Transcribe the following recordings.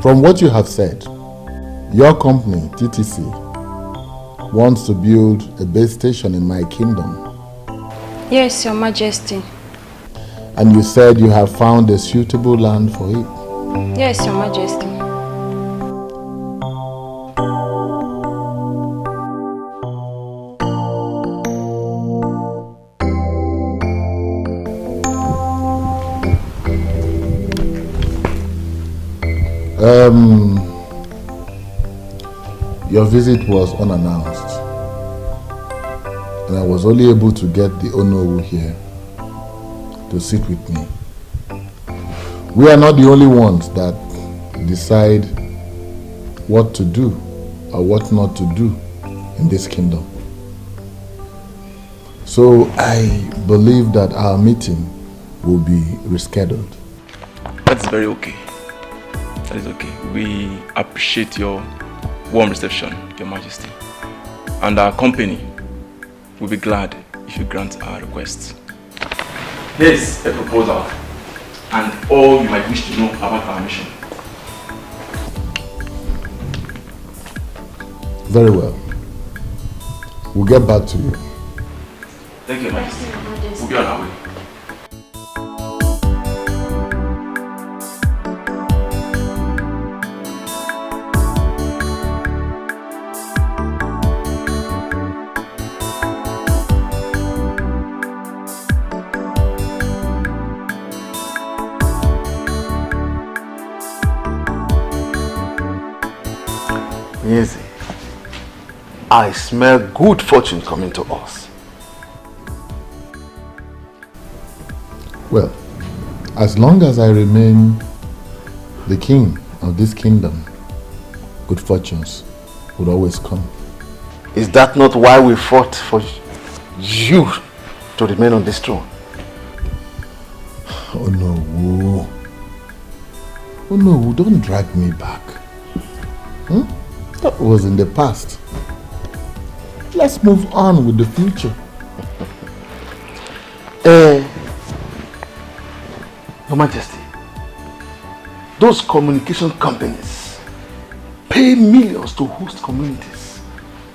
From what you have said, your company, TTC, wants to build a base station in my kingdom. Yes, Your Majesty. And you said you have found a suitable land for it. Yes, Your Majesty. Your visit was unannounced, and I was only able to get the Onowu here to sit with me. We are not the only ones that decide what to do or what not to do in this kingdom. So I believe that our meeting will be rescheduled. That's very okay. That is okay. We appreciate your warm reception, Your Majesty. And our company will be glad if you grant our request. Here's a proposal and all you might wish to know about our mission. Very well. We'll get back to you. Thank you, Your Majesty. We'll be on our way. Easy. I smell good fortune coming to us. Well, as long as I remain the king of this kingdom, good fortunes would always come. Is that not why we fought for you to remain on this throne? Oh no, oh no, don't drag me back. That was in the past. Let's move on with the future. Your Majesty, those communication companies pay millions to host communities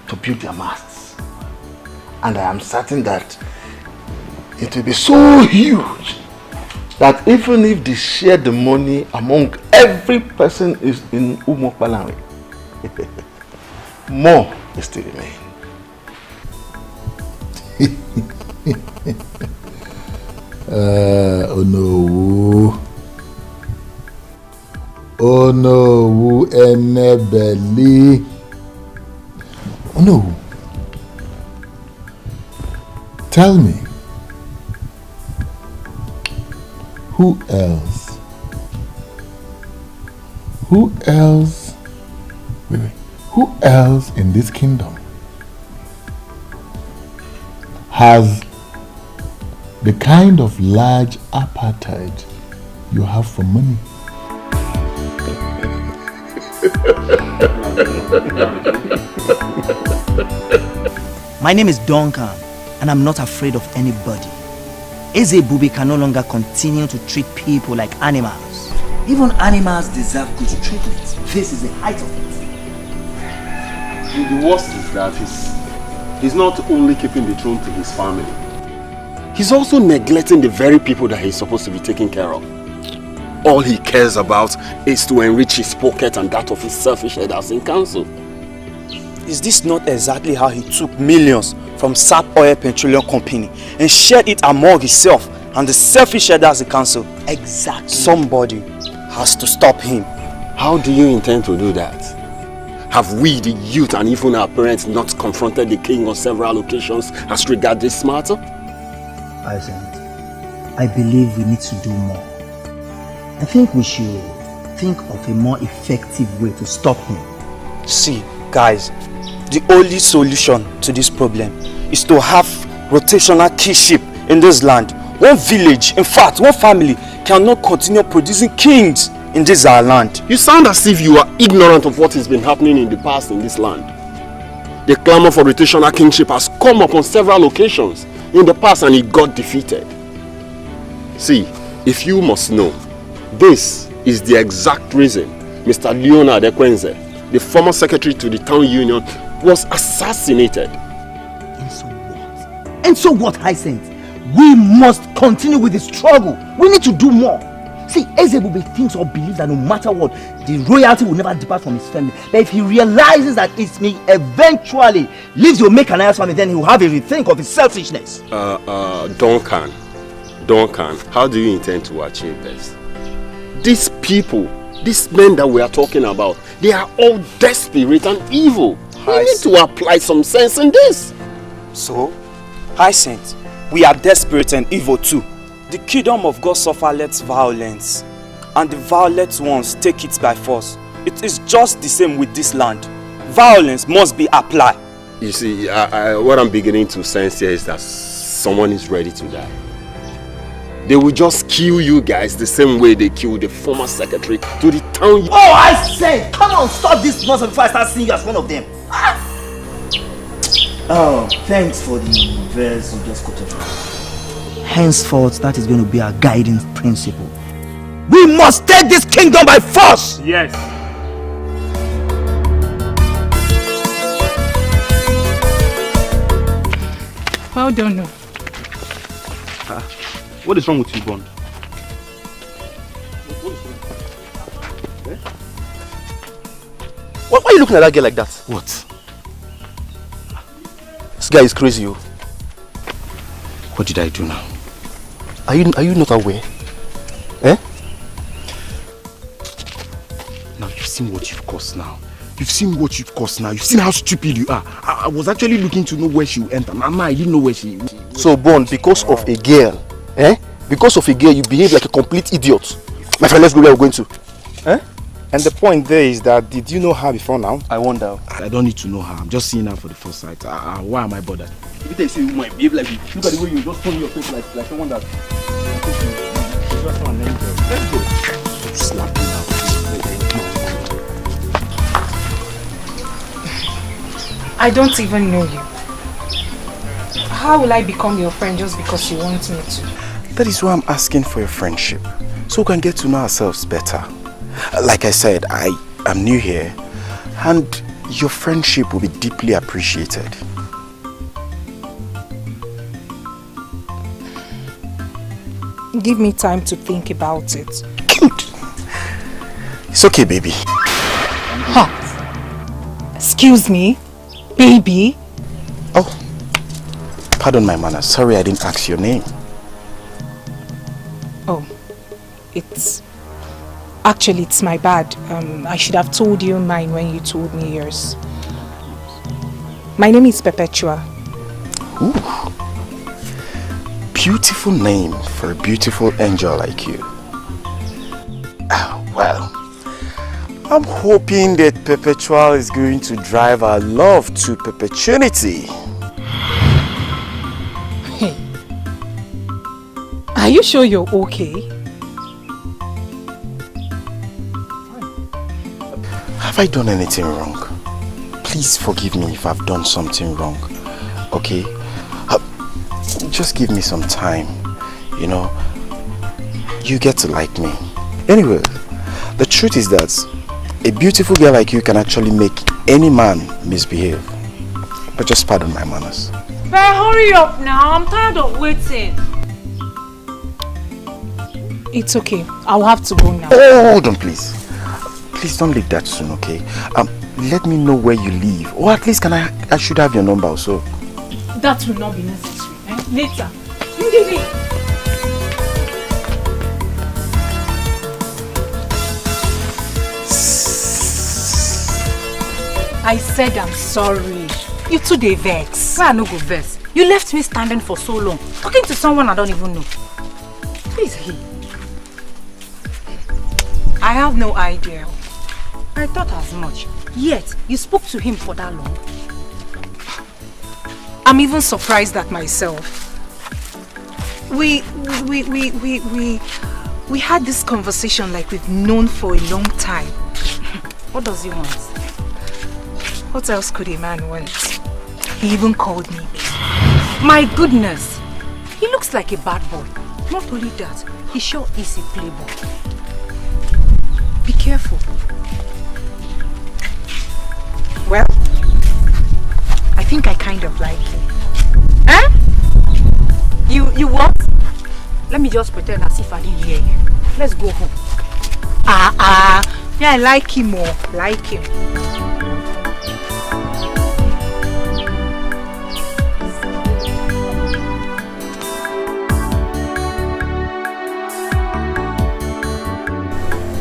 to build their masts. And I am certain that it will be so huge that even if they share the money among every person is in Umokbalanwe, more will still remain. Oh no. Oh no, Enebeli. Oh no. Tell me, who else? Who else? Wait. Who else in this kingdom has the kind of large appetite you have for money? My name is Duncan, and I'm not afraid of anybody. Eze Bubi can no longer continue to treat people like animals. Even animals deserve good treatment. This is the height of it. And the worst is that he's not only keeping the throne to his family, he's also neglecting the very people that he's supposed to be taking care of. All he cares about is to enrich his pocket and that of his selfish headers in council. Is this not exactly how he took millions from Sap Oil Petroleum Company and shared it among himself and the selfish headers in council? Exactly. Somebody has to stop him. How do you intend to do that? Have we, the youth, and even our parents not confronted the king on several occasions as regards this matter? I believe we need to do more. I think we should think of a more effective way to stop him. See, guys, the only solution to this problem is to have rotational kingship in this land. One village, in fact, one family cannot continue producing kings in this our land. You sound as if you are ignorant of what has been happening in the past in this land. The clamor for rotational kingship has come up on several occasions in the past and it got defeated. See, if you must know, this is the exact reason Mr. Leonard Ekwenze, the former secretary to the town union, was assassinated. And so what? And so what, Hyacinth? We must continue with the struggle. We need to do more. See, Ezebube thinks or believes that no matter what, the royalty will never depart from his family. That if he realizes that it may eventually leave the Omekanaya's family, then he will have a rethink of his selfishness. Duncan, how do you intend to achieve this? These people, these men that we are talking about, they are all desperate and evil. We need to apply some sense in this. So, Hyacinth, we are desperate and evil too. The kingdom of God suffereth violence, and the violent ones take it by force. It is just the same with this land. Violence must be applied. You see, what I'm beginning to sense here is that someone is ready to die. They will just kill you guys the same way they killed the former secretary to the town. Oh, I say, come on, stop this nonsense before I start seeing you as one of them. Oh, thanks for the verse you just quoted. Henceforth, that is going to be our guiding principle. We must take this kingdom by force! Yes. Well done, no. What is wrong with you, Bond? Why are you looking at that girl like that? What? This guy is crazy, yo. What did I do now? Are you not aware? Eh? Now you've seen what you've caused now. You've seen what you've caused now. You've seen how stupid you are. I was actually looking to know where she will enter. Mama, I didn't know where she... So, Bond, because of a girl, eh? Because of a girl, you behave like a complete idiot. My friend, let's go where we're going to. Eh? And the point there is that, did you know her before now? I wonder. I don't need to know her. I'm just seeing her for the first sight. Why am I bothered? If they say you might behave like you, look at the way you just turn your face like someone that... Let's go. Slap me now. I don't even know you. How will I become your friend just because you want me to? That is why I'm asking for your friendship, so we can get to know ourselves better. Like I said, I am new here, and your friendship will be deeply appreciated. Give me time to think about it. Good. It's okay, baby. Huh? Excuse me? Baby? Oh, pardon my manners. Sorry I didn't ask your name. Oh, actually it's my bad. I should have told you mine when you told me yours. My name is Perpetua. Ooh. Beautiful name for a beautiful angel like you. Well, I'm hoping that Perpetual is going to drive our love to perpetuity. Hey, are you sure you're okay? Have I done anything wrong? Please forgive me if I've done something wrong, okay? Just give me some time, you know. You get to like me. Anyway, the truth is that a beautiful girl like you can actually make any man misbehave. But just pardon my manners. But hurry up now, I'm tired of waiting. It's okay, I'll have to go now. Oh, hold on please. Please don't leave that soon, okay? Let me know where you live. Or at least I should have your number also. That will not be necessary, eh? Later. I said I'm sorry. You too dey vex. Why I no go vex? You left me standing for so long, talking to someone I don't even know. Who is he? I have no idea. I thought as much. Yet, you spoke to him for that long. I'm even surprised at myself. We had this conversation like we've known for a long time. What does he want? What else could a man want? He even called me babe. My goodness! He looks like a bad boy. Not only that, he sure is a playboy. Be careful. careful. Well, I think I kind of like him. Eh? You what? Let me just pretend as if I didn't hear you. Let's go home. Yeah, I like him more. Like him.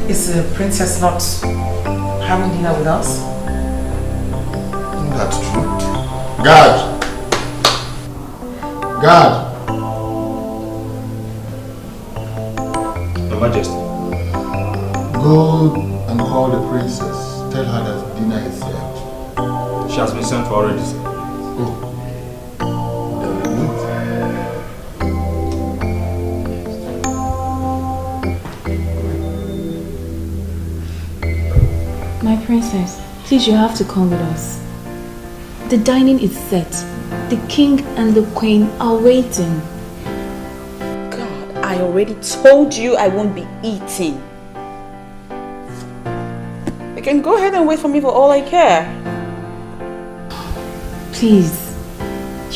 Is the princess not having dinner with us? That's true. Guard! Guard! Your Majesty. Go and call the princess. Tell her that dinner is served. She has been sent for already, sir. Oh. My princess, please, you have to come with us. The dining is set. The king and the queen are waiting. God, I already told you I won't be eating. You can go ahead and wait for me for all I care. Please,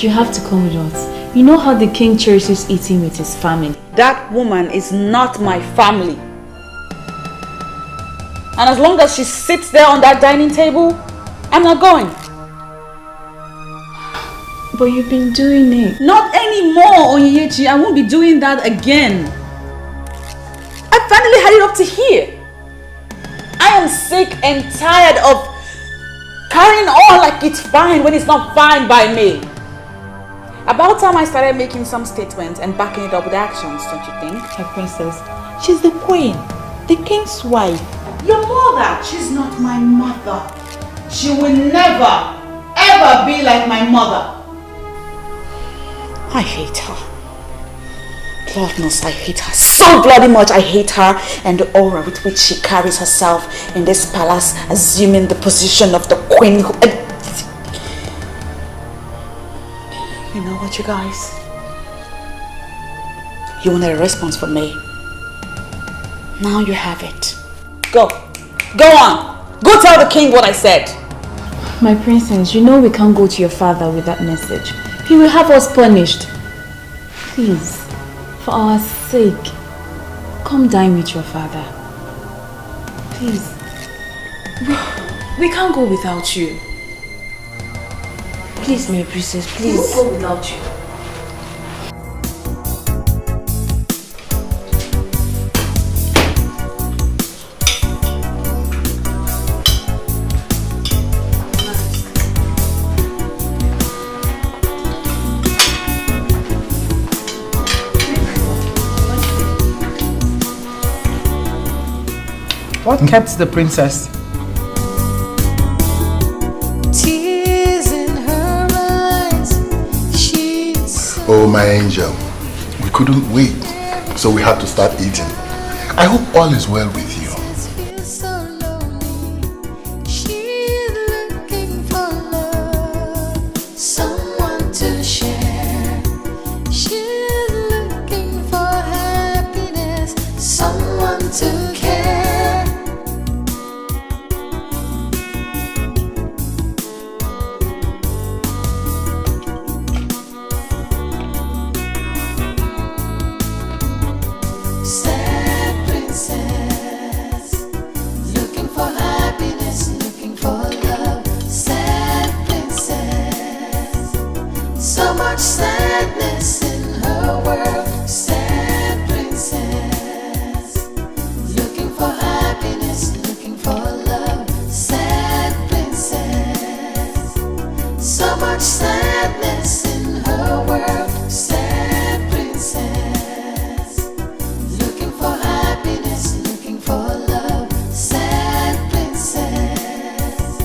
you have to come with us. You know how the king cherishes eating with his family. That woman is not my family. And as long as she sits there on that dining table, I'm not going. But you've been doing it. Not anymore, Onyechi. I won't be doing that again. I finally had it up to here. I am sick and tired of carrying on like it's fine when it's not fine by me. About time I started making some statements and backing it up with actions, don't you think? My princess, she's the queen, the king's wife. Your mother, she's not my mother. She will never, ever be like my mother. I hate her. Lord knows I hate her so bloody much. I hate her and the aura with which she carries herself in this palace, assuming the position of the queen. You know what, you guys? You wanted a response from me. Now you have it. Go. Go on. Go tell the king what I said. My princess, you know we can't go to your father with that message. He will have us punished. Please, for our sake, come dine with your father. Please. We can't go without you. Please, my princess, please. We won't go without you. What kept the princess? Tears in her eyes. Oh, my angel. We couldn't wait, so we had to start eating. I hope all is well with you. She's looking for love, someone to share. She's looking for happiness, someone to care. Sad princess, looking for happiness, looking for love. Sad princess, so much sadness in her world. Sad princess, looking for happiness, looking for love. Sad princess, so much sadness in her world. Sad princess, looking for happiness, looking for love. Sad princess,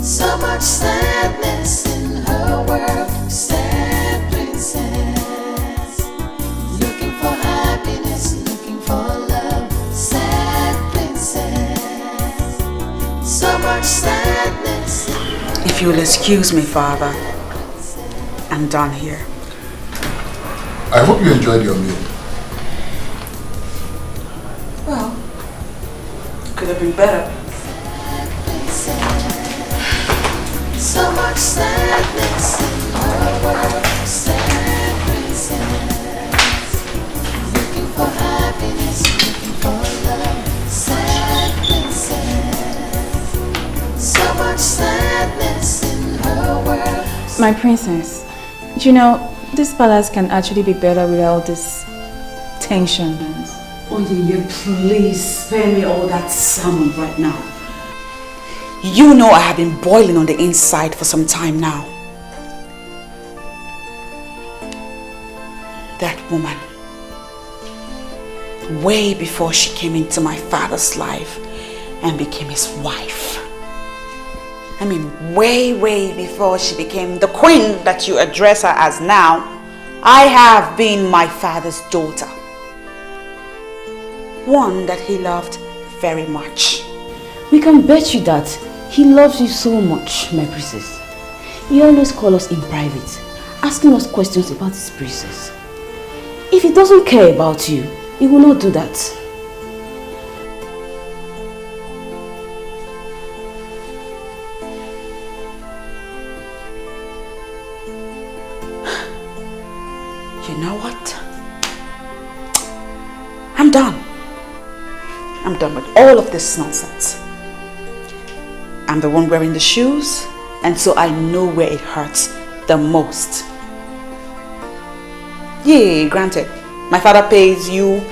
so much sadness in her world. Sad princess, looking for happiness, looking for love. Sad princess, so much sadness. If you'll excuse me, Father, I'm done here. I hope you enjoyed your meal. Well, Could have been better. So much sadness in her world. Sad princess, looking for happiness, looking for love. Sad princess, so much sadness in her world. My princess, you know, this palace can actually be better without this tension. Onyinye, please spare me all that salmon right now. You know I have been boiling on the inside for some time now. That woman, way before she came into my father's life and became his wife. I mean, way before she became the queen that you address her as now, I have been my father's daughter. One that he loved very much. We can bet you that he loves you so much, my princess. He always calls us in private, asking us questions about his princess. If he doesn't care about you, he will not do that. You know what? I'm done. I'm done with all of this nonsense. I'm the one wearing the shoes, and so I know where it hurts the most. Yeah, granted, my father pays you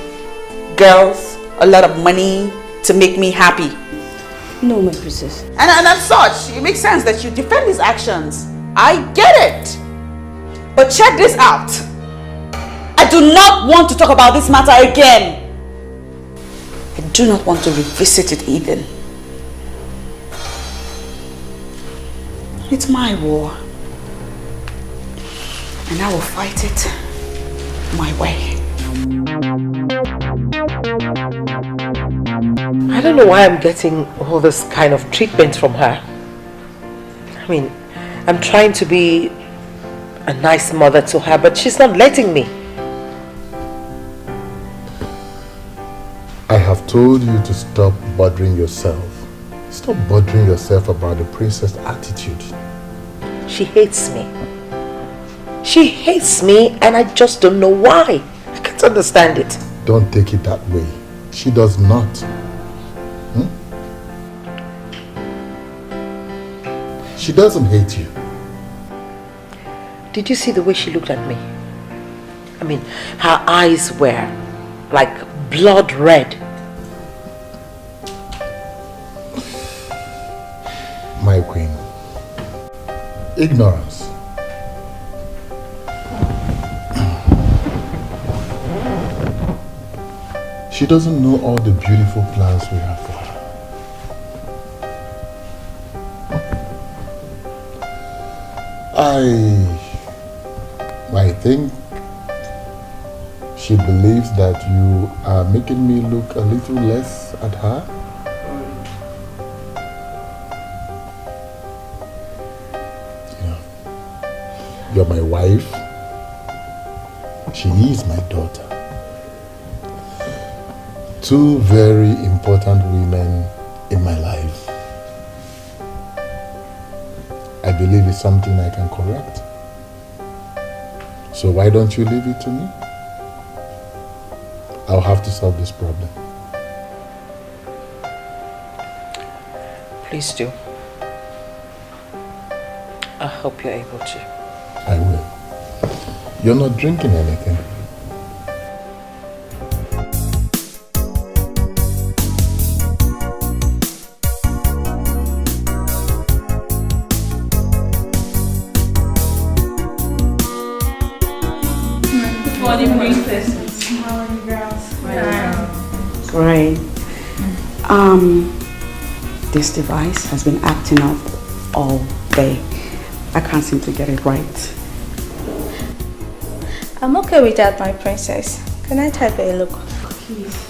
girls a lot of money to make me happy. No, my princess. And as such, it makes sense that you defend his actions. I get it. But check this out. I do not want to talk about this matter again. I do not want to revisit it even. It's my war. And I will fight it my way. I don't know why I'm getting all this kind of treatment from her. I mean, I'm trying to be a nice mother to her, but she's not letting me. I have told you to stop bothering yourself. Stop bothering yourself about the princess' attitude. She hates me. She hates me and I just don't know why. I can't understand it. Don't take it that way. She does not. She doesn't hate you. Did you see the way she looked at me? I mean, her eyes were like blood red. My queen, ignorance. She doesn't know all the beautiful plans we have for her. I think she believes that you are making me look a little less at her. You're my wife. She is my daughter. Two very important women in my life. I believe it's something I can correct. So why don't you leave it to me? I'll have to solve this problem. Please do. I hope you're able to. I will. You're not drinking anything. Good morning, princesses. How are you girls? Great. This device has been acting up all day. I can't seem to get it right. I'm okay with that, my princess. Can I take a look? Please.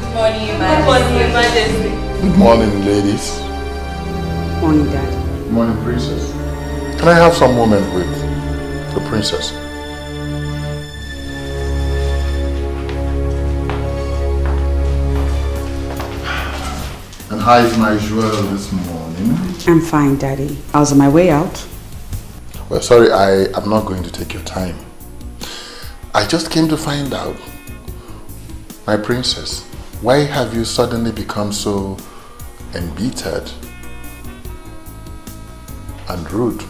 Good morning, Your Majesty. Good morning, ladies. Morning, Dad. morning, princess. Can I have some moment with the princess? And how is Nigerian this morning? I'm fine, Daddy. I was on my way out. Well, sorry, I am not going to take your time. I just came to find out, my princess, why have you suddenly become so embittered and rude,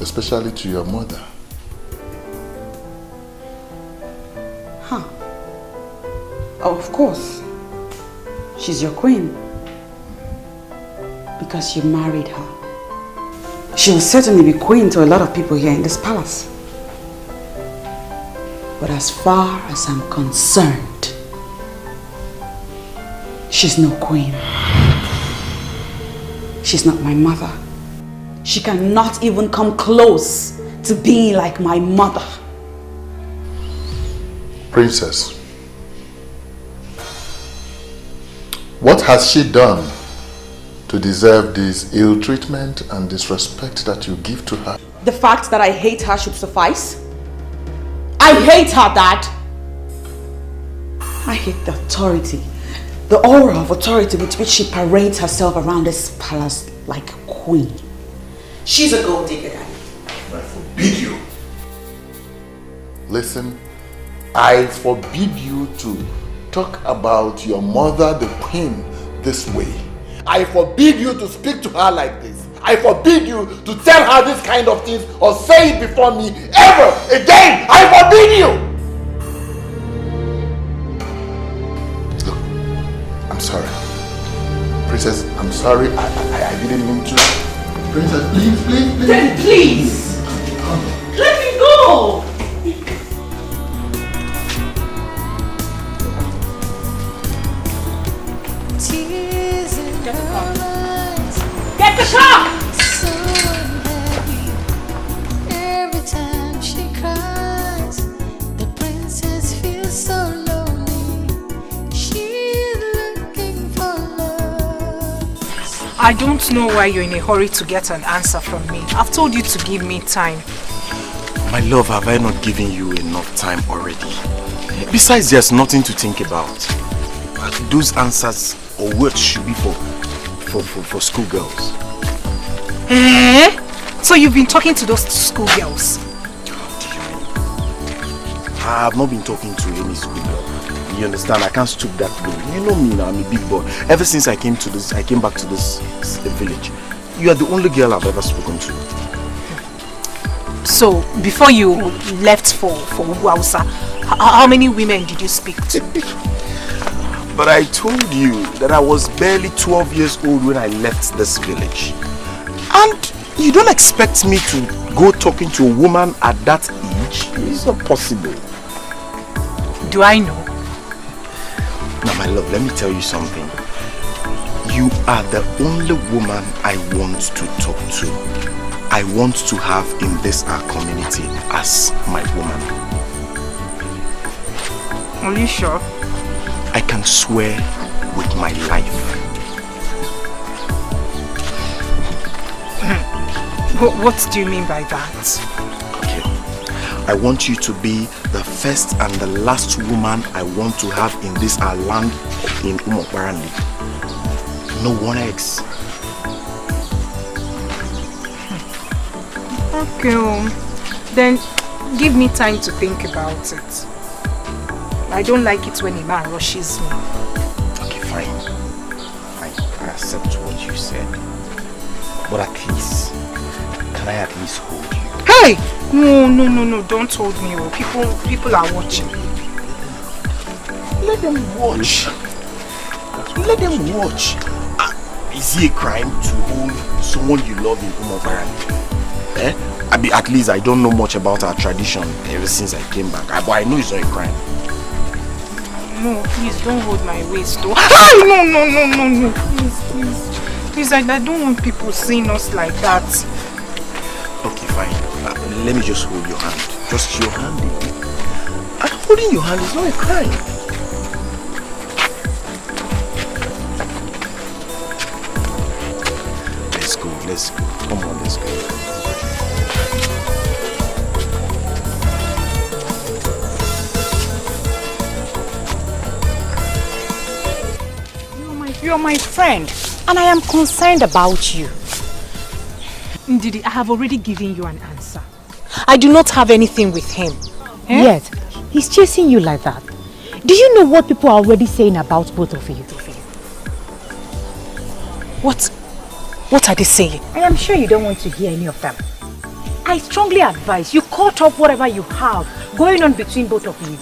especially to your mother? Huh. Oh, of course. She's your queen. Because you married her. She will certainly be queen to a lot of people here in this palace. But as far as I'm concerned, she's no queen. She's not my mother. She cannot even come close to being like my mother. Princess, what has she done to deserve this ill treatment and disrespect that you give to her? The fact that I hate her should suffice. I hate her, Dad. I hate the authority, the aura of authority with which she parades herself around this palace like a queen. She's a gold digger, Daddy. I forbid you. Listen, I forbid you to talk about your mother, the queen, this way. I forbid you to speak to her like this. I forbid you to tell her this kind of things or say it before me ever again. I forbid you. Look, I'm sorry. Princess, I'm sorry. I didn't mean to. Princess, please. Then please. Let me go. Get the car! So unhappy. Every time she cries, the princess feels so lonely. She's looking for love. I don't know why you're in a hurry to get an answer from me. I've told you to give me time. My love, have I not given you enough time already? Besides, there's nothing to think about. Those answers or words should be for schoolgirls. Eh? So you've been talking to those schoolgirls? I have not been talking to any schoolgirl. You understand? I can't stoop that low. You know me now, I'm a big boy. Ever since I came back to this village, you are the only girl I've ever spoken to. So, before you left for Ugwausa, how many women did you speak to? But I told you that I was barely 12 years old when I left this village. And you don't expect me to go talking to a woman at that age? It's not possible. Do I know? Now my love, let me tell you something. You are the only woman I want to talk to. I want to have in this our community as my woman. Are you sure? I can swear with my life. What do you mean by that? Okay. I want you to be the first and the last woman I want to have in this our land in Umokbarandi. No one else. Okay, then give me time to think about it. I don't like it when a man rushes me. Okay, fine. Fine. I accept what you said. But at least, can I at least hold you? Hey! No, don't hold me. People are watching. Let them watch. Let them watch. Is it a crime to hold someone you love in Umobarani? Eh? At least I don't know much about our tradition ever since I came back. But I know it's not a crime. No, please don't hold my waist though. No. Please, I don't want people seeing us like that. Okay, fine. Let me just hold your hand. Just your hand. Holding your hand is not a crime. Let's go. let's go. Come on, let's go. You're my friend, and I am concerned about you. Ndidi, I have already given you an answer. I do not have anything with him. Yet, he's chasing you like that. Do you know what people are already saying about both of you? What are they saying? I am sure you don't want to hear any of them. I strongly advise you cut off whatever you have going on between both of you.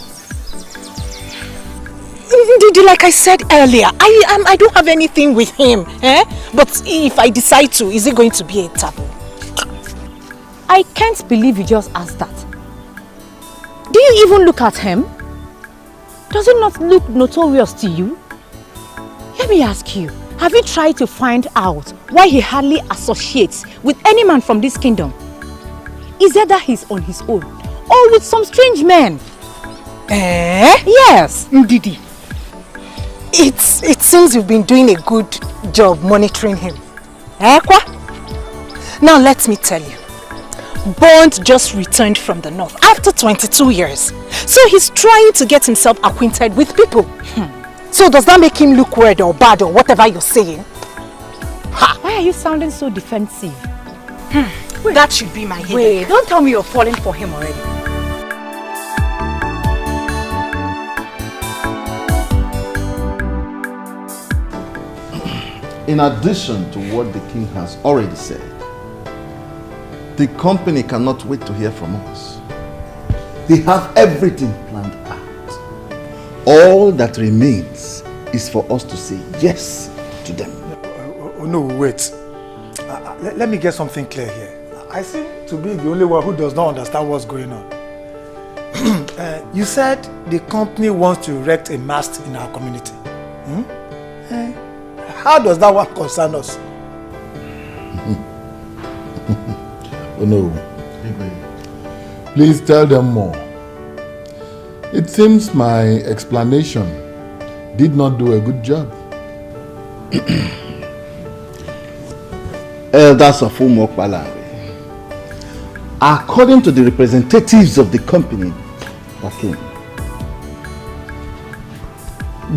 Ndidi, like I said earlier, I don't have anything with him. But if I decide to, is it going to be a taboo? I can't believe you just asked that. Do you even look at him? Does it not look notorious to you? Let me ask you, have you tried to find out why he hardly associates with any man from this kingdom? Is it that he's on his own or with some strange men? Yes, Ndidi. It seems you've been doing a good job monitoring him. Now let me tell you. Bond just returned from the north after 22 years. So he's trying to get himself acquainted with people. So does that make him look weird or bad or whatever you're saying? Why are you sounding so defensive? That should be my headache. Wait, don't tell me you're falling for him already. In addition to what the king has already said, the company cannot wait to hear from us. They have everything planned out. All that remains is for us to say yes to them. Oh no, wait. Let me get something clear here. I seem to be the only one who does not understand what's going on. You said the company wants to erect a mast in our community. How does that one concern us? Oh no. Please tell them more. It seems my explanation did not do a good job. Elders of Umokpalawe, according to the representatives of the company that came,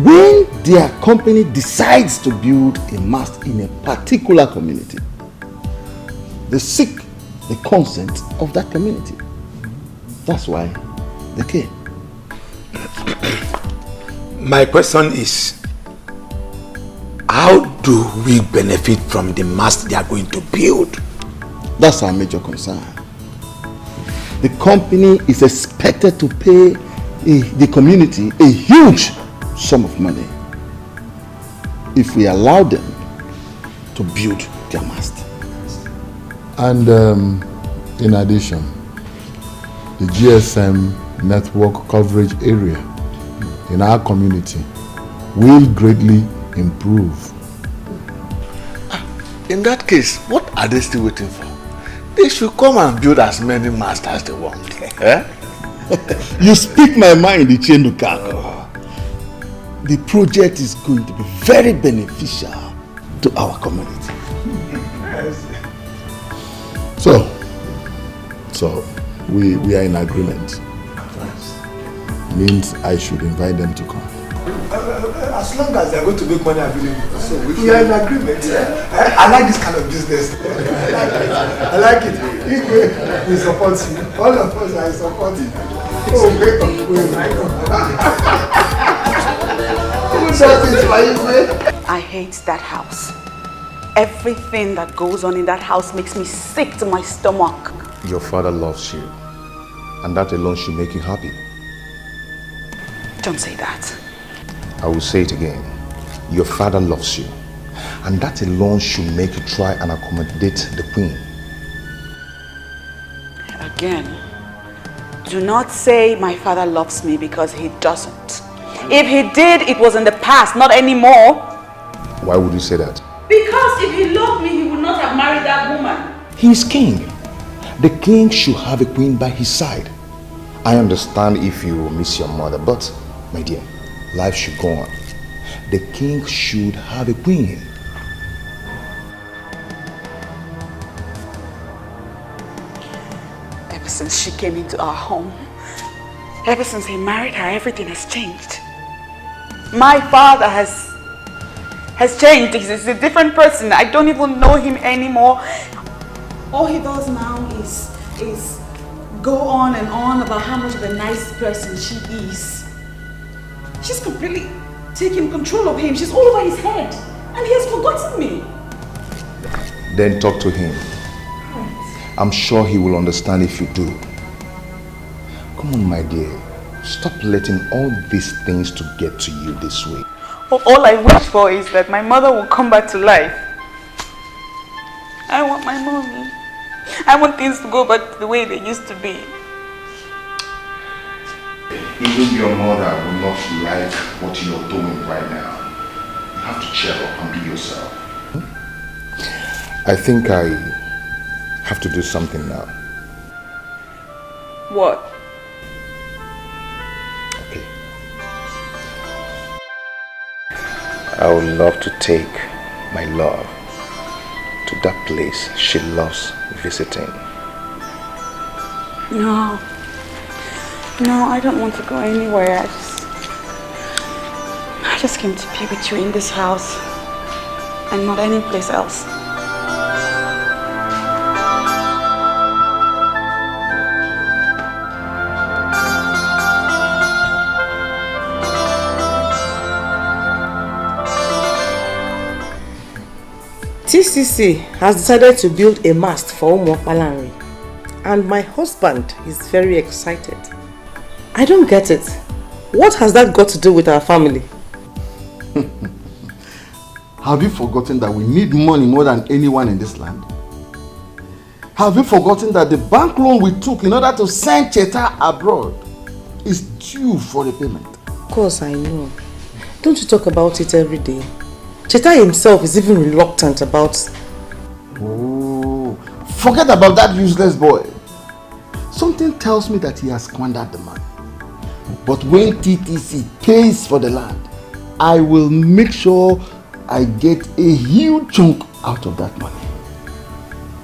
when their company decides to build a mast in a particular community, they seek the consent of that community. That's why they came. My question is, how do we benefit from the mast they are going to build? That's our major concern. The company is expected to pay the community a huge sum of money if we allow them to build their mast. And in addition, the GSM network coverage area in our community will greatly improve. In that case, what are they still waiting for? They should come and build as many masts as they want. You speak my mind, Ichenduka. The project is going to be very beneficial to our community. So we are in agreement. Means I should invite them to come. As long as they are going to make money available. So we are in agreement. I like this kind of business. I like it. We support you. All of us are supporting. Oh, wait. I hate that house. Everything that goes on in that house makes me sick to my stomach. Your father loves you, and that alone should make you happy. Don't say that. I will say it again. Your father loves you, and that alone should make you try and accommodate the queen. Again, do not say my father loves me, because he doesn't. If he did, it was in the past, not anymore. Why would you say that? Because if he loved me, he would not have married that woman. He is king. The king should have a queen by his side. I understand if you miss your mother, but my dear, life should go on. The king should have a queen. since she came into our home. Ever since he married her, everything has changed. My father has changed. He's a different person. I don't even know him anymore. All he does now is go on and on about how much of a nice person she is. She's completely taking control of him. She's all over his head. And he has forgotten me. Then talk to him. I'm sure he will understand if you do. Come on, my dear. Stop letting all these things to get to you this way. All I wish for is that my mother will come back to life. I want my mommy. I want things to go back to the way they used to be. Even your mother will not like what you're doing right now. You have to cheer up and be yourself. I think I have to do something now. What? Okay. I would love to take my love to that place she loves visiting. No, I don't want to go anywhere. I just came to be with you in this house and not any place else. TCC has decided to build a mast for Umuokpalanri, and my husband is very excited. I don't get it. What has that got to do with our family? Have you forgotten that we need money more than anyone in this land? Have you forgotten that the bank loan we took in order to send Cheta abroad is due for repayment? Of course I know. Don't you talk about it every day? Cheta himself is even reluctant about... Oh, forget about that useless boy. Something tells me that he has squandered the money. But when TTC pays for the land, I will make sure I get a huge chunk out of that money.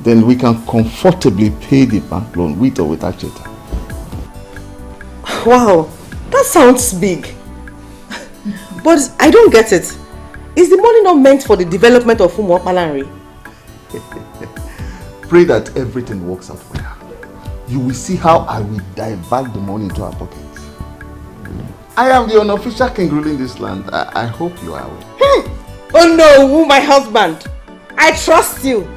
Then we can comfortably pay the bank loan with or without Cheta. Wow, that sounds big. But I don't get it. Is the money not meant for the development of Umuokpalanri? Pray that everything works out well. You will see how I will divert the money into our pockets. I am the unofficial king ruling this land. I hope you are aware. Oh no, my husband. I trust you.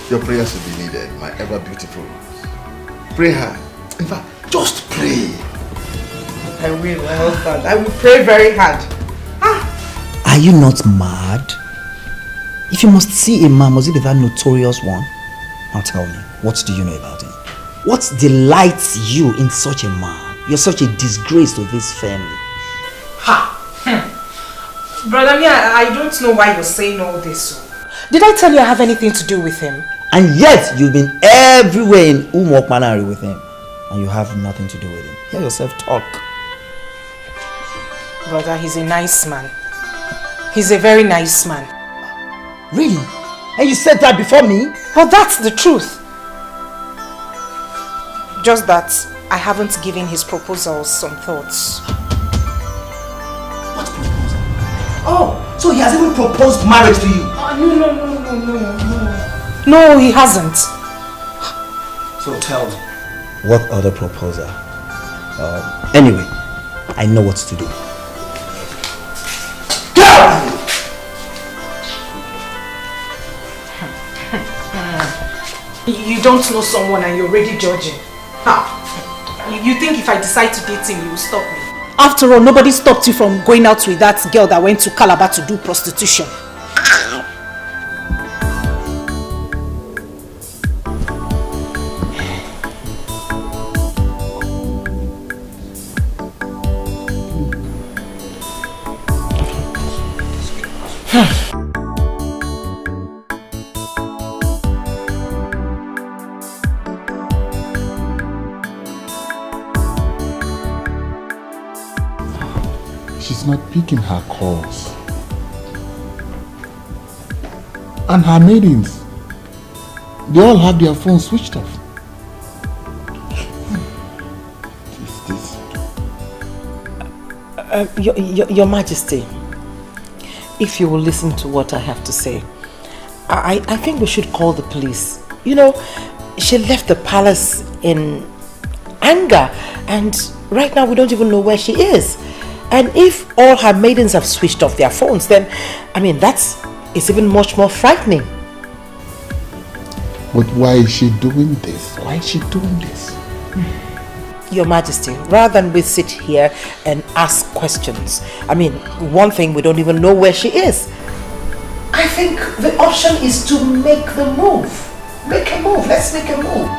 Your prayers will be needed, my ever beautiful. Pray hard. In fact, just pray. I will, my husband. I will pray very hard. Are you not mad? If you must see a man, must it be that notorious one? Now tell me, what do you know about him? What delights you in such a man? You're such a disgrace to this family. Ha! Brother, I don't know why you're saying all this. Did I tell you I have anything to do with him? And yet, you've been everywhere in Umuokpalanri with him. And you have nothing to do with him. Hear yourself talk. Brother, he's a nice man. He's a very nice man. Really? And you said that before me? Well, that's the truth. Just that I haven't given his proposals some thoughts. What proposal? Oh, so he has even proposed marriage to you? No, he hasn't. So tell me. What other proposal? Anyway, I know what to do. You don't know someone and you're already judging. You think if I decide to date him, you will stop me? After all, nobody stopped you from going out with that girl that went to Calabar to do prostitution. She's not picking her calls. And her maidens, they all have their phones switched off. Your Majesty, if you will listen to what I have to say, I think we should call the police. You know, she left the palace in anger, and right now we don't even know where she is. And if all her maidens have switched off their phones, then, I mean, it's even much more frightening. But why is she doing this? Why is she doing this? Your Majesty, rather than we sit here and ask questions, I mean, one thing, we don't even know where she is. I think the option is to make the move. Make a move. Let's make a move.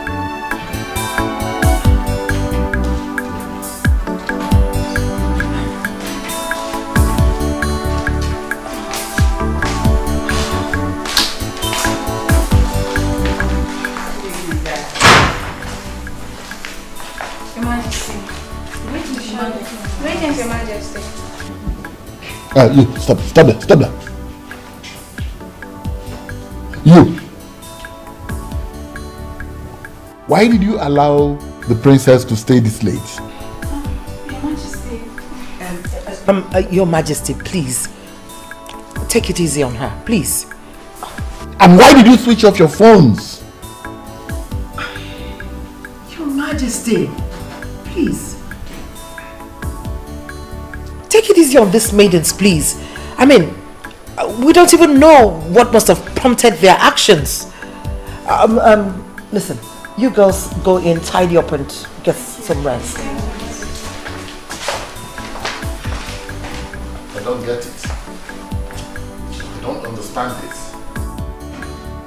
Greetings, Your Majesty. You, stop that. You. Why did you allow the princess to stay this late? Your Majesty. Your Majesty, please. Take it easy on her, please. And why did you switch off your phones? Your Majesty, please. Take it easy on these maidens, please. I mean, we don't even know what must have prompted their actions. Listen, you girls go in, tidy up and get some rest. I don't get it. I don't understand this.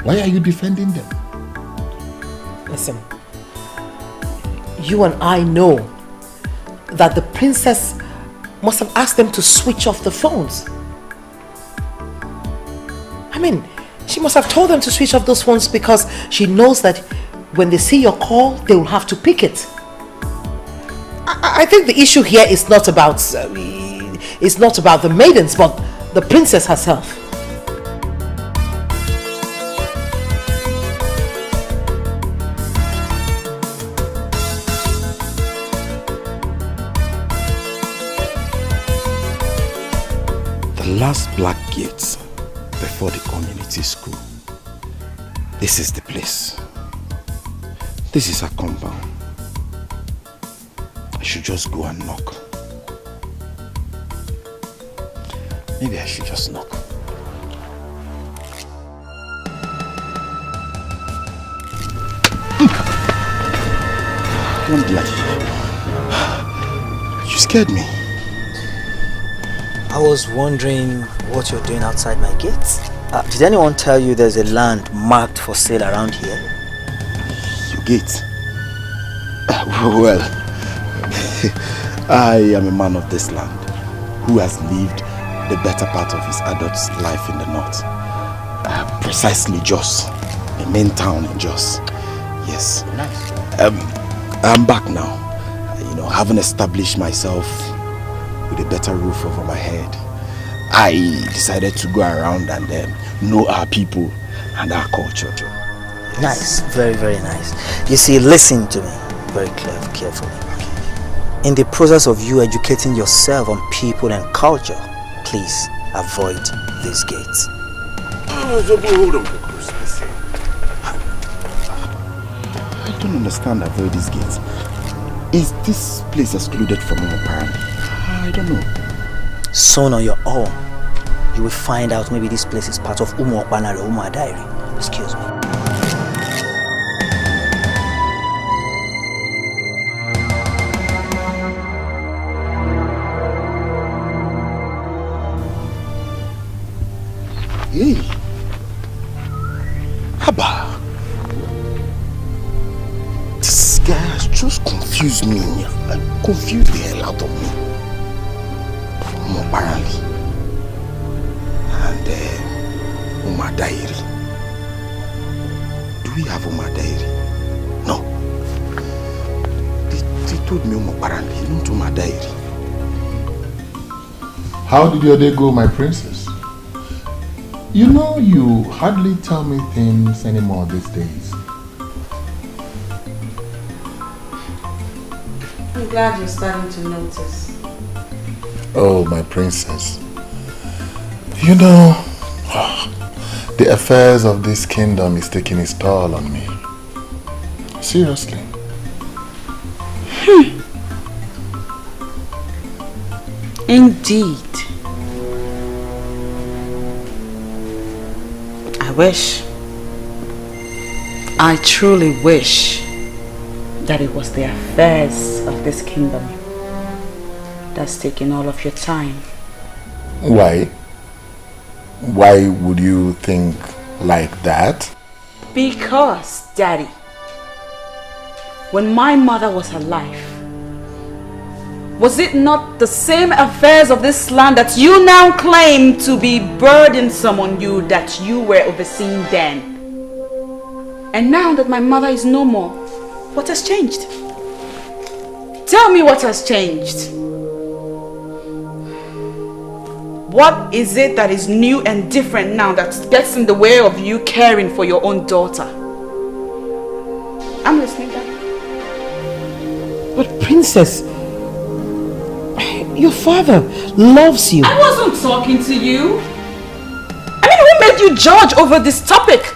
Why are you defending them? Listen, you and I know that the princess must have asked them to switch off the phones. I mean, she must have told them to switch off those phones because she knows that when they see your call, they will have to pick it. I think the issue here is not about the maidens, but the princess herself. The last black gates before the community school. This is the place. This is her compound. I should just go and knock. Maybe I should just knock. Don't lie. You scared me. I was wondering what you're doing outside my gates. Did anyone tell you there's a land marked for sale around here? Your gate? Well, I am a man of this land who has lived the better part of his adult life in the north. Precisely Jos, the main town in Jos. Yes. Nice. I'm back now. Having established myself with a better roof over my head, I decided to go around and know our people and our culture. Yes. Nice, very, very nice. You see, listen to me very carefully. In the process of you educating yourself on people and culture, please avoid these gates. Hold on for Christmas sake. I don't understand avoid these gates. Is this place excluded from Umoparan? I don't know. Soon on your own, you will find out maybe this place is part of Umuokwana or Umuadairi. Excuse me. Hey! Haba! This guy has just confused me. Confused the hell out of me. Apparently. And Umadairi. Do we have Umadairi? No. They told me apparently, not Umadairi. How did your day go, my princess? You know, you hardly tell me things anymore these days. I'm glad you're starting to notice. Oh, my princess. You know, the affairs of this kingdom is taking its toll on me. Seriously. Indeed. I truly wish that it was the affairs of this kingdom that's taking all of your time. Why? Why would you think like that? Because, Daddy, when my mother was alive, was it not the same affairs of this land that you now claim to be burdensome on you that you were overseeing then? And now that my mother is no more, what has changed? Tell me what has changed. What is it that is new and different now that gets in the way of you caring for your own daughter? I'm listening, Daddy. But Princess, your father loves you. I wasn't talking to you. I mean, who made you judge over this topic?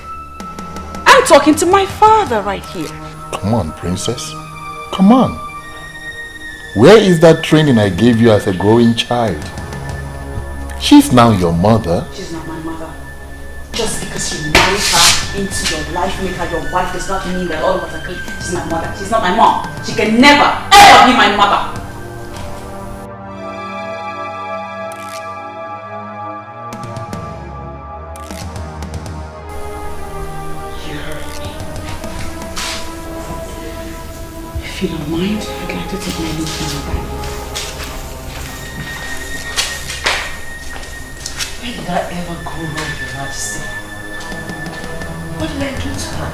I'm talking to my father right here. Come on, princess. Come on. Where is that training I gave you as a growing child? She's now your mother. She's not my mother. Just because you married her into your life, make her your wife, does not mean that all of us agree she's my mother. She's not my mom. She can never, ever be my mother. If you don't mind, I'd like to take my leave now, Daddy. Where did I ever go wrong, Your Majesty? What did I do to her?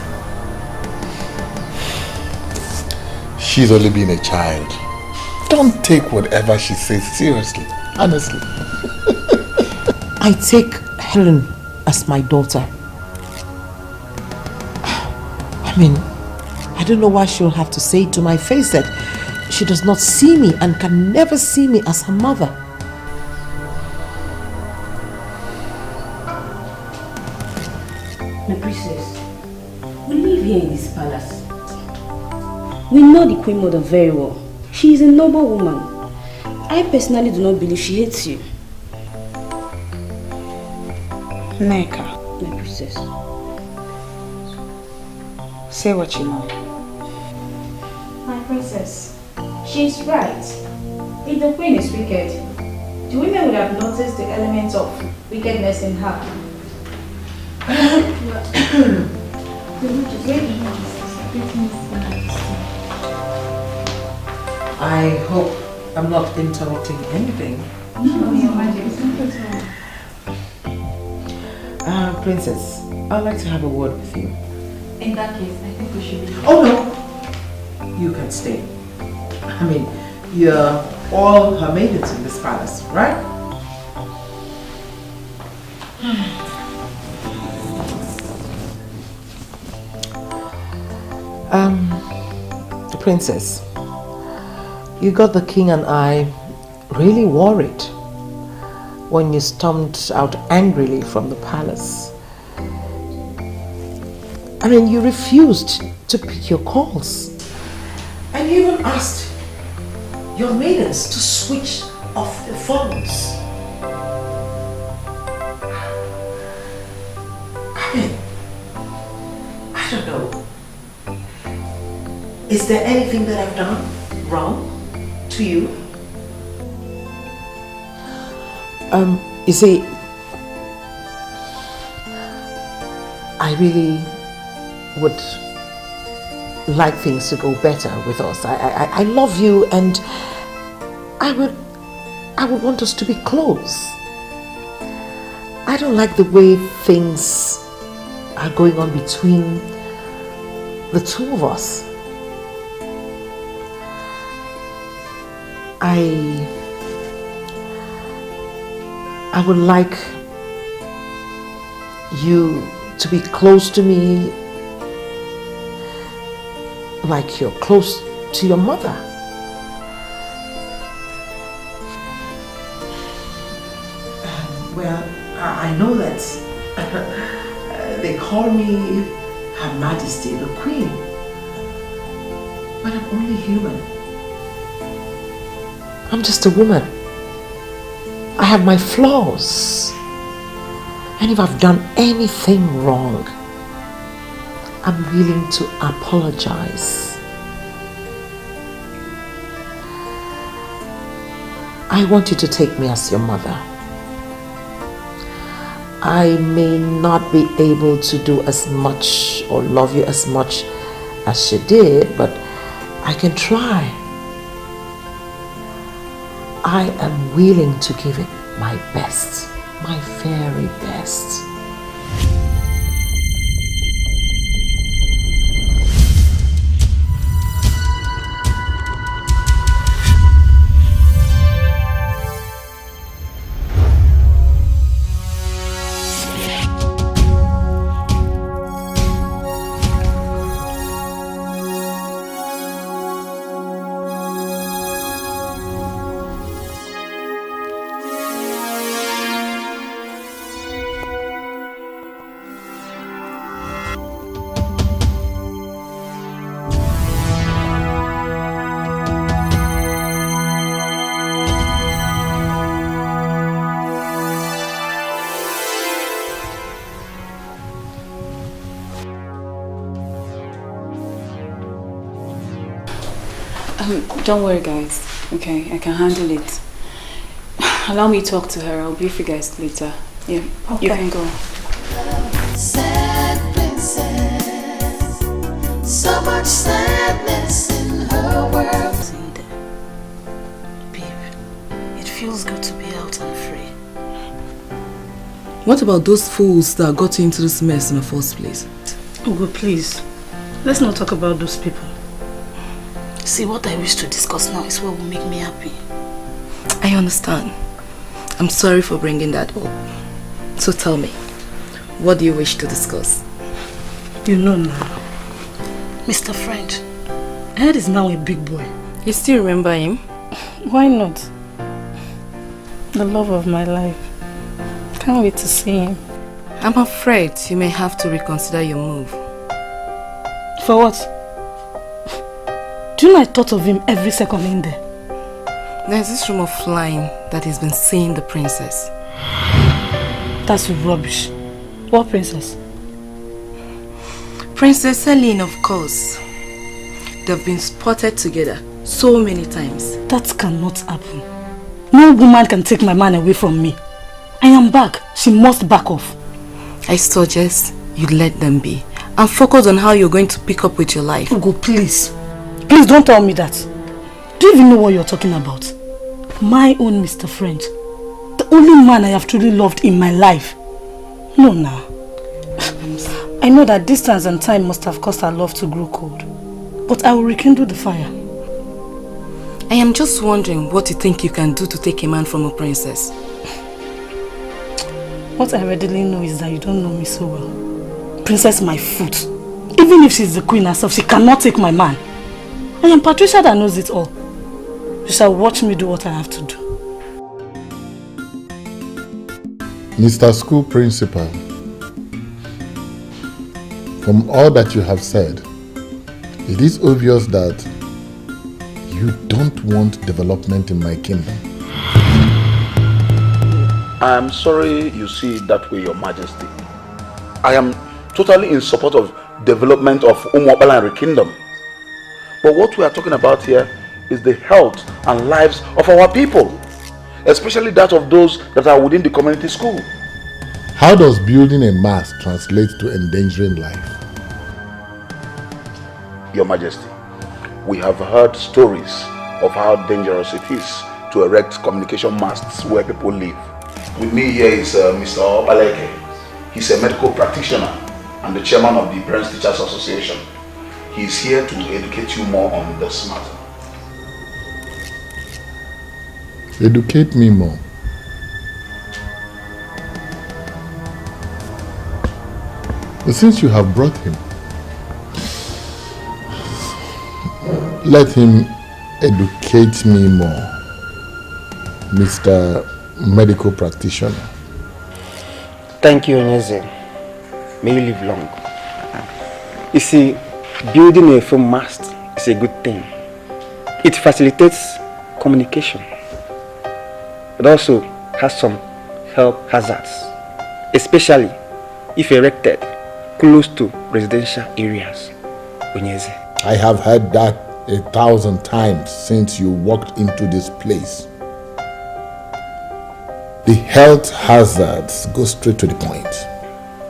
She's only been a child. Don't take whatever she says seriously. Honestly. I take Helen as my daughter. I mean, I don't know why she'll have to say to my face that she does not see me and can never see me as her mother. My princess, we live here in this palace. We know the Queen Mother very well. She is a noble woman. I personally do not believe she hates you. Nneka, my princess, say what you know. My princess, she is right. If the queen is wicked, the women would have noticed the element of wickedness in her. I hope I'm not interrupting anything. No, Your Majesty. Princess, I'd like to have a word with you. In that case, I think we should be... Oh no! You can stay. I mean, you're all her maidens in this palace, right? Princess, you got the king and I really worried when you stormed out angrily from the palace. I mean, you refused to pick your calls. And you even asked your maidens to switch off the phones. I mean, I don't know. Is there anything that I've done wrong to you? You see, I really would like things to go better with us. I love you, and I would want us to be close. I don't like the way things are going on between the two of us. I would like you to be close to me like you're close to your mother. Well, I know that they call me Her Majesty the Queen, but I'm only human. I'm just a woman. I have my flaws. And if I've done anything wrong, I'm willing to apologize. I want you to take me as your mother. I may not be able to do as much or love you as much as she did, but I can try. I am willing to give it my best, my very best. Don't worry, guys. Okay, I can handle it. Allow me to talk to her. I'll brief you guys later. Yeah, okay. You can go. Sad princess, so much sadness in her world. Babe, it feels good to be out and free. What about those fools that got you into this mess in the first place? Ugo, please. Let's not talk about those people. See, what I wish to discuss now is what will make me happy. I understand. I'm sorry for bringing that up. So tell me, what do you wish to discuss? You know now. Mr. French. Ed is now a big boy. You still remember him? Why not? The love of my life. Can't wait to see him. I'm afraid you may have to reconsider your move. For what? Do you know I thought of him every second in there? There's this rumor flying that he's been seeing the princess. That's rubbish. What princess? Princess Celine, of course. They've been spotted together so many times. That cannot happen. No woman can take my man away from me. I am back. She must back off. I suggest you let them be and focus on how you're going to pick up with your life. Ugo, please. Please don't tell me that. Do you even know what you're talking about? My own Mr. French. The only man I have truly loved in my life. No, nah. I know that distance and time must have caused our love to grow cold. But I will rekindle the fire. I am just wondering what you think you can do to take a man from a princess. What I readily know is that you don't know me so well. Princess my foot. Even if she's the queen herself, she cannot take my man. I am Patricia that knows it all. You shall watch me do what I have to do. Mr. School Principal, from all that you have said, it is obvious that you don't want development in my kingdom. I am sorry you see it that way, Your Majesty. I am totally in support of development of Umuopalanri Kingdom. But what we are talking about here is the health and lives of our people, especially that of those that are within the community school. How does building a mast translate to endangering life? Your Majesty, we have heard stories of how dangerous it is to erect communication masts where people live. With me here is Mr. Opaleke. He's a medical practitioner and the chairman of the Parents Teachers Association. He's here to educate you more on this matter. Educate me more. But since you have brought him, let him educate me more, Mr. Medical Practitioner. Thank you, Onyeze. May you live long. You see, building a phone mast is a good thing. It facilitates communication. It also has some health hazards, especially if erected close to residential areas. Onyeze. I have heard that 1,000 times since you walked into this place. The health hazards go straight to the point.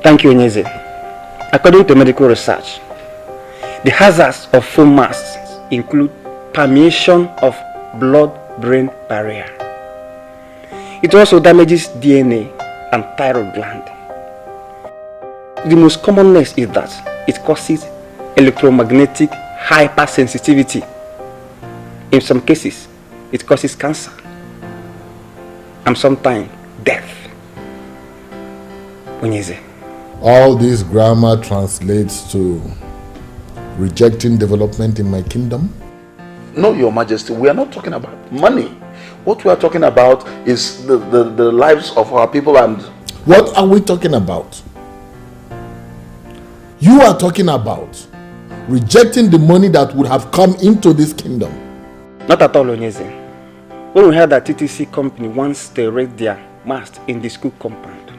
Thank you, Onyeze. According to medical research, the hazards of phone masts include permeation of blood-brain barrier. It also damages DNA and thyroid gland. The most commonness is that it causes electromagnetic hypersensitivity. In some cases, it causes cancer and sometimes death. Onyeze. All this grammar translates to rejecting development in my kingdom? No, Your Majesty, we are not talking about money. What we are talking about is the lives of our people. And what are we talking about? You are talking about rejecting the money that would have come into this kingdom. Not at all, Onyeze. When we heard that TTC company wants to erect their mast in the school compound,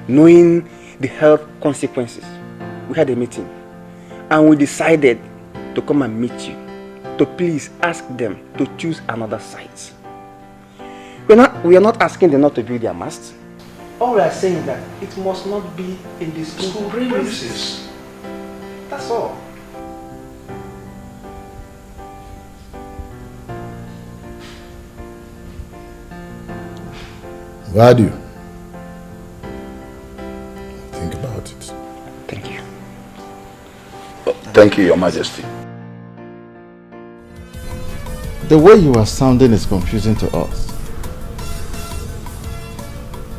knowing the health consequences, we had a meeting and we decided to come and meet you to please ask them to choose another site. We are not asking them not to build their mast. All we are saying is that it must not be in the school premises. That's all. Value. Think about it. Thank you. Thank you, Your Majesty. The way you are sounding is confusing to us.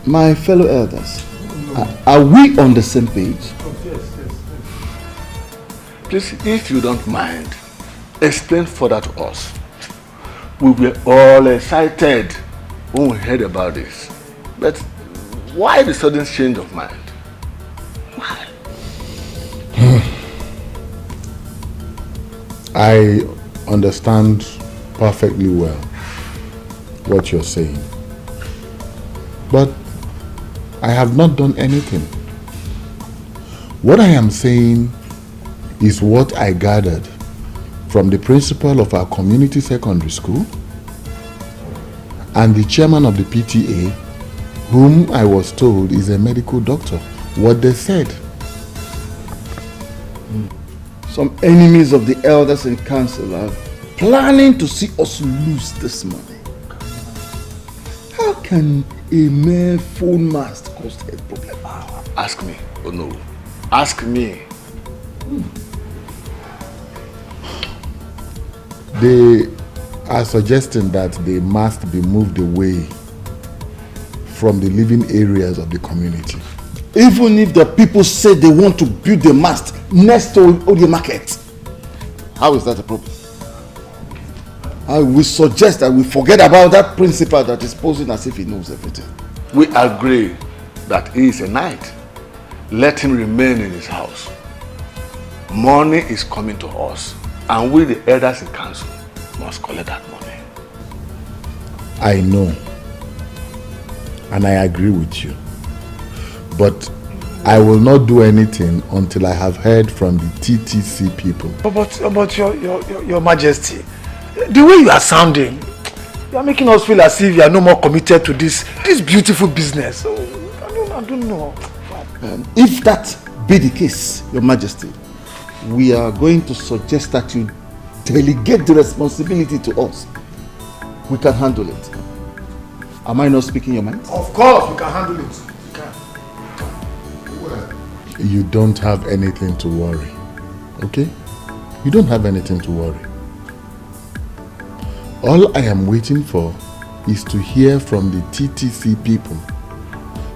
My fellow elders, are we on the same page? Yes. Please, if you don't mind, explain further to us. We were all excited when we heard about this. But why the sudden change of mind? Why? I understand perfectly well what you're saying. But I have not done anything. What I am saying is what I gathered from the principal of our community secondary school and the chairman of the PTA, whom I was told is a medical doctor. What they said. Some enemies of the elders and council are planning to see us lose this money. How can a mere phone mast cause a problem? Ask me. Oh no. Ask me. They are suggesting that they must be moved away from the living areas of the community. Even if the people say they want to build a mast next to the market, how is that a problem? I will suggest that we forget about that principal that is posing as if he knows everything. We agree that he is a knight. Let him remain in his house. Money is coming to us, and we, the elders in council, must collect that money. I know, and I agree with you. But I will not do anything until I have heard from the TTC people. But your Majesty, the way you are sounding, you are making us feel as if you are no more committed to this beautiful business. So, I don't know. If that be the case, Your Majesty, we are going to suggest that you delegate the responsibility to us. We can handle it. Am I not speaking your mind? Of course, we can handle it. You don't have anything to worry, okay? You don't have anything to worry. All I am waiting for is to hear from the TTC people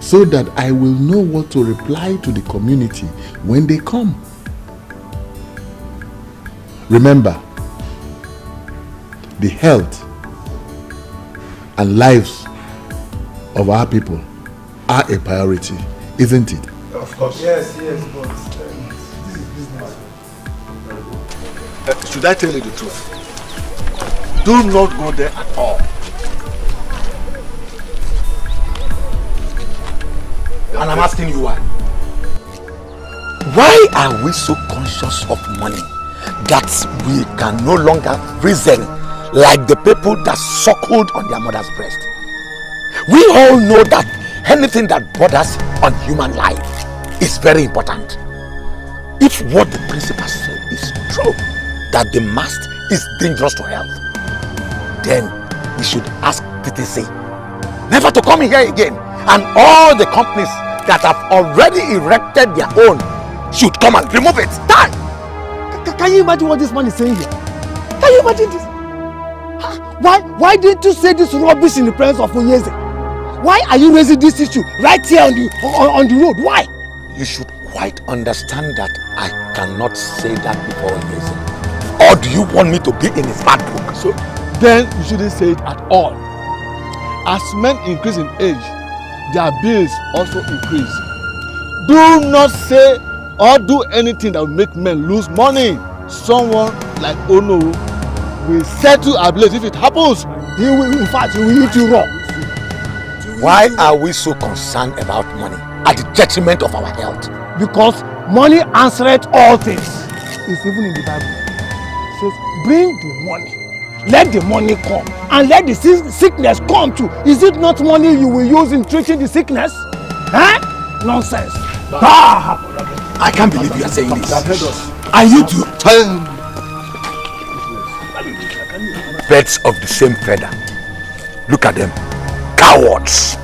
so that I will know what to reply to the community when they come. Remember, the health and lives of our people are a priority isn't it? Of course. Yes, but this is business. Should I tell you the truth? Do not go there at all. And I'm asking you why. Why are we so conscious of money that we can no longer reason like the people that suckled on their mother's breast? We all know that anything that borders on human life is very important. If what the principal said is true, that the mast is dangerous to health, then we should ask TTC never to come here again, and all the companies that have already erected their own should come and remove it. Done! Can you imagine what this man is saying here? Can you imagine this? Why didn't you say this rubbish in the presence of Onyeze? Why are you raising this issue right here on the road? Why? You should quite understand that I cannot say that before Onyeze. Or do you want me to be in his bad book? So then you shouldn't say it at all. As men increase in age, their bills also increase. Do not say or do anything that will make men lose money. Someone like Ono will settle ablaze if it happens. He will, in fact, he will eat you raw. Why are we so concerned about money at the detriment of our health? Because money answereth all things. It's even in the Bible. It says, bring the money. Let the money come. And let the sickness come too. Is it not money you will use in treating the sickness? Huh? Nonsense. I can't believe you are saying this. And you two, birds of the same feather. Look at them. Cowards.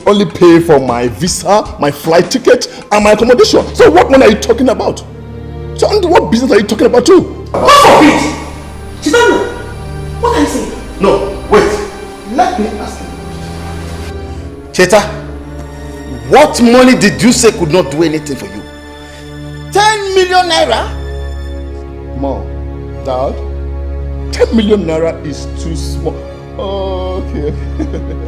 Only pay for my visa, my flight ticket, and my accommodation. So what money are you talking about? So what business are you talking about too? What it? Chidano, what are you saying? No, wait. Let me ask you. Cheta, what money did you say could not do anything for you? 10 million naira? Mom, Dad, 10 million naira is too small. Okay.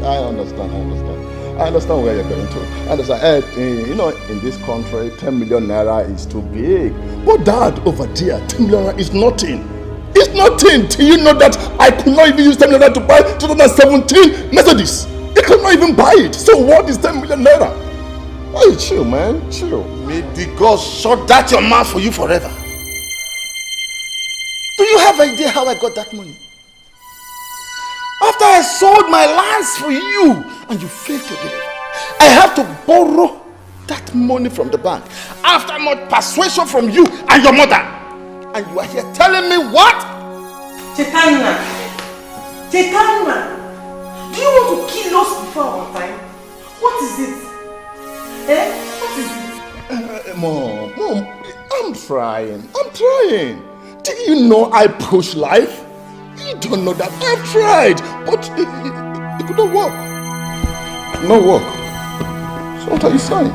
I understand where you're going to. I understand. You know, in this country, 10 million naira is too big. But Dad, over there, 10 million naira is nothing. It's nothing. Do you know that I could not even use 10 million naira to buy 2017 Mercedes? I could not even buy it. So what is 10 million naira? Hey, chill, man. Chill. May the God shut that your mouth for you forever. Do you have idea how I got that money? After I sold my lands for you and you failed to deliver, I have to borrow that money from the bank after much persuasion from you and your mother. And you are here telling me what? Chetana, do you want to kill us before our time? What is it? What is it? Mom, I'm trying. Do you know I push life? You don't know that. I've tried, but it could not work. No work. So what are you saying?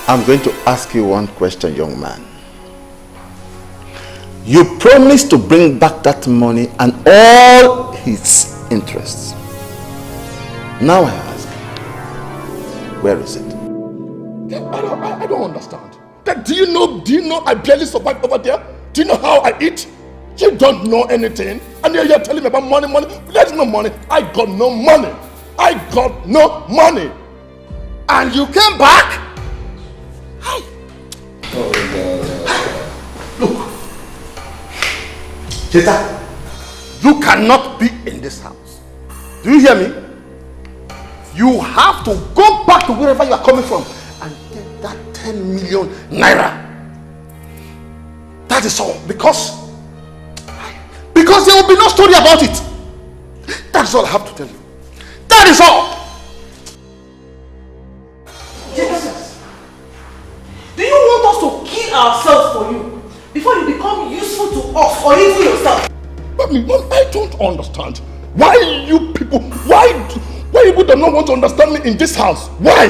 I'm going to ask you one question, young man. You promised to bring back that money and all its interests. Now I ask, where is it? I don't understand. Do you know I barely survive over there? Do you know how I eat? You don't know anything. And you're telling me about money. There's no money. I got no money. And you came back? Look. Cheta, you cannot be in this house. Do you hear me? You have to go back to wherever you are coming from and get that 10 million naira. That is all. Because there will be no story about it. That is all I have to tell you. That is all. Jesus, do you want us to kill ourselves for you before you become useful to us or even yourself? But Mom, I don't understand. Why you people do not want to understand me in this house? Why?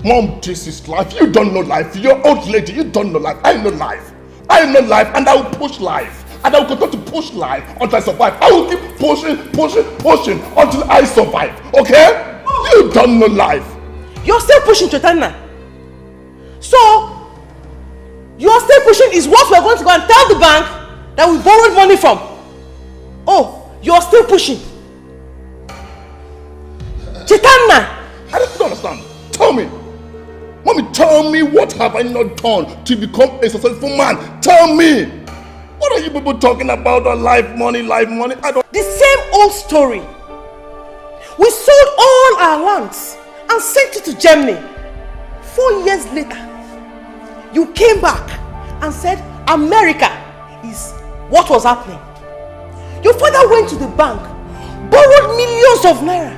Mom, this is life. You don't know life. You're old lady. You don't know life. I know life. And I will push life. And I will continue to push life until I survive. I will keep pushing until I survive. Okay? You You don't know life. You're still pushing, Chaitanya. So, you're still pushing is what we're going to go and tell the bank that we borrowed money from. Oh, you're still pushing. Chaitanya! I don't understand. Tell me. Mommy, tell me what have I not done to become a successful man? Tell me. What are you people talking about? Life money, life money? I don't... The same old story. We sold all our lands and sent it to Germany. 4 years later, you came back and said America is what was happening. Your father went to the bank, borrowed millions of naira,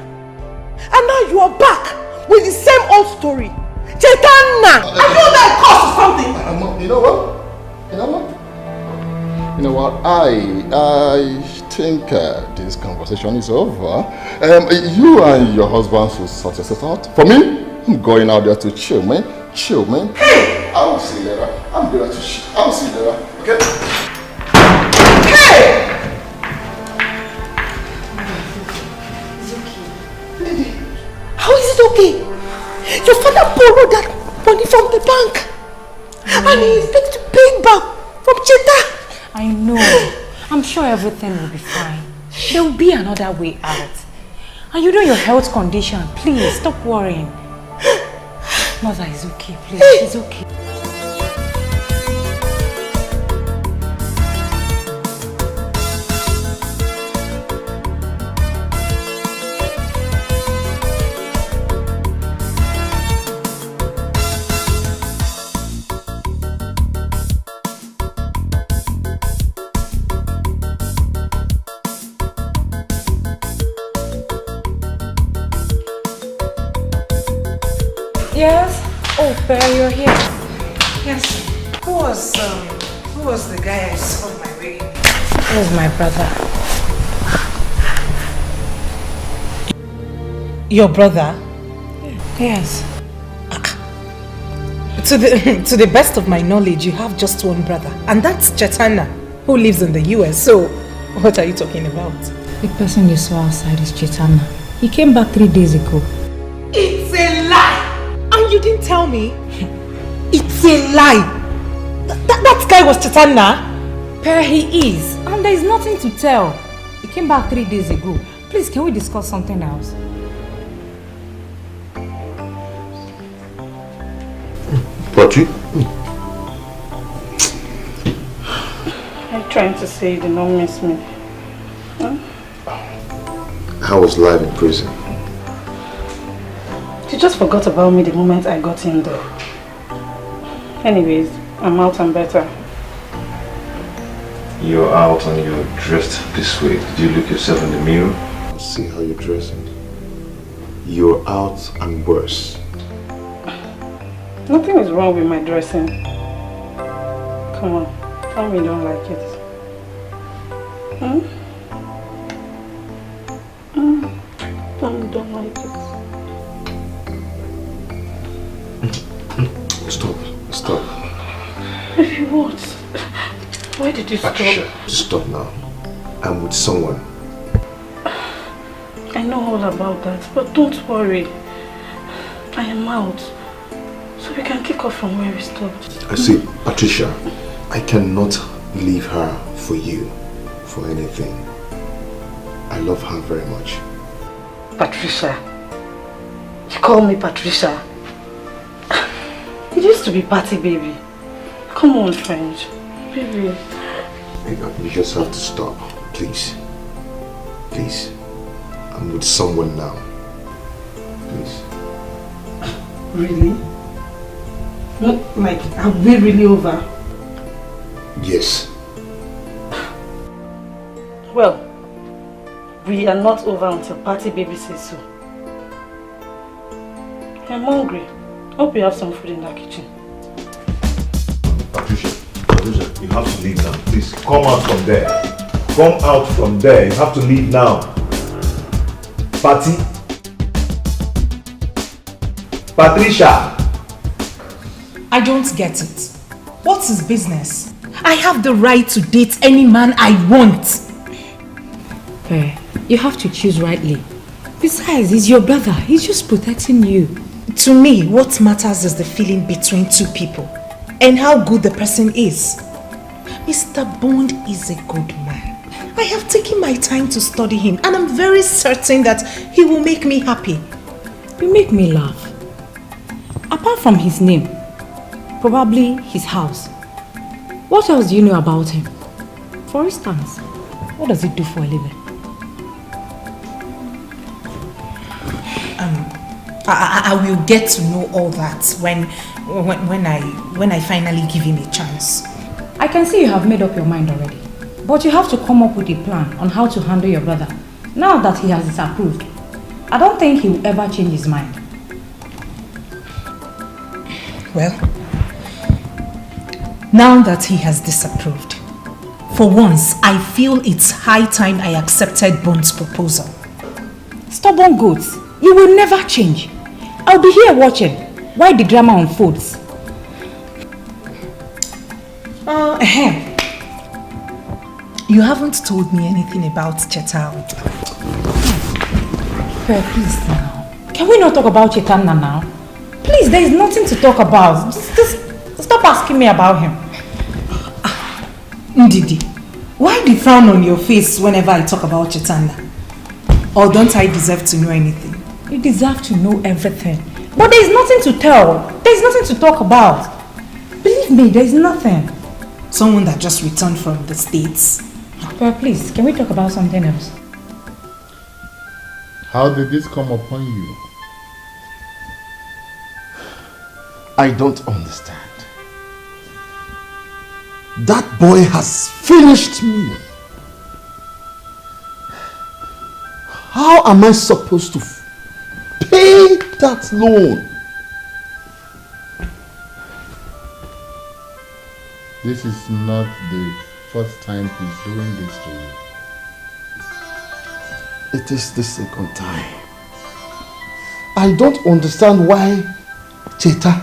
and now you are back with the same old story. Chaitanya! I know that cost something! You know what? You know what? I think this conversation is over. You and your husband should sort yourself out. For me, I'm going out there to chill, man. Chill, man. Hey! I will see you later. I'm going to chill. I will see you later. Okay? Hey! How is it okay? Your father borrowed that money from the bank. And he expects to pay it back from Cheta. I know. I'm sure everything will be fine. There will be another way out. And you know your health condition. Please, stop worrying. Mother is okay, please. She's okay. Yes? Oh, Perry, you're here. Yes. Who was the guy I saw on my way? He was my brother. Your brother? Yes. To the best of my knowledge, you have just one brother. And that's Chaitanya, who lives in the US. So, what are you talking about? The person you saw outside is Chaitanya. He came back 3 days ago. It's a lie! And you didn't tell me? It's a lie! That guy was Chaitanya? He is. And there is nothing to tell. He came back 3 days ago. Please, can we discuss something else? What you? Are you trying to say you did not miss me? Huh? How was life in prison? She just forgot about me the moment I got in there. Anyways, I'm out and better. You're out and you're dressed this way. Did you look yourself in the mirror? See how you're dressing. You're out and worse. Nothing is wrong with my dressing. Come on, tell me you don't like it. Tell me you don't like it. Stop. Baby, what? Why did you stop? Stop now. I'm with someone. I know all about that, but don't worry. I am out. So we can kick off from where we stopped. I see, Patricia, I cannot leave her for you, for anything. I love her very much. Patricia. You call me Patricia. It used to be Patty, baby. Come on, friend. Baby. You just have to stop, please. Please. I'm with someone now. Please. Really? Not like, are we really over? Yes. Well, we are not over until Patty baby says so. I'm hungry. Hope you have some food in that kitchen. Patricia, you have to leave now. Please, come out from there. Come out from there. You have to leave now. Patty? Patricia! I don't get it. What's his business? I have the right to date any man I want. You have to choose rightly. Besides, he's your brother. He's just protecting you. To me, what matters is the feeling between two people and how good the person is. Mr. Bond is a good man. I have taken my time to study him and I'm very certain that he will make me happy. You make me laugh. Apart from his name, probably his house, what else do you know about him? For instance, what does he do for a living? I will get to know all that when I finally give him a chance. I can see you have made up your mind already. But you have to come up with a plan on how to handle your brother. Now that he has disapproved, I don't think he will ever change his mind. Well, now that he has disapproved, for once I feel it's high time I accepted Bond's proposal. Stubborn goats, you will never change. I'll be here watching while the drama unfolds. You haven't told me anything about Chetal. Well, please now. Can we not talk about Chetana now? Please, there is nothing to talk about. Just stop asking me about him. Ndidi, why the frown on your face whenever I talk about Chetana? Or don't I deserve to know anything? You deserve to know everything. But there is nothing to tell. There is nothing to talk about. Believe me, there is nothing. Someone that just returned from the States. Well, please, can we talk about something else? How did this come upon you? I don't understand. That boy has finished me. How am I supposed to pay that loan? This is not the first time he's doing this to you. It is the second time. I don't understand why Cheta,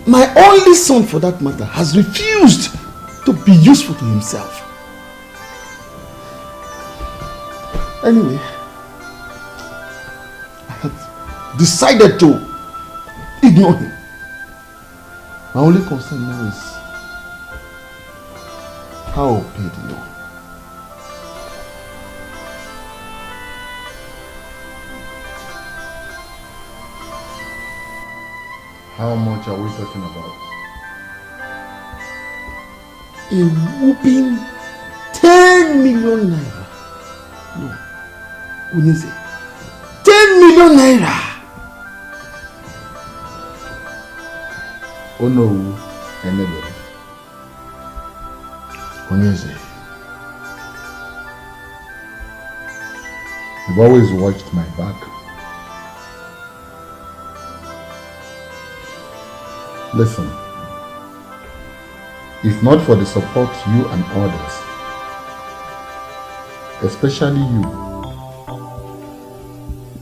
my only son for that matter, has refused to be useful to himself. Anyway, I have decided to ignore him. My only concern now is how I'll pay the loan. How much are we talking about? A whooping 10 million naira. No, Uneze, 10 million naira. Oh no, anybody. Uneze, you've always watched my back. Listen, if not for the support you and others, especially you,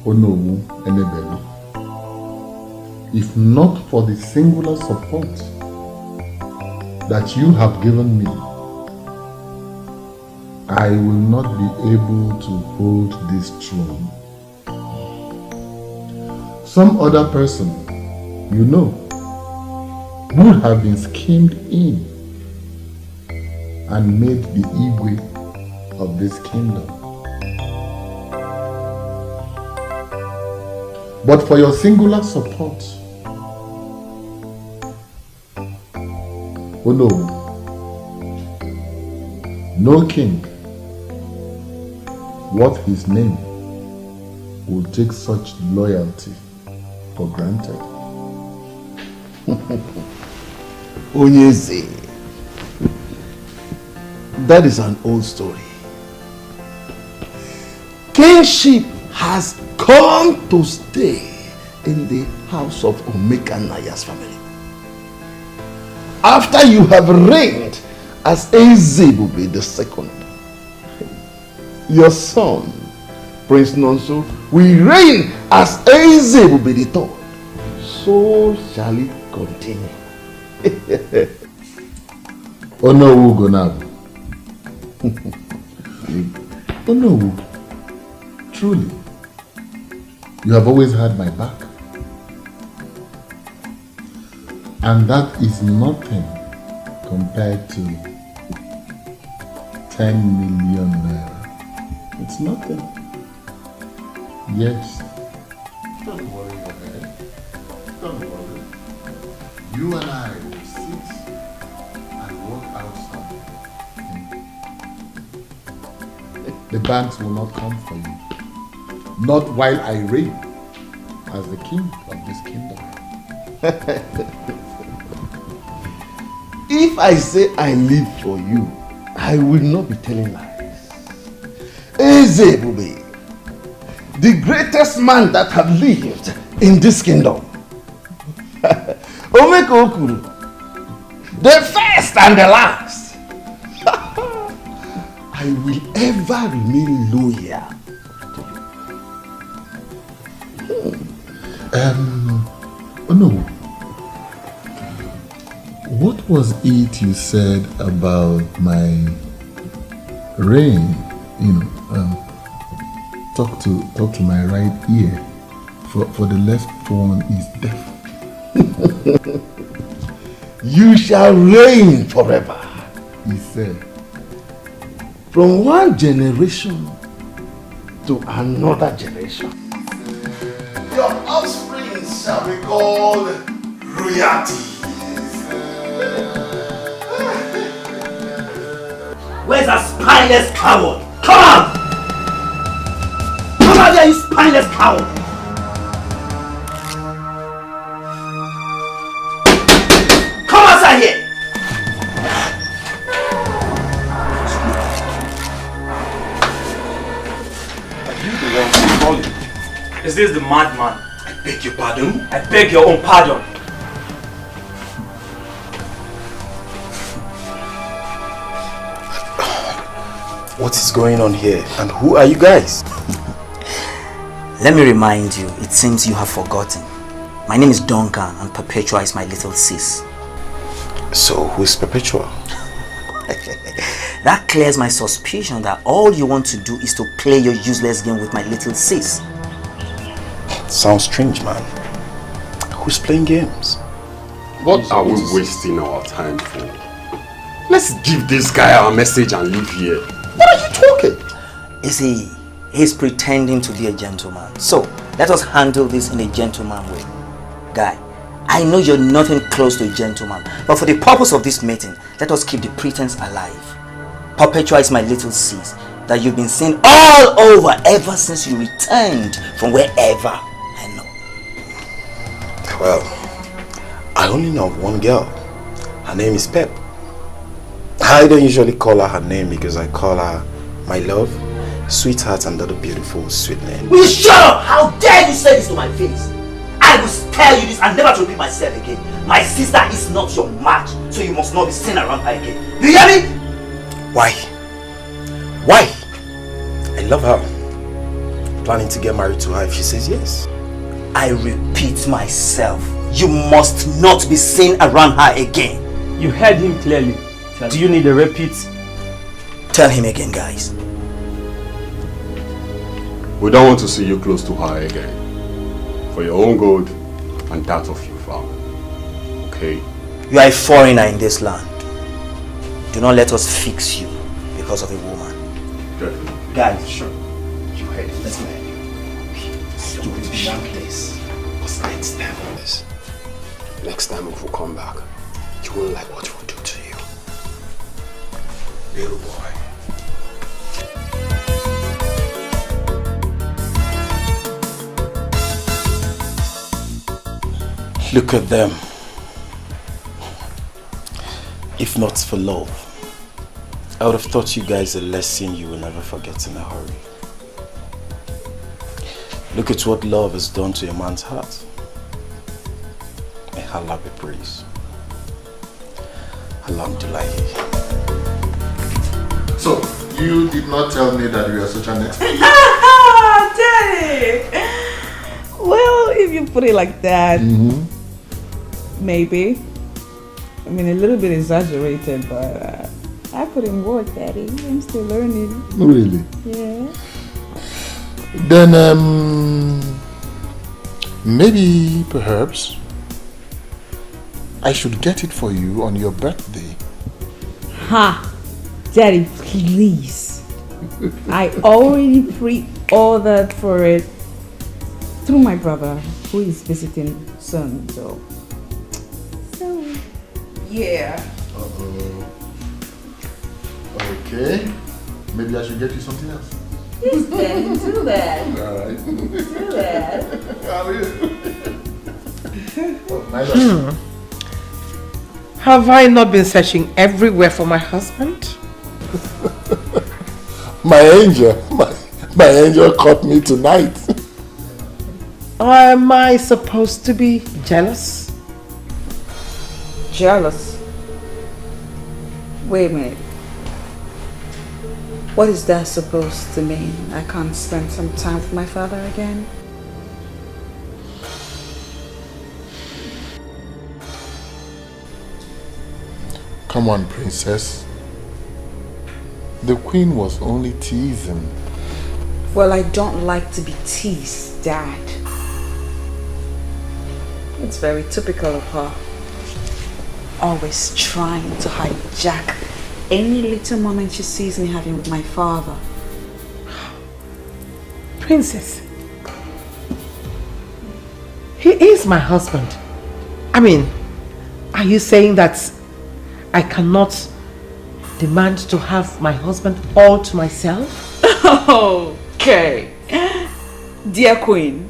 Onowu Enebelu, if not for the singular support that you have given me, I will not be able to hold this throne. Some other person, you know, would have been schemed in and made the Igwe of this kingdom. But for your singular support, oh no king worth his name will take such loyalty for granted. Onyeze, that is an old story. Kingship has come to stay in the house of Omeka Naya's family. After you have reigned as Ezebube II, your son, Prince Nonso, will reign as Ezebube III. So shall it continue. Onowu Gonabu. Onowu, truly, you have always had my back. And that is nothing compared to 10 million naira. It's nothing. Yes. Don't worry your head. Don't worry. You and I will sit and work out something. The banks will not come for you. Not while I reign as the king of this kingdom. If I say I live for you, I will not be telling lies. Eze Bube, the greatest man that have lived in this kingdom. Omeko Okuru, the first and the last. I will ever remain loyal to you. Oh no. What was it you said about my reign? You know, talk to my right ear, for the left one is deaf. You shall reign forever, he said. From one generation to another generation. Your offspring shall be called royalty. Where's that spineless coward? Come on! Come out there, you spineless coward! Come outside here! Are you the one calling? Is this the madman? I beg your pardon? I beg your own pardon. What is going on here? And who are you guys? Let me remind you, it seems you have forgotten. My name is Duncan and Perpetua is my little sis. So, who is Perpetua? That clears my suspicion that all you want to do is to play your useless game with my little sis. Sounds strange, man. Who's playing games? What are we wasting our time for? Let's give this guy our message and leave here. What are you talking? You see, he's pretending to be a gentleman. So, let us handle this in a gentleman way. Guy, I know you're nothing close to a gentleman, but for the purpose of this meeting, let us keep the pretense alive. Perpetua is my little sis that you've been seeing all over ever since you returned from wherever I know. Well, I only know one girl. Her name is Pep. I don't usually call her name because I call her my love, sweetheart, and other beautiful sweet name. Will you shut up? How dare you say this to my face? I will tell you this and never to repeat myself again. My sister is not your match, so you must not be seen around her again. You hear me? Why? Why? I love her. Planning to get married to her if she says yes. I repeat myself. You must not be seen around her again. You heard him clearly. Do you need a repeat? Tell him again, guys. We don't want to see you close to her again. For your own good and that of your family. Okay? You are a foreigner in this land. Do not let us fix you because of a woman. Definitely. Guys, sure. You heard it. Let's go ahead. You will be like this. What's next time on this? Next time if we come back, you won't like what we'll do to you. Little boy. Look at them. If not for love, I would have taught you guys a lesson you will never forget in a hurry. Look at what love has done to a man's heart. May Allah be praised. Alhamdulillah. So, you did not tell me that you are such an expert. Daddy! Well, if you put it like that, maybe. I mean, a little bit exaggerated, but I put in work, Daddy. I'm still learning. Really? Yeah. Then, maybe, perhaps, I should get it for you on your birthday. Ha! Daddy, please. I already pre-ordered for it through my brother who is visiting soon, so yeah. Okay. Maybe I should get you something else. Yes, Daddy, do that. Alright. Do that. Have I not been searching everywhere for my husband? My angel caught me tonight. Am I supposed to be jealous? Jealous? Wait a minute. What is that supposed to mean? I can't spend some time with my father again? Come on, princess. The queen was only teasing. Well, I don't like to be teased, Dad. It's very typical of her. Always trying to hijack any little moment she sees me having with my father. Princess, he is my husband. I mean, are you saying that I cannot demand to have my husband all to myself? Okay. Dear Queen,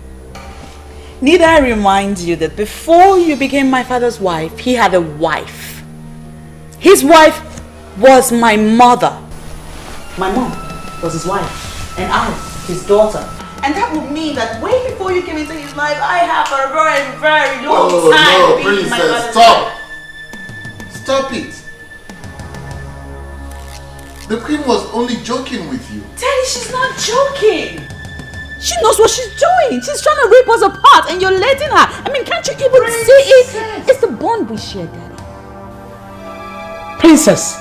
need I remind you that before you became my father's wife, he had a wife. His wife was my mother. My mom was his wife, and I, his daughter. And that would mean that way before you came into his life, I have for a very, very long time being my father's wife. Stop it. The queen was only joking with you. Daddy, she's not joking. She knows what she's doing. She's trying to rip us apart and you're letting her. I mean, can't you even see it? It's the bond we share, Daddy. Princess,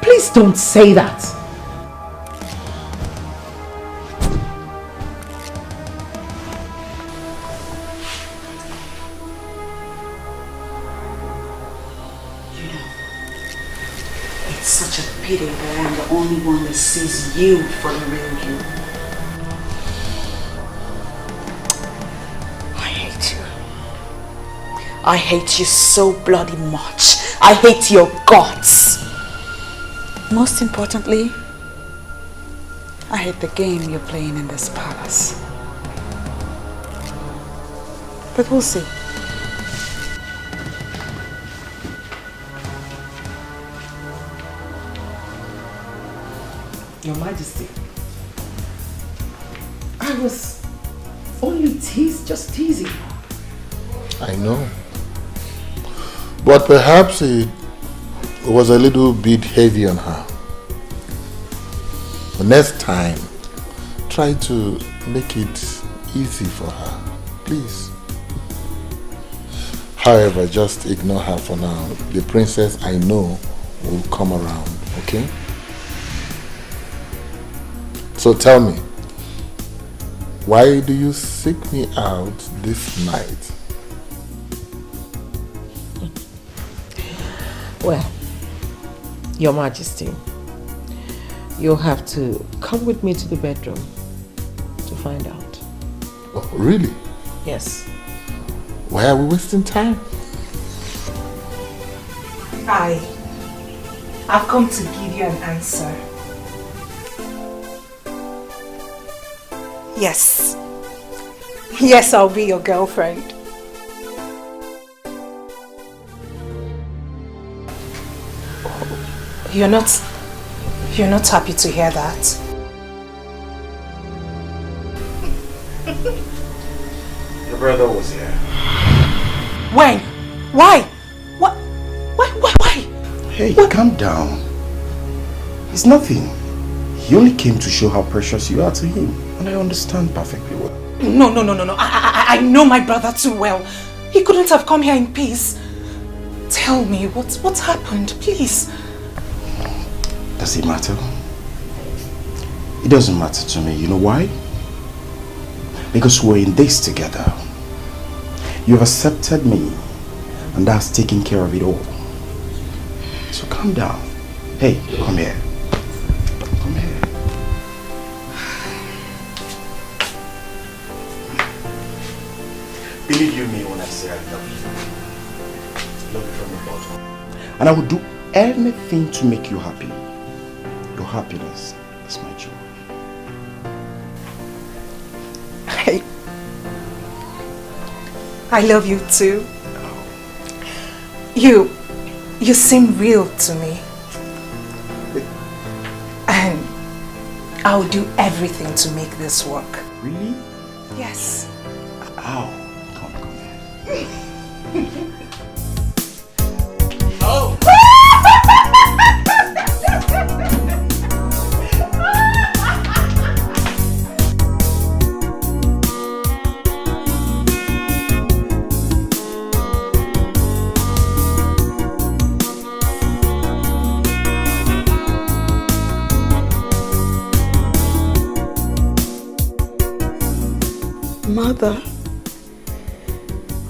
please don't say that. It's such a pity that I'm the only one that sees you for the real you. I hate you. I hate you so bloody much. I hate your guts. Most importantly, I hate the game you're playing in this palace. But we'll see. Your Majesty, I was only just teasing. I know. But perhaps it was a little bit heavy on her. The next time, try to make it easy for her, please. However, just ignore her for now. The princess I know will come around, okay? So tell me, why do you seek me out this night? Well, Your Majesty, you'll have to come with me to the bedroom to find out. Oh, really? Yes. Why are we wasting time? I've come to give you an answer. Yes. Yes, I'll be your girlfriend. You're not happy to hear that? Your brother was here. When? Why? What? Why? Hey, calm down. It's nothing. He only came to show how precious you are to him. And I understand perfectly well. No. I know my brother too well. He couldn't have come here in peace. Tell me, what's happened, please? Does it matter? It doesn't matter to me. You know why? Because we're in this together. You've accepted me, and that's taking care of it all. So calm down. Hey, come here. Come here. Believe you me when I say I love you. Love you from the bottom. And I will do anything to make you happy. Your happiness is my joy. I love you too. You seem real to me. And I'll do everything to make this work. Really? Yes. Ow. Come here. Oh. Mother,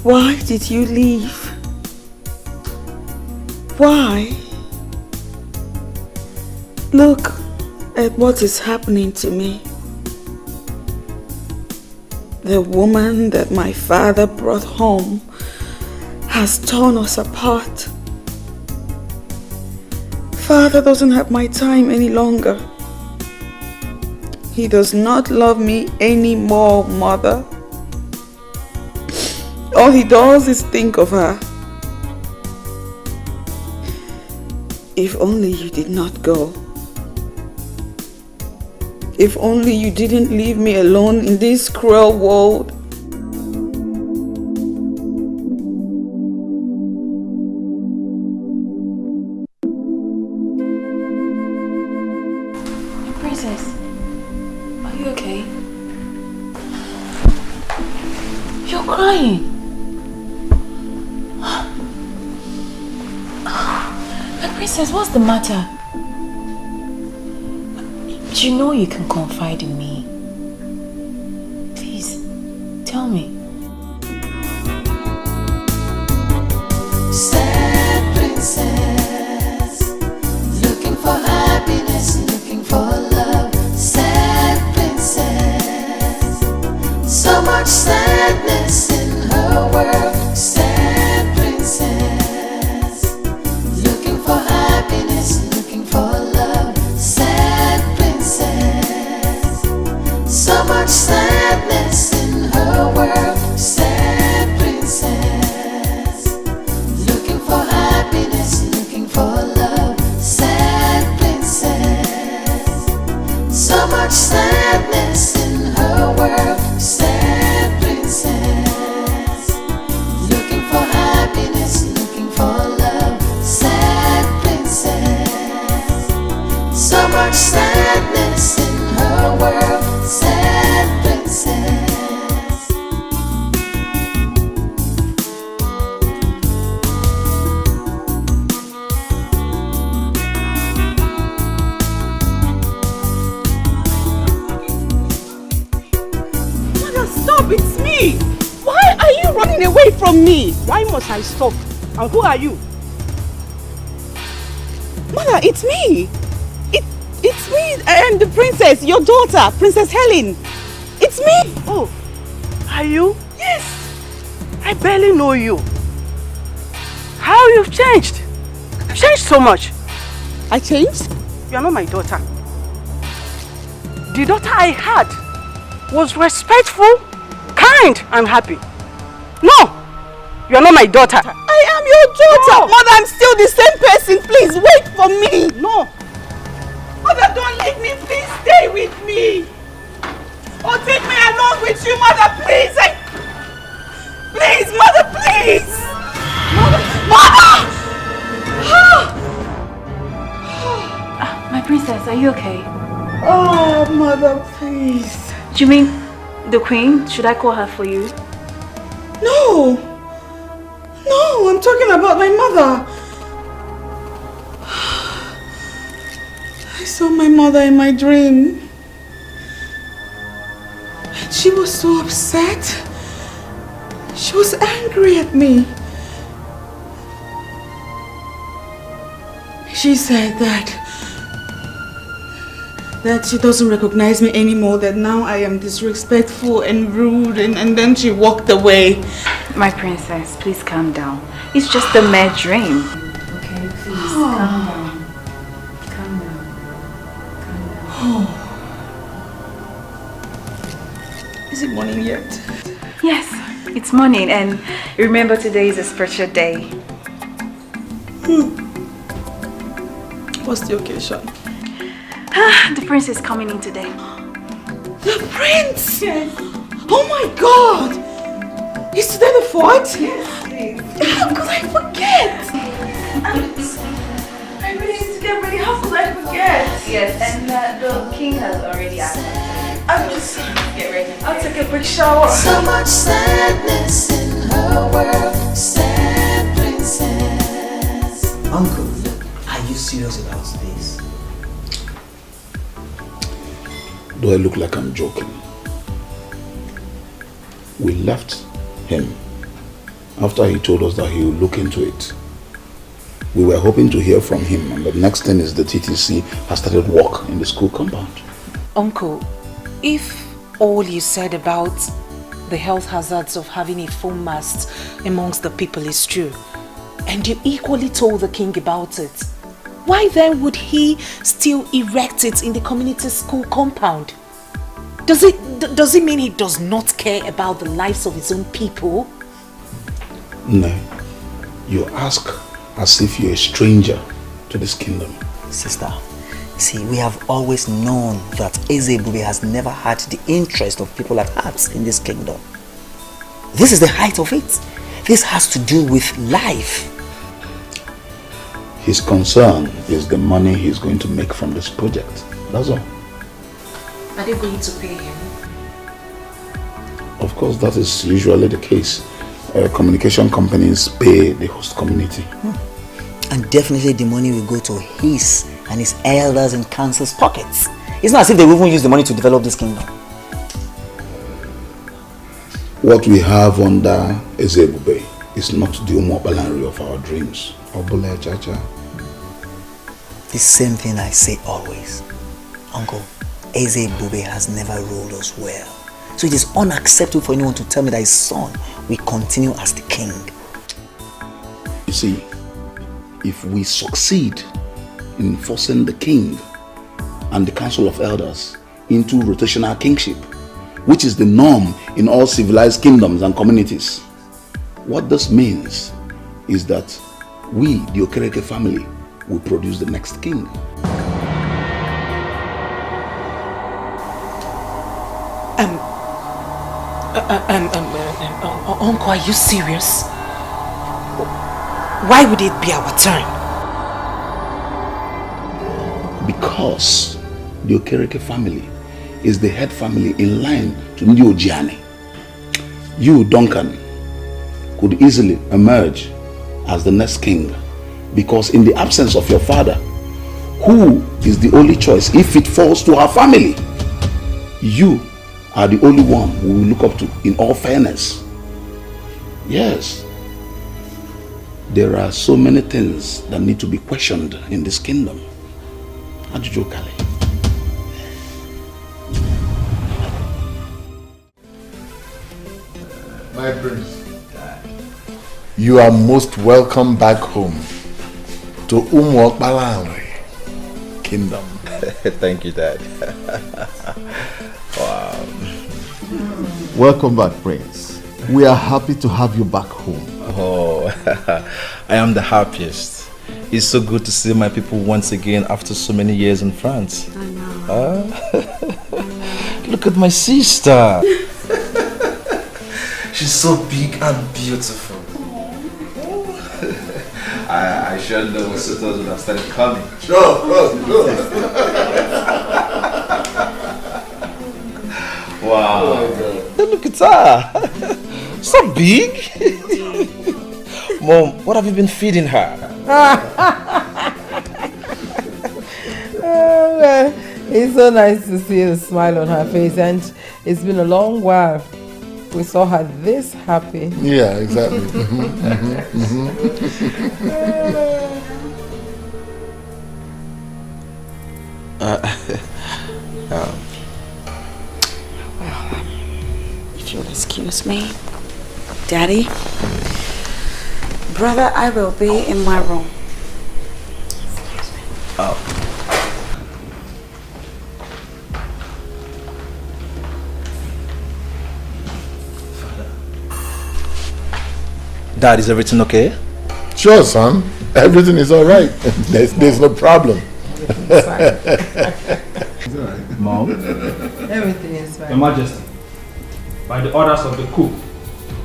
why did you leave? Why? Look at what is happening to me. The woman that my father brought home has torn us apart. Father doesn't have my time any longer. He does not love me anymore, Mother. All he does is think of her. If only you did not go. If only you didn't leave me alone in this cruel world. Princess, are you okay? You're crying. Princess, what's the matter? You know you can confide in me. Please, tell me. Sad princess, looking for happiness, looking for love. Sad princess, so much sadness in her world. Sad princess, looking for happiness, looking for love. Sad princess, so much sadness in her world. Sad princess, looking for happiness, looking for love. Sad princess, so much sadness in her world. Sad princess, looking for happiness, looking for love. Sad princess, so much sadness in her world. Sad princess. Mother, stop! It's me! Why are you running away from me? Why must I stop? And who are you? Mother, it's me! It's me and the princess, your daughter, Princess Helen. It's me! Oh, are you? Yes! I barely know you. How you've changed? You've changed so much. I changed? You are not my daughter. The daughter I had was respectful, kind, and happy. No! You are not my daughter. I am your daughter! No. Mother, I'm still the same person. Please, wait for me. No. Mother, don't leave me. Please stay with me. Or take me along with you, Mother, please. Please, Mother, please. Mother! My princess, are you okay? Oh, Mother, please. Do you mean the queen? Should I call her for you? No. No, I'm talking about my mother. I saw my mother in my dream. She was so upset. She was angry at me. She said that she doesn't recognize me anymore, that now I am disrespectful and rude, and then she walked away. My princess, please calm down. It's just a mere dream. Okay, please, calm down. Calm down. Calm down. Is it morning yet? Yes, it's morning, and remember today is a special day. What's the occasion? The prince is coming in today. The prince? Yes. Oh my God! Is today the 4th? Yes, please. How could I forget? I really need to get ready. How could I forget? Yes, and the king has already asked. I'll just get ready. I'll take a quick shower. So much sadness in her world, sad princess. Uncle, are you serious about this? Do I look like I'm joking? We left him after he told us that he would look into it. We were hoping to hear from him, and the next thing is the TTC has started work in the school compound. Uncle, if all you said about the health hazards of having a foam mast amongst the people is true, and you equally told the king about it, why then would he still erect it in the community school compound? Does it mean he does not care about the lives of his own people? No. You ask as if you're a stranger to this kingdom. Sister, see, we have always known that Ezebube has never had the interest of people at heart in this kingdom. This is the height of it. This has to do with life. His concern is the money he's going to make from this project. That's all. Are they going to pay him? Of course, that is usually the case. Communication companies pay the host community. And definitely the money will go to his and his elders and council's pockets. It's not as if they will even use the money to develop this kingdom. What we have under Ezebube is not the Umobalanri of our dreams. Obule Chacha. The same thing I say always. Uncle, Ezebube has never ruled us well. So it is unacceptable for anyone to tell me that his son will continue as the king. You see, if we succeed in forcing the king and the council of elders into rotational kingship, which is the norm in all civilized kingdoms and communities, what this means is that we, the Okereke family, will produce the next king. Uncle, are you serious? Why would it be our turn? Because the Okereke family is the head family in line to Ndi Ojiani. You, Duncan, could easily emerge as the next king, because in the absence of your father, who is the only choice if it falls to our family, you are the only one we will look up to in all fairness. Yes, there are so many things that need to be questioned in this kingdom. Ajujo Kale. My prince, you are most welcome back home to Umuokbalanri Kingdom. Thank you, Dad. Wow. Welcome back, Prince. We are happy to have you back home. Oh, I am the happiest. It's so good to see my people once again after so many years in France. I know. Look at my sister. She's so big and beautiful. I sure know visitors would have started coming. Sure. Wow. Oh my God. Look at her. So big. Mom, what have you been feeding her? Well, it's so nice to see a smile on her face, and It's been a long while. We saw her this happy. Yeah, exactly. Well, if you'll excuse me, Daddy, brother, I will be in my room. Oh. Dad, is everything okay? Sure, son. Everything is all right. There's no problem. Mom? Everything is fine. Your Majesty, by the orders of the cook,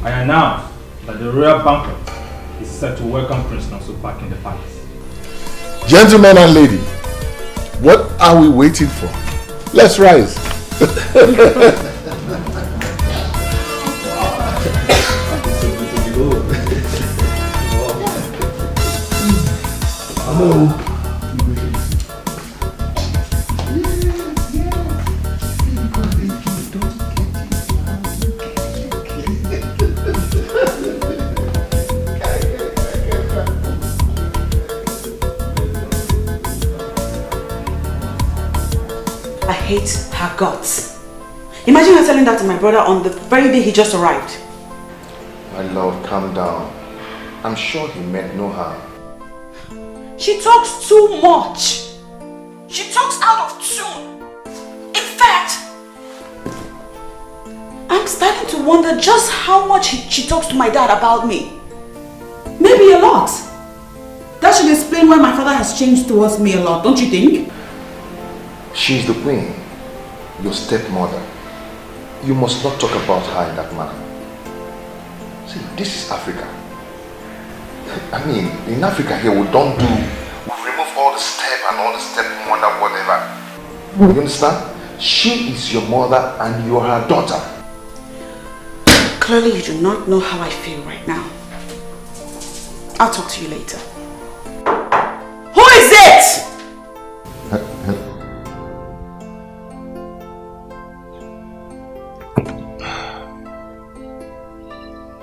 I announce that the royal banquet is set to welcome Prince Nonso back in the palace. Gentlemen and lady, what are we waiting for? Let's rise. Hello. I hate her guts. Imagine her telling that to my brother on the very day he just arrived. My love, calm down. I'm sure he meant no harm. She talks too much. She talks out of tune. In fact, I'm starting to wonder just how much she talks to my dad about me. Maybe a lot. That should explain why my father has changed towards me a lot, don't you think? She's the queen, your stepmother. You must not talk about her in that manner. See, this is Africa. I mean, in Africa here, we don't do, we remove all the step and all the stepmother, whatever. You understand? She is your mother and you are her daughter. Clearly you do not know how I feel right now. I'll talk to you later. Who is it?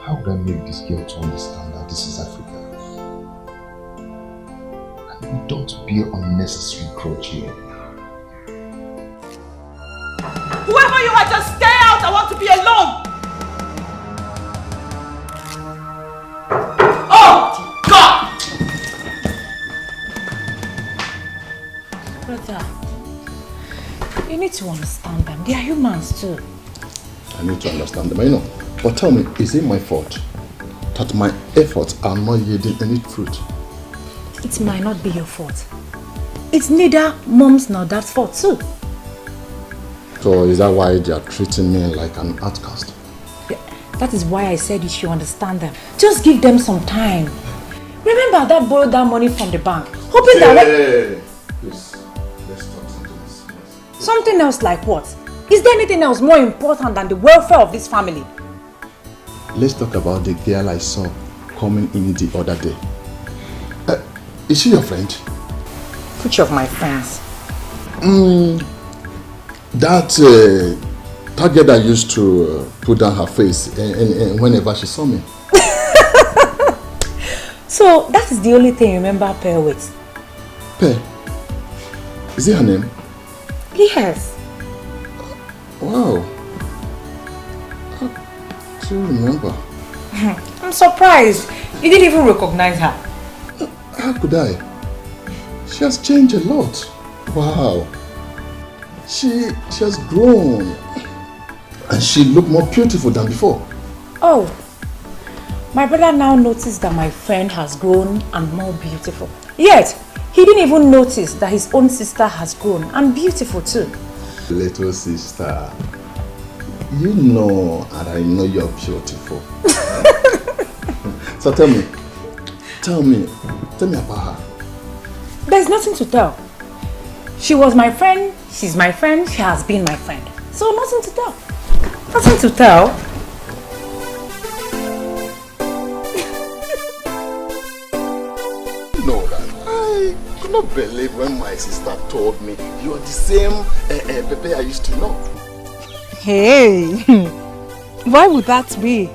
How would I make this girl to understand that this is Africa? And we don't bear unnecessary grudge here. Whoever you are, just stay out. I want to be alone. Oh, God! Brother, you need to understand them. They are humans too. I need to understand them, I know. But tell me, is it my fault that my efforts are not yielding any fruit? It might not be your fault. It's neither mom's nor dad's fault too. So is that why they are treating me like an outcast? Yeah, that is why I said you should understand them. Just give them some time. Remember that borrowed that money from the bank, hoping that... Please, let's talk something else. Something else like what? Is there anything else more important than the welfare of this family? Let's talk about the girl I saw coming in the other day. Is she your friend? Which of my friends? That girl that used to put down her face and whenever she saw me. So that is the only thing you remember Pear with? Pear? Is it her name? Yes. Wow. I do remember. I'm surprised. You didn't even recognize her. How could I? She has changed a lot. Wow. She has grown. And she looked more beautiful than before. Oh. My brother now noticed that my friend has grown and more beautiful. Yet, he didn't even notice that his own sister has grown and beautiful too. Little sister, you know and I know you're beautiful. So tell me about her. There's nothing to tell. She was my friend, she's my friend, she has been my friend. So nothing to tell. Nothing to tell. No, I could not believe when my sister told me you are the same Pepe I used to know. Hey, why would that be?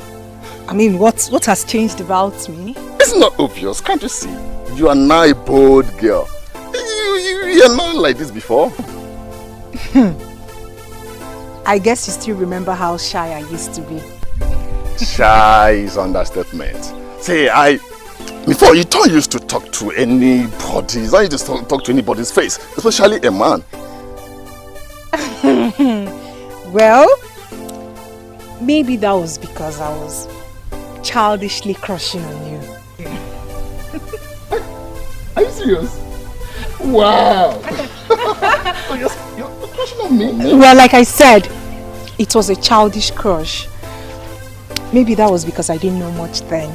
I mean, what has changed about me? It's not obvious, can't you see? You are now a bold girl. You are not like this before. I guess you still remember how shy I used to be. Shy is understatement. See, before you don't used to talk to anybody. You don't used to talk to anybody's face, especially a man. Well, maybe that was because I was childishly crushing on you. Are you serious? Wow! Oh, you're crushing on me? Well, like I said, it was a childish crush. Maybe that was because I didn't know much then.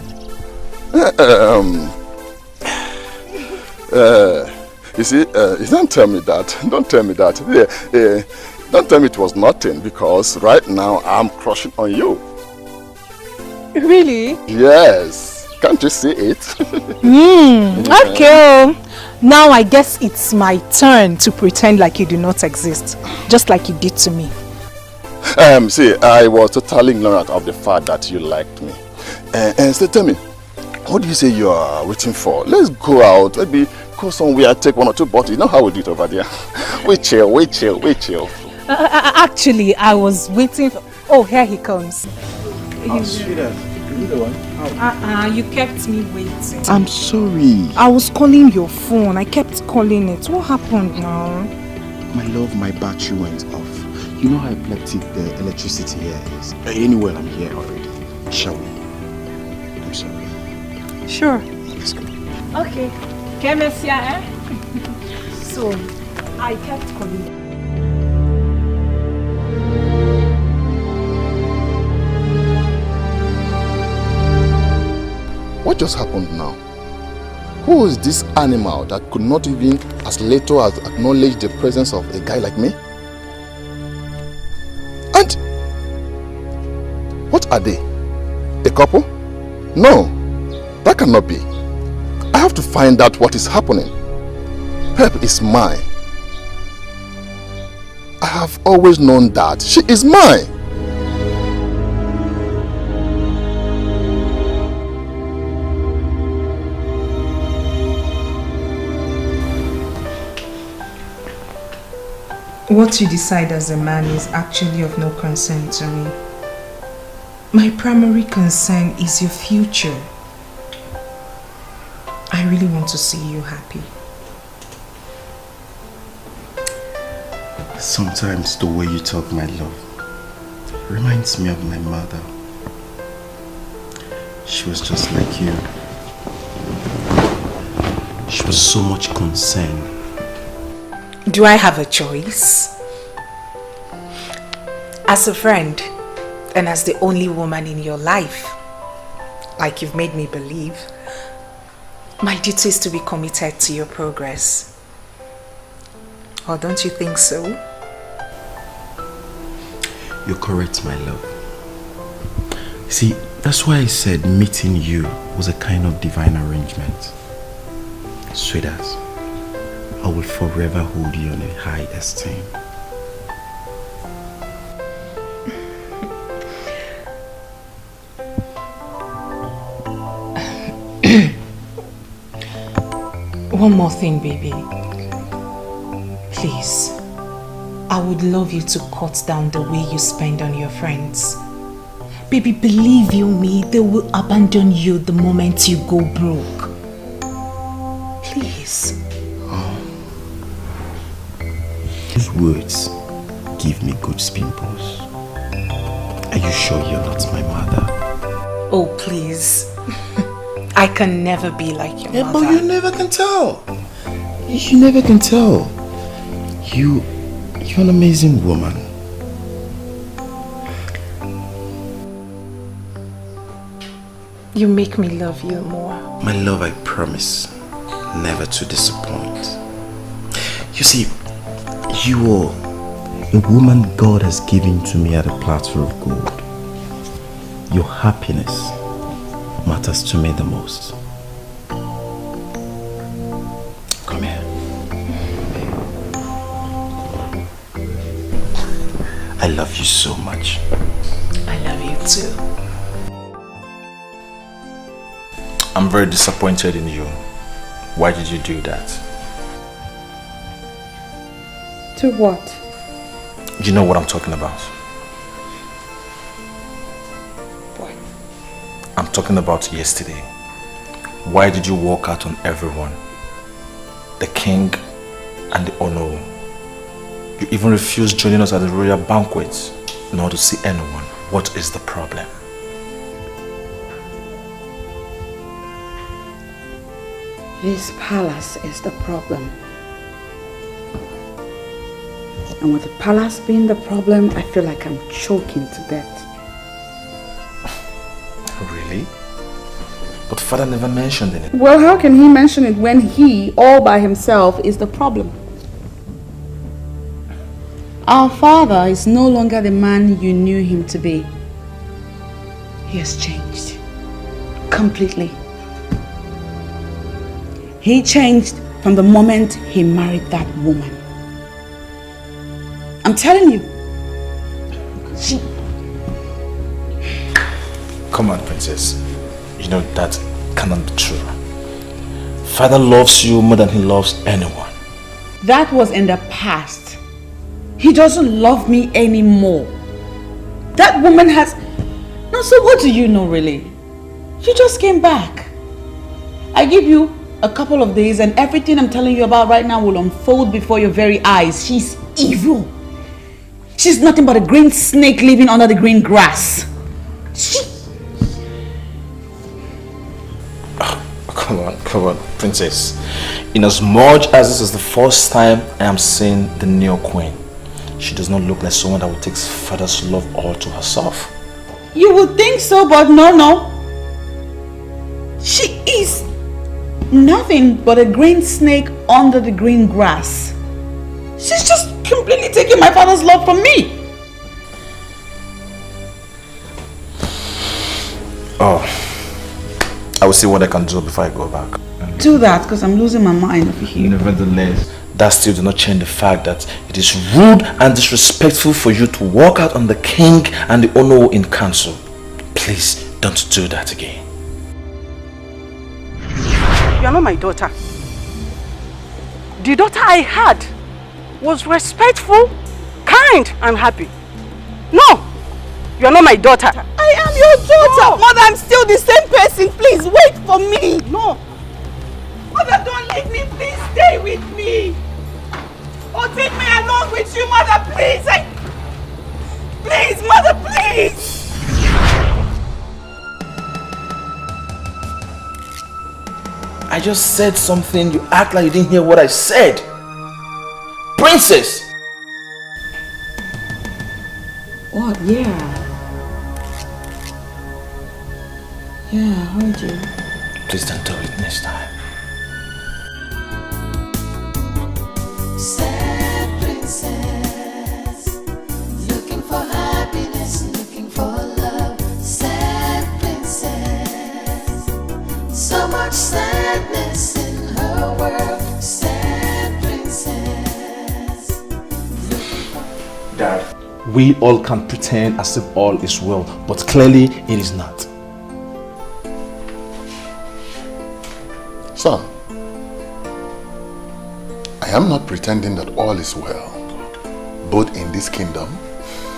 You see, don't tell me that. Don't tell me that. Don't tell me it was nothing, because right now I'm crushing on you. Really? Yes. Can't you see it? Okay. Now I guess it's my turn to pretend like you do not exist, just like you did to me. See, I was totally ignorant of the fact that you liked me. And so tell me, what do you say you are waiting for? Let's go out, maybe go somewhere, take 1 or 2 bottles. You know how we do it over there. We chill. Actually, I was waiting for... Oh, here he comes. Sweetheart, you the one? You kept me waiting. I'm sorry. I was calling your phone. I kept calling it. What happened now? My love, my battery went off. You know how epileptic the electricity here is. Anyway, I'm here already. Shall we? I'm sorry. Sure. Let's go. Okay. So, I kept calling. What just happened now? Who is this animal that could not even as little as acknowledge the presence of a guy like me? And what are they? A couple? No, that cannot be. I have to find out what is happening. Pep is mine. I have always known that she is mine. What you decide as a man is actually of no concern to me. My primary concern is your future. I really want to see you happy. Sometimes the way you talk, my love, reminds me of my mother. She was just like you. She was so much concerned. Do I have a choice? As a friend, and as the only woman in your life, like you've made me believe, my duty is to be committed to your progress. Or don't you think so? You're correct, my love. See, that's why I said meeting you was a kind of divine arrangement. Sweetheart, I will forever hold you in a high esteem. One more thing, baby. Please, I would love you to cut down the way you spend on your friends. Baby, believe you me, they will abandon you the moment you go broke. Please. Those words give me good pimples. Are you sure you're not my mother? Oh, please. I can never be like your mother. But you never can tell. You never can tell. You're an amazing woman. You make me love you more. My love, I promise never to disappoint. You see, you are a woman God has given to me at a platter of gold. Your happiness matters to me the most. Come here. I love you so much. I love you too. I'm very disappointed in you. Why did you do that? To what? You know what I'm talking about. What? I'm talking about yesterday. Why did you walk out on everyone? The king and the Ono. You even refused joining us at the royal banquet, nor to see anyone. What is the problem? This palace is the problem. And with the palace being the problem, I feel like I'm choking to death. Really? But father never mentioned anything. Well, how can he mention it when he, all by himself, is the problem? Our father is no longer the man you knew him to be. He has changed. Completely. He changed from the moment he married that woman. I'm telling you. Come on, princess. You know that cannot be true. Father loves you more than he loves anyone. That was in the past. He doesn't love me anymore. That woman has... No, so what do you know really? You just came back. I give you a couple of days and everything I'm telling you about right now will unfold before your very eyes. She's evil. She's nothing but a green snake living under the green grass. Come on, princess. In as much as this is the first time I am seeing the new queen, she does not look like someone that would take father's love all to herself. You would think so, but no. She is nothing but a green snake under the green grass. She's just completely taking my father's love from me. Oh, I will see what I can do before I go back. Do that, because I'm losing my mind over here. Nevertheless, that still does not change the fact that it is rude and disrespectful for you to walk out on the king and the Ono in council. Please don't do that again. You are not my daughter. The daughter I had was respectful, kind, and happy. No, you are not my daughter. I am your daughter. No. Mother, I'm still the same person. Please wait for me. No. Mother, don't leave me. Please stay with me. Or take me along with you, Mother, please. Please, Mother, please. I just said something. You act like you didn't hear what I said. Princess! What? Yeah. Yeah, I heard you. Please don't do it next time. Sad princess, looking for happiness, looking for love. Sad princess, so much sadness in her world. Sad princess. Dad, we all can pretend as if all is well, but clearly it is not. Son, I am not pretending that all is well, both in this kingdom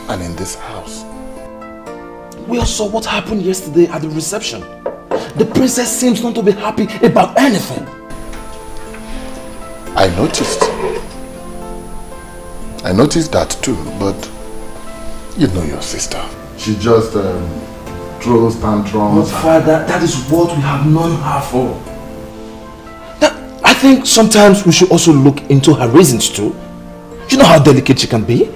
and in this house. We all saw what happened yesterday at the reception. The princess seems not to be happy about anything. I noticed that too, but you know your sister. She just throws tantrums. But father, that is what we have known her for. I think sometimes we should also look into her reasons too. You know how delicate she can be?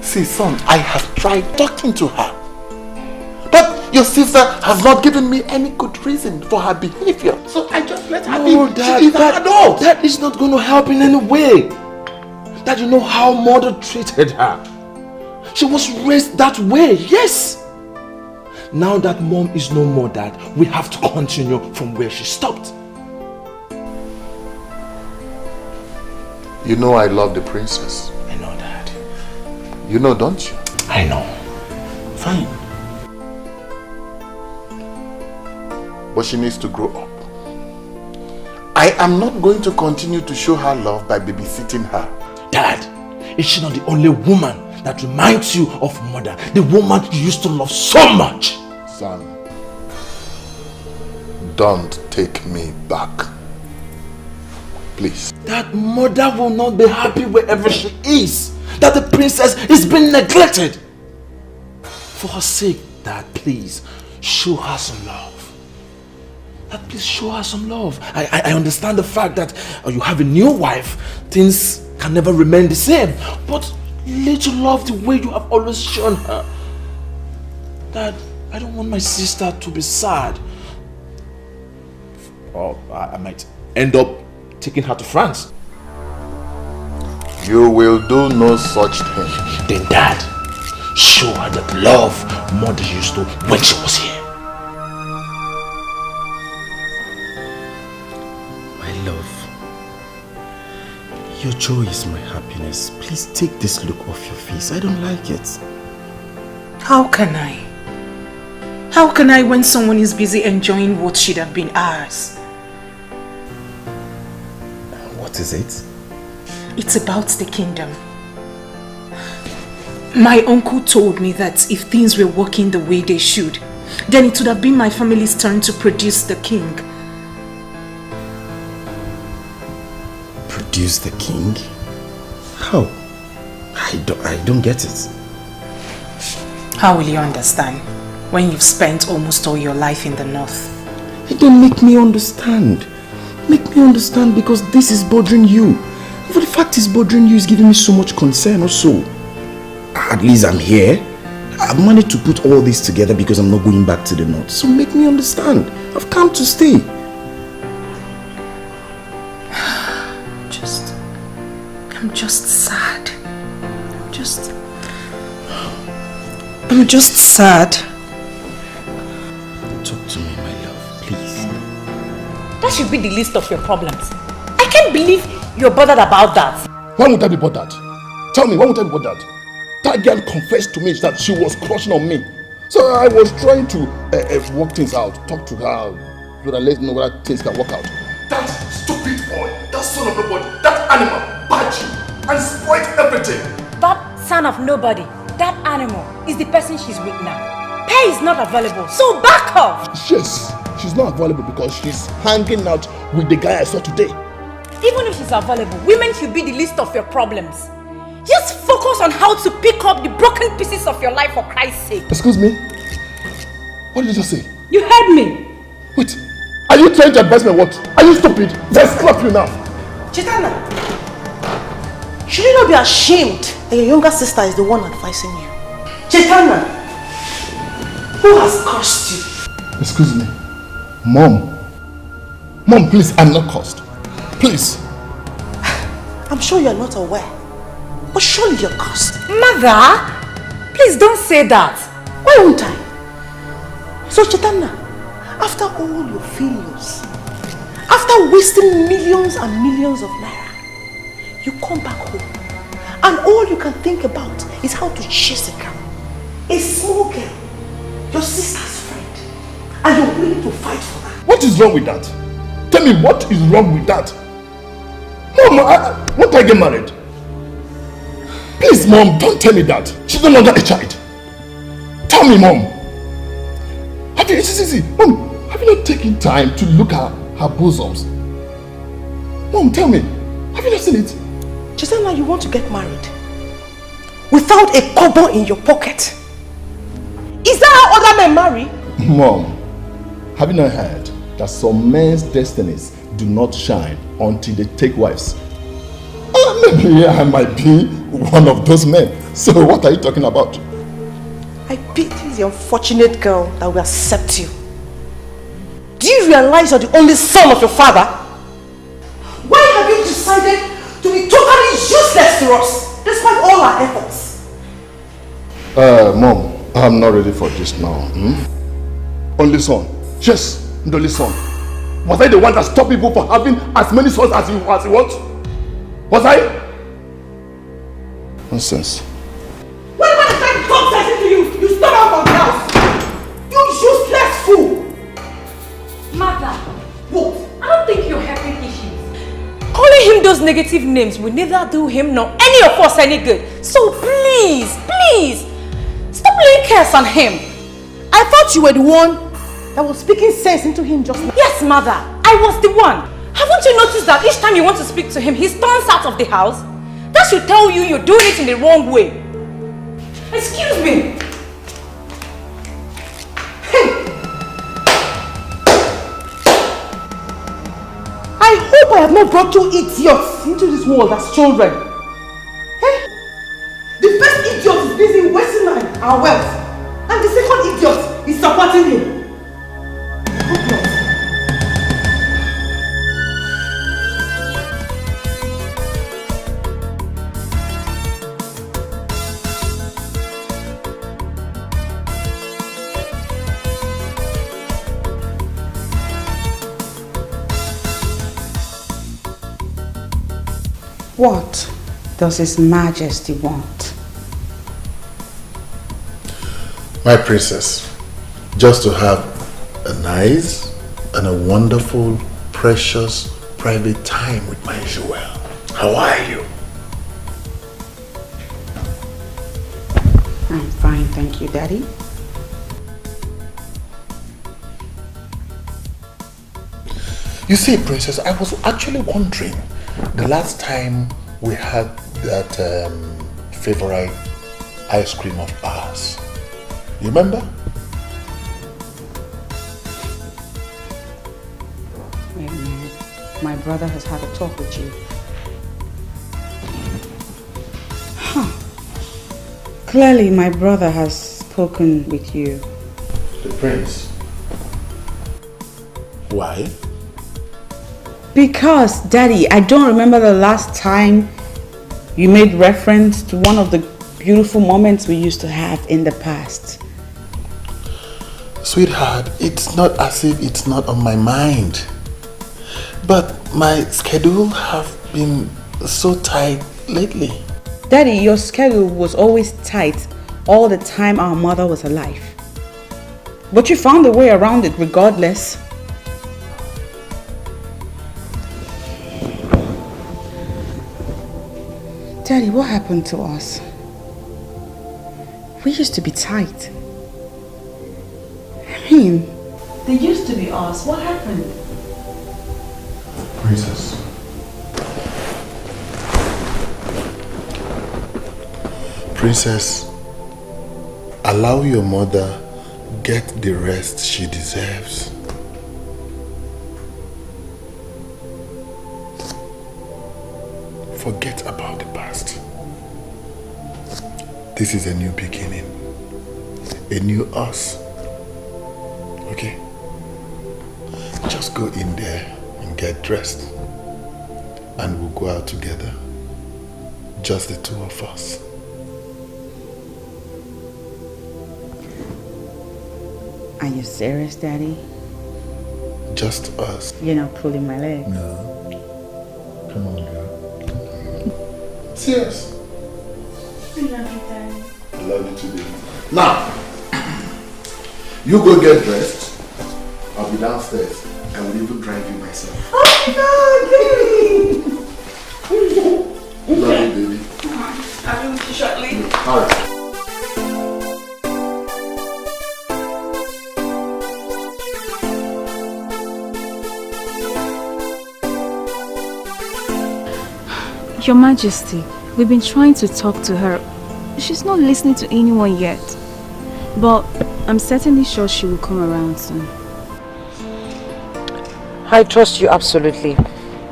See, son, I have tried talking to her. But your sister has not given me any good reason for her behavior. So I just let her be. Dad, she is an adult. That is not going to help in any way. Dad, you know how mother treated her. She was raised that way, yes. Now that mom is no more, Dad, we have to continue from where she stopped. You know I love the princess. I know that. You know, don't you? I know. Fine. But she needs to grow up. I am not going to continue to show her love by babysitting her. Dad, is she not the only woman that reminds you of mother? The woman you used to love so much? Son, don't take me back. Please. That mother will not be happy wherever she is. That the princess is being neglected. For her sake, Dad, please, show her some love. Dad, please show her some love. I understand the fact that you have a new wife. Things can never remain the same. But let her love the way you have always shown her. Dad, I don't want my sister to be sad. Or I might end up taking her to France. You will do no such thing. Then Dad, show her that love mother used to when she was here. My love, your joy is my happiness. Please take this look off your face. I don't like it. How can I? How can I when someone is busy enjoying what should have been ours? What is it? It's about the kingdom. My uncle told me that if things were working the way they should, then it would have been my family's turn to produce the king. Produce the king? How? I don't get it. How will you understand when you've spent almost all your life in the north? It don't make me understand. Make me understand, because this is bothering you. But the fact is bothering you is giving me so much concern also. At least I'm here. I've managed to put all this together because I'm not going back to the north. So make me understand. I've come to stay. I'm just sad. I'm just sad. Talk to me, my love, please. That should be the list of your problems. I can't believe you're bothered about that. Why would I be bothered? Tell me, why would I be bothered? That girl confessed to me that she was crushing on me. So I was trying to work things out, talk to her, so that let me know whether things can work out. That stupid boy, that son of nobody, that animal, bite you and spoiled everything. That son of nobody, that animal, is the person she's with now. Pay is not available, so back off! Yes, she's not available because she's hanging out with the guy I saw today. Even if she's available, women should be the least of your problems. Just focus on how to pick up the broken pieces of your life for Christ's sake. Excuse me? What did you just say? You heard me. Wait, are you trying to advise me what? Are you stupid? Just slap you now. Chitana, should you not be ashamed that your younger sister is the one advising you? Chitana, who has cursed you? Excuse me. Mom. Mom, please, I'm not cursed. Please. I'm sure you're not aware, but surely you're cursed. Mother, please don't say that. Why won't I? So Chitana, after all your failures, after wasting millions and millions of naira, you come back home and all you can think about is how to chase a girl, a small girl, your sister's friend, and you're willing to fight for her. What is wrong with that? Tell me, what is wrong with that? Mom, won't I get married? Please, Mom, don't tell me that. She's no longer a child. Tell me, Mom. Mom, have you not taken time to look at her bosoms? Mom, tell me, have you not seen it? Chisana, you want to get married without a kobo in your pocket? Is that how other men marry? Mom, have you not heard that some men's destinies do not shine until they take wives? Maybe I might be one of those men. So what are you talking about? I pity the unfortunate girl that will accept you. Do you realize you're the only son of your father? Why have you decided to be totally useless to us, despite all our efforts? Mom, I'm not ready for this now. Only son. Yes, the only son. Was I the one that stopped people from having as many sons as he wants? Was I? Nonsense. What? I don't think you're helping issues. Calling him those negative names will neither do him nor any of us any good. So please, please, stop laying curse on him. I thought you were the one that was speaking sense into him just now. Yes, mother, I was the one. Haven't you noticed that each time you want to speak to him, he storms out of the house? That should tell you you're doing it in the wrong way. Excuse me. I hope I have not brought you idiots into this world as children. Hey? The first idiot is busy wasting our wealth, and the second idiot is supporting him. What does His Majesty want? My princess, just to have a nice and a wonderful, precious, private time with my Joel. How are you? I'm fine, thank you, Daddy. You see, princess, I was actually wondering, the last time we had that favorite ice cream of ours, you remember? Wait a minute. My brother has had a talk with you. Huh. Clearly, my brother has spoken with you. The prince. Why? Because, Daddy, I don't remember the last time you made reference to one of the beautiful moments we used to have in the past. Sweetheart, it's not as if it's not on my mind. But my schedule have been so tight lately. Daddy, your schedule was always tight all the time our mother was alive. But you found a way around it regardless. Daddy, what happened to us? We used to be tight. I mean, They used to be us. What happened? Princess. Princess, allow your mother get the rest she deserves. Forget about the past. This is a new beginning. A new us. Okay? Just go in there and get dressed. And we'll go out together. Just the two of us. are you serious, Daddy? Just us. You're not pulling my leg. No. Come on, girl. Serious. I love you, Daddy. I love you too, baby. Now, you go get dressed. I'll be downstairs. I will even drive you myself. Oh my God, Love you, baby. I'll be with you shortly. All right. Your Majesty, we've been trying to talk to her. She's not listening to anyone yet. But I'm certainly sure she will come around soon. I trust you absolutely.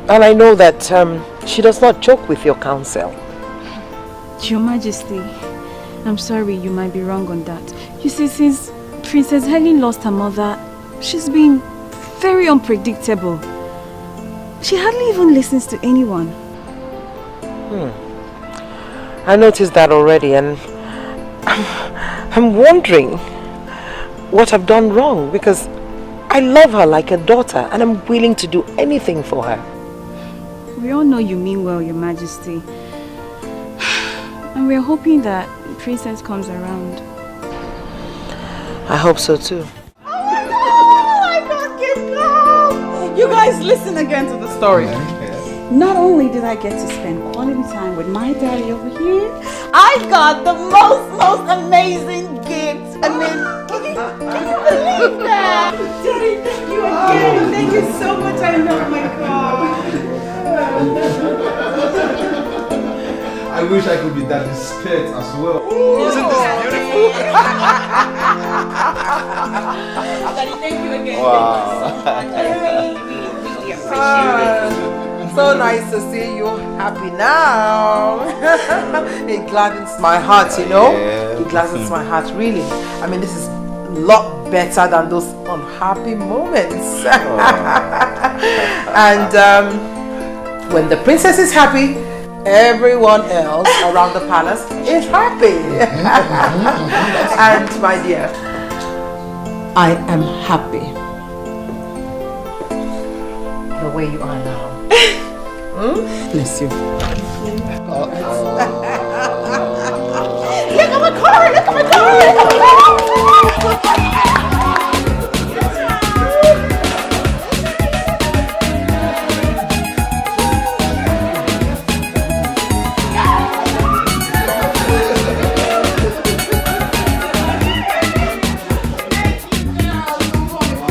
And I know that she does not joke with your counsel. Your Majesty, I'm sorry, you might be wrong on that. You see, since Princess Helen lost her mother, she's been very unpredictable. She hardly even listens to anyone. I noticed that already, and I'm wondering what I've done wrong, because I love her like a daughter and I'm willing to do anything for her. We all know you mean well, Your Majesty. And we're hoping that Princess comes around. I hope so too. I can't get calm. You guys listen again to the story. Not only did I get to spend quality time with my daddy over here, I got the most amazing gift. I mean, can you believe that? Daddy, thank you again. Thank you so much. I love my God. I wish I could be daddy's pet as well. Isn't this beautiful? Daddy, thank you again. Wow. Thank you so much. I really appreciate it. So nice to see you happy now. It gladdens my heart, you know. Yeah. It gladdens my heart, really. I mean, this is a lot better than those unhappy moments. And when the princess is happy, everyone else around the palace is happy. And my dear, I am happy the way you are now. Bless you. Look at my car! Look at my car! Look at my car!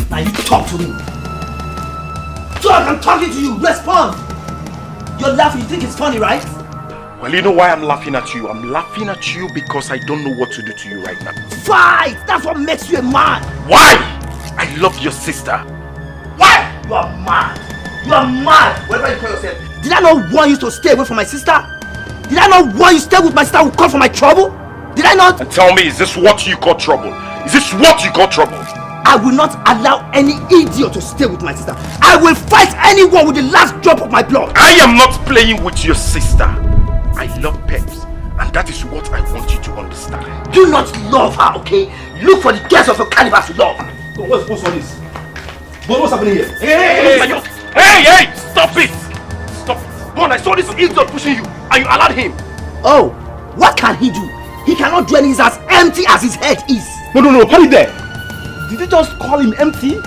Now you talk to me. Talk, I'm talking to you. Respond. You're laughing. You think it's funny, right? Well, you know why I'm laughing at you? I'm laughing at you because I don't know what to do to you right now. Fight! That's what makes you a man. Why? I love your sister. Why? You are mad. You are mad. Whatever you call yourself. Did I not want you to stay away from my sister? Did I not want you to stay with my sister who called for my trouble? Did I not? And tell me, is this what you call trouble? Is this what you call trouble? I will not allow any idiot to stay with my sister. I will fight anyone with the last drop of my blood. I am not playing with your sister. I love Peps, and that is what I want you to understand. Do not love her, okay? Look for the girls of your caliber to love. What's all this? What's happening here? Hey! Stop it! Stop it! Bon, I saw this idiot pushing you, and you allowed him. Oh, what can he do? He cannot do anything as empty as his head is. No, put it there. Did you just call him empty?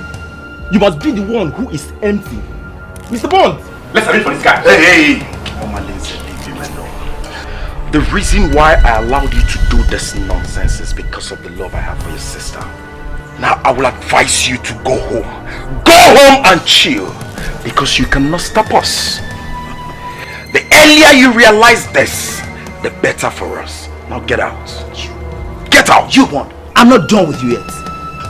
You must be the one who is empty. Mr. Bond! Let's arrange for this guy. Hey! The reason why I allowed you to do this nonsense is because of the love I have for your sister. Now I will advise you to go home. Go home and chill. Because you cannot stop us. The earlier you realize this, the better for us. Now get out. Get out! You won. I'm not done with you yet.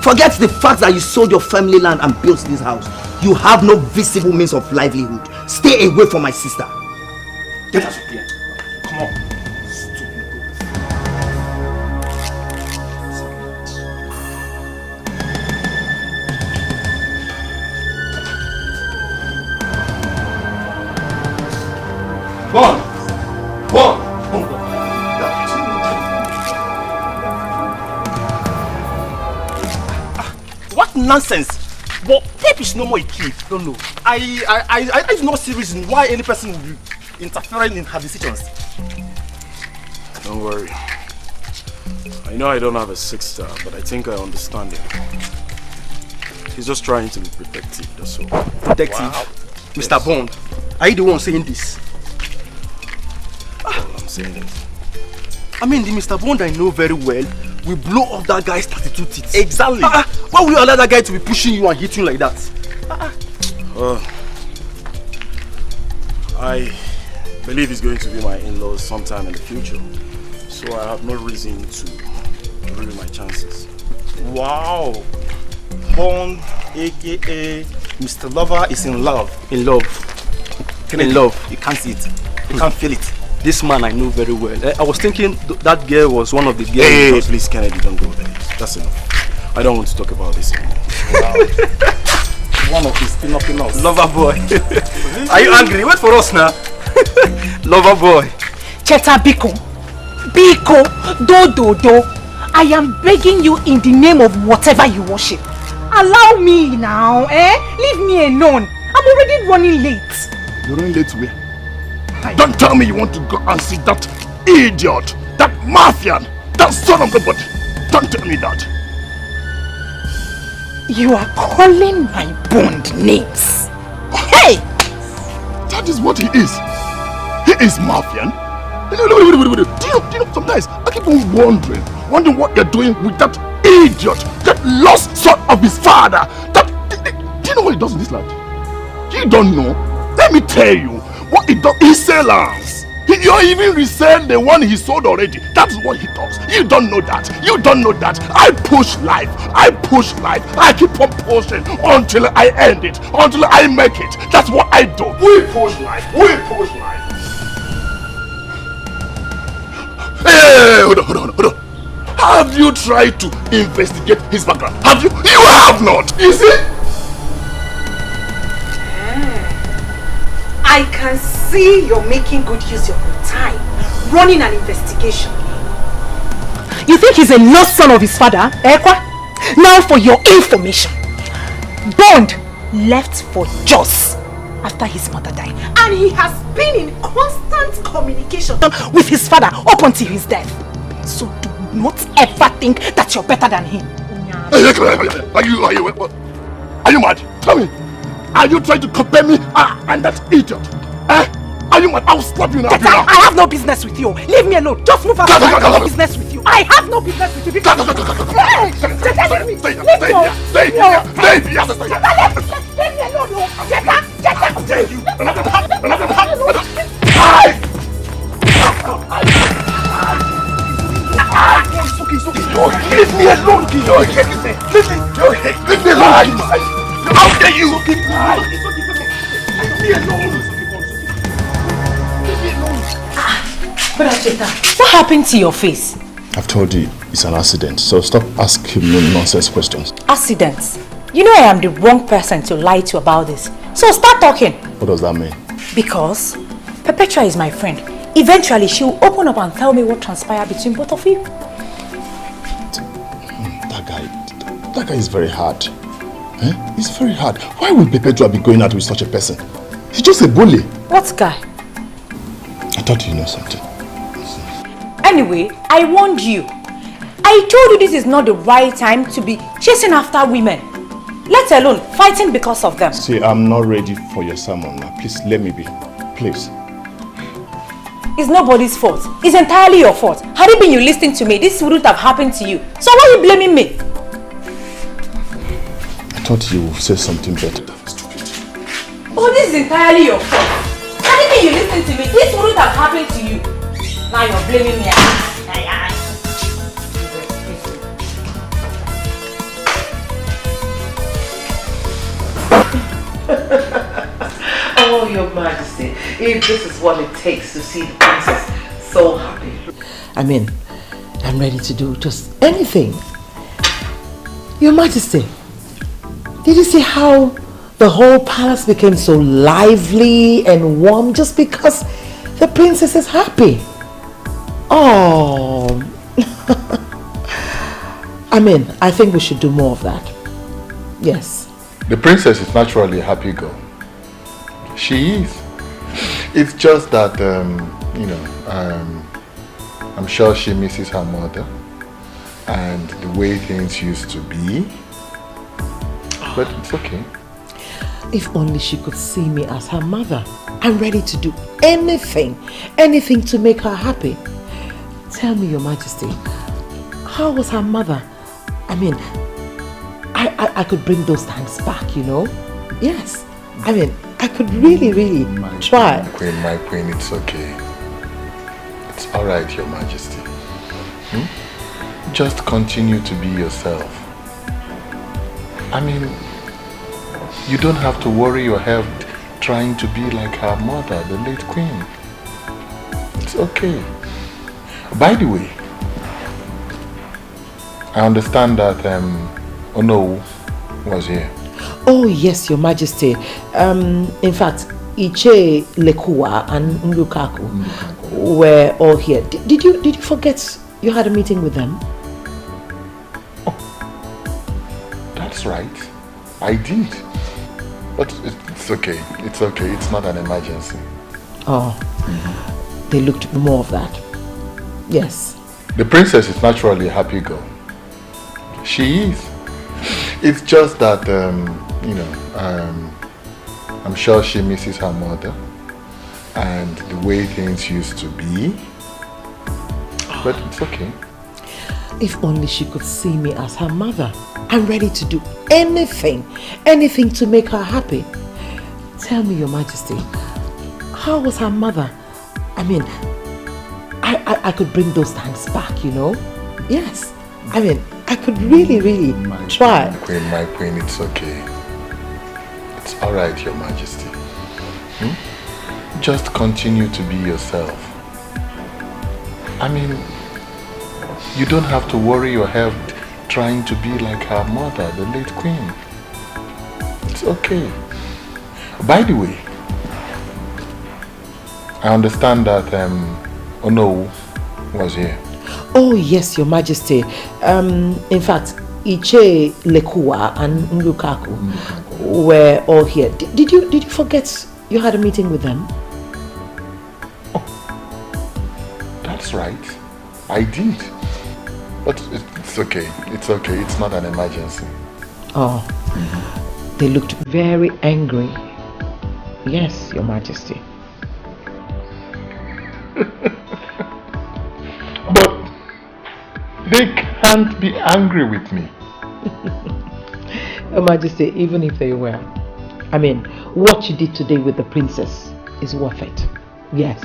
Forget the fact that you sold your family land and built this house. You have no visible means of livelihood. Stay away from my sister. Get out of here. Come on. Bon! What nonsense! But Pep is no more a kid. No. I do not see reason why any person will be interfering in her decisions. Don't worry. I know I don't have a sister, but I think I understand him. He's just trying to be protective, that's all. Protective? Wow. Mr. Bond, are you the one saying this? Well, I'm saying it. I mean, the Mr. Bond I know very well will blow off that guy's 32 teeth. Exactly. Why will you allow that guy to be pushing you and hitting you like that? I believe he's going to be my in-laws sometime in the future. So I have no reason to ruin my chances. Wow. Bond, aka Mr. Lover, is in love. In love. In love. You can't see it. You can't feel it. This man I know very well. I was thinking that girl was one of the girls. Hey, please, Kennedy, don't go there. That's enough. I don't want to talk about this anymore. Wow. One of his knocking us. Lover boy. Are you angry? Wait for us now. Lover boy. Cheta Biko. Do. I am begging you in the name of whatever you worship. Allow me now, Leave me alone. I'm already running late. You're running late where? Don't tell me you want to go and see that idiot, that mafian, that son of the body. Don't tell me that. You are calling my Bond names. That is what he is. He is Mafian. Wait. Do you know, sometimes I keep on wondering what you're doing with that idiot, that lost son of his father. Do you know what he does in this land? You don't know. Let me tell you what he does. He sells. You even resell the one he sold already. That's what he does. You don't know that. I push life. I keep on pushing until I end it, until I make it. That's what I do. We push life. Hey, hold on. Have you tried to investigate his background? Have you? You have not. You see? I can see you're making good use of your time, running an investigation. You think he's a lost son of his father, Ekwa? Now for your information, Bond left for Jos after his mother died, and he has been in constant communication with his father up until his death. So do not ever think that you're better than him. Are you mad? Tell me. Are you trying to compare me and that idiot? Are you mad? I'll slap you now. I have no business with you. Leave me alone. Just move out. I have no business with you. I have no business with you. Leave me alone. How dare you? Leave me alone. What happened to your face? I've told you it's an accident, so stop asking me nonsense questions. Accidents? You know I am the wrong person to lie to about this. So start talking. What does that mean? Because Perpetua is my friend. Eventually she will open up and tell me what transpired between both of you. That guy is very hard. He's very hard. Why would Perpetua be going out with such a person? He's just a bully. What guy? I thought you know something. Anyway, I warned you. I told you this is not the right time to be chasing after women. Let alone fighting because of them. See, I'm not ready for your sermon now. Please, let me be. Please. It's nobody's fault. It's entirely your fault. Had it been you listening to me, this wouldn't have happened to you. So why are you blaming me? I thought you would say something better. Oh, this is entirely your fault. Had it been you listening to me, this wouldn't have happened to you. Now you're blaming me. Oh, Your Majesty, if this is what it takes to see the princess so happy. I mean, I'm ready to do just anything. Your Majesty, did you see how the whole palace became so lively and warm just because the princess is happy? Oh, I mean, I think we should do more of that. Yes. The princess is naturally a happy girl. She is. It's just that, I'm sure she misses her mother and the way things used to be. But it's okay. If only she could see me as her mother. I'm ready to do anything to make her happy. Tell me, Your Majesty, how was her mother? I mean, I could bring those times back, you know? Yes. I mean, I could really try. My queen, it's okay. It's alright, Your Majesty. Just continue to be yourself. I mean, you don't have to worry your head trying to be like her mother, the late queen. It's okay. By the way, I understand that Ono was here. Oh yes, Your Majesty. In fact, Iche, Lekua and Ndukaku were all here. Did you forget you had a meeting with them? Oh, that's right. I did. But it's okay. It's okay. It's not an emergency. Oh, they looked more of that. Yes. The princess is naturally a happy girl. She is. It's just that, I'm sure she misses her mother and the way things used to be. But it's okay. If only she could see me as her mother. I'm ready to do anything to make her happy. Tell me, Your Majesty, how was her mother? I mean, I could bring those times back, you know? Yes. I mean, I could really try. My queen, it's okay. It's alright, Your Majesty. Just continue to be yourself. I mean, you don't have to worry your head trying to be like her mother, the late queen. It's okay. By the way, I understand that Ono was here. Oh yes, Your Majesty. In fact, Iche, Lekua and Nlukaku were all here. Did you forget you had a meeting with them? Oh, that's right. I did. But it's okay. It's okay. It's not an emergency. Oh, they looked very angry. Yes, Your Majesty. But they can't be angry with me. Your Majesty, even if they were, I mean, what you did today with the princess is worth it. Yes.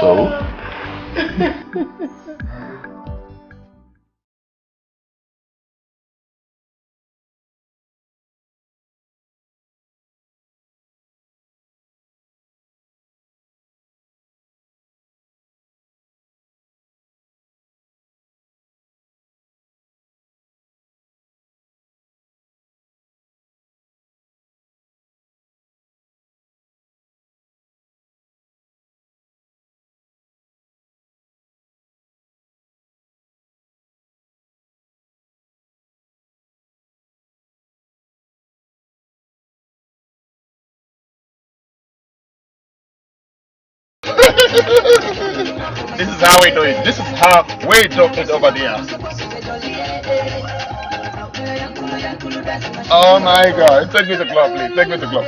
So? This is how we do it. This is how we do it over there. Oh my God. Take me to the club, please. Take me to the club.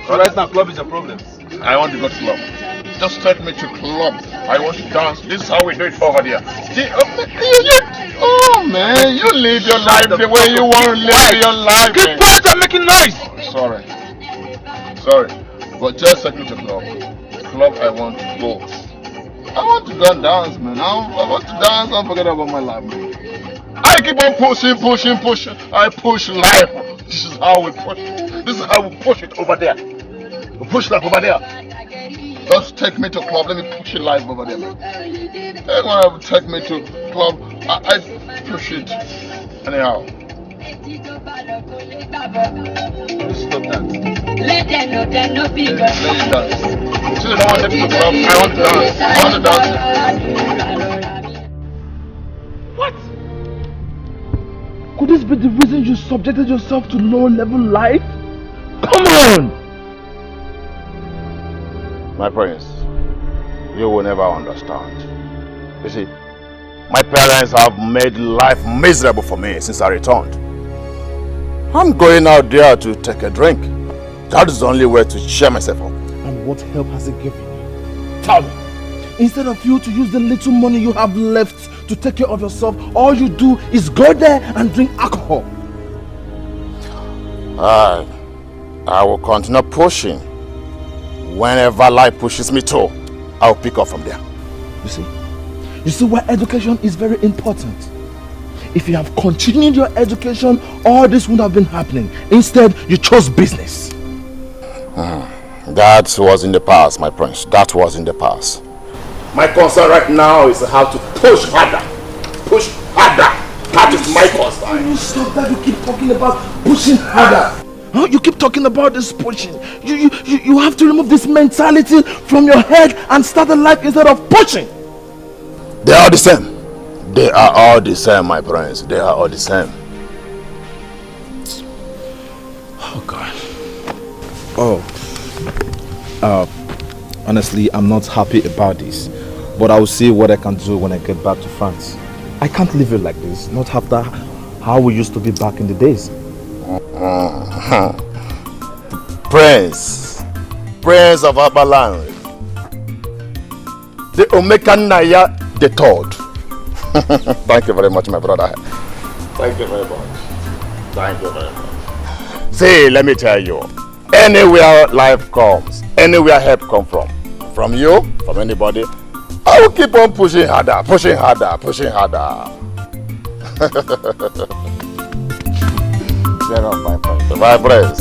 So right now, club is a problem. I want to go to club. Just take me to club. I want to dance. This is how we do it over there. Oh man, you live your life the way you want to live your life. Keep quiet and making noise. Sorry. But just take me to club. Club I want to go. I want to go and dance, man. I want to dance and forget about my life, man. I keep on pushing. I push life. This is how we push. This is how we push it over there. We push life over there. Just take me to club. Let me push it live over there, man. Everyone take me to club. I push it. Anyhow. Stop that. Let them know big. Let you dance. Since you don't want to take me to club, I want to dance. What? Could this be the reason you subjected yourself to low-level life? Come on! My prince, you will never understand. You see, my parents have made life miserable for me since I returned. I'm going out there to take a drink. That is the only way to cheer myself up. And what help has it given you? Tell me. Instead of you to use the little money you have left to take care of yourself, all you do is go there and drink alcohol. I will continue pushing. Whenever life pushes me to, I'll pick up from there. You see why education is very important. If you have continued your education, all this would have been happening. Instead, you chose business. That was in the past, my prince. That was in the past. My concern right now is how to push harder. Push harder. That is my concern. You stop that. You keep talking about pushing harder. Huh? You keep talking about this pushing. You have to remove this mentality from your head and start a life instead of pushing. They are the same. They are all the same, my friends. They are all the same. Oh God. Honestly, I'm not happy about this. But I will see what I can do when I get back to France. I can't leave it like this. Not after how we used to be back in the days. Prince of Abalan, the Omeka Naija the third. Thank you very much, my brother. Thank you very much. Thank you very much. See, let me tell you, anywhere life comes, anywhere help come from you, from anybody, I will keep on pushing harder, pushing harder, pushing harder. Share up, my friend. My friends.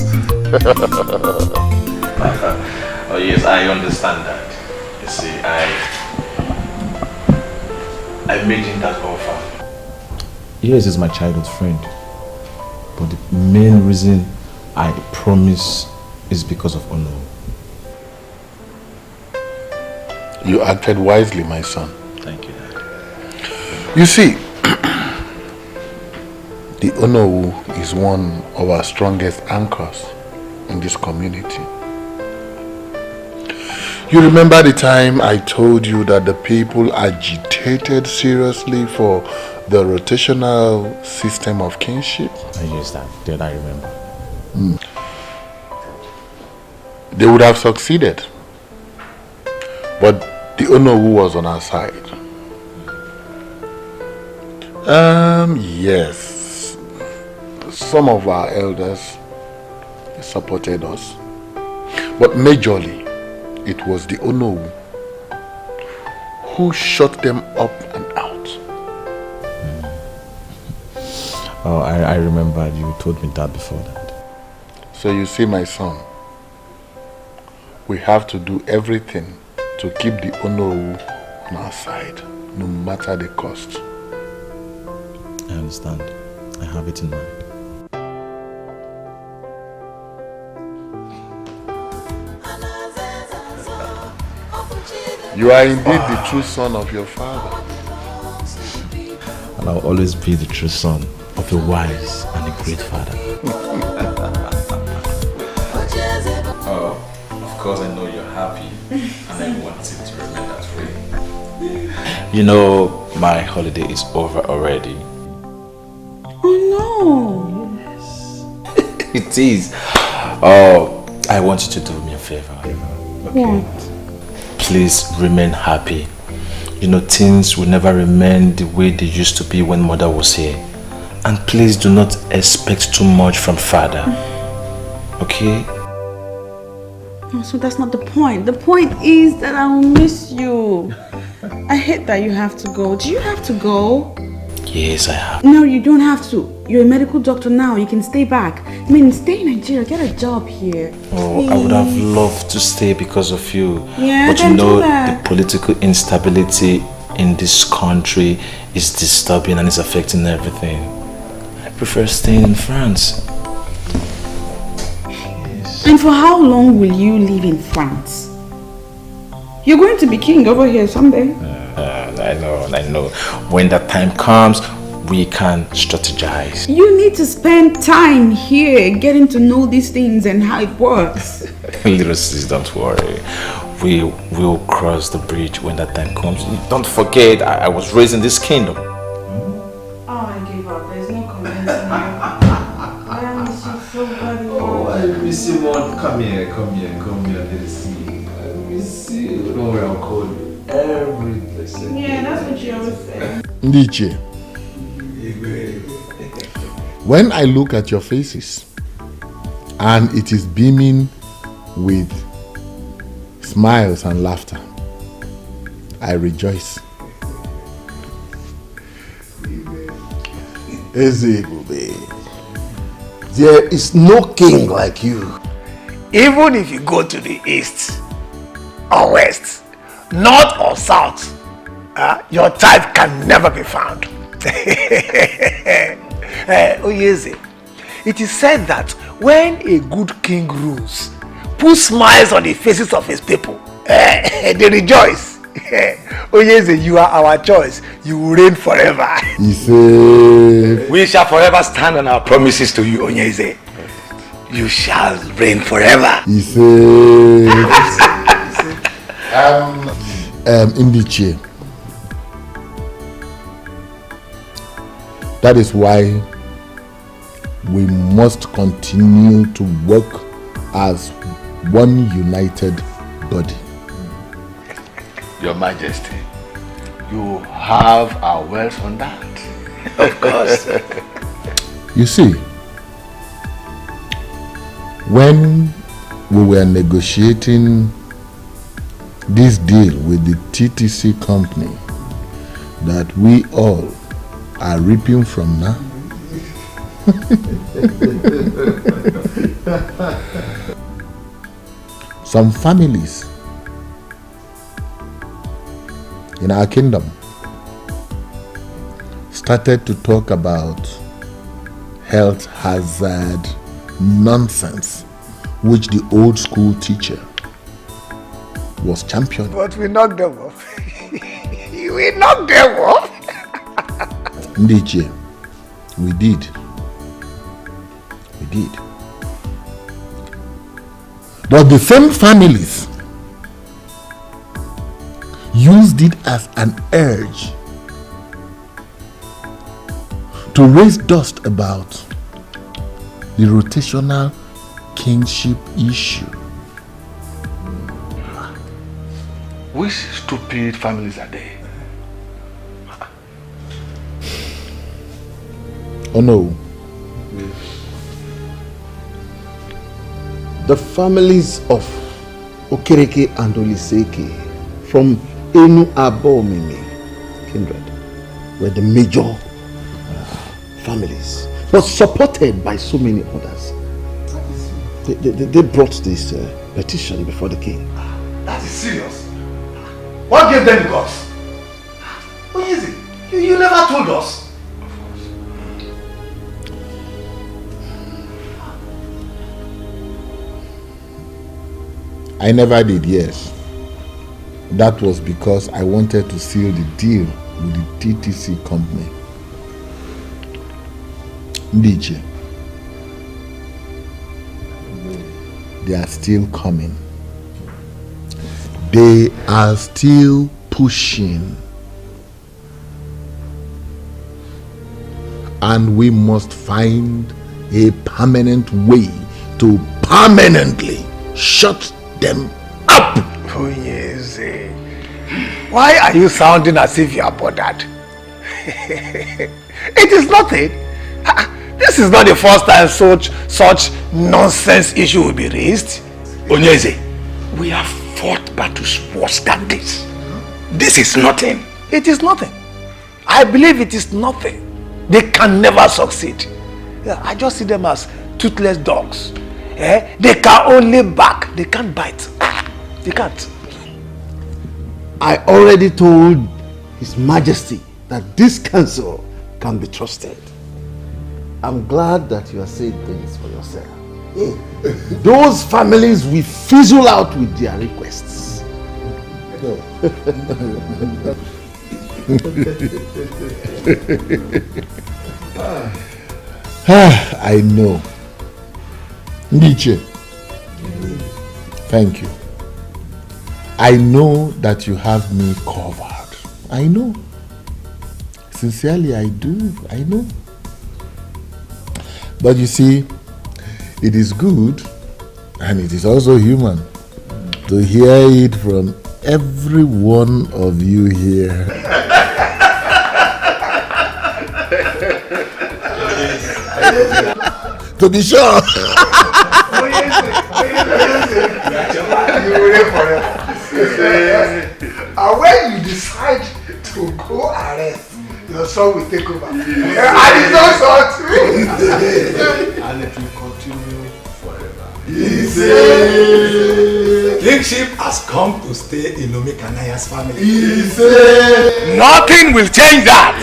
Oh yes, I understand that. You see, I made him that offer. Yes, he's my childhood friend. But the main reason I promise is because of honor. You acted wisely, my son. Thank you, Dad. You see, the Onowu is one of our strongest anchors in this community. You remember the time I told you that the people agitated seriously for the rotational system of kinship? Yes, that I remember. They would have succeeded, but the Onowu was on our side. Yes, some of our elders supported us, but majorly it was the Onowu who shut them up and out. Oh, I remember you told me that before that. So you see, my son, we have to do everything to keep the Onowu on our side, no matter the cost. I understand. I have it in mind. You are indeed the true son of your father. And I'll always be the true son of a wise and a great father. Oh, of course I know you're happy and I want it to remain that way. You know, my holiday is over already. Oh no! Yes. It is. Oh, I want you to do me a favor. Okay. What? Please remain happy. You know, things will never remain the way they used to be when mother was here. And please do not expect too much from father. Okay? Oh, so that's not the point. The point is that I will miss you. I hate that you have to go. Do you have to go? Yes, I have. No, you don't have to. You're a medical doctor now. You can stay back. I mean, stay in Nigeria. Get a job here. Oh, Please. I would have loved to stay because of you. Yeah, but you then know, do that. the political instability in this country is disturbing and is affecting everything. I prefer staying in France. Yes. And for how long will you live in France? You're going to be king over here someday. I know. When that time comes, we can strategize. You need to spend time here getting to know these things and how it works. Little sis, don't worry. We will cross the bridge when that time comes. Don't forget, I was raised in this kingdom. Oh, I gave up. There's no convincing you. I miss you so very much. Oh, I miss you more. Come here, little sis. I miss you. Don't worry, I'll call you every blessed day. Yeah, that's what you always say. Ndiche, when I look at your faces and it is beaming with smiles and laughter, I rejoice. There is no king like you. Even if you go to the east or west, north or south, your type can never be found. Oyeze, it is said that when a good king rules, puts smiles on the faces of his people, they rejoice. Oyeze, you are our choice. You will reign forever. We shall forever stand on our promises to you, Onyeze. You shall reign forever. Ndiche, that is why we must continue to work as one united body. Your Majesty, you have our words on that. Of course. You see, when we were negotiating this deal with the TTC company that we all are reaping from now, some families in our kingdom started to talk about health hazard nonsense which the old school teacher was championing. But we knocked them off. We knocked them off. Ndiche, we did. We did. But the same families used it as an urge to raise dust about the rotational kingship issue. Which stupid families are they? Oh no. The families of Okereke and Oliseke from Enu Abomimi kindred were the major families, but supported by so many others. They brought this petition before the king. That is serious. What gave them the guts? What is it? You never told us. I never did, yes. That was because I wanted to seal the deal with the TTC company. Ndiche, they are still coming. They are still pushing. And we must find a permanent way to permanently shut them up. Oh yes. Why are you sounding as if you are bothered? It is nothing. This is not the first time such nonsense issue will be raised. Onyeze, we have fought battles worse than this. This is nothing. It is nothing. I believe it is nothing. They can never succeed. I just see them as toothless dogs. They can only bark. They can't bite. They can't. I already told His Majesty that this council can be trusted. I'm glad that you are saying things for yourself. Those families will fizzle out with their requests. I know. Ndiche, thank you. I know that you have me covered. I know. Sincerely, I do. I know. But you see, it is good and it is also human to hear it from every one of you here. To be sure. And when you decide to go arrest, your son will take over. And his own son too. And it will continue forever. Kingship has come to stay in Omekanaya's family. Nothing will change that.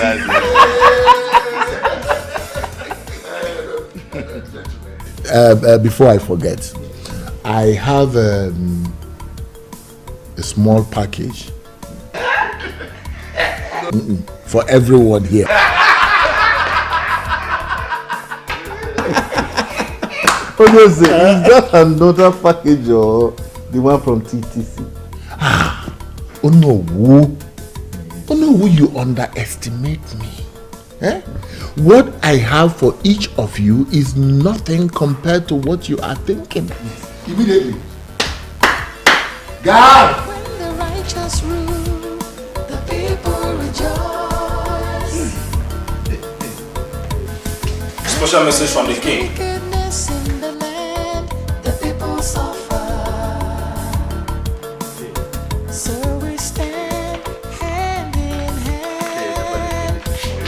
Before I forget, I have a small package for everyone here. Is that another package or the one from TTC? Oh no, you underestimate me. Eh? What I have for each of you is nothing compared to what you are thinking. Immediately. God! When the righteous rule, the people rejoice. Special message from the king. Wickedness in the land, the people suffer. So we stand hand in hand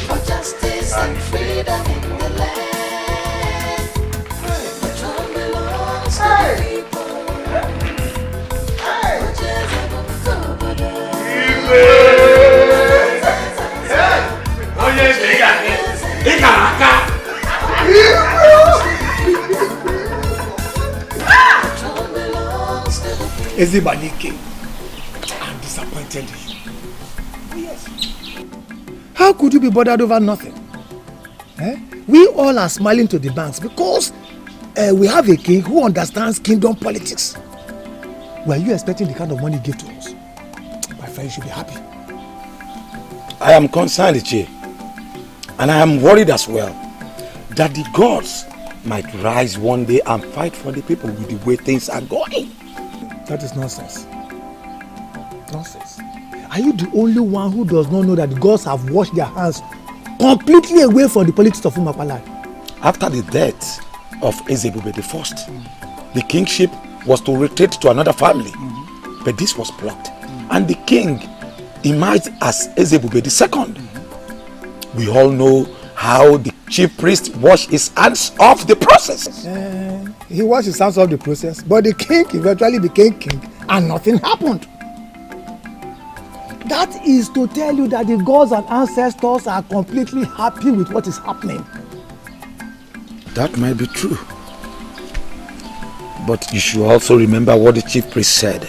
for justice and freedom in the land. The throne belongs to the people. Ezebanike, I'm disappointed in you. Yes. How could you be bothered over nothing? Eh? We all are smiling to the banks because we have a king who understands kingdom politics. Were you expecting the kind of money he gave to us? My friend, you should be happy. I am concerned, Ichie, and I am worried as well that the gods might rise one day and fight for the people with the way things are going. That is nonsense. Nonsense. Are you the only one who does not know that the gods have washed their hands completely away from the politics of Umapalai? After the death of Ezebube I, the kingship was to retreat to another family, but this was blocked, and the king emerged as Ezebube II. We all know how the chief priest washed his hands off the process. He washed his hands off the process, but the king eventually became king and nothing happened. That is to tell you that the gods and ancestors are completely happy with what is happening. That might be true. But you should also remember what the chief priest said.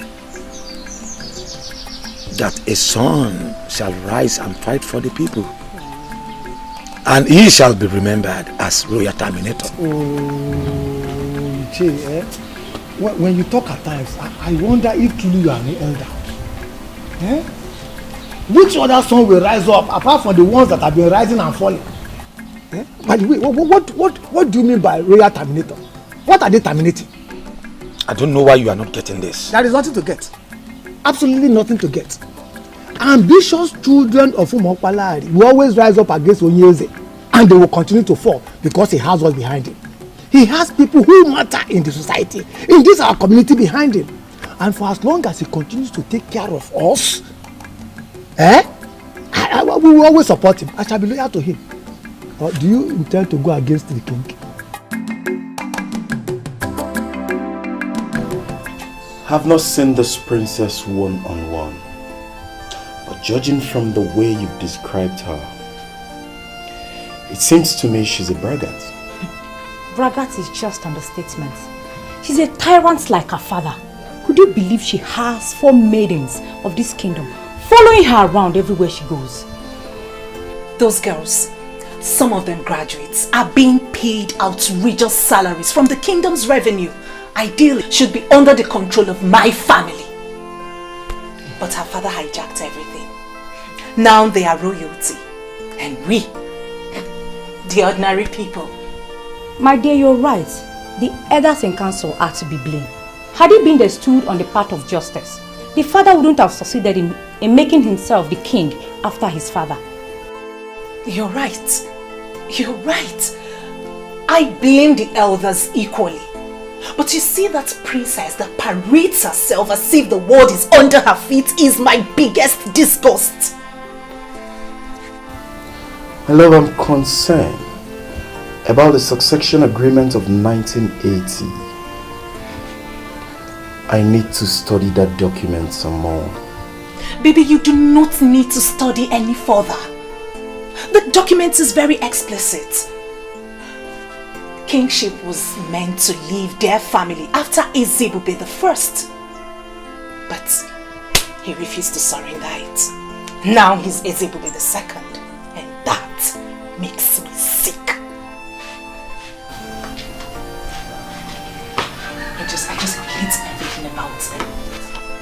That a son shall rise and fight for the people. And he shall be remembered as royal terminator. Oh, Che, when you talk at times, I wonder if truly you are an elder. Eh? Which other son will rise up apart from the ones that have been rising and falling? Eh? By the way, what do you mean by royal terminator? What are they terminating? I don't know why you are not getting this. There is nothing to get. Absolutely nothing to get. Ambitious children of Umokpalari will always rise up against Onyeze, and they will continue to fall because he has us behind him. He has people who matter in the society, in this our community behind him. And for as long as he continues to take care of us, we will always support him. I shall be loyal to him. Or do you intend to go against the king? I've not seen this princess one-on-one, but judging from the way you've described her, it seems to me she's a braggart. Braggart is just understatement. She's a tyrant like her father. Could you believe she has 4 maidens of this kingdom following her around everywhere she goes? Those girls, some of them graduates, are being paid outrageous salaries from the kingdom's revenue. Ideally, should be under the control of my family. But her father hijacked everything. Now they are royalty. And we, the ordinary people. My dear, you're right. The elders in council are to be blamed. Had he been they stood on the path of justice, the father wouldn't have succeeded in making himself the king after his father. You're right. You're right. I blame the elders equally. But you see, that princess that parades herself as if the world is under her feet is my biggest disgust. My love, I'm concerned about the succession agreement of 1980. I need to study that document some more. Baby, you do not need to study any further. The document is very explicit. Kingship was meant to leave their family after Ezebube I. But he refused to surrender it. Now he's Ezebube II. And that makes me sick. I just hate everything about him.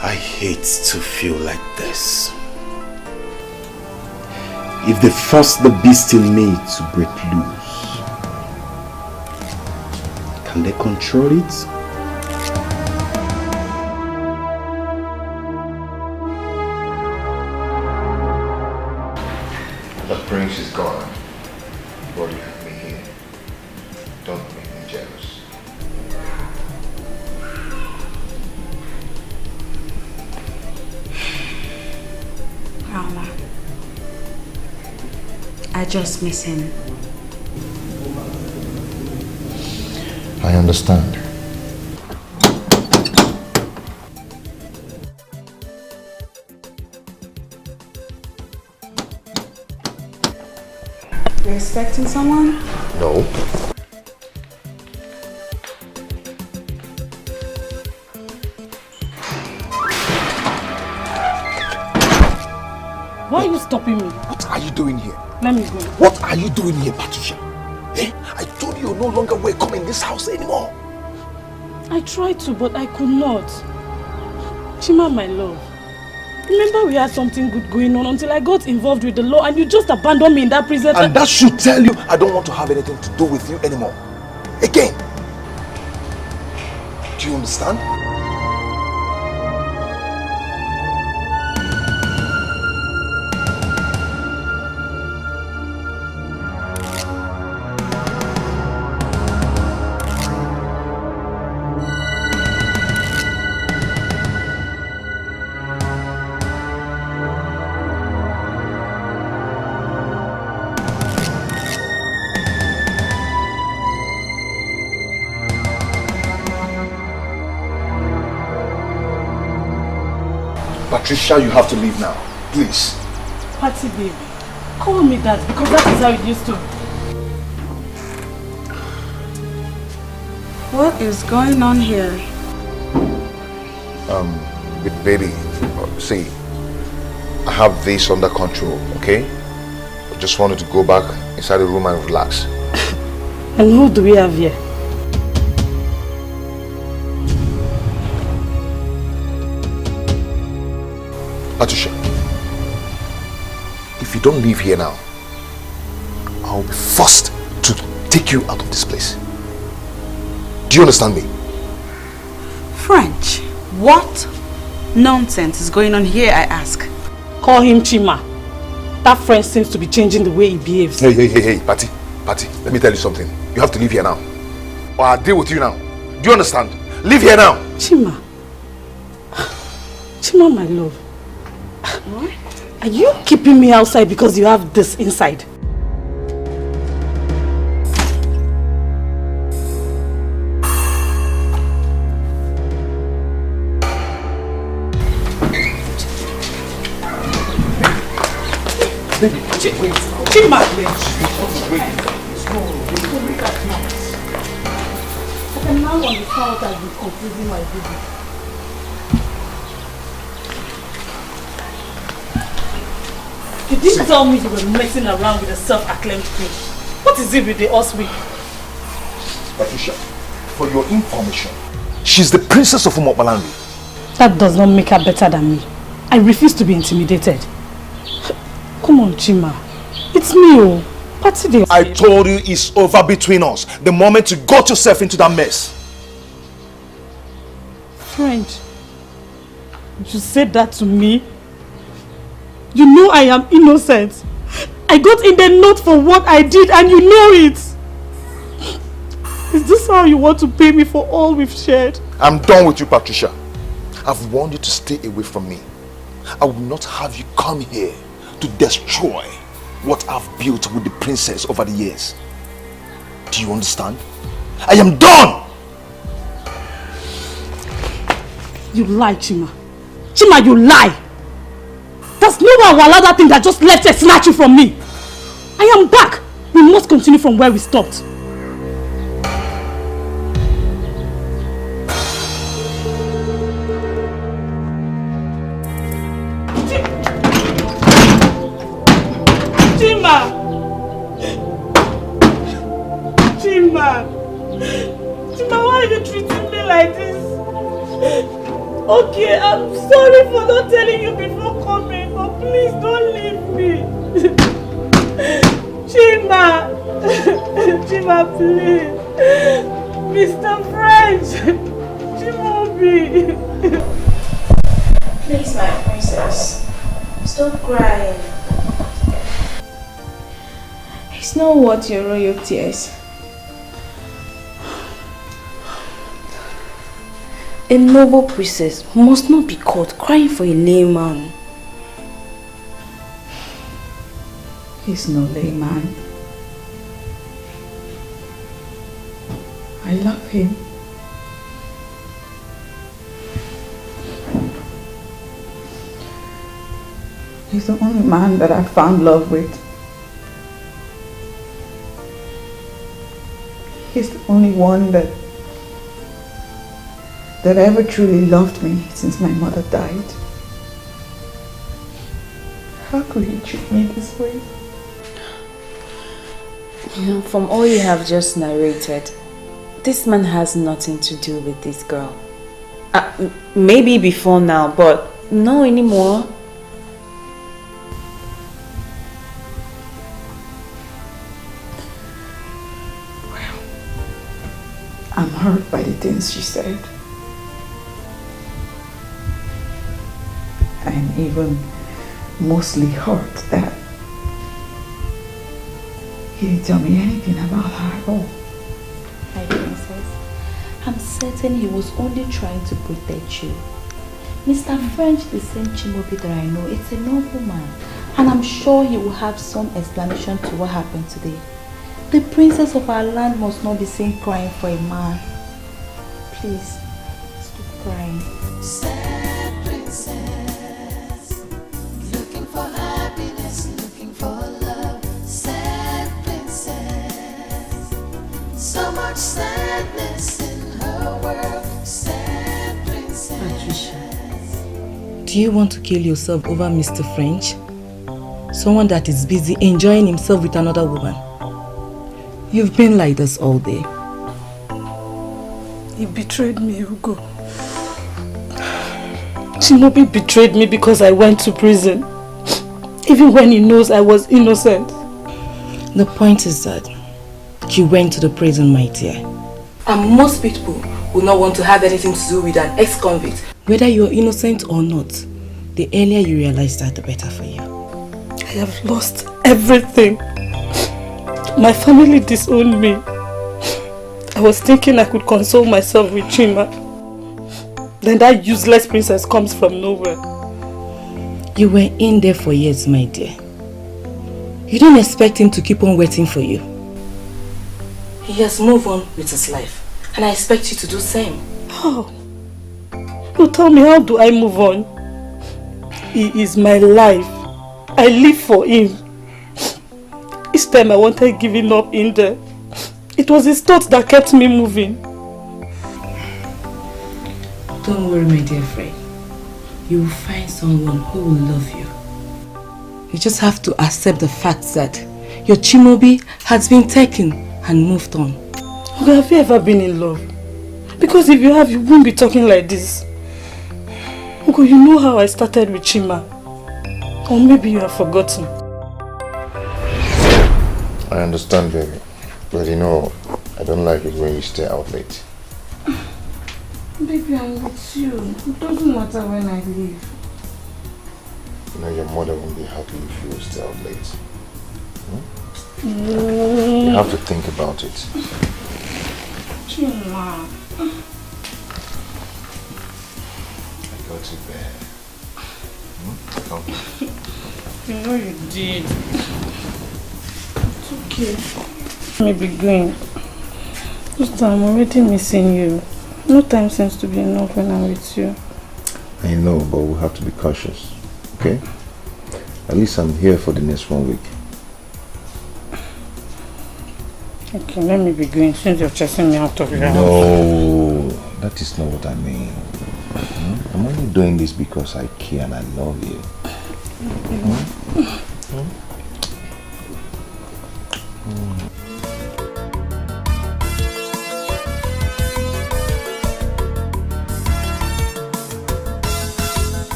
I hate to feel like this. if they force the beast in me to break loose, can they control it? The prince is gone, but you have me here. Don't make me jealous. Rama, I just miss him. I understand. You're expecting someone? No. Why are you stopping me? What are you doing here? Let me go. What are you doing here, Patricia? Eh? I told you you're no longer welcome in this house anymore. I tried to, but I could not. Chima, my love. Remember we had something good going on until I got involved with the law and you just abandoned me in that prison. And that should tell you I don't want to have anything to do with you anymore. Again. Do you understand? Patricia, you have to leave now. Please. Patty baby, call me that because that is how it used to. What is going on here? Baby, see, I have this under control, okay? I just wanted to go back inside the room and relax. And who do we have here? Patricia, if you don't leave here now, I'll be forced to take you out of this place. Do you understand me? French, what nonsense is going on here, I ask? Call him Chima. That French seems to be changing the way he behaves. Hey, Patty, let me tell you something. You have to leave here now. Or I'll deal with you now. Do you understand? Leave here now. Chima. Chima, my love. What? Are you keeping me outside because you have this inside? Chima! Okay, now on the couch I've been confusing my baby. You didn't tell me you were messing around with a self-acclaimed queen. What is it with the Oswig? Patricia, for your information, she's the princess of Umobalanri. That does not make her better than me. I refuse to be intimidated. Come on, Chima. It's me, oh. Patty day. I told you it's over between us the moment you got yourself into that mess. French, you said that to me? You know I am innocent. I got in the note for what I did and you know it. Is this how you want to pay me for all we've shared? I'm done with you, Patricia. I've warned you to stay away from me. I will not have you come here to destroy what I've built with the princess over the years. Do you understand? I am done! You lie, Chima. Chima, you lie! There's no one will allow that thing that just left and snatch you from me. I am back. We must continue from where we stopped. Chima, why are you treating me like this? Okay, I'm sorry for not telling you before coming, but please don't leave me. Chima! Chima, please! Mr. French! Chimobi! Please, my princess. Stop crying. It's not worth your royal tears. A noble princess must not be caught crying for a layman. He's no layman. I love him. He's the only man that I found love with. He's the only one that ever truly loved me since my mother died. How could he treat me this way? You know, from all you have just narrated, this man has nothing to do with this girl. Maybe before now, but no anymore. I'm hurt by the things she said. I'm even mostly hurt that he didn't tell me anything about her at all. My princess, I'm certain he was only trying to protect you. Mr. French, the same Chimobi that I know, it's a noble man. And I'm sure he will have some explanation to what happened today. The princess of our land must not be seen crying for a man. Please, stop crying. Sad princess, looking for happiness, looking for love. Sad princess, so much sadness in her world. Sad princess. Patricia, do you want to kill yourself over Mr. French? Someone that is busy enjoying himself with another woman. You've been like this all day. He betrayed me, Hugo. Chimobi betrayed me because I went to prison. Even when he knows I was innocent. The point is that you went to the prison, my dear. And most people will not want to have anything to do with an ex-convict. Whether you're innocent or not, the earlier you realize that, the better for you. I have lost everything. My family disowned me. I was thinking I could console myself with Chima. Then that useless princess comes from nowhere. You were in there for years, my dear. You didn't expect him to keep on waiting for you. He has moved on with his life, and I expect you to do the same. How? You tell me, how do I move on? He is my life. I live for him. Each time I wanted giving up in there, it was his thoughts that kept me moving. Don't worry, my dear friend. You will find someone who will love you. You just have to accept the fact that your Chimobi has been taken and moved on. Have you ever been in love? Because if you have, you won't be talking like this. Uncle, you know how I started with Chima. Or maybe you have forgotten. I understand, baby. But you know, I don't like it when you stay out late. Baby, I'm with you. It doesn't matter when I leave. You know, your mother won't be happy if you stay out late. Mm. You have to think about it. Chima. I got you bad. Come. You know you did. It's okay. Let me be going. Just I'm already missing you. No time seems to be enough when I'm with you. I know, but we have to be cautious. Okay? At least I'm here for the next 1 week. Okay, let me be going since you're chasing me out of your house. No, that is not what I mean. I'm only doing this because I care and I love you.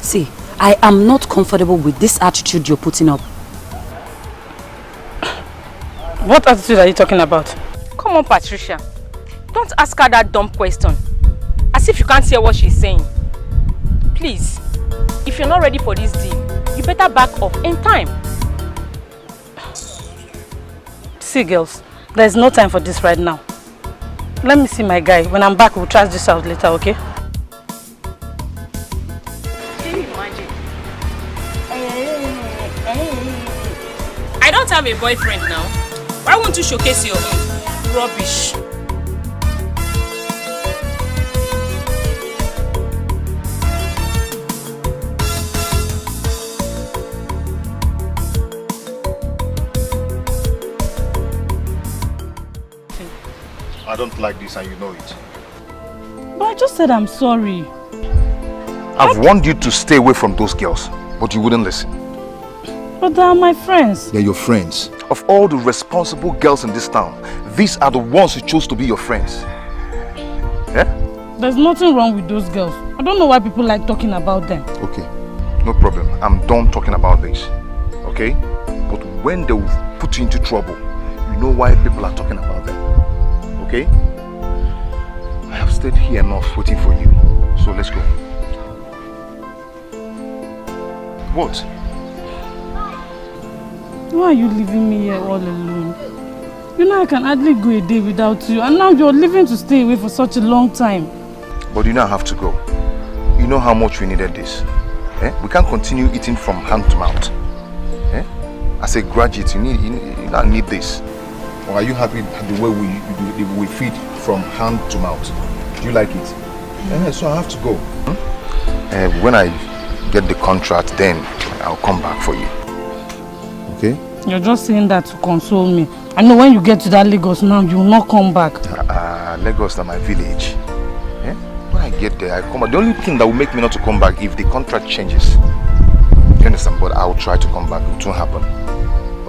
See, I am not comfortable with this attitude you're putting up. What attitude are you talking about? Come on, Patricia. Don't ask her that dumb question. As if you can't hear what she's saying. Please, if you're not ready for this deal, you better back off in time. See, girls, there's no time for this right now. Let me see my guy. When I'm back, we'll trash this out later, okay? Can you imagine? I don't have a boyfriend now. Why won't you showcase your own? Rubbish. I don't like this and you know it. But I just said I'm sorry. I've warned you to stay away from those girls, but you wouldn't listen. But they are my friends. They're your friends. Of all the responsible girls in this town, these are the ones who chose to be your friends. Yeah? There's nothing wrong with those girls. I don't know why people like talking about them. Okay, no problem. I'm done talking about this. Okay? But when they will put you into trouble, you know why people are talking about them. Okay? I have stayed here enough waiting for you. So let's go. What? Why are you leaving me here all alone? You know I can hardly go a day without you, and now you're leaving to stay away for such a long time. But you now have to go. You know how much we needed this. Eh? We can't continue eating from hand to mouth. Eh? As a graduate, you now need this. Or are you happy the way we feed from hand to mouth? Do you like it? So I have to go. When I get the contract, then I'll come back for you. Okay? You're just saying that to console me. I know when you get to that Lagos now, you will not come back. Lagos is my village. Eh? When I get there, I come back. The only thing that will make me not to come back if the contract changes. You understand? But I will try to come back. It won't happen.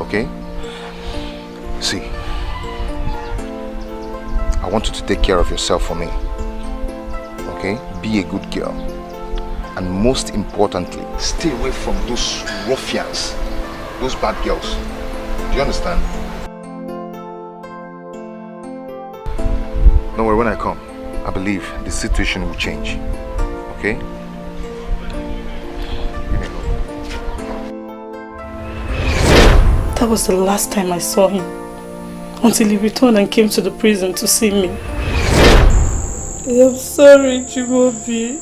Okay? See, I want you to take care of yourself for me. Okay? Be a good girl. And most importantly, stay away from those ruffians. Those bad girls. Do you understand? Don't worry, when I come, I believe the situation will change. Okay? That was the last time I saw him. Until he returned and came to the prison to see me. I'm sorry, Chibobi.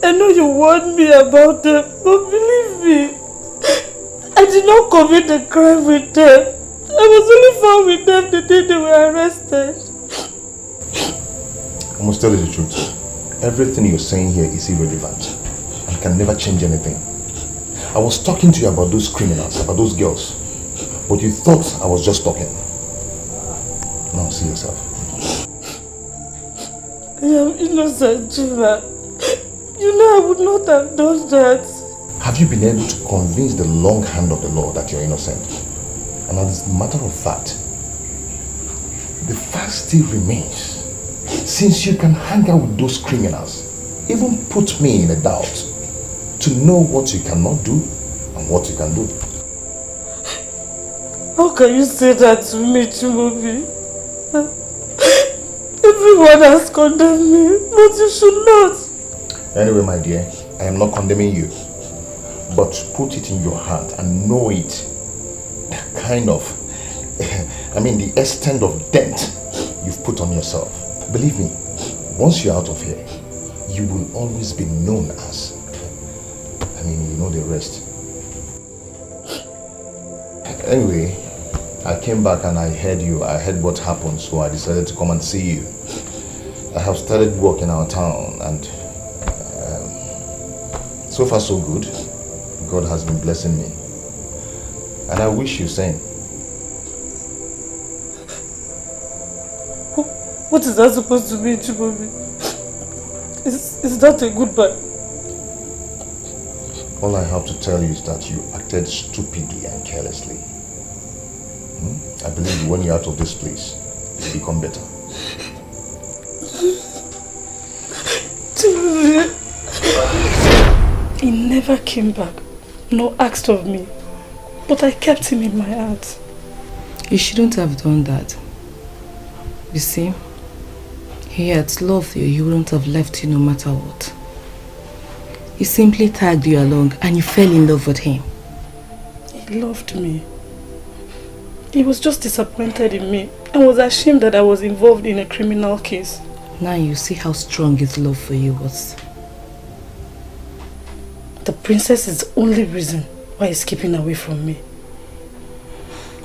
I know you warned me about them, but believe me, I did not commit the crime with them. I was only found with them the day they were arrested. I must tell you the truth. Everything you're saying here is irrelevant and can never change anything. I was talking to you about those criminals, about those girls, but you thought I was just talking. Now see yourself. I am innocent, Jima. You know I would not have done that. Have you been able to convince the long hand of the law that you're innocent? And as a matter of fact, the fact still remains. Since you can hang out with those criminals, even put me in a doubt to know what you cannot do and what you can do. How can you say that to me, Chibobi? Everyone has condemned me, but you should not. Anyway, my dear, I am not condemning you. But put it in your heart and know it. The kind of, the extent of dent you've put on yourself. Believe me, once you're out of here, you will always be known as, you know the rest. Anyway, I came back and I heard what happened, so I decided to come and see you. I have started work in our town and so far so good. God has been blessing me. And I wish you same. What is that supposed to mean, Chibobi? Is that a goodbye? All I have to tell you is that you acted stupidly and carelessly. I believe when you're out of this place, you'll become better. Chibobi. never came back, nor asked of me. But I kept him in my heart. You shouldn't have done that. You see, he had loved you, he wouldn't have left you no matter what. He simply tagged you along and you fell in love with him. He loved me. He was just disappointed in me and was ashamed that I was involved in a criminal case. Now you see how strong his love for you was. The princess is the only reason why he's keeping away from me.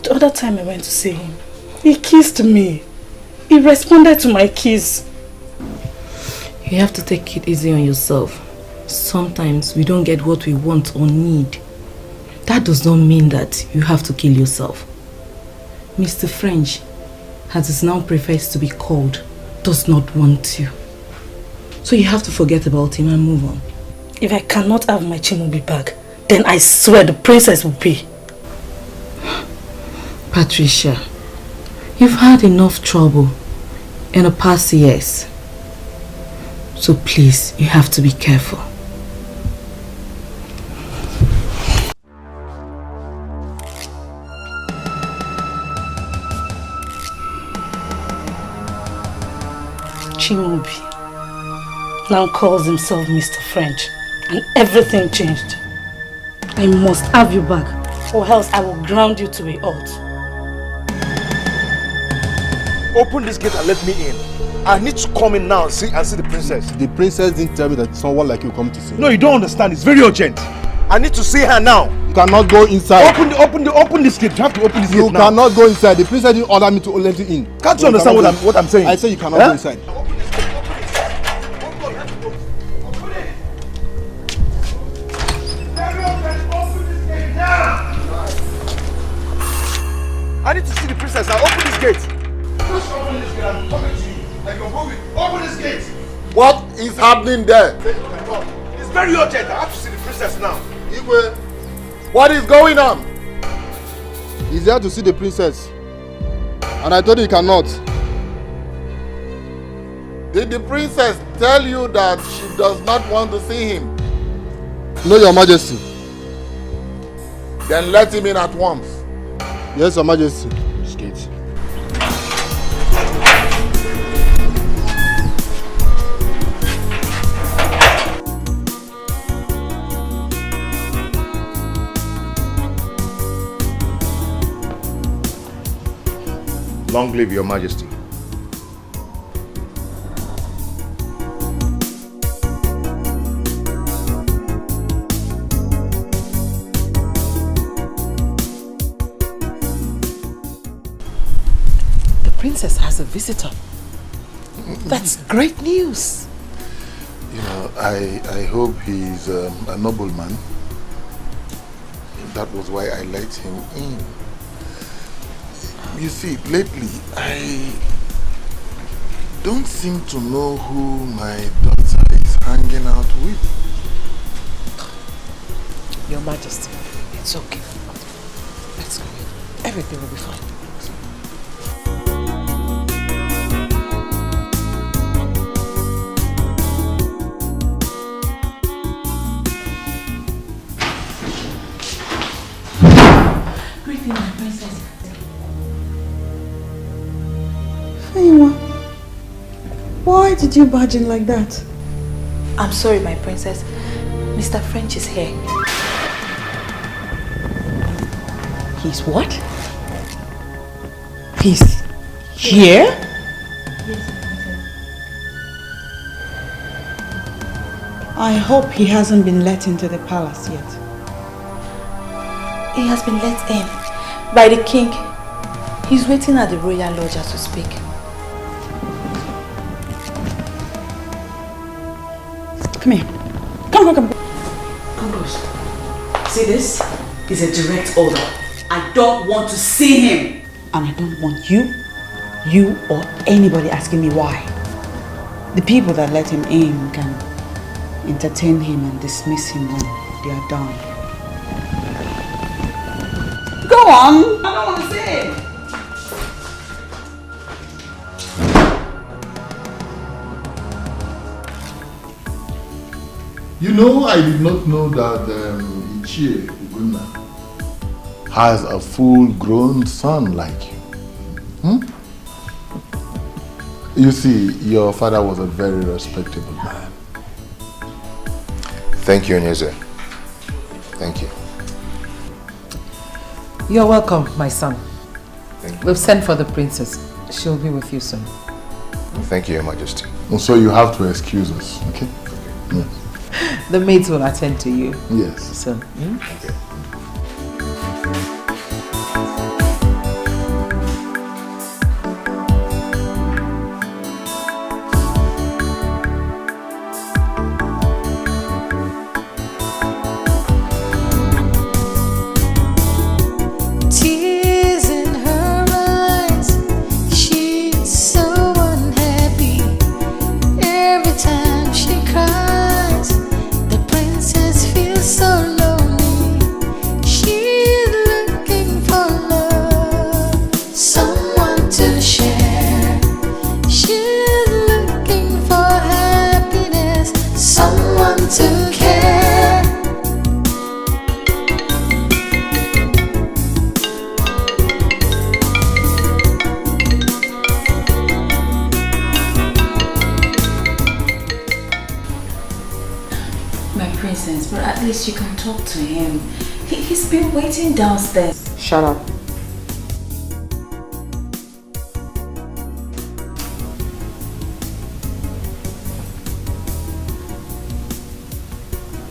The other time I went to see him, he kissed me. He responded to my kiss. You have to take it easy on yourself. Sometimes we don't get what we want or need. That does not mean that you have to kill yourself. Mr. French, as is now prefers to be called, does not want you. So you have to forget about him and move on. If I cannot have my Chimubi back, then I swear the princess will pay. Patricia, you've had enough trouble in the past years. So please, you have to be careful. Chimubi now calls himself Mr. French, and everything changed. I must have you back, or else I will ground you to a halt. Open this gate and let me in. I need to come in now and see the princess. The princess didn't tell me that someone like you come to see. No, you don't understand. It's very urgent. I need to see her now. You cannot go inside. Open this gate. You have to open this gate now. You cannot go inside. The princess didn't order me to let you in. Can't you understand what I'm saying? I say you cannot go inside. I need to see the princess. Now open this gate. Just open this gate. I'm coming to you. I can go with. Open this gate. What is happening there? It's very urgent. I have to see the princess now. Igwe, what is going on? He's there to see the princess. And I told you he cannot. Did the princess tell you that she does not want to see him? No, Your Majesty. Then let him in at once. Yes, Your Majesty. This gate. Long live Your Majesty. The princess has a visitor. That's great news. You know, I hope he's a nobleman. That was why I let him in. You see, lately, I don't seem to know who my daughter is hanging out with. Your Majesty, it's okay. Let's go. Everything will be fine. Greeting, my princess. Why did you barge in like that? I'm sorry, my princess. Mr. French is here. He's what? He's here? I hope he hasn't been let into the palace yet. He has been let in by the king. He's waiting at the royal lodge to speak. Come here. Come. Ambrose, see this? Is a direct order. I don't want to see him. And I don't want you or anybody asking me why. The people that let him in can entertain him and dismiss him when they are done. Go on! I don't want to see him. You know, I did not know that Ichie Uguna has a full-grown son like you. You see, your father was a very respectable man. Thank you, Onyeze. Thank you. You're welcome, my son. We've sent for the princess. She'll be with you soon. Thank you, Your Majesty. So you have to excuse us, okay? Yes. The maids will attend to you. Yes. So, Okay. Tears in her eyes, she's so unhappy. Every time she cries, the princess feels so lonely. She's looking for love, someone to share. She's looking for happiness, someone to care. My princess, but at least you can talk to him. He's been waiting downstairs. Shut up.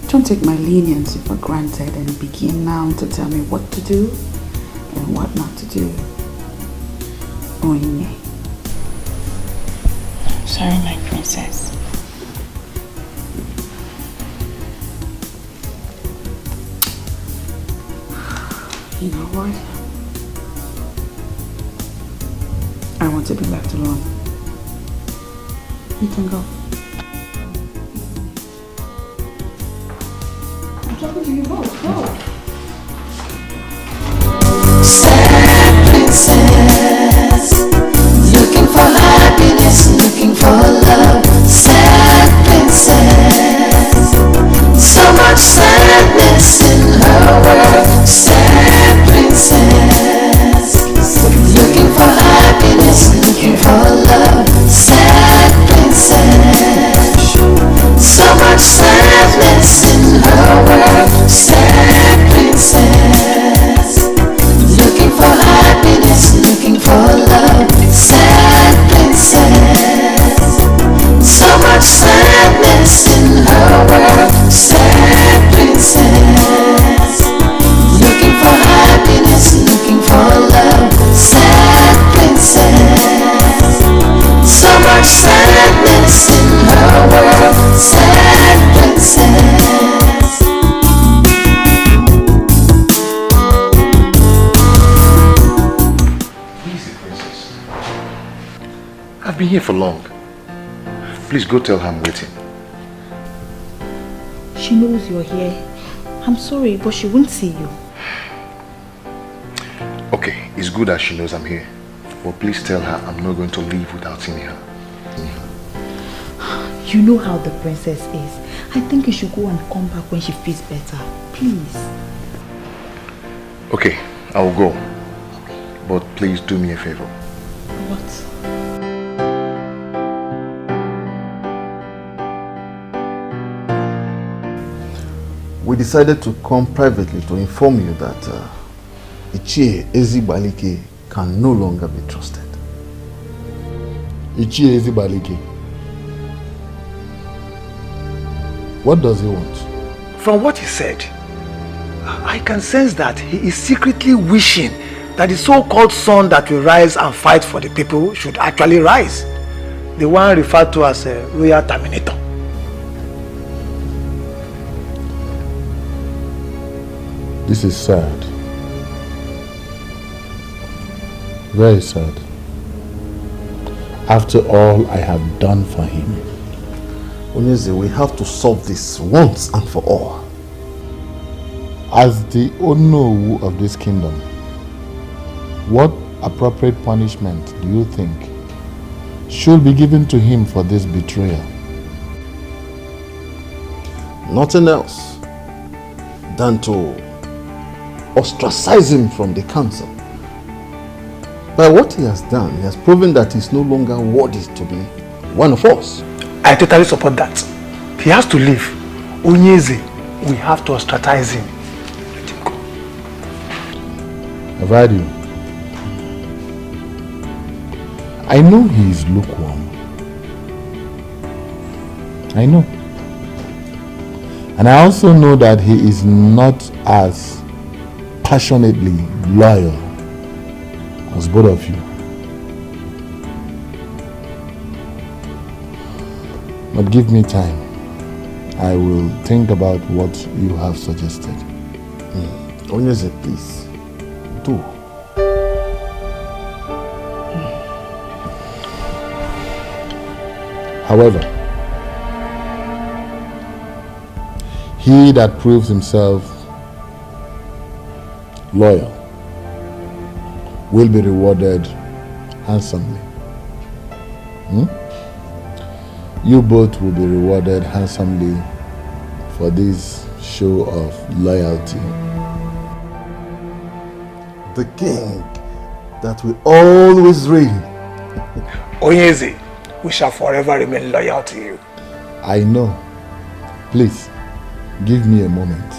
Don't take my leniency for granted and begin now to tell me what to do and what not to do. Onye. Sorry, my princess. You know what? I want to be left alone. You can go. I'm talking to you both. Go. Sad princess, looking for happiness, looking for love. Sad princess, so much sadness in her world. Sad princess, looking for happiness, looking for love. Sad princess, so much sadness in her world. Sad princess, looking for happiness, looking for love. Sad princess, so much sadness in her world. Sad princess, looking for happiness, looking for love. Sad princess, so much sadness in her world. Sad princess. Easy, princess. I've been here for long. Please go tell her I'm waiting. She knows you're here. I'm sorry, but she won't see you. Okay, it's good that she knows I'm here. But please tell her I'm not going to leave without seeing her. You know how the princess is. I think you should go and come back when she feels better. Please. Okay, I will go. But please do me a favor. What? We decided to come privately to inform you that Ichie Ezibalike can no longer be trusted. Ichie Ezibalike. What does he want? From what he said, I can sense that he is secretly wishing that the so-called son that will rise and fight for the people should actually rise. The one referred to as a royal terminator. This is sad. Very sad. After all I have done for him. Onyeze, we have to solve this once and for all. As the Onowu of this kingdom, what appropriate punishment do you think should be given to him for this betrayal? nothing else than to ostracize him from the council. By what he has done, he has proven that he's no longer worthy to be one of us. I totally support that. He has to leave. Onyeze, we have to ostracize him. Let him go. I've heard you. I know he is lukewarm. I know. And I also know that he is not as passionately loyal as both of you. But give me time. I will think about what you have suggested. Onyeze, please. Do. However, he that proves himself loyal will be rewarded handsomely. You both will be rewarded handsomely for this show of loyalty. The king that will always reign. Onyeze, we shall forever remain loyal to you. I know. Please, give me a moment.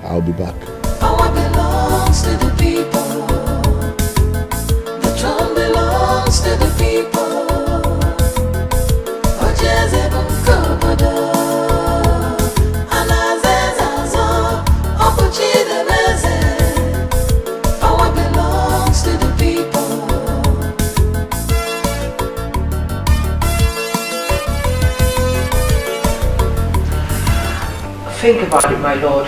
I'll be back. Power belongs to the people. The throne belongs to the people. Onyeze bunkobodo. Anazezazo. Obuchidebeze. Power belongs to the people. Think about it, my lord.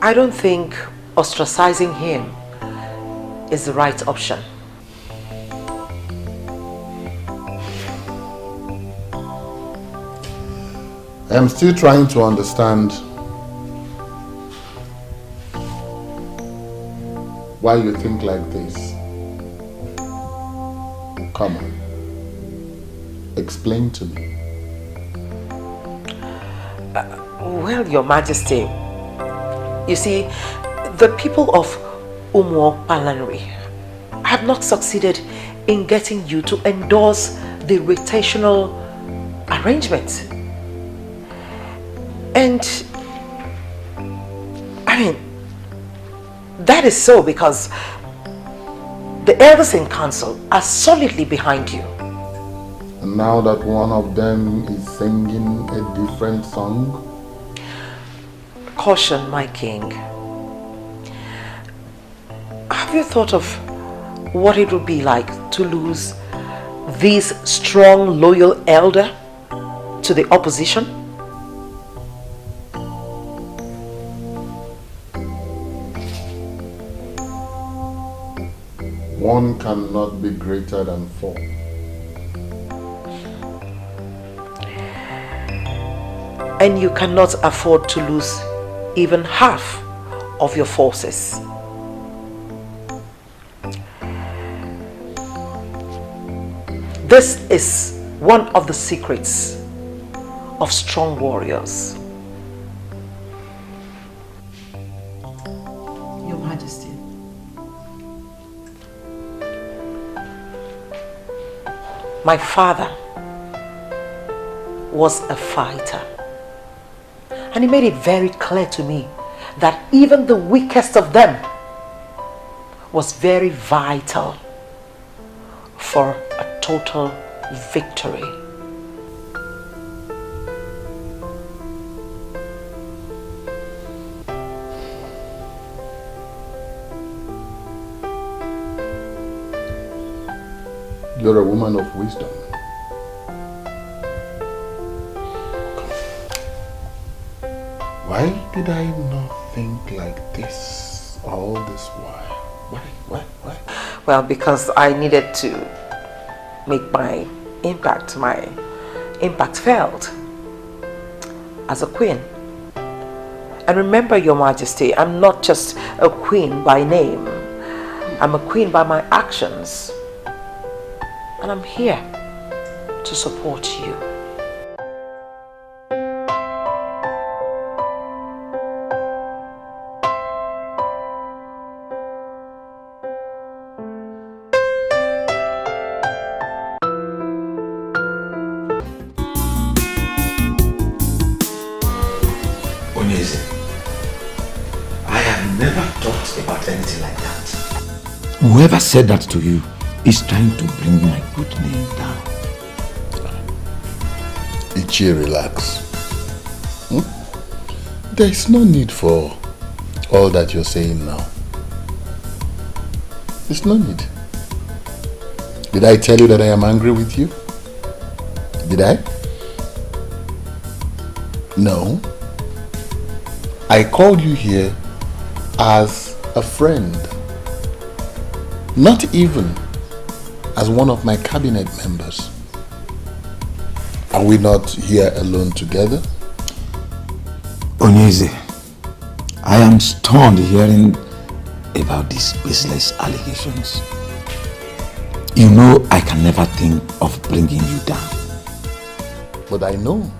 I don't think ostracizing him is the right option. I'm still trying to understand why you think like this. Come on. Explain to me. Well, Your Majesty, you see, the people of Umuokpalanri have not succeeded in getting you to endorse the rotational arrangement. And, I mean, that is so because the elders in council are solidly behind you. And now that one of them is singing a different song? Caution, my king. Have you thought of what it would be like to lose this strong, loyal elder to the opposition? One cannot be greater than four. And you cannot afford to lose even half of your forces. This is one of the secrets of strong warriors. Your Majesty. My father was a fighter. And he made it very clear to me that even the weakest of them was very vital for a total victory. You're a woman of wisdom. Why did I not think like this all this while? Why? Well, because I needed to make my impact felt as a queen. And remember, Your Majesty, I'm not just a queen by name. I'm a queen by my actions. And I'm here to support you. about anything like that. Whoever said that to you is trying to bring my good name down. Ichie, relax. There is no need for all that you're saying now. There's no need. Did I tell you that I am angry with you? Did I? No. I called you here as a friend. Not even as one of my cabinet members. Are we not here alone together? Onyeze, I am stunned hearing about these baseless allegations. You know I can never think of bringing you down. But I know.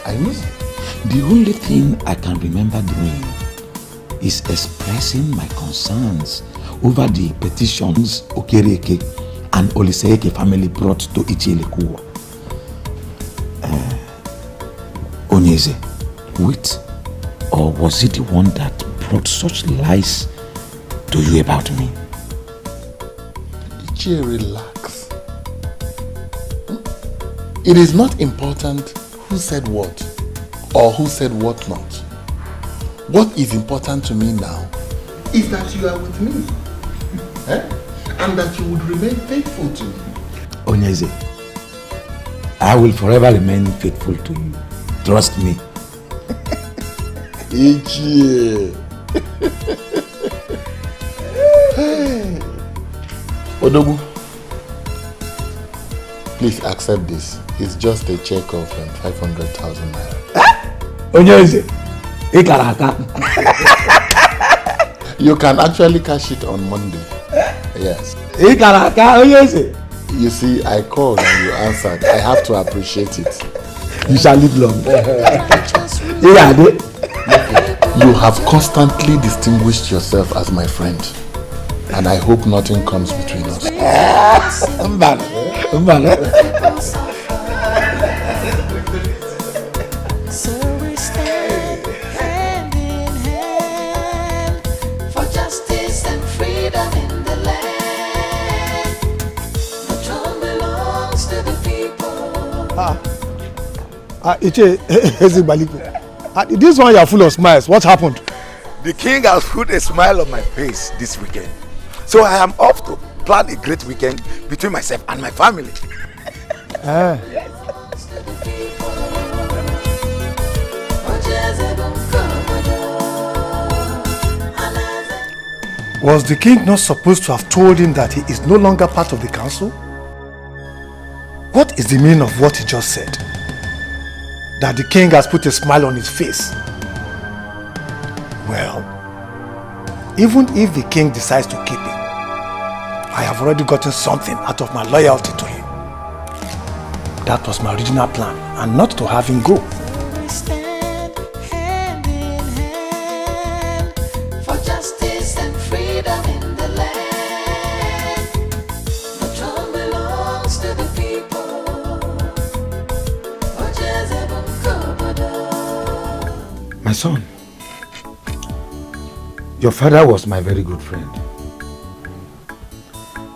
I know. The only thing I can remember doing is expressing my concerns over the petitions Okereke and Oliseeke family brought to Ichielekuwa. Onyeze, wait, or was it the one that brought such lies to you about me? Ichie, relax. It is not important who said what or who said what not. What is important to me now is that you are with me. And that you would remain faithful to me. Onyeze, I will forever remain faithful to you. Trust me. Ichie. Hey. Odogu, please accept this. It's just a check of 500,000 naira. Onyeze, you can actually cash it on Monday. Yes. You see, I called and you answered. I have to appreciate it. You shall live long. You have constantly distinguished yourself as my friend. And I hope nothing comes between us. Ichie, this one you are full of smiles. What happened? The king has put a smile on my face this weekend. So I am off to plan a great weekend between myself and my family. Was the king not supposed to have told him that he is no longer part of the council? What is the meaning of what he just said? That the king has put a smile on his face. Well, even if the king decides to keep him, I have already gotten something out of my loyalty to him. That was my original plan, and not to have him go. My son, your father was my very good friend.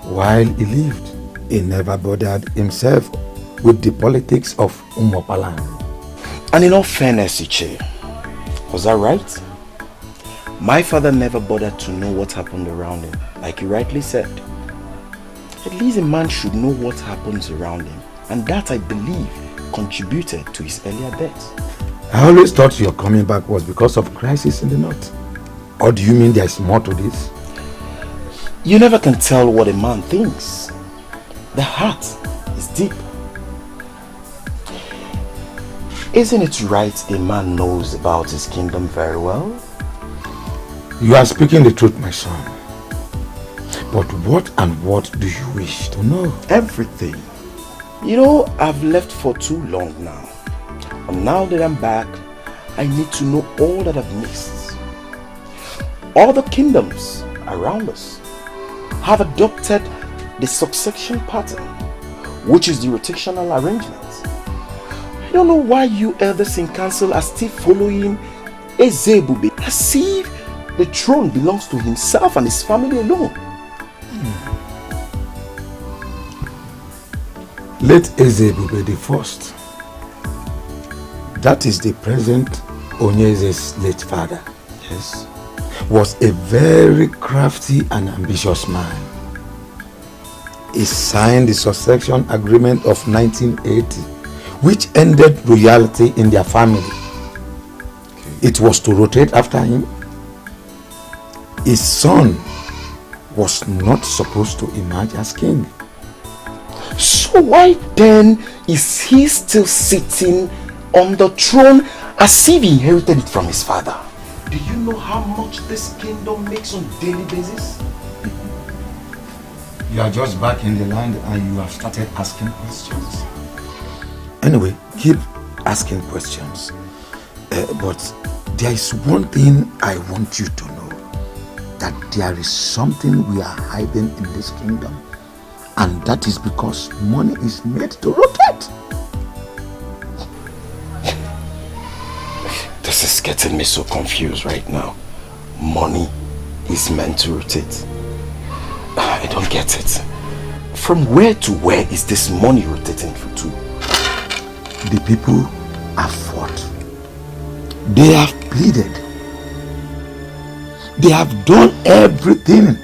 While he lived, he never bothered himself with the politics of Umuopalan. And in all fairness, Ichie, was that right? My father never bothered to know what happened around him, like you rightly said. At least a man should know what happens around him, and that, I believe, contributed to his earlier death. I always thought your coming back was because of crisis in the north. Or do you mean there is more to this? You never can tell what a man thinks. The heart is deep. Isn't it right a man knows about his kingdom very well? You are speaking the truth, my son. But what and what do you wish to know? Everything. You know, I've left for too long now. And now that I'm back, I need to know all that I've missed. All the kingdoms around us have adopted the succession pattern, which is the rotational arrangement. I don't know why you elders in council are still following Ezebube, as if the throne belongs to himself and his family alone. Late Ezebube the first, that is the present Onyeze's late father, yes, was a very crafty and ambitious man. He signed the succession agreement of 1980, which ended royalty in their family. It was to rotate after him. His son was not supposed to emerge as king. So why then is he still sitting on the throne as if he inherited it from his father? Do you know how much this kingdom makes on a daily basis? You are just back in the land and you have started asking questions. Anyway, keep asking questions. But there is one thing I want you to know. That there is something we are hiding in this kingdom. And that is because money is made to rotate. This is getting me so confused right now. Money is meant to rotate. I don't get it. From where to where is this money rotating to? The people have fought. They have pleaded. They have done everything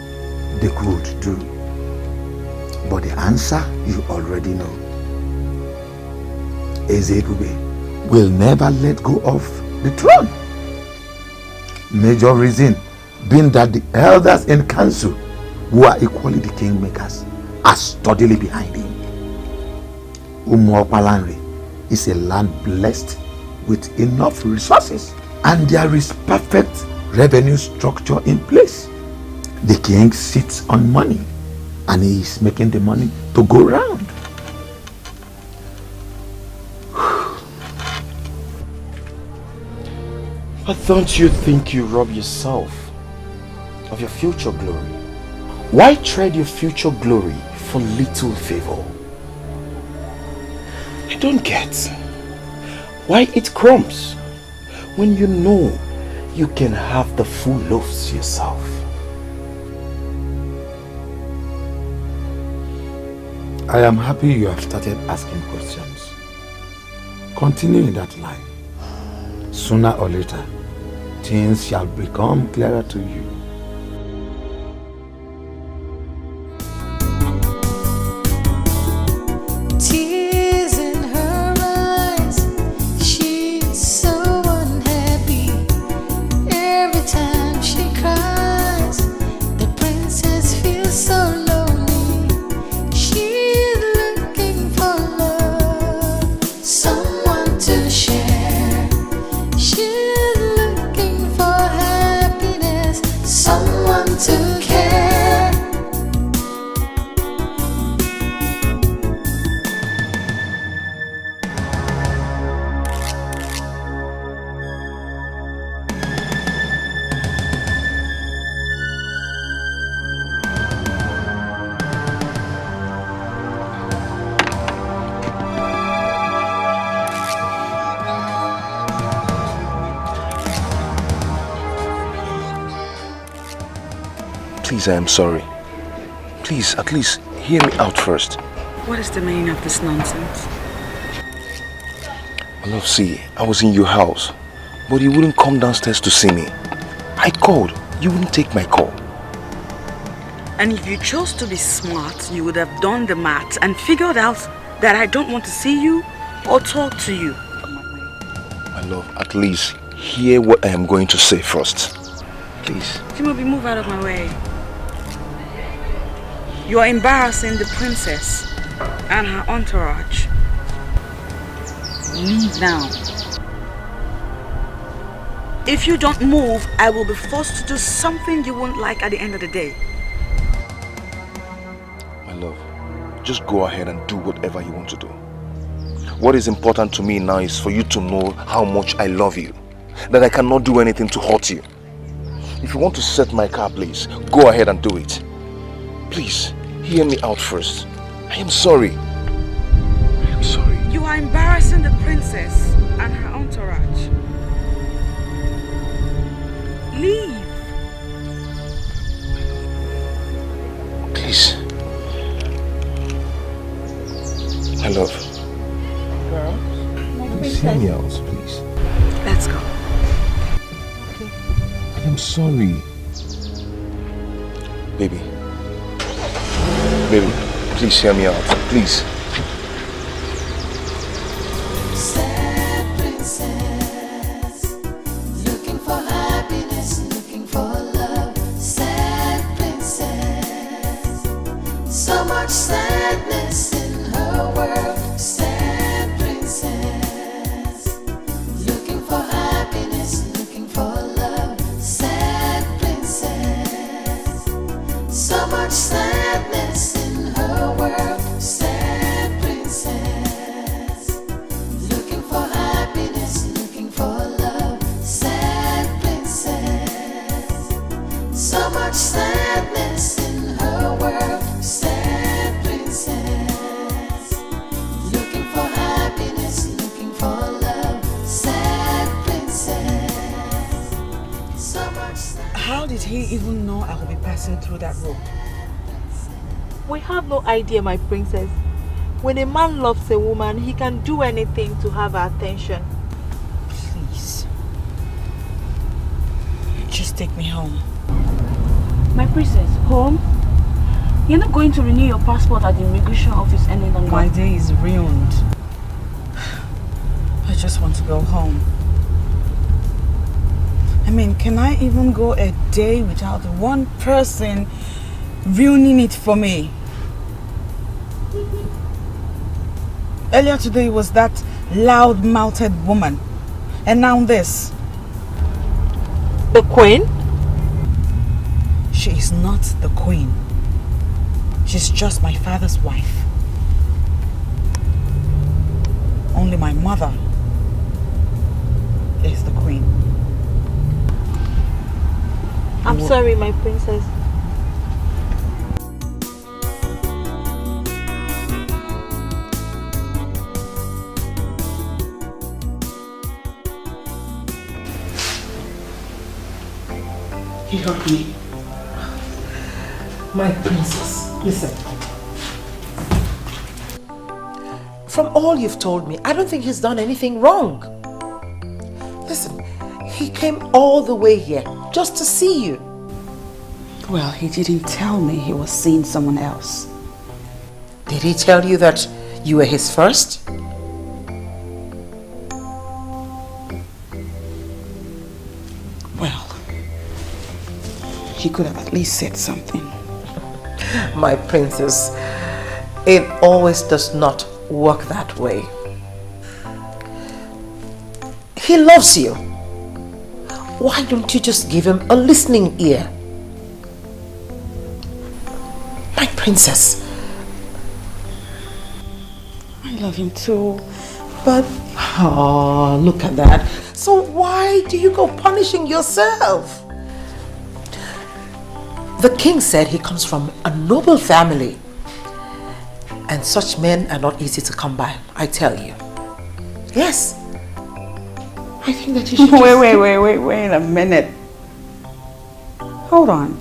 they could do. But the answer you already know. Ezebube will never let go of the throne. Major reason being that the elders in council, who are equally the kingmakers, are steadily behind him. Umuopalanri is a land blessed with enough resources, and there is perfect revenue structure in place. The king sits on money, and he is making the money to go round. But don't you think you rob yourself of your future glory? Why trade your future glory for little favor? I don't get why eat crumbs when you know you can have the full loaves yourself. I am happy you have started asking questions. Continue in that line. Sooner or later, things shall become clearer to you. Tears in her eyes, she's so unhappy. Every time she cries, the princess feels so lonely. She's looking for love, someone to share. She's looking for happiness, someone to care. Please, I am sorry. Please, at least hear me out first. What is the meaning of this nonsense? My love, see, I was in your house, but you wouldn't come downstairs to see me. I called, you wouldn't take my call. And if you chose to be smart, you would have done the math and figured out that I don't want to see you or talk to you. My love, at least hear what I am going to say first. Please. Timothy, move out of my way. You are embarrassing the princess and her entourage. Leave now. If you don't move, I will be forced to do something you won't like at the end of the day. My love, just go ahead and do whatever you want to do. What is important to me now is for you to know how much I love you. That I cannot do anything to hurt you. If you want to set my car, please, go ahead and do it. Please, hear me out first. I am sorry. I am sorry. You are embarrassing the princess and her entourage. Leave. please. My love. Girl, Please hear me out, please. let's go. I'm sorry. Baby. Baby, please hear me out. Please. Sad princess, looking for happiness, looking for love. Sad princess, so much sadness in her world. Sad princess, looking for happiness, looking for love. Sad princess, so much sadness in her world. Sad princess, looking for happiness, looking for love. Sad princess, so much sadness in her world. Sad princess, looking for happiness, looking for love. Sad princess, so much sadness. How did he even know I would be passing through that road? We have no idea, my princess. When a man loves a woman, he can do anything to have her attention. Please. Just take me home. My princess, home? You're not going to renew your passport at the immigration office any longer. My day is ruined. I just want to go home. I mean, can I even go a day without one person ruining it for me? Earlier today was that loud-mouthed woman. And now this. The queen? She is not the queen. She's just my father's wife. Only my mother is the queen. I'm sorry, my princess. He hurt me. My princess, listen. From all you've told me, I don't think he's done anything wrong. Listen, he came all the way here just to see you. Well, he didn't tell me he was seeing someone else. Did he tell you that you were his first? Well, he could have at least said something. My princess, it always does not work that way. He loves you. Why don't you just give him a listening ear? My princess. I love him too, but... Oh, look at that. So why do you go punishing yourself? The king said he comes from a noble family. And such men are not easy to come by, I tell you. Yes. I think that you should Wait a minute. Hold on.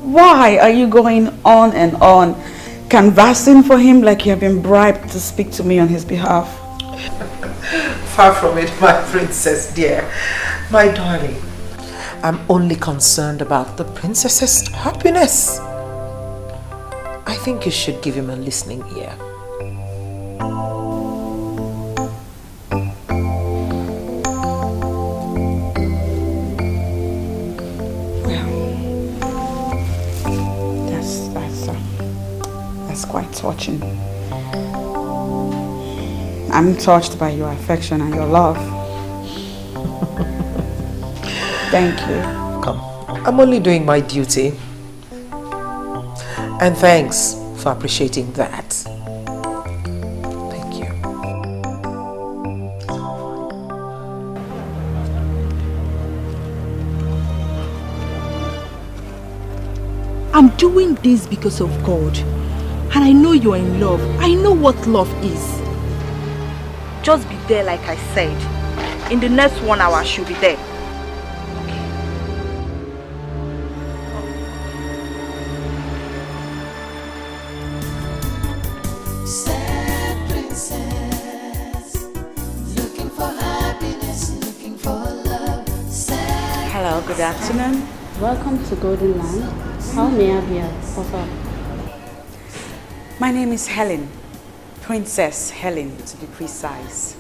Why are you going on and on canvassing for him like you have been bribed to speak to me on his behalf? Far from it, my princess dear. My darling. I'm only concerned about the princess's happiness. I think you should give him a listening ear. That's quite touching. I'm touched by your affection and your love. Thank you. Come, I'm only doing my duty. And thanks for appreciating that. Thank you. I'm doing this because of God. And I know you're in love. I know what love is. Just be there like I said. In the next 1 hour, I should be there. Sad princess, looking for happiness, looking for love. Sad Hello, good afternoon. Welcome to Golden Land. How may I be of help? My name is Helen, Princess Helen to be precise.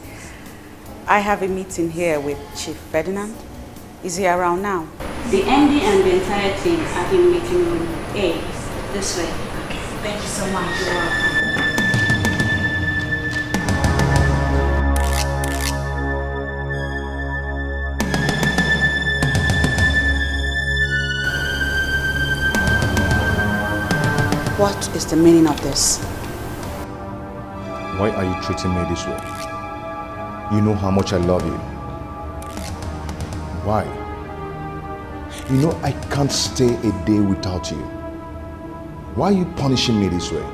I have a meeting here with Chief Ferdinand. Is he around now? The MD and the entire team are in meeting room A. This way. Okay, thank you so much. You're welcome. What is the meaning of this? Why are you treating me this way? You know how much I love you. Why? You know I can't stay a day without you. Why are you punishing me this way?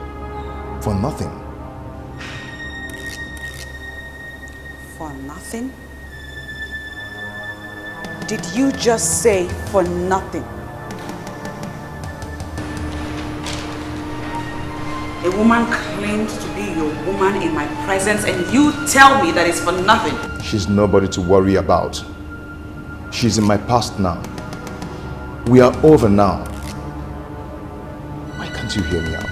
For nothing. For nothing? Did you just say for nothing? A woman claimed to be your woman in my presence and you tell me that it's for nothing. She's nobody to worry about. She's in my past now. We are over now. Why can't you hear me out?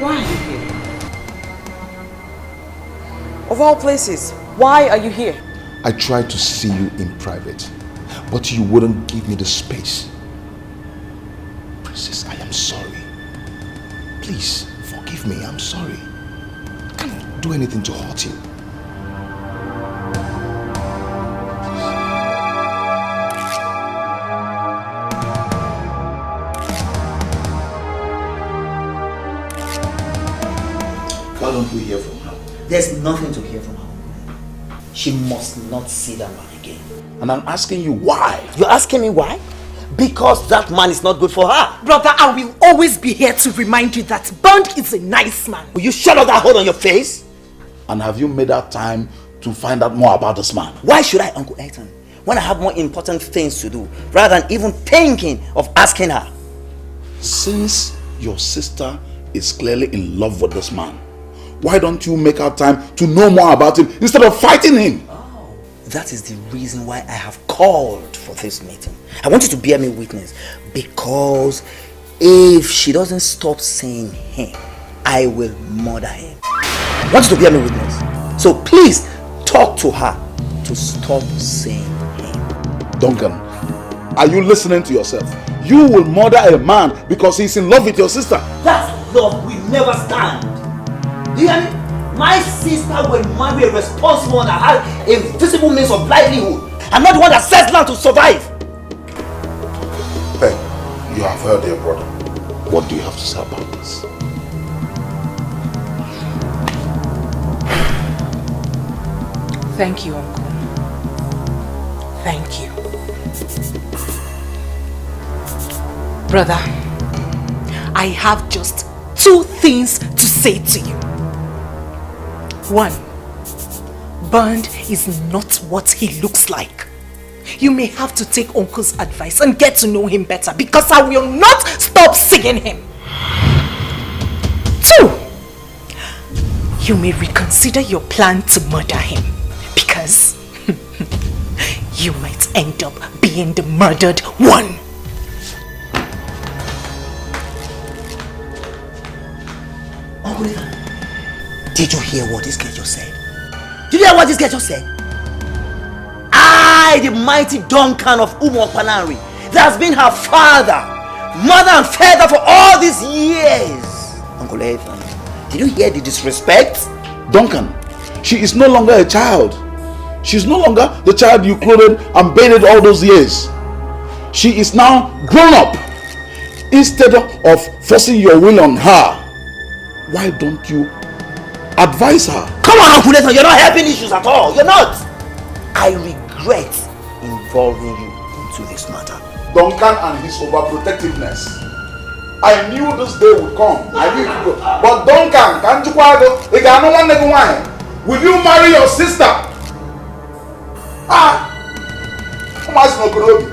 Why are you here? Of all places, why are you here? I tried to see you in private, but you wouldn't give me the space. Princess, I am sorry. Please, forgive me, I'm sorry. I can't do anything to hurt you. Why don't we hear from her? There's nothing to hear from her. She must not see that man again. And I'm asking you why? You're asking me why? Because that man is not good for her. Brother, I will always be here to remind you that Bond is a nice man. Will you shut up that hole on your face? And have you made that time to find out more about this man? Why should I, Uncle Ethan, when I have more important things to do, rather than even thinking of asking her? Since your sister is clearly in love with this man, why don't you make out time to know more about him instead of fighting him? Oh, that is the reason why I have called for this meeting. I want you to bear me witness, because if she doesn't stop saying him, I will murder him. I want you to bear me witness. So please talk to her to stop saying him. Duncan, are you listening to yourself? You will murder a man because he's in love with your sister. That love will never stand. Do you hear me? My sister will marry a responsible one that has a visible means of livelihood. I'm not the one that sells land to survive. Hey, you have heard your brother. What do you have to say about this? Thank you, Uncle. Thank you. Brother, I have just 2 things to say to you. 1, Bond is not what he looks like. You may have to take Uncle's advice and get to know him better, because I will not stop seeing him. 2, you may reconsider your plan to murder him, because you might end up being the murdered one. Uncle Ethan, did you hear what this girl just said? Did you hear what this girl just said? I, the mighty Duncan of Umokpanari, that has been her father, mother and father for all these years. Uncle Ethan, did you hear the disrespect? Duncan, she is no longer a child. She's no longer the child you clothed and bathed all those years. She is now grown up. Instead of forcing your will on her, why don't you advise her? Come on, Uncle Nathan, you're not helping issues at all. You're not. I regret involving you into this matter. Duncan and his overprotectiveness. I knew this day would come. I knew it would. But Duncan, will you marry your sister? Okorobi.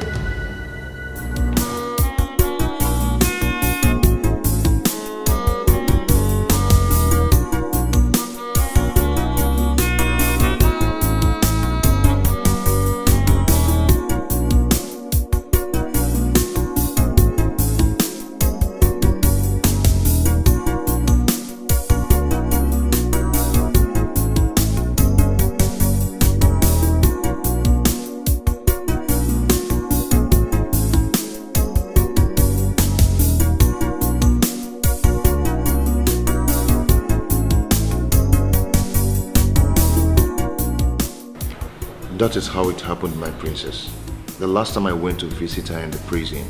That is how it happened, my princess. The last time I went to visit her in the prison,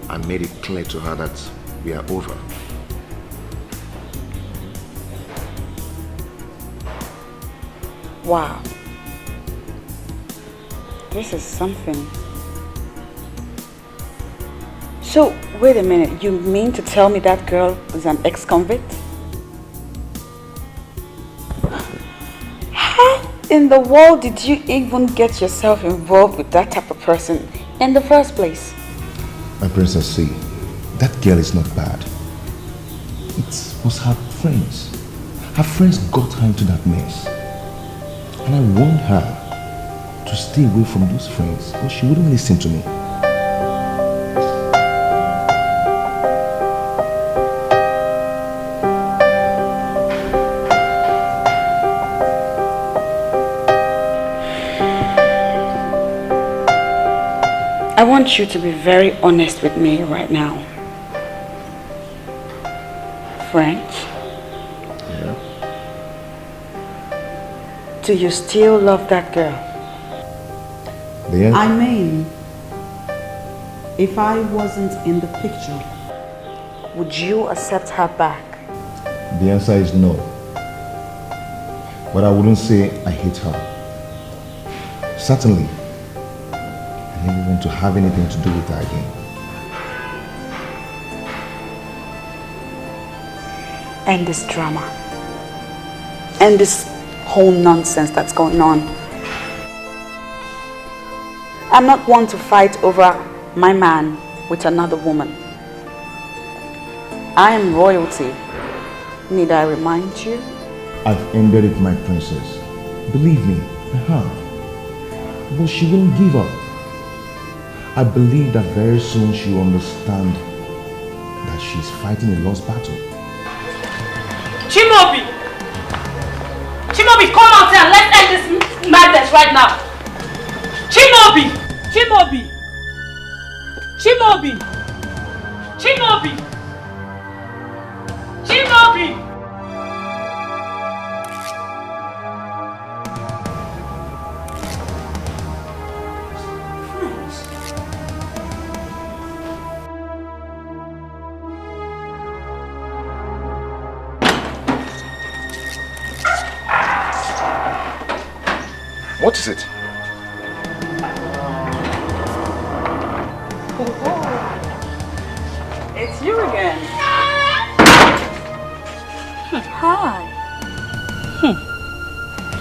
I made it clear to her that we are over. Wow. This is something. So, wait a minute. You mean to tell me that girl is an ex-convict? How in the world did you even get yourself involved with that type of person in the first place? My princess, see, that girl is not bad. It was her friends. Her friends got her into that mess. And I warned her to stay away from those friends, but she wouldn't listen to me. I want you to be very honest with me right now. French? Yeah. Do you still love that girl? I mean, if I wasn't in the picture, would you accept her back? The answer is no. But I wouldn't say I hate her. Certainly, I never want to have anything to do with her again. End this drama. End this whole nonsense that's going on. I'm not one to fight over my man with another woman. I am royalty. Need I remind you? I've ended it, my princess. Believe me, I have. But she won't give up. I believe that very soon she'll understand that she's fighting a lost battle. Chimobi! Chimobi, come out here and let's end this madness right now! Chimobi! Chimobi! Chimobi! Chimobi! Chimobi! What is it? It's you again. Hi.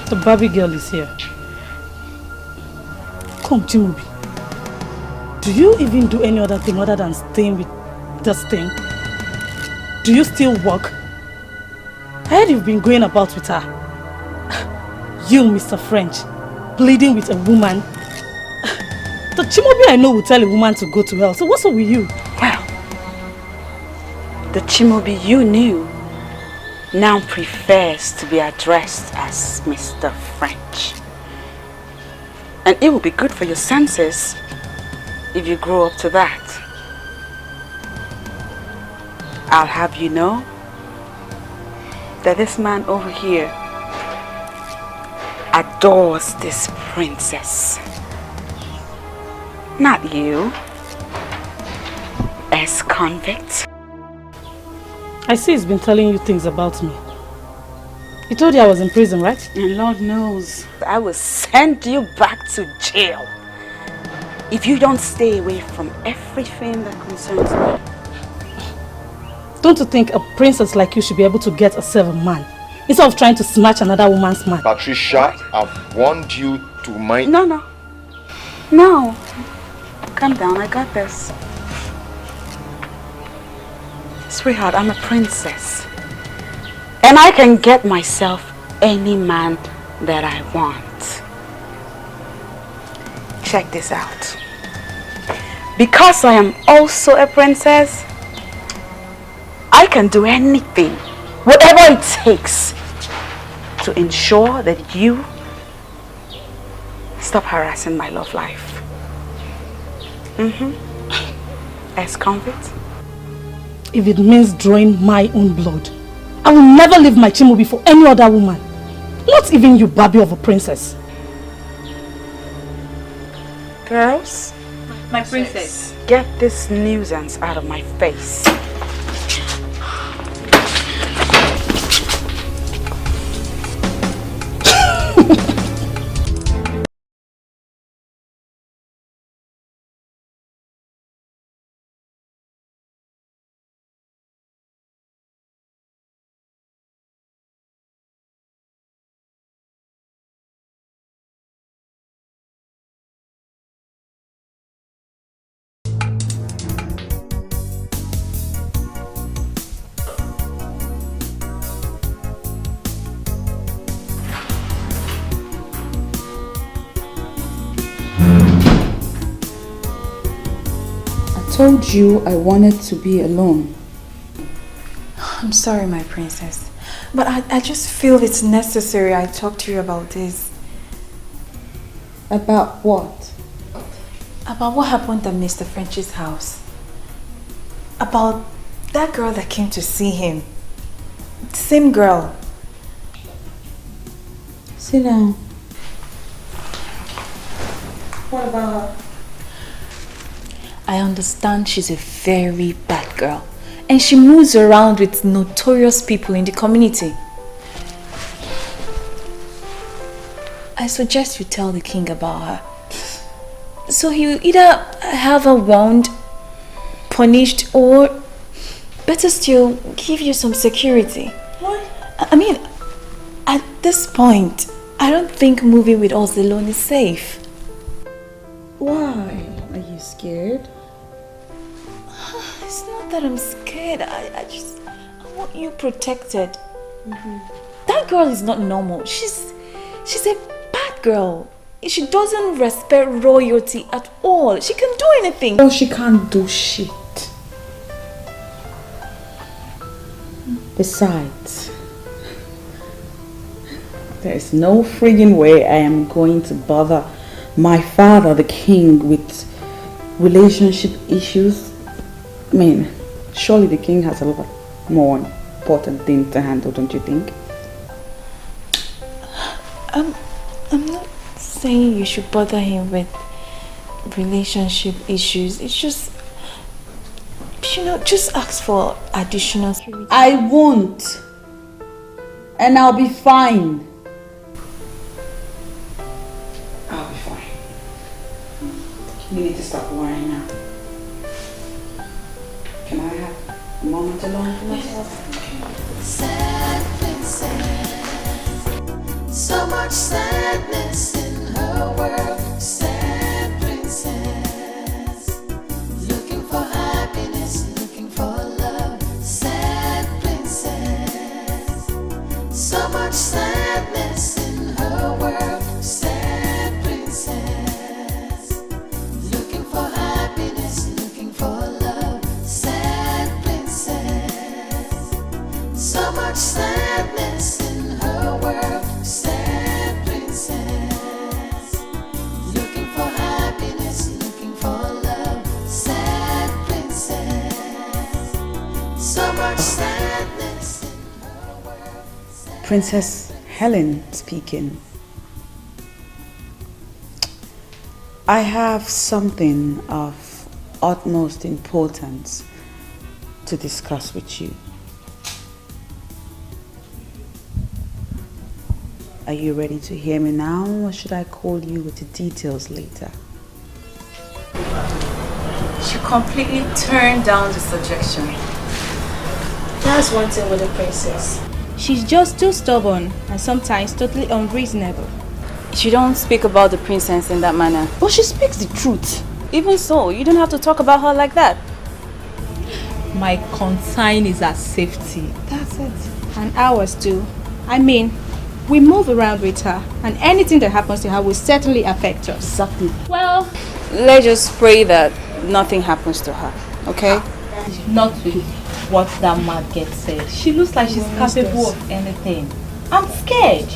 The Barbie girl is here. Come, Chimobi. Do you even do any other thing other than staying with this thing? Do you still work? I heard you've been going about with her. You, Mr. French, pleading with a woman. The Chimobi I know will tell a woman to go to hell. So what's up with you? Well, the Chimobi you knew now prefers to be addressed as Mr. French. And it will be good for your senses if you grow up to that. I'll have you know that this man over here adores this princess. Not you, ex-convict. I see he's been telling you things about me. He told you I was in prison, right? And Lord knows, I will send you back to jail if you don't stay away from everything that concerns me. Don't you think a princess like you should be able to get herself a man instead of trying to snatch another woman's man? Patricia, I've warned you to mind... No. Calm down, I got this. Sweetheart, I'm a princess. And I can get myself any man that I want. Check this out. Because I am also a princess, I can do anything, whatever it takes, to ensure that you stop harassing my love life. Ex-convict? If it means drawing my own blood, I will never leave my Chimubi for any other woman. Not even you, Babi of a princess. Girls? My princess. Get this nuisance out of my face. I told you I wanted to be alone. I'm sorry, my princess, but I just feel it's necessary I talk to you about this. About what? About what happened at Mr. French's house. About that girl that came to see him. Same girl. Sit down. What about her? I understand she's a very bad girl and she moves around with notorious people in the community. I suggest you tell the king about her. So he will either have her warned, punished, or better still, give you some security. What? I mean, at this point, I don't think moving with us alone is safe. Why? Are you scared? It's not that I'm scared. I want you protected. That girl is not normal. She's a bad girl. She doesn't respect royalty at all. She can do anything. Oh, she can't do shit. Besides, there is no friggin' way I am going to bother my father, the king, with relationship issues. I mean, surely the king has a lot more important things to handle, don't you think? I'm not saying you should bother him with relationship issues. It's just, just ask for additional security. I won't. And I'll be fine. I'll be fine. You need to stop worrying now. Can I have a moment alone to myself? Sad princess, so much sadness in her world. Sad princess, looking for happiness, looking for love. Sad princess, so much sadness in her world. Sad princess, looking for happiness, looking for love. Sad princess, so much sadness in her world. Sad princess, looking for happiness, looking for love. Sad princess, so much sadness in her world. Princess Helen speaking. I have something of utmost importance to discuss with you. Are you ready to hear me now, or should I call you with the details later? She completely turned down the suggestion. That's one thing with the princess. She's just too stubborn and sometimes totally unreasonable. She don't speak about the princess in that manner. But she speaks the truth. Even so, you don't have to talk about her like that. My concern is her safety. That's it. And ours too. I mean, we move around with her, and anything that happens to her will certainly affect us. Exactly. Well, let's just pray that nothing happens to her, okay? Not with what that mad girl said. She looks like she's capable of anything. I'm scared.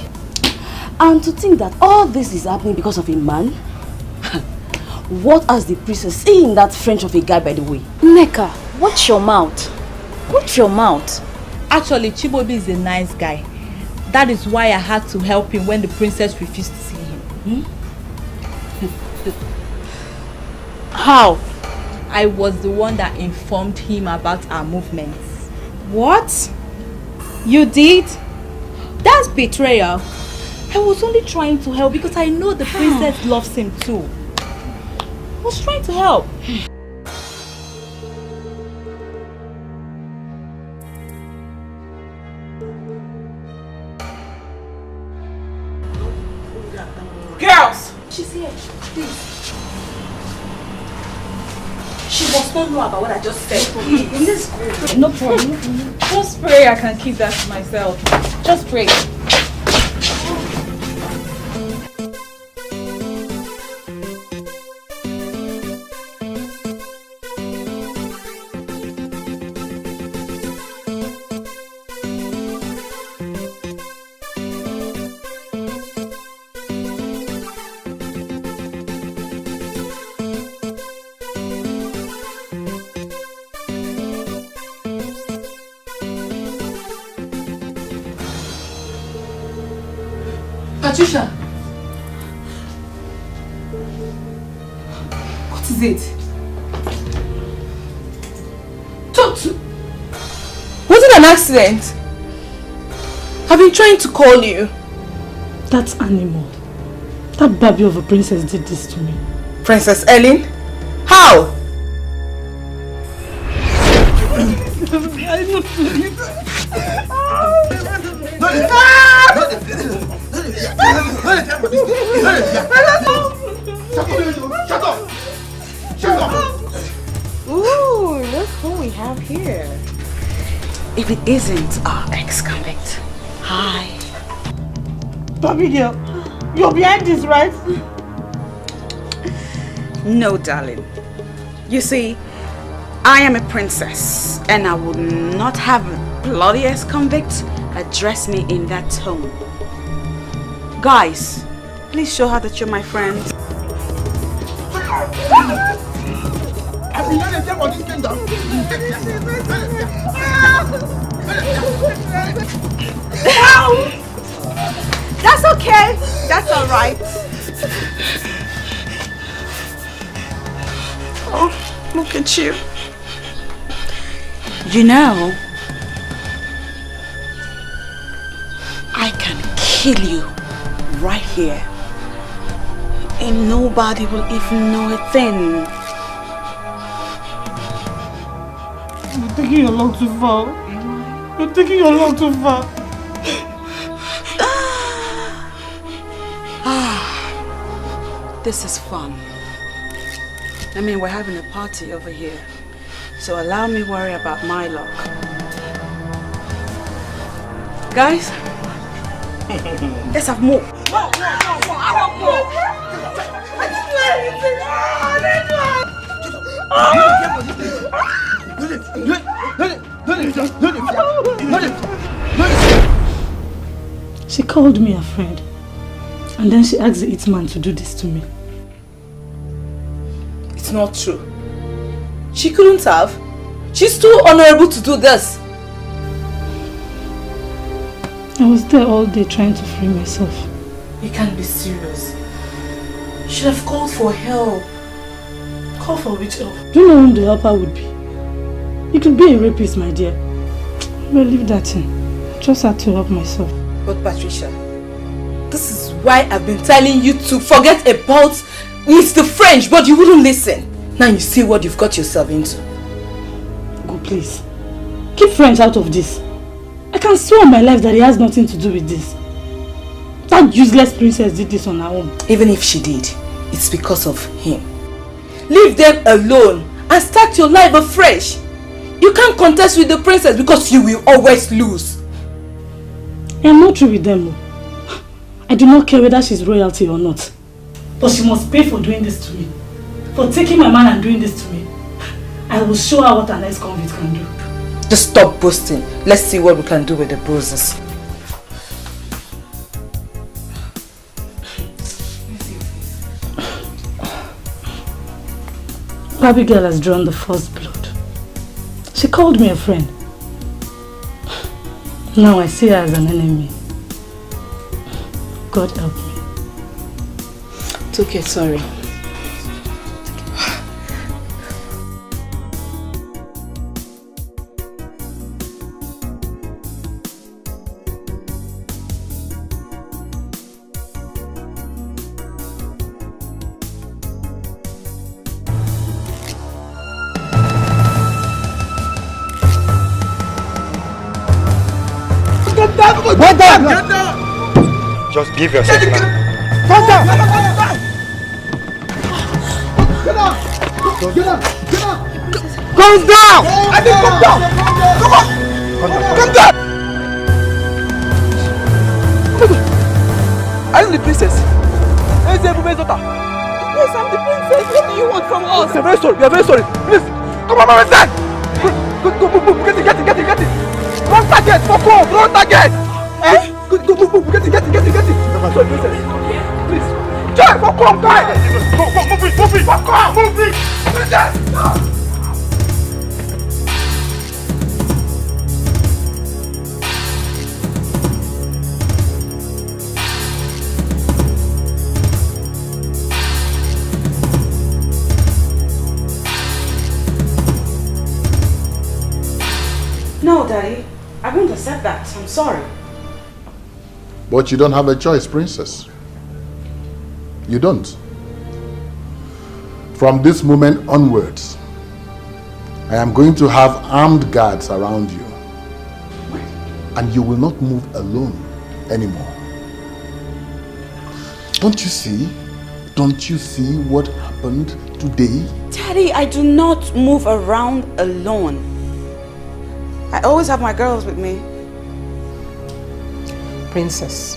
And to think that all this is happening because of a man? What has the princess seen that French of a guy, by the way? Neka, watch your mouth. Watch your mouth. Actually, Chibobi is a nice guy. That is why I had to help him when the princess refused to see him. How? I was the one that informed him about our movements. What? You did? That's betrayal. I was only trying to help because I know the princess loves him too. I was trying to help. Girls! She's here, please. She must not know about what I just said. Let's go. No problem. Just pray I can keep that to myself. Just pray. Patricia! What is it? Talk to... Was it an accident? I've been trying to call you. That animal, that baby of a princess did this to me. Princess Ellen? How? Ooh, look who we have here. If it isn't our ex-convict. Hi. Baby girl, you're behind this, right? No, darling. You see, I am a princess and I would not have a bloody ex-convict address me in that tone. Guys, please show her that you're my friend. That's okay. That's all right. Oh, look at you. You know, I can kill you right here. And nobody will even know a thing. You're taking a lot too far. You're taking a lot too far. This is fun. I mean, we're having a party over here. So allow me worry about my luck. Guys, let's have more. She called me a friend. And then she asked the hitman to do this to me. It's not true. She couldn't have. She's too honorable to do this. I was there all day trying to free myself. You can't be serious. You should have called for help. Call for which help? Do you know whom the helper would be? It could be a rapist, my dear. Well, leave that in. I just had to help myself. But Patricia, this is why I've been telling you to forget about Mr. French, but you wouldn't listen. Now you see what you've got yourself into. Go, please. Keep French out of this. I can swear on my life that he has nothing to do with this. That useless princess did this on her own. Even if she did, it's because of him. Leave them alone and start your life afresh. You can't contest with the princess because you will always lose. I am not through with them. I do not care whether she's royalty or not. But she must pay for doing this to me. For taking my man and doing this to me. I will show her what an ex-convict can do. Just stop boasting. Let's see what we can do with the bruises. Abigail has drawn the first blood. She called me a friend. Now I see her as an enemy. God help me. It's okay, sorry. Get down! Just give yourself now. Get down! Get down! Get down! Get down! Come down! I think come down! Come on! Come down! Are you the princess? Yes, I'm the princess. What do you want from us? We are very sorry. We are very sorry. Please, come on, my son. Go, get it. Wrong target. Wrong target. Eh? Go, get it. Sorry, princess. Please. Joy, fuck off, guys. Move it. Fuck off, move it. Princess. No, Daddy. I won't accept that. I'm sorry. But you don't have a choice, princess. You don't. From this moment onwards, I am going to have armed guards around you. And you will not move alone anymore. Don't you see? Don't you see what happened today? Daddy, I do not move around alone. I always have my girls with me. Princess,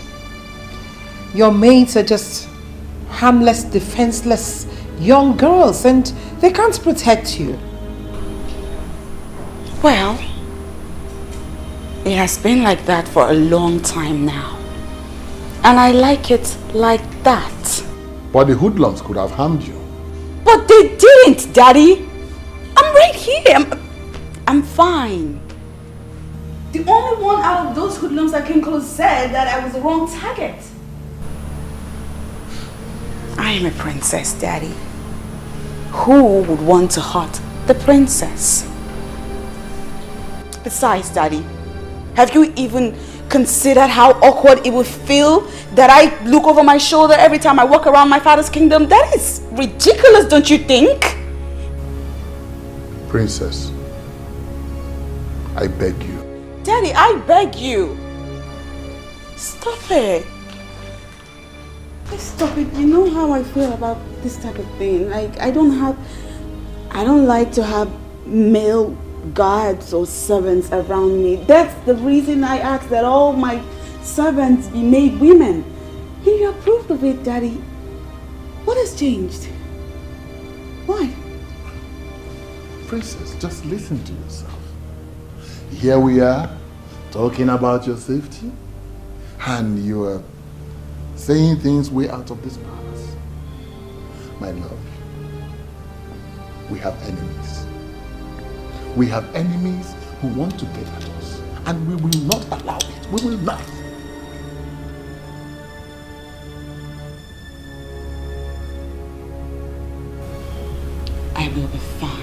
your maids are just harmless, defenseless young girls and they can't protect you. Well, it has been like that for a long time now. And I like it like that. But the hoodlums could have harmed you. But they didn't, Daddy. I'm right here. I'm fine. The only one out of those hoodlums that came close said that I was the wrong target. I am a princess, Daddy. Who would want to hurt the princess? Besides, Daddy, have you even considered how awkward it would feel that I look over my shoulder every time I walk around my father's kingdom? That is ridiculous, don't you think? Princess, I beg you. Daddy, I beg you. Stop it. Please stop it. You know how I feel about this type of thing. Like, I don't like to have male guards or servants around me. That's the reason I ask that all my servants be made women. And you approved of it, Daddy. What has changed? Why? Princess, just listen to yourself. Here we are, talking about your safety, and you are saying things way out of this palace. My love, we have enemies. We have enemies who want to get at us, and we will not allow it. We will not. I will be fine.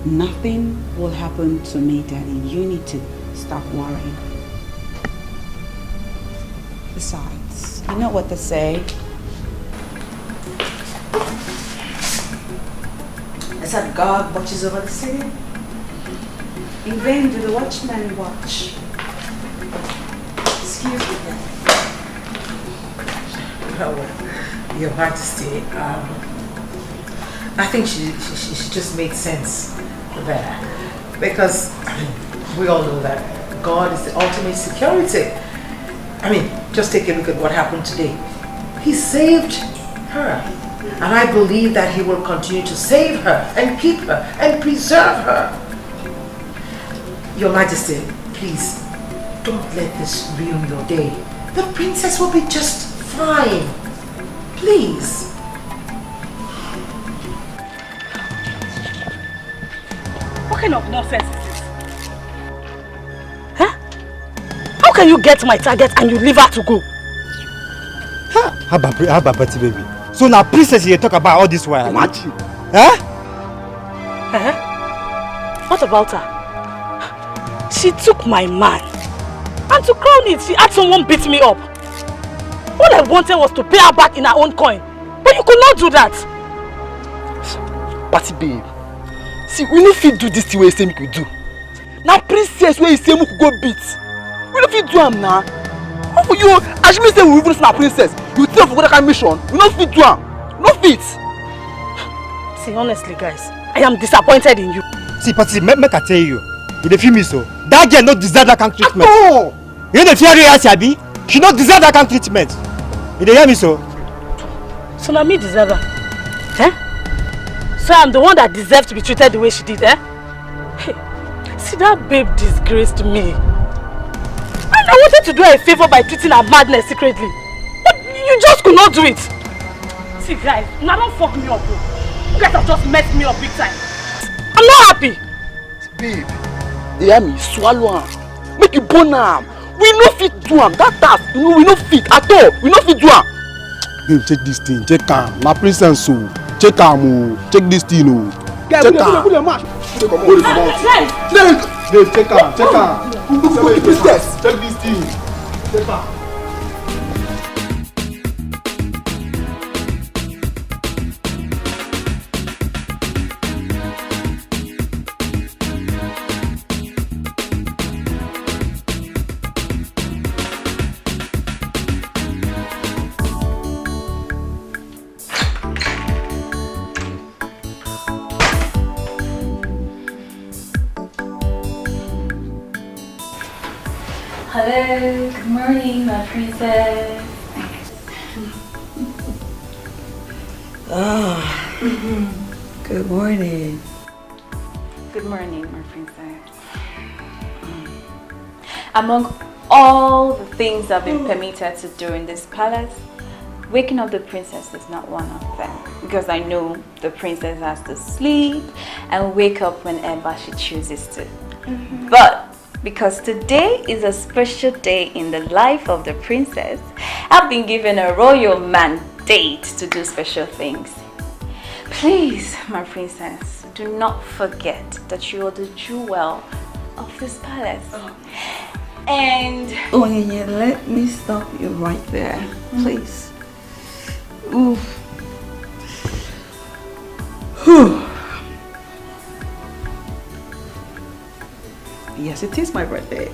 Nothing will happen to me, Daddy. You need to stop worrying. Besides, you know what they say. They said God watches over the city. In vain do the watchmen watch. Excuse me, Daddy. Your heart stay. I think she just made sense there. Because, I mean, we all know that God is the ultimate security. I mean, just take a look at what happened today. He saved her. And I believe that he will continue to save her and keep her and preserve her. Your Majesty, please, don't let this ruin your day. The princess will be just fine. Please. What kind of nonsense is this? Huh? How can you get my target and you leave her to go? How about Betty, baby? So now princess you talk about all this while. Imagine. Huh? What about her? She took my man. And to crown it, she had someone beat me up. All I wanted was to pay her back in her own coin. But you could not do that. But babe, see, we don't fit do this thing where you say we could do. Now princess where you say we could go beat. We don't fit do them now. How for you, as you say we even see our princess, you think for that kind of mission, we don't fit do them. No fit. See, honestly guys, I am disappointed in you. See, Patty, make I tell you. You dey feel me so? That girl no deserve that kind of treatment. No! You dey fear her, Abi? She no deserve that kind of treatment. You dey hear me so? So now me deserve her. Eh? So I'm the one that deserves to be treated the way she did, eh? Hey, see that babe disgraced me. And I wanted to do her a favor by treating her madness secretly. But you just could not do it. See guys, now don't fuck me up, bro. You guys have just messed me up big time. I'm not happy. Babe, they hear me, swallow am. Make you burn am. We no fit do am. That task, we no fit at all. We no fit do am. Babe, check this thing. Check am. My princess, so check am. Check this thing, oh. Check am. Babe, check am. Check am. Check this thing. Check am. Hello, good morning, my princess. Good morning. Good morning, my princess. Among all the things I've been permitted to do in this palace, waking up the princess is not one of them. Because I know the princess has to sleep and wake up whenever she chooses to. But because today is a special day in the life of the princess, I've been given a royal mandate to do special things. Please, my princess, do not forget that you are the jewel of this palace. And Oh yeah, let me stop you right there, please. Ooh. Whew. Yes, it is my birthday.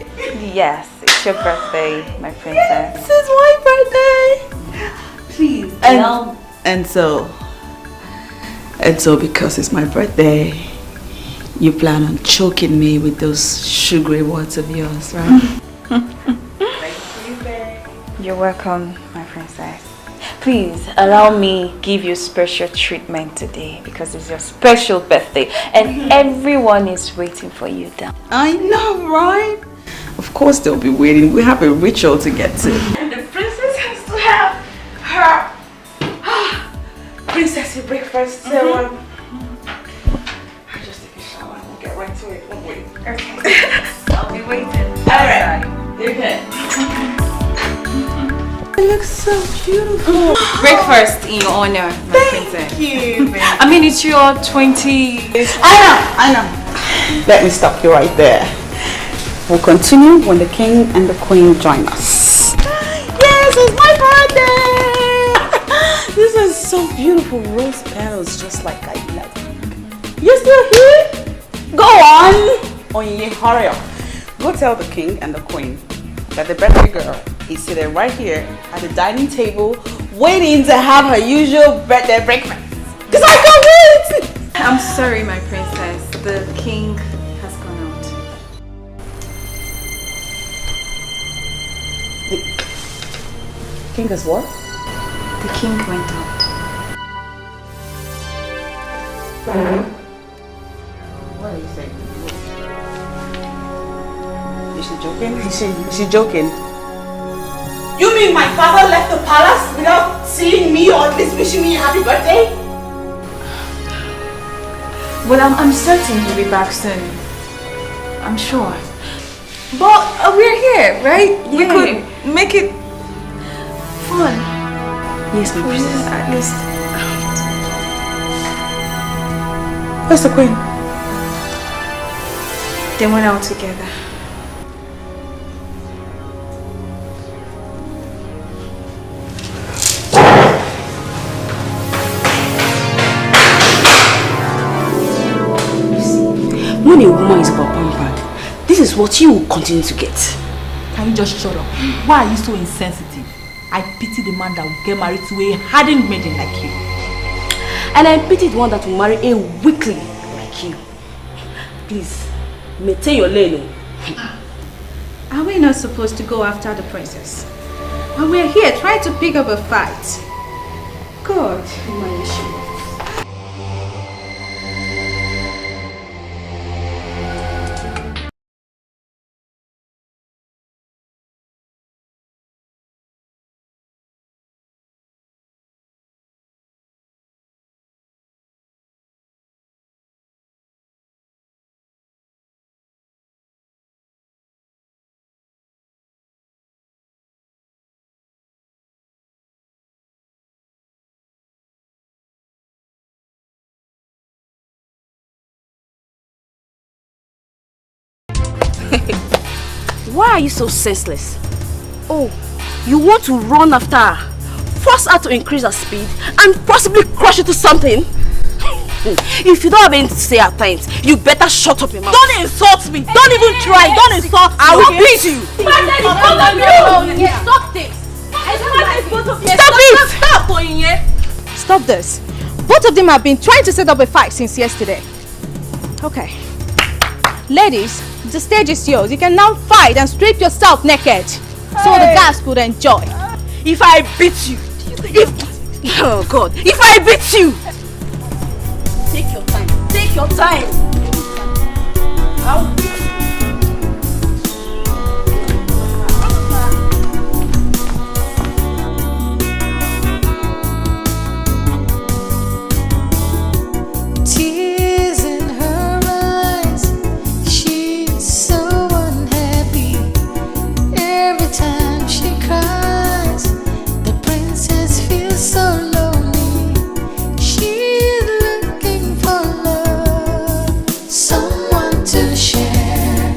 yes, it's your birthday, my princess. This is my birthday. Please. And so because it's my birthday, you plan on choking me with those sugary words of yours, right? You're welcome, my princess. Please allow me give you special treatment today because it's your special birthday and everyone is waiting for you down. I know, right? Of course they'll be waiting. We have a ritual to get to. And the princess has to have her princessy breakfast. So I'll just take a shower and we'll get right to it. Don't wait. Okay. I'll be waiting. Alright. You're good. It looks so beautiful. Breakfast in your honor, my princess. Thank you, baby. I mean, it's your 20... I know. Let me stop you right there. We'll continue when the king and the queen join us. Yes, it's my birthday! This is so beautiful. Rose petals, just like I love. You still here? Go on! Oh yeah, hurry up. Go tell the king and the queen that the birthday girl is seated right here at the dining table waiting to have her usual birthday breakfast. Because I can't wait! I'm sorry, my princess. The king has gone out. The king has what? The king went out. What are you saying? Is she joking? Is she joking? You mean my father left the palace without seeing me or at least wishing me a happy birthday? Well, I'm certain he'll be back soon. I'm sure. But we're here, right? Yeah. We could make it fun. Yes, my princess. At least. Where's the queen? They went out together. When a woman is pampered, this is what you will continue to get. Can you just shut up? Why are you so insensitive? I pity the man that will get married to a hardened maiden like you. And I pity the one that will marry a weakling like you. Please, maintain your lane. Are we not supposed to go after the princess? And we're here trying to pick up a fight. God, my issue. Why are you so senseless? Oh, you want to run after her, force her to increase her speed, and possibly crush it to something? If you don't have anything to say at times, you better shut up your mouth. Don't insult me! Don't even try! Don't insult me! I will beat you! Stop this! Stop this! Both of them have been trying to set up a fight since yesterday. Okay. Ladies, the stage is yours. You can now fight and strip yourself naked. So the guys could enjoy. If I beat you, oh God, if I beat you, take your time. Take your time. I'll beat you. Tears in her eyes, she's so unhappy. Every time she cries, the princess feels so lonely. She's looking for love, someone to share.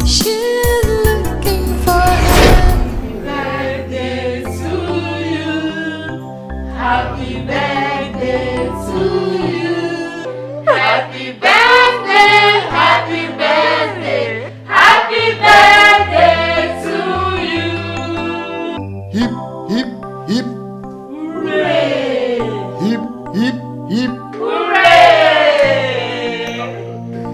She's looking for happy birthday to you. Happy birthday to you. Happy birthday, happy birthday, happy birthday to you. Hip, hip, hip, Hooray! hip, hip, hip. Hooray!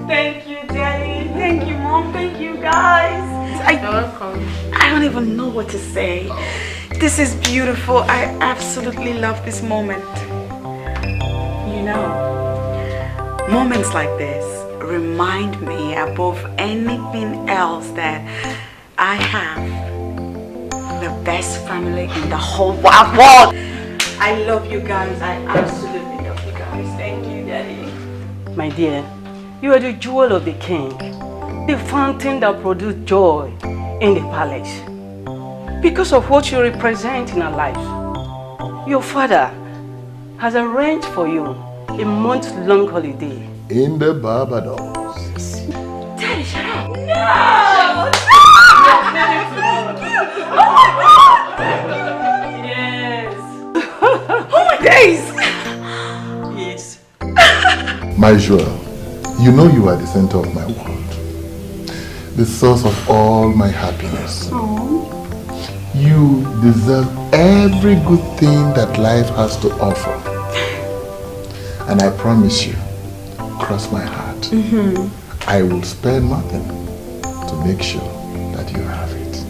Thank you, Daddy. Thank you, Mom. Thank you, guys. You're welcome. I don't even know what to say. This is beautiful. I absolutely love this moment. You know, moments like this remind me above anything else that I have the best family in the whole wide world. I love you guys. I absolutely love you guys. Thank you, Daddy. My dear, you are the jewel of the king, the fountain that produced joy in the palace. Because of what you represent in our lives, your father has arranged for you a month-long holiday In the Barbados. Daddy, shut up. No! Yes. Oh my days! Yes. My jewel, you know you are the center of my world, the source of all my happiness. You deserve every good thing that life has to offer. And I promise you, cross my heart, I will spare nothing to make sure that you have it.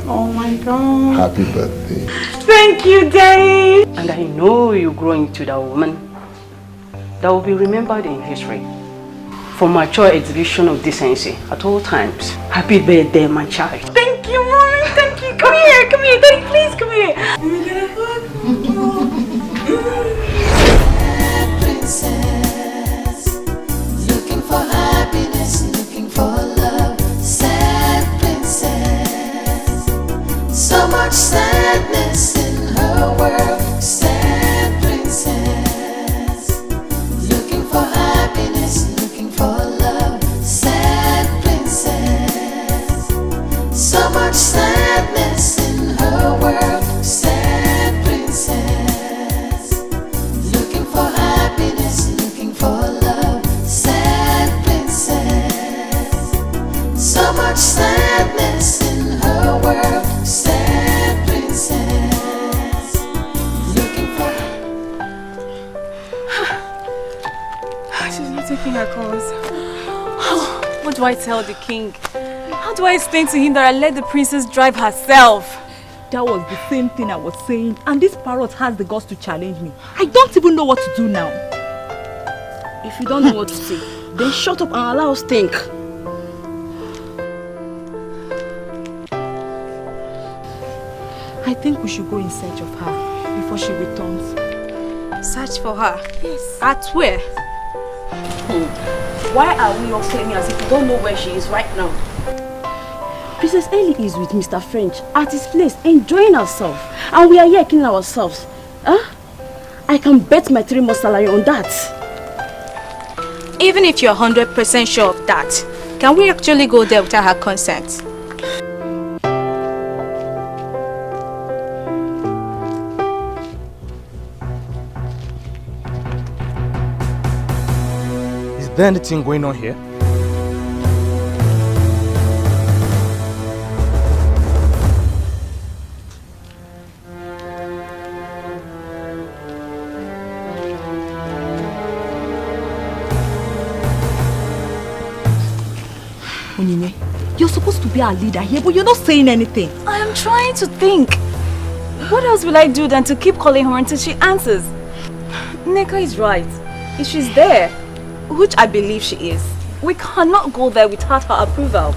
Oh my God. Happy birthday. Thank you, Daddy. And I know you grow into that woman that will be remembered in history for mature exhibition of decency at all times. Happy birthday, my child. Thank you, Mommy. Thank you. Come here, Daddy. Please come here. Princess, looking for happiness, looking for love. Sad princess, so much sadness in her world. Sad princess, looking for happiness, looking for love. Sad princess, so much sadness in her world. Sad princess, looking for happiness, looking for love. Sad princess, so much sadness in her world. Sad princess, looking for. She's not taking her calls. What do I tell the king? How do I explain to him that I let the princess drive herself? That was the same thing I was saying, and this parrot has the guts to challenge me. I don't even know what to do now. If you don't know what to say, then shut up and allow us think. I think we should go in search of her before she returns. Search for her? Yes. At where? Why are we all claiming as if we don't know where she is right now? Princess Ellie is with Mr. French at his place, enjoying herself. And we are here killing ourselves. Huh? I can bet my 3 months salary on that. Even if you're 100% sure of that, can we actually go there without her consent? Is there anything going on here? Onyinye, you're supposed to be our leader here, but you're not saying anything. I am trying to think. What else will I do than to keep calling her until she answers? Nneka is right. If she's there, which I believe she is, we cannot go there without her approval.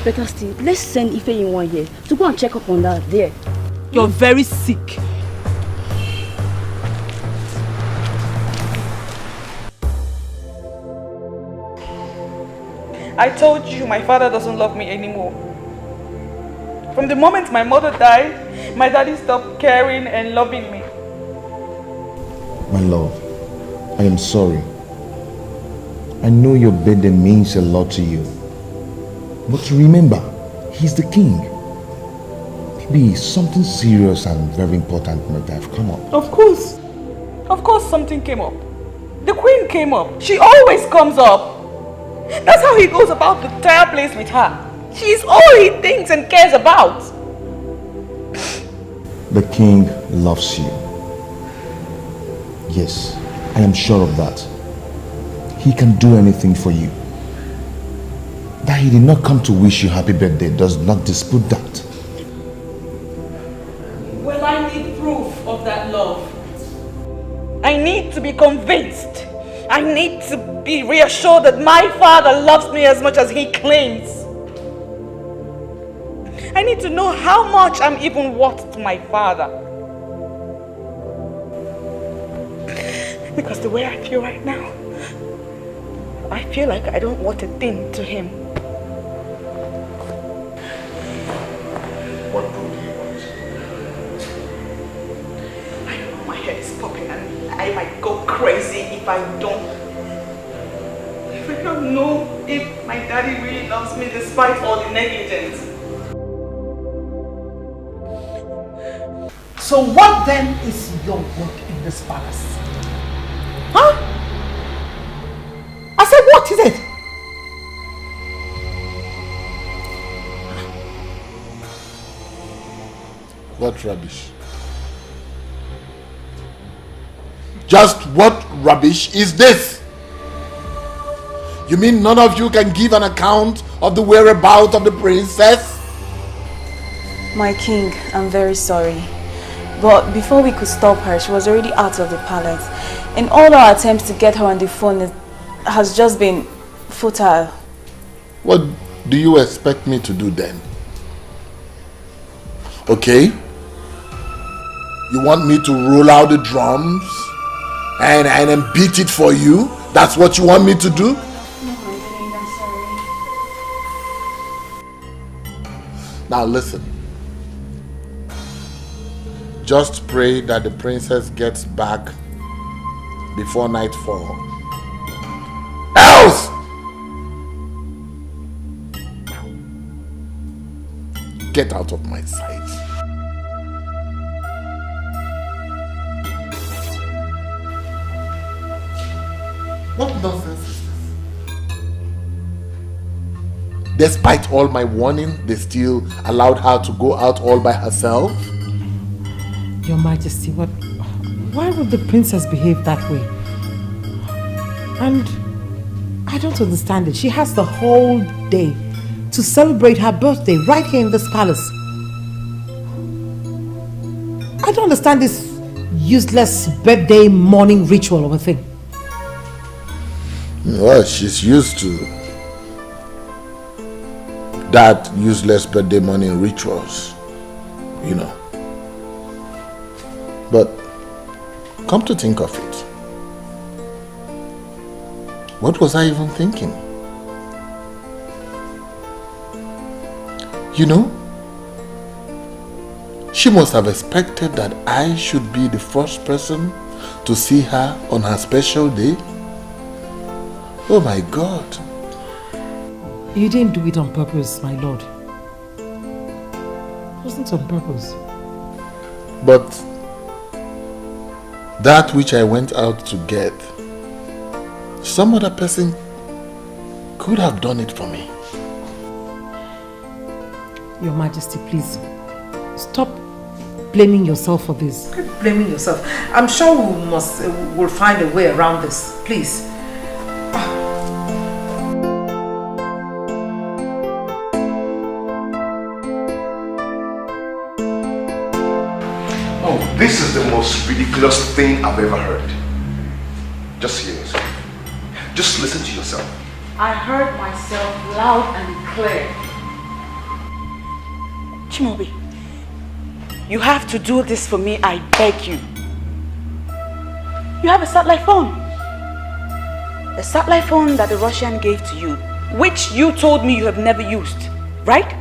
Better still, let's send Ife in one here to go and check up on that there. You're very sick. I told you my father doesn't love me anymore. From the moment my mother died, my daddy stopped caring and loving me. My love, I am sorry. I know your birthday means a lot to you. But remember, he's the king. Maybe something serious and very important might have come up. Of course something came up. The queen came up. She always comes up. That's how he goes about the entire place with her. She's all he thinks and cares about. The king loves you. Yes, I am sure of that. He can do anything for you. That he did not come to wish you happy birthday does not dispute that. Well, I need proof of that love. I need to be convinced. I need to be reassured that my father loves me as much as he claims. I need to know how much I'm even worth to my father. Because the way I feel right now, I feel like I don't want a thing to him. What do you want? I know my head is popping and I might go crazy if I don't know if my daddy really loves me despite all the negligence. So what then is your work in this palace? Huh? I said, what is it? What rubbish? Just what rubbish is this? You mean none of you can give an account of the whereabouts of the princess? My king, I'm very sorry. But before we could stop her, she was already out of the palace. And all our attempts to get her on the phone has just been futile. What do you expect me to do then? Okay? You want me to roll out the drums and then beat it for you? That's what you want me to do? No, my king, I'm sorry. Now listen. Just pray that the princess gets back before nightfall. Else! Get out of my sight. What nonsense is this? Despite all my warning, they still allowed her to go out all by herself? Your Majesty, why would the princess behave that way? And I don't understand it. She has the whole day to celebrate her birthday right here in this palace. I don't understand this useless birthday morning ritual of a thing. Well, she's used to that useless birthday morning rituals, you know. But come to think of it, what was I even thinking? You know, she must have expected that I should be the first person to see her on her special day. Oh my God. You didn't do it on purpose, my lord. It wasn't on purpose. But that which I went out to get, some other person could have done it for me. Your Majesty, please stop blaming yourself for this. Quit blaming yourself. I'm sure we'll find a way around this. Please. Oh, this is the most ridiculous thing I've ever heard. Just hear yourself. Just listen to yourself. I heard myself loud and clear. Chimobi, you have to do this for me, I beg you. You have a satellite phone. A satellite phone that the Russian gave to you, which you told me you have never used, right?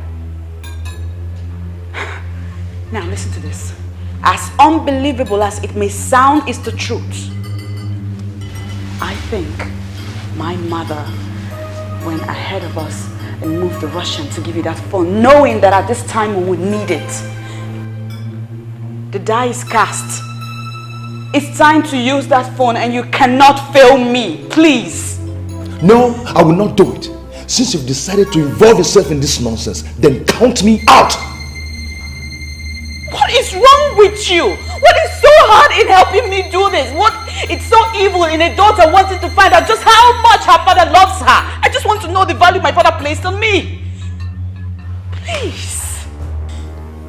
Now listen to this. As unbelievable as it may sound, it's the truth. I think my mother went ahead of us and moved the Russian to give you that phone, knowing that at this time we would need it. The die is cast. It's time to use that phone and you cannot fail me, please. No, I will not do it. Since you've decided to involve yourself in this nonsense, then count me out. What is wrong with you? What is so hard in helping me do this? What is so evil in a daughter wanting to find out just how much her father loves her? I just want to know the value my father placed on me. Please.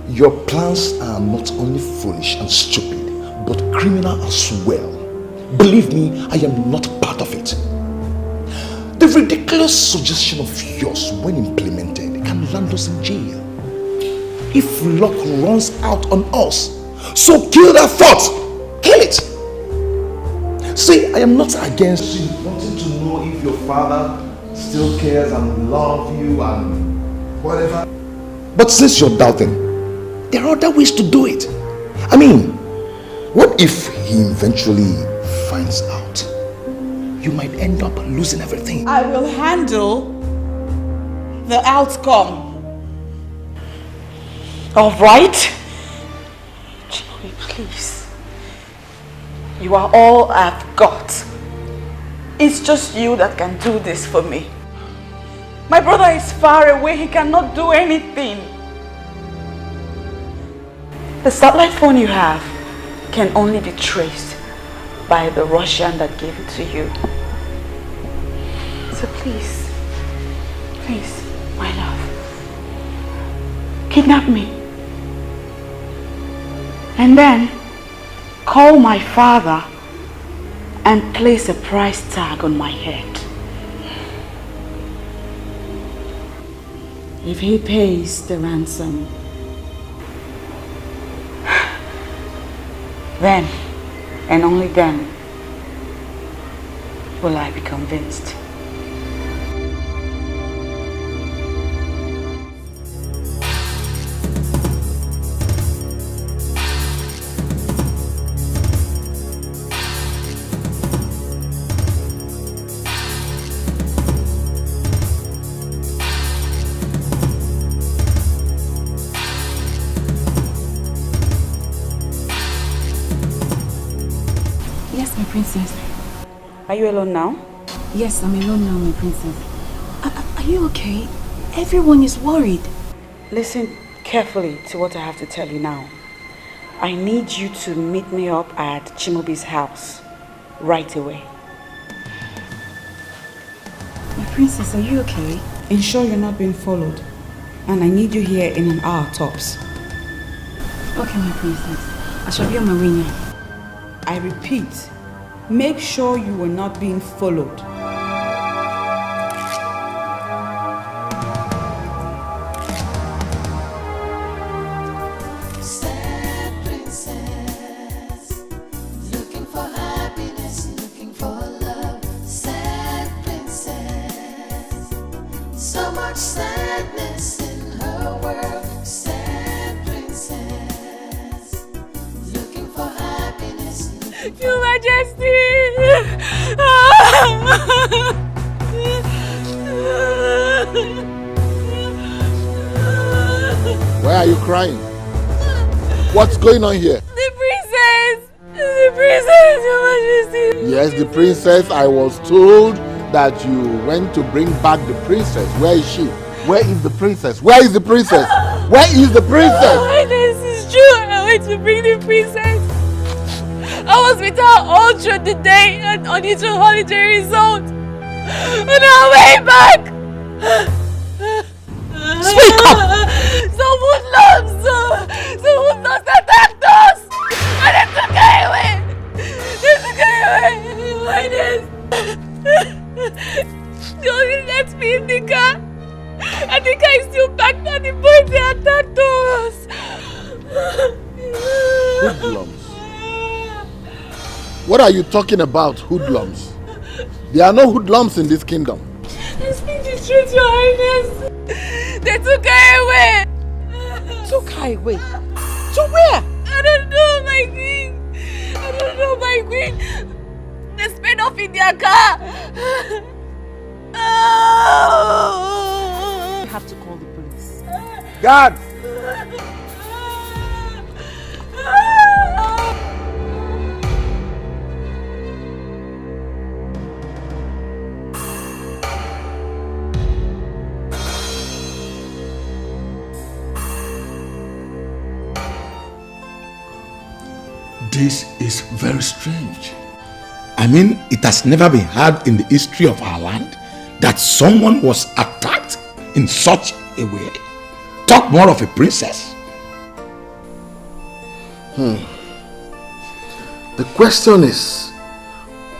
Your plans are not only foolish and stupid, but criminal as well. Believe me, I am not part of it. The ridiculous suggestion of yours, when implemented, can land us in jail. If luck runs out on us, so kill that thought. Kill it. See, I am not against you wanting to know if your father still cares and loves you and whatever. But since you're doubting, there are other ways to do it. I mean, what if he eventually finds out? You might end up losing everything. I will handle the outcome. All right? Chloe, please. You are all I've got. It's just you that can do this for me. My brother is far away. He cannot do anything. The satellite phone you have can only be traced by the Russian that gave it to you. So please, my love, kidnap me. And then call my father and place a price tag on my head. If he pays the ransom, then and only then will I be convinced. Princess. Are you alone now? Yes, I'm alone now, my princess. Are you okay? Everyone is worried. Listen carefully to what I have to tell you now. I need you to meet me up at Chimobi's house right away. My princess, are you okay? Ensure you're not being followed. And I need you here in an hour tops. Okay, my princess. I shall be on my way now. I repeat, make sure you are not being followed. Sad princess, looking for happiness, looking for love. Sad princess, so much sadness in her world. Sad princess, looking for happiness. Your Majesty! Why are you crying? What's going on here? The princess! The princess, Your Majesty! Yes, the princess. I was told that you went to bring back the princess. Where is she? Where is the princess? Where is the princess? Where is the princess? This is true. I went to bring the princess. I was with her all through the day on its holiday resort. On our way back. Speak up! Some hoodlums attacked us. And they took her away. They took her away. Like this. They only left me in the car. And the car is still packed and the boys they attacked us. Hoodlums. What are you talking about, hoodlums? There are no hoodlums in this kingdom. I speak the truth, Your Highness. They took her away. Took her away? To where? I don't know, my queen. I don't know, my queen. They sped off in their car. Oh. You have to call the police. Guards! This is very strange. I mean, it has never been heard in the history of our land that someone was attacked in such a way. Talk more of a princess. The question is,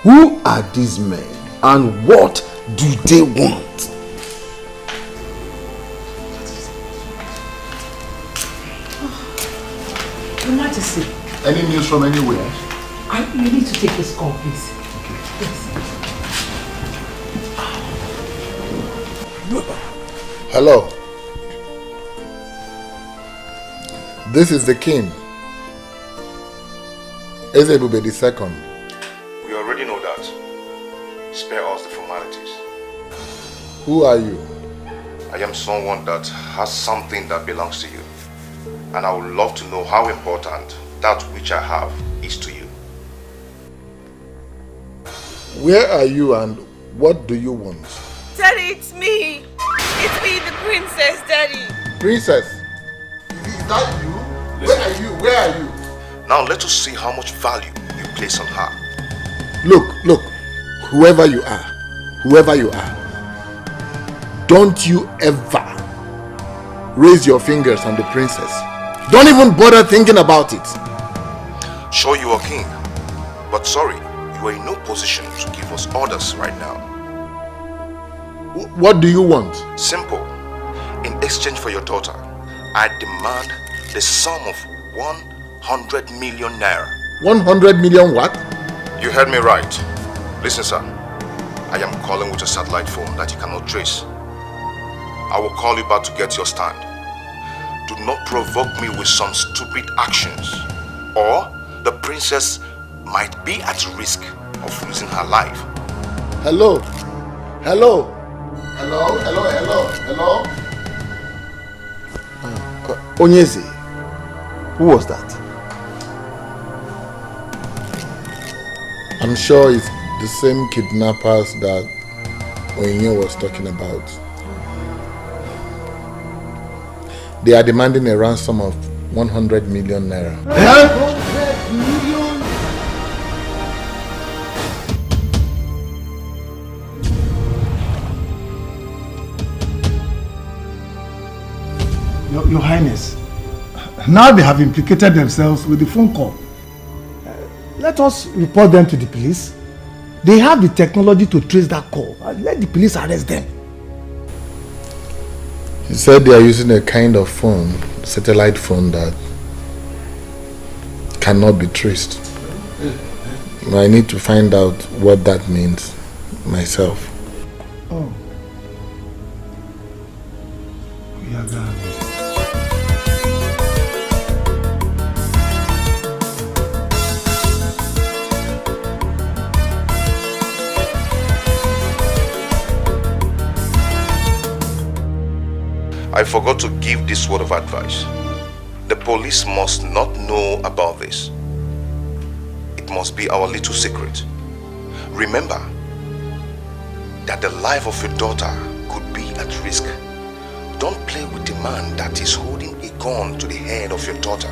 who are these men and what do they want? Your Majesty. Any news from anywhere? You need to take this call, please. Yes. Hello. This is the king. Ezebube II. We already know that. Spare us the formalities. Who are you? I am someone that has something that belongs to you. And I would love to know how important that which I have is to you. Where are you and what do you want? Daddy, it's me. It's me, the princess, Daddy. Princess? Is that you? Where are you? Where are you? Now let us see how much value you place on her. Look, whoever you are, don't you ever raise your fingers on the princess. Don't even bother thinking about it. Sure, you are king, but sorry, you are in no position to give us orders right now. What do you want? Simple. In exchange for your daughter, I demand the sum of 100 million naira. 100 million what? You heard me right. Listen, sir. I am calling with a satellite phone that you cannot trace. I will call you back to get your stand. Do not provoke me with some stupid actions, or the princess might be at risk of losing her life. Hello? Onyeze, who was that? I'm sure it's the same kidnappers that Oyinye was talking about. They are demanding a ransom of 100 million naira. 100 million? Your Highness, now they have implicated themselves with the phone call. Let us report them to the police. They have the technology to trace that call. Let the police arrest them. He said they are using a kind of phone, satellite phone, that cannot be traced. I need to find out what that means myself. Oh. We are gone. I forgot to give this word of advice. The police must not know about this. It must be our little secret. Remember that the life of your daughter could be at risk. Don't play with the man that is holding a gun to the head of your daughter.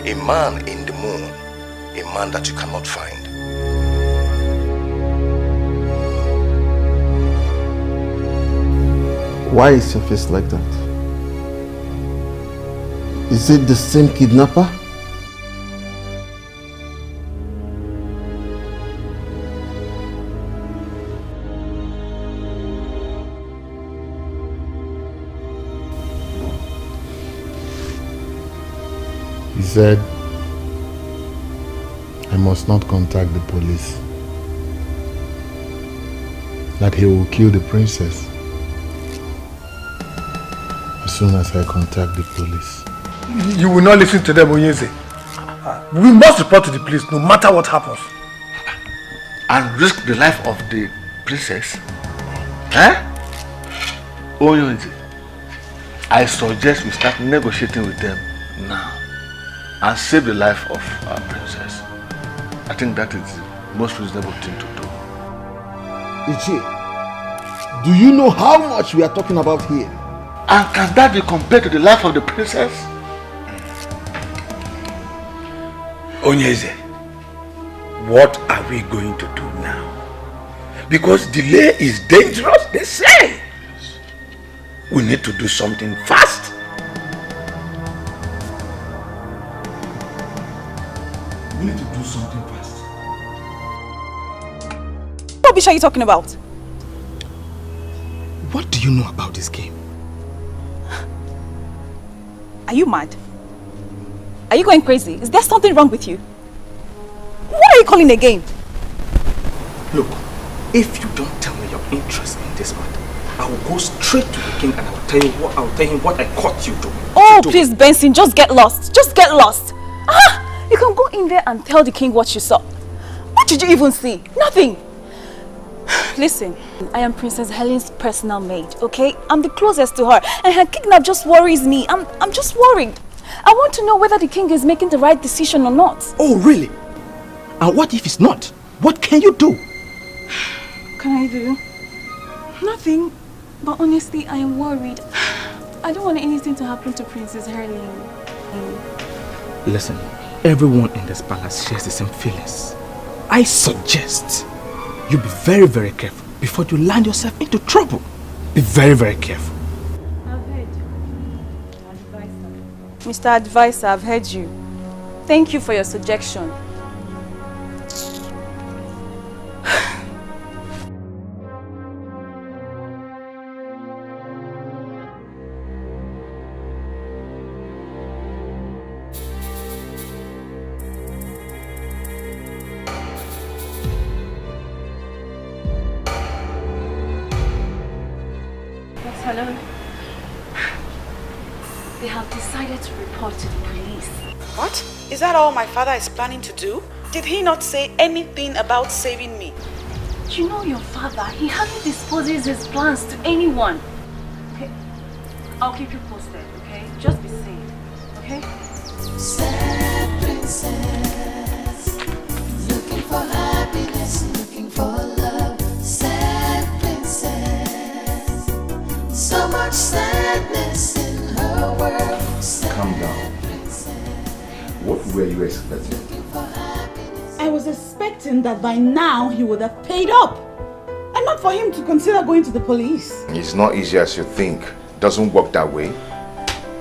A man in the moon, a man that you cannot find. Why is your face like that? Is it the same kidnapper? He said, I must not contact the police. That he will kill the princess as soon as I contact the police. You will not listen to them, Onyeze. We must report to the police no matter what happens. And risk the life of the princess? Onyeze, I suggest we start negotiating with them now and save the life of our princess. I think that is the most reasonable thing to do. Ichi, do you know how much we are talking about here? And can that be compared to the life of the princess? Onyeze, what are we going to do now? Because delay is dangerous, they say. We need to do something fast. We need to do something fast. What rubbish are you talking about? What do you know about this game? Are you mad? Are you going crazy? Is there something wrong with you? What are you calling a game? Look, if you don't tell me your interest in this matter, I will go straight to the king and I will tell him what I caught you doing. Oh, please, Benson, just get lost. Just get lost. You can go in there and tell the king what you saw. What did you even see? Nothing. Listen, I am Princess Helen's personal maid, okay? I'm the closest to her, and her kidnap just worries me. I'm just worried. I want to know whether the king is making the right decision or not. Oh, really? And what if it's not? What can you do? Can I do? Nothing. But honestly, I am worried. I don't want anything to happen to Princess Helen. Listen, everyone in this palace shares the same feelings. I suggest you be very, very careful before you land yourself into trouble. Be very, very careful. Mr. Advisor, I've heard you. Thank you for your suggestion. Hello. They have decided to report to the police. What? Is that all my father is planning to do? Did he not say anything about saving me? You know your father, he hardly disposes his plans to anyone. Okay, I'll keep you posted, okay? Just be safe, okay? Sad princess, looking for happiness, looking for love. Sad princess, so much sadness in her world. Calm down. What were you expecting? I was expecting that by now he would have paid up. And not for him to consider going to the police. It's not easy as you think. Doesn't work that way.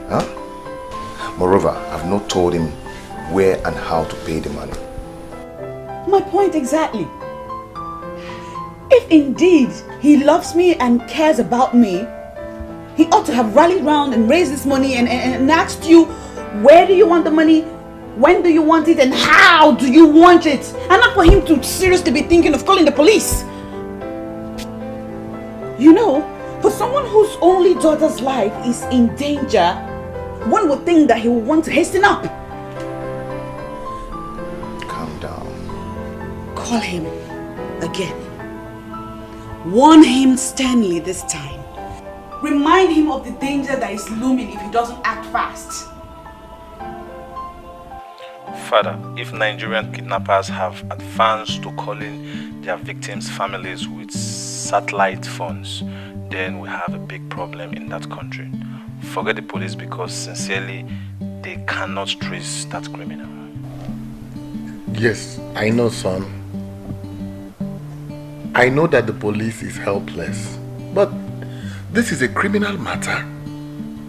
Huh? Moreover, I've not told him where and how to pay the money. My point exactly. If indeed he loves me and cares about me, he ought to have rallied round and raised this money and asked you, where do you want the money? When do you want it? And how do you want it? And not for him to seriously be thinking of calling the police. You know, for someone whose only daughter's life is in danger, one would think that he would want to hasten up. Calm down. Call him again. Warn him sternly this time. Remind him of the danger that is looming if he doesn't act fast. Father, if Nigerian kidnappers have advanced to calling their victims' families with satellite phones, then we have a big problem in that country. Forget the police, because sincerely, they cannot trace that criminal. Yes, I know, son. I know that the police is helpless, but this is a criminal matter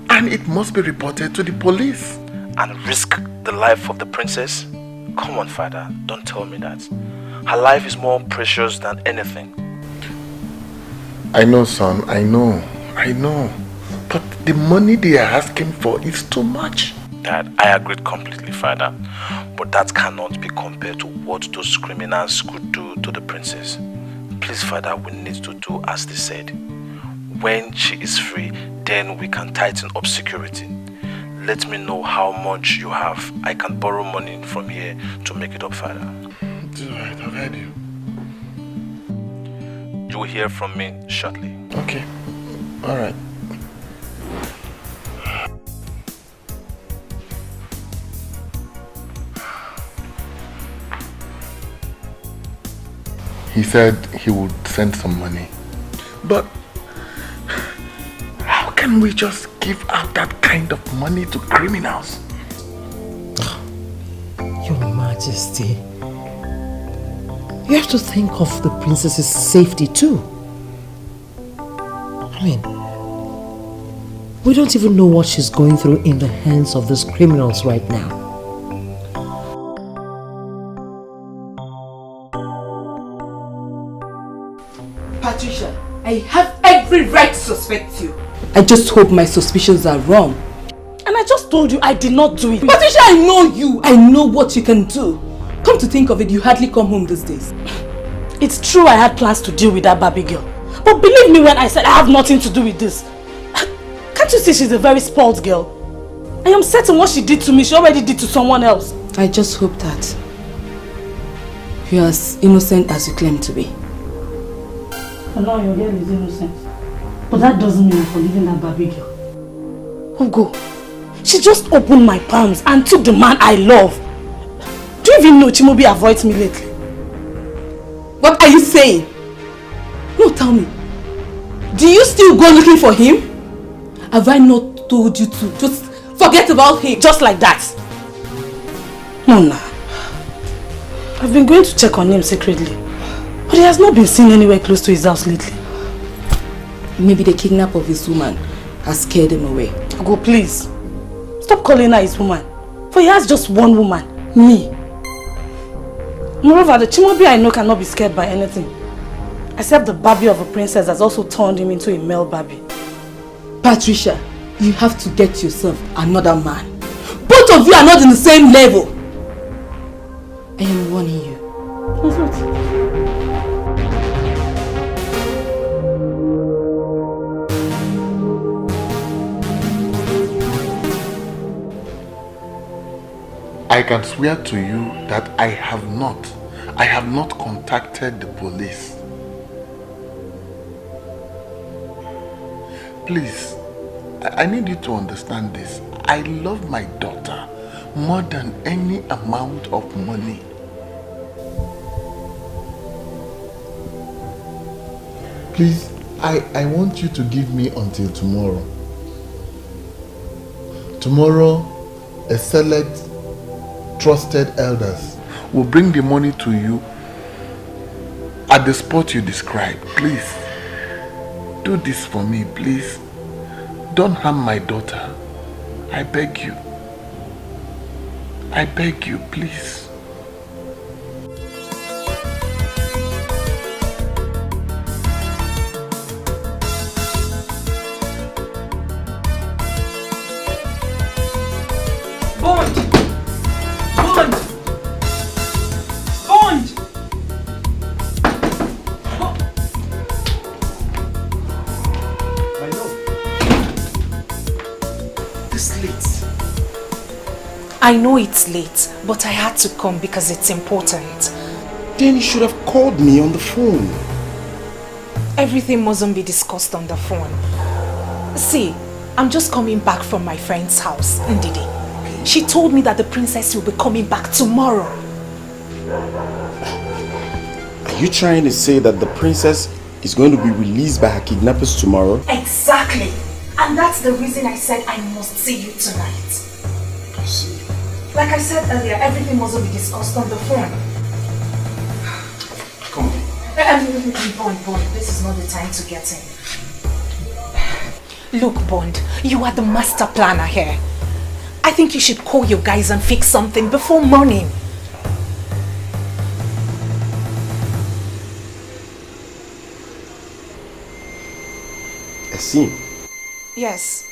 and it must be reported to the police. And risk the life of the princess? Come on, Father, don't tell me that. Her life is more precious than anything. I know, son, I know. But the money they are asking for is too much. Dad, I agree completely, Father. But that cannot be compared to what those criminals could do to the princess. Please, Father, we need to do as they said. When she is free, then we can tighten up security. Let me know how much you have. I can borrow money from here to make it up, Father. It's alright, I've heard you. You will hear from me shortly. Okay, alright. He said he would send some money. But how can we just give out that kind of money to criminals? Your Majesty, you have to think of the princess's safety too. I mean, we don't even know what she's going through in the hands of these criminals right now. Patricia, I have every right to suspect you. I just hope my suspicions are wrong. And I just told you I did not do it. Patricia, I know you. I know what you can do. Come to think of it, you hardly come home these days. It's true I had plans to deal with that Barbie girl. But believe me when I said I have nothing to do with this. Can't you see she's a very spoiled girl? I am certain what she did to me, she already did to someone else. I just hope that you are as innocent as you claim to be. And now your girl is innocent. But that doesn't mean I'm forgiving that Barbie girl. Hugo, she just opened my palms and took the man I love. Do you even know Chimobi avoids me lately? What are you saying? No, tell me. Do you still go looking for him? Have I not told you to just forget about him? Just like that? No, nah. I've been going to check on him secretly. But he has not been seen anywhere close to his house lately. Maybe the kidnap of his woman has scared him away. Go, please. Stop calling her his woman. For he has just one woman, me. Moreover, the Chimobi I know cannot be scared by anything. Except the Barbie of a princess has also turned him into a male Barbie. Patricia, you have to get yourself another man. Both of you are not in the same level. I am warning you. I can swear to you that I have not contacted the police. Please, I need you to understand this. I love my daughter more than any amount of money. Please, I want you to give me until tomorrow. Tomorrow, a select trusted elders will bring the money to you at the spot you described. Please, do this for me, please. Don't harm my daughter. I beg you. I beg you, please. Bond! Bond! Bond! My love. This late. I know it's late, but I had to come because it's important. Then you should have called me on the phone. Everything mustn't be discussed on the phone. See, I'm just coming back from my friend's house, Ndidi. She told me that the princess will be coming back tomorrow. Are you trying to say that the princess is going to be released by her kidnappers tomorrow? Exactly. And that's the reason I said I must see you tonight. I see. Like I said earlier, everything mustn't be discussed on the phone. Come on. Bond, this is not the time to get in. Look, Bond, you are the master planner here. I think you should call your guys and fix something before morning. A SIM? Yes.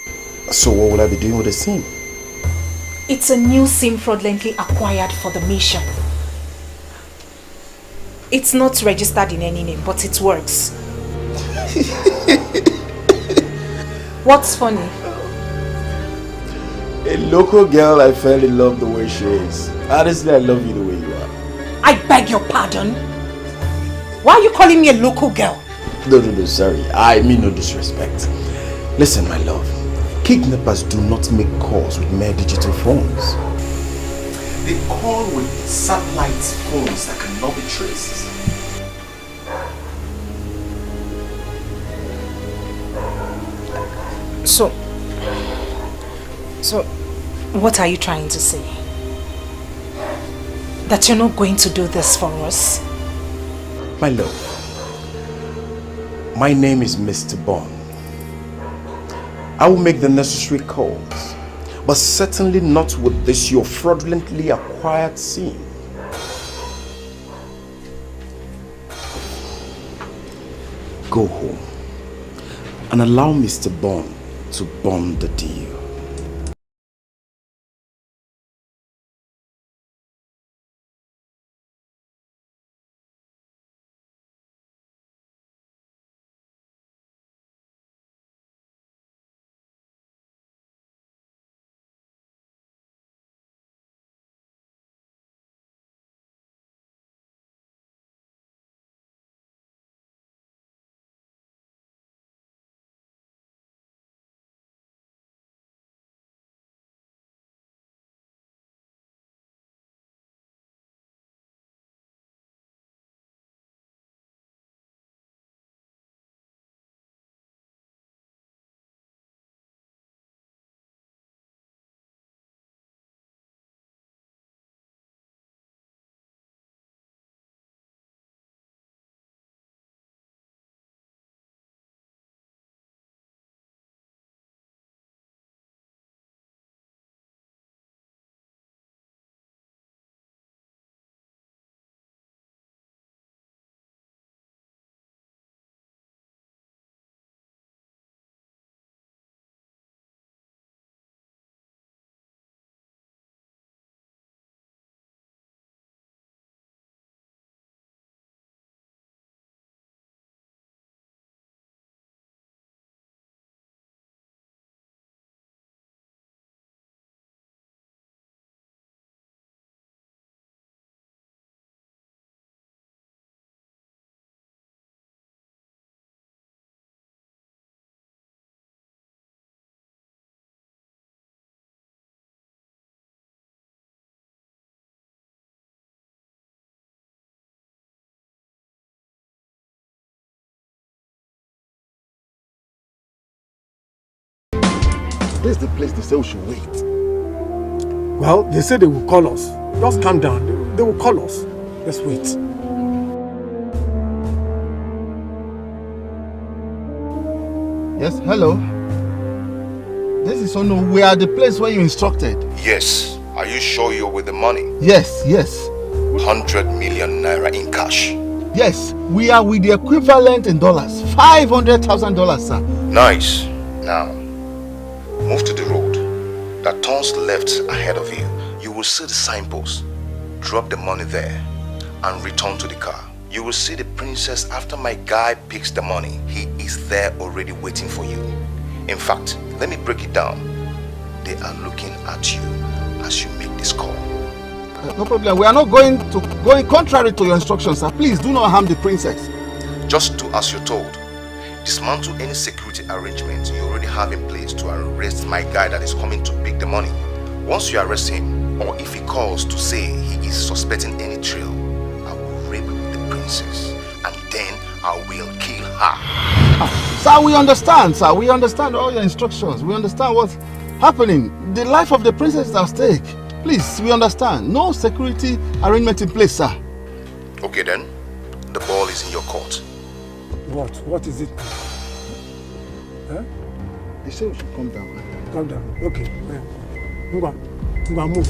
So what will I be doing with the SIM? It's a new SIM fraudulently acquired for the mission. It's not registered in any name, but it works. What's funny? A local girl I fell in love the way she is. Honestly, I love you the way you are. I beg your pardon? Why are you calling me a local girl? No, sorry. I mean no disrespect. Listen, my love. Kidnappers do not make calls with mere digital phones. They call with satellite phones that cannot be traced. So, what are you trying to say? That you're not going to do this for us? My love, my name is Mr. Bond. I will make the necessary calls, but certainly not with this your fraudulently acquired SIM. Go home and allow Mr. Bond to bond the deal. this is the place they say we should wait. Well, they say they will call us. Just calm down. They will call us. Let's wait. Yes, hello. This is Ono. We are the place where you instructed. Yes. Are you sure you're with the money? Yes, yes. 100 million naira in cash. Yes, we are with the equivalent in dollars. $500,000, sir. Nice. Now, move to the road that turns left ahead of you. You will see the signpost. Drop the money there and return to the car. You will see the princess after my guy picks the money. He is there already waiting for you. In fact, let me break it down. They are looking at you as you make this call. No problem. We are not going contrary to your instructions, sir. Please do not harm the princess. Just do as you're told. Dismantle any security arrangement you already have in place to arrest my guy that is coming to pick the money. Once you arrest him, or if he calls to say he is suspecting any trail, I will rape the princess and then I will kill her. Sir, we understand, sir. We understand all your instructions. We understand what's happening. The life of the princess is at stake. Please, we understand. No security arrangement in place, sir. Okay then, the ball is in your court. What? What is it? Huh? They say we should come down. Calm down. Okay. Move on. Move.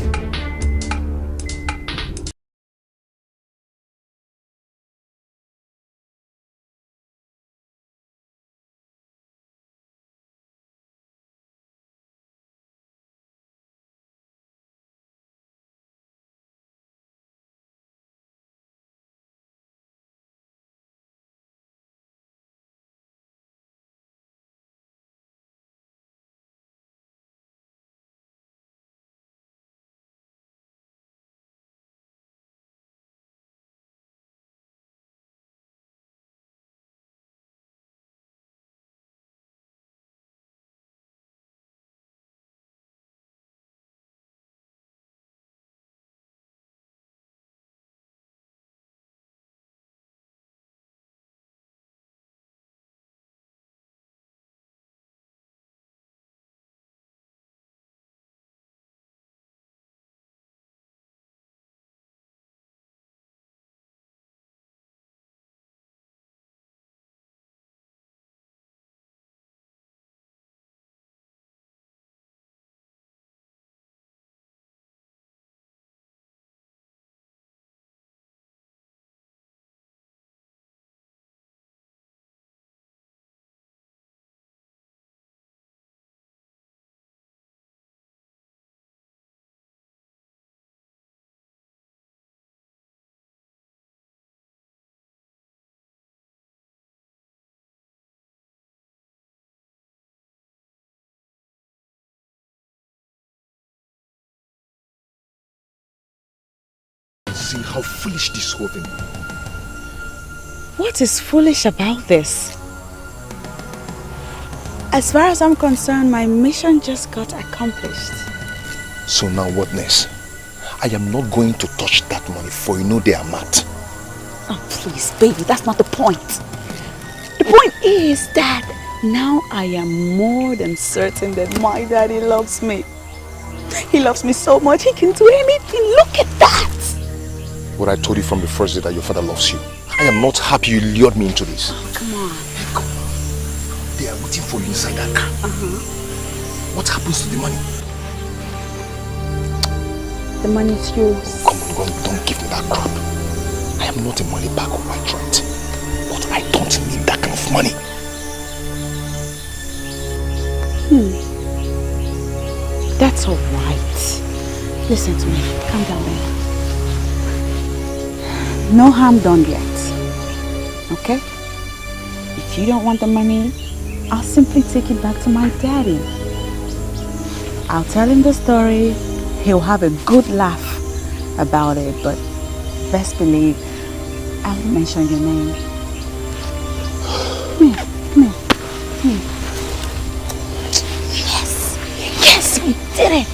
See how foolish this whole thing. What is foolish about this? As far as I'm concerned, my mission just got accomplished. So now what next? I am not going to touch that money, for you know they are mad. Oh please, baby, that's not the point. The point is that now I am more than certain that my daddy loves me. He loves me so much, he can do anything. Look at that! What I told you from the first day that your father loves you. I am not happy you lured me into this. Oh, come on. They are waiting for you inside that car. What happens to the money? The money is yours. Come on, don't give me that crap. I am not a money bag of white right. But I don't need that kind of money. That's all right. Listen to me. Calm down, baby. No harm done yet. Okay? If you don't want the money, I'll simply take it back to my daddy. I'll tell him the story. He'll have a good laugh about it, but best believe I won't mention your name. Come here, come here, come here. Yes! Yes, we did it!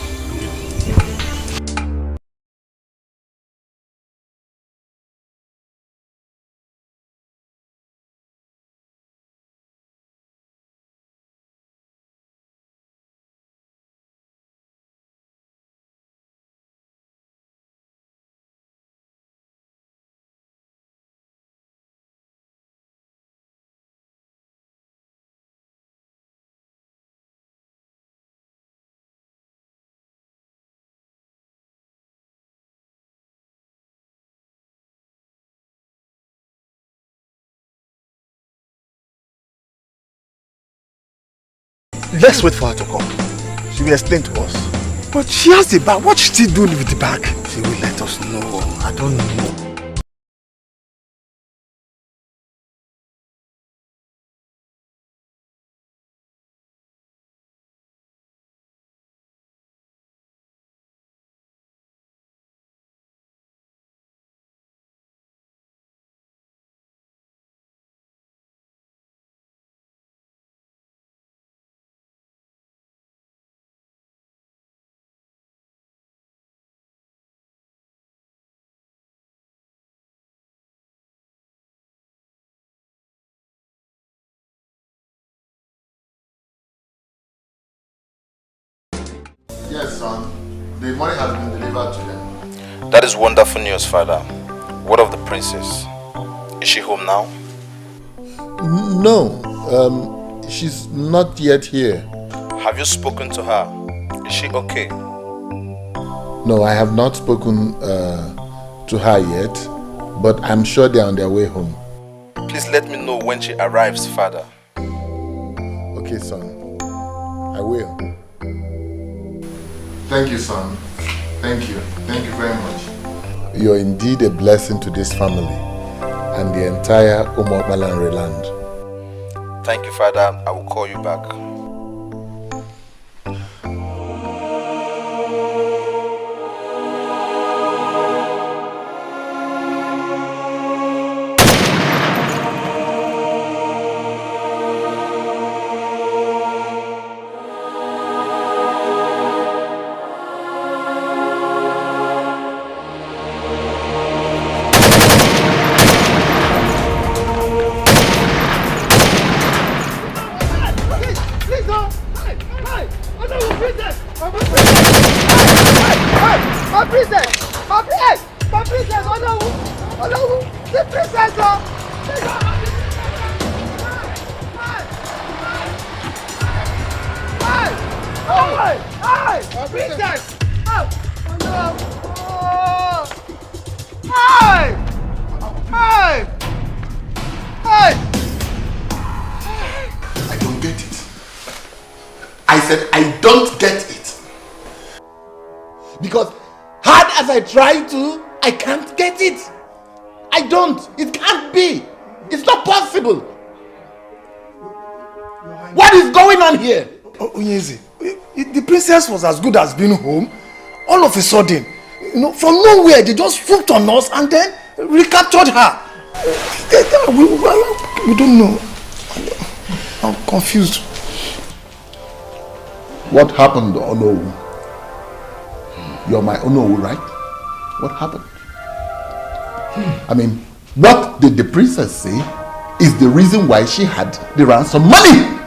Let's wait for her to come. She will explain to us. But she has the bag. What's she doing with the bag? She will let us know. I don't know. Yes, son. The money has been delivered to them. That is wonderful news, Father. What of the princess? Is she home now? No, she's not yet here. Have you spoken to her? Is she okay? No, I have not spoken to her yet, but I'm sure they're on their way home. Please let me know when she arrives, Father. Okay, son. I will. Thank you, son. Thank you. Thank you very much. You're indeed a blessing to this family and the entire Umokbalanre land. Thank you, Father. I will call you back. Try to, I can't get it. I don't. It can't be. It's not possible. What is going on here? Onyeze, the princess was as good as being home. All of a sudden, from nowhere, they just swooped on us and then recaptured her. We don't know. I'm confused. What happened, Onowu? You're my Onowu, right? What happened? I mean, what did the princess say is the reason why she had the ransom money?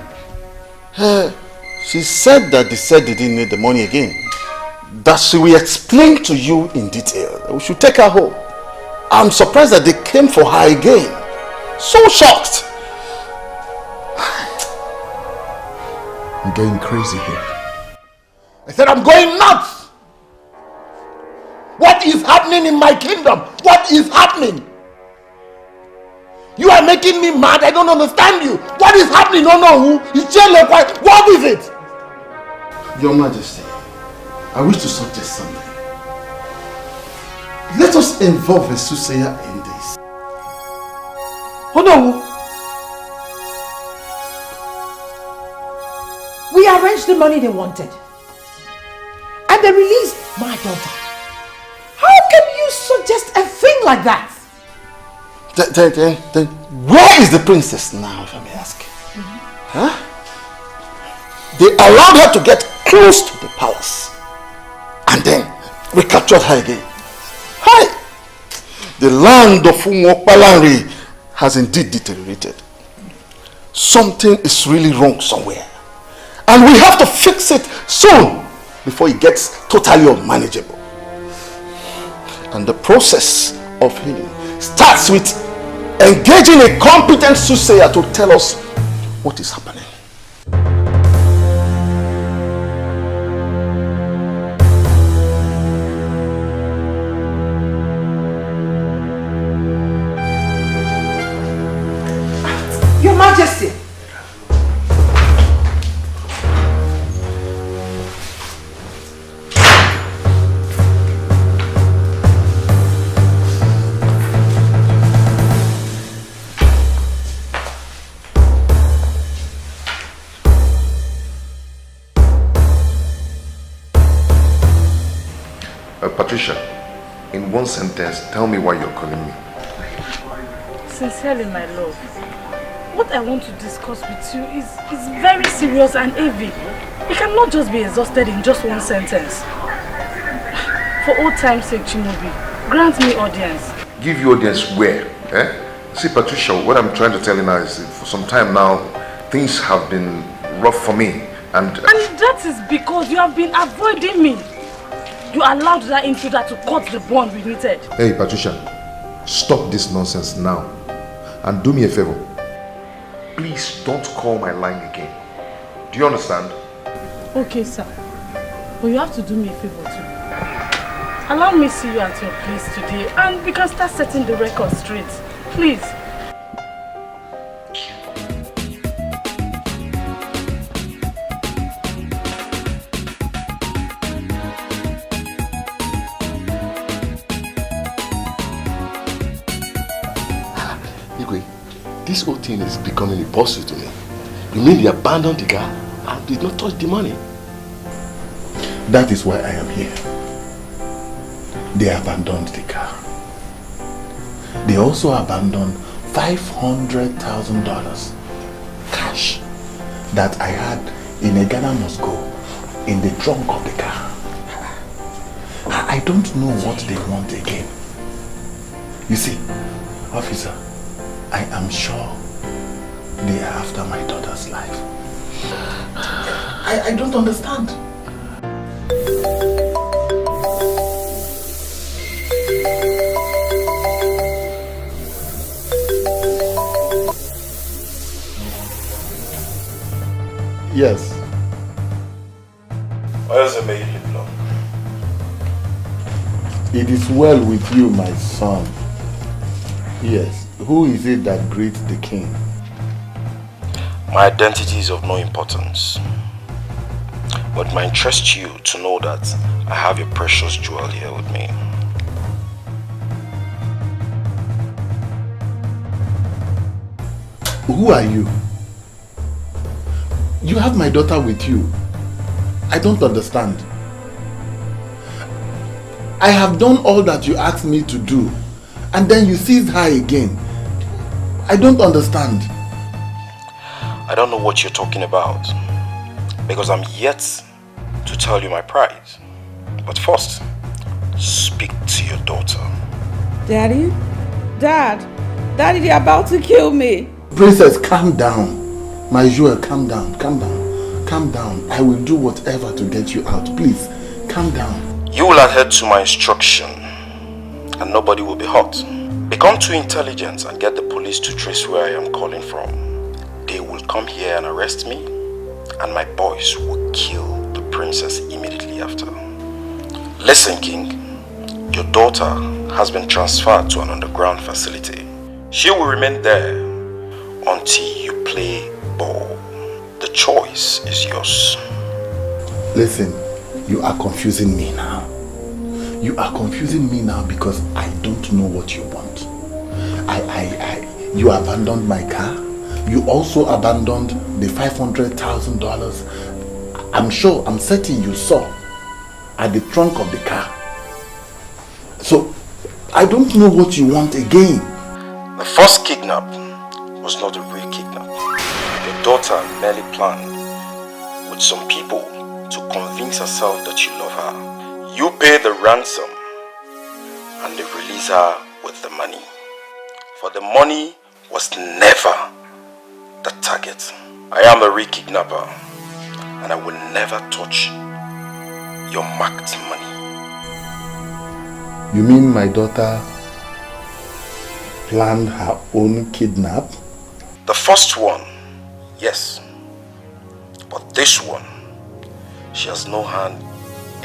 She said that they said they didn't need the money again. That she will explain to you in detail. We should take her home. I'm surprised that they came for her again. So shocked. I'm getting crazy here. I said I'm going nuts. What is happening in my kingdom? What is happening? You are making me mad. I don't understand you. What is happening? No, who? What is it? Your Majesty, I wish to suggest something. Let us involve a soothsayer in this. Onowu, we arranged the money they wanted. And they released my daughter. How can you suggest a thing like that? Then where is the princess now, if I may ask? Huh? They allowed her to get close to the palace and then recaptured her again. Hi! The land of Umokbalanre has indeed deteriorated. Something is really wrong somewhere. And we have to fix it soon before it gets totally unmanageable. And the process of healing starts with engaging a competent soothsayer to tell us what is happening. Your Majesty. Patricia, in one sentence, tell me why you're calling me. Sincerely, my love, what I want to discuss with you is very serious and heavy. You cannot just be exhausted in just one sentence. For old time's sake, Chimobi, grant me audience. Give you audience where? Eh? See, Patricia, what I'm trying to tell you now is that for some time now, things have been rough for me. And that is because you have been avoiding me. You allowed that intruder to cut the bond we needed. Hey, Patricia, stop this nonsense now. And do me a favor. Please don't call my line again. Do you understand? Okay, sir. But you have to do me a favor too. Allow me to see you at your place today and we can start setting the record straight. Please. This whole thing is becoming a puzzle to me. You mean they abandoned the car and did not touch the money? That is why I am here. They abandoned the car. They also abandoned $500,000 cash that I had in a Ghana Moscow in the trunk of the car. I don't know what they want again. You see, officer, I am sure they are after my daughter's life. I don't understand. Yes. Why does it make you look? It is well with you, my son. Yes. Who is it that greets the king? My identity is of no importance. But it might interest you to know that I have a precious jewel here with me. Who are you? You have my daughter with you. I don't understand. I have done all that you asked me to do, and then you seized her again. I don't understand. I don't know what you're talking about, because I'm yet to tell you my prize. But first, speak to your daughter. Daddy? Daddy, they're about to kill me. Princess, calm down. My jewel, calm down, calm down, calm down. I will do whatever to get you out. Please, calm down. You will adhere to my instruction, and nobody will be hurt. Become too intelligent and get the police to trace where I am calling from. They will come here and arrest me, and my boys will kill the princess immediately after. Listen, King. Your daughter has been transferred to an underground facility. She will remain there until you play ball. The choice is yours. Listen, you are confusing me now. You are confusing me now because I don't know what you want. You abandoned my car. You also abandoned the $500,000. I'm sure, I'm certain you saw at the trunk of the car. So, I don't know what you want again. The first kidnap was not a real kidnap. Your daughter merely planned with some people to convince herself that you love her. You pay the ransom and they release her with the money. For the money was never the target. I am the real kidnapper and I will never touch your marked money. You mean my daughter planned her own kidnap? The first one, yes. But this one, she has no hand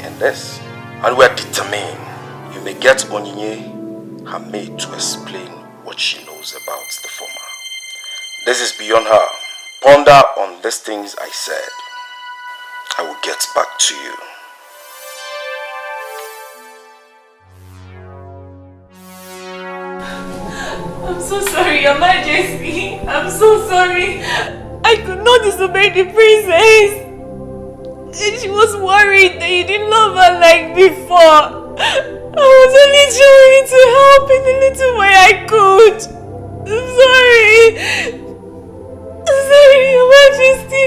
in this. And we are determined. You may get Onyinye, her maid, to explain what she knows about the former. This is beyond her. Ponder on these things I said. I will get back to you. I'm so sorry, Your Majesty. I'm so sorry. I could not disobey the princess. And she was worried that you didn't love her like before. I was only trying to help in the little way I could. I'm sorry. I'm sorry, Your Majesty.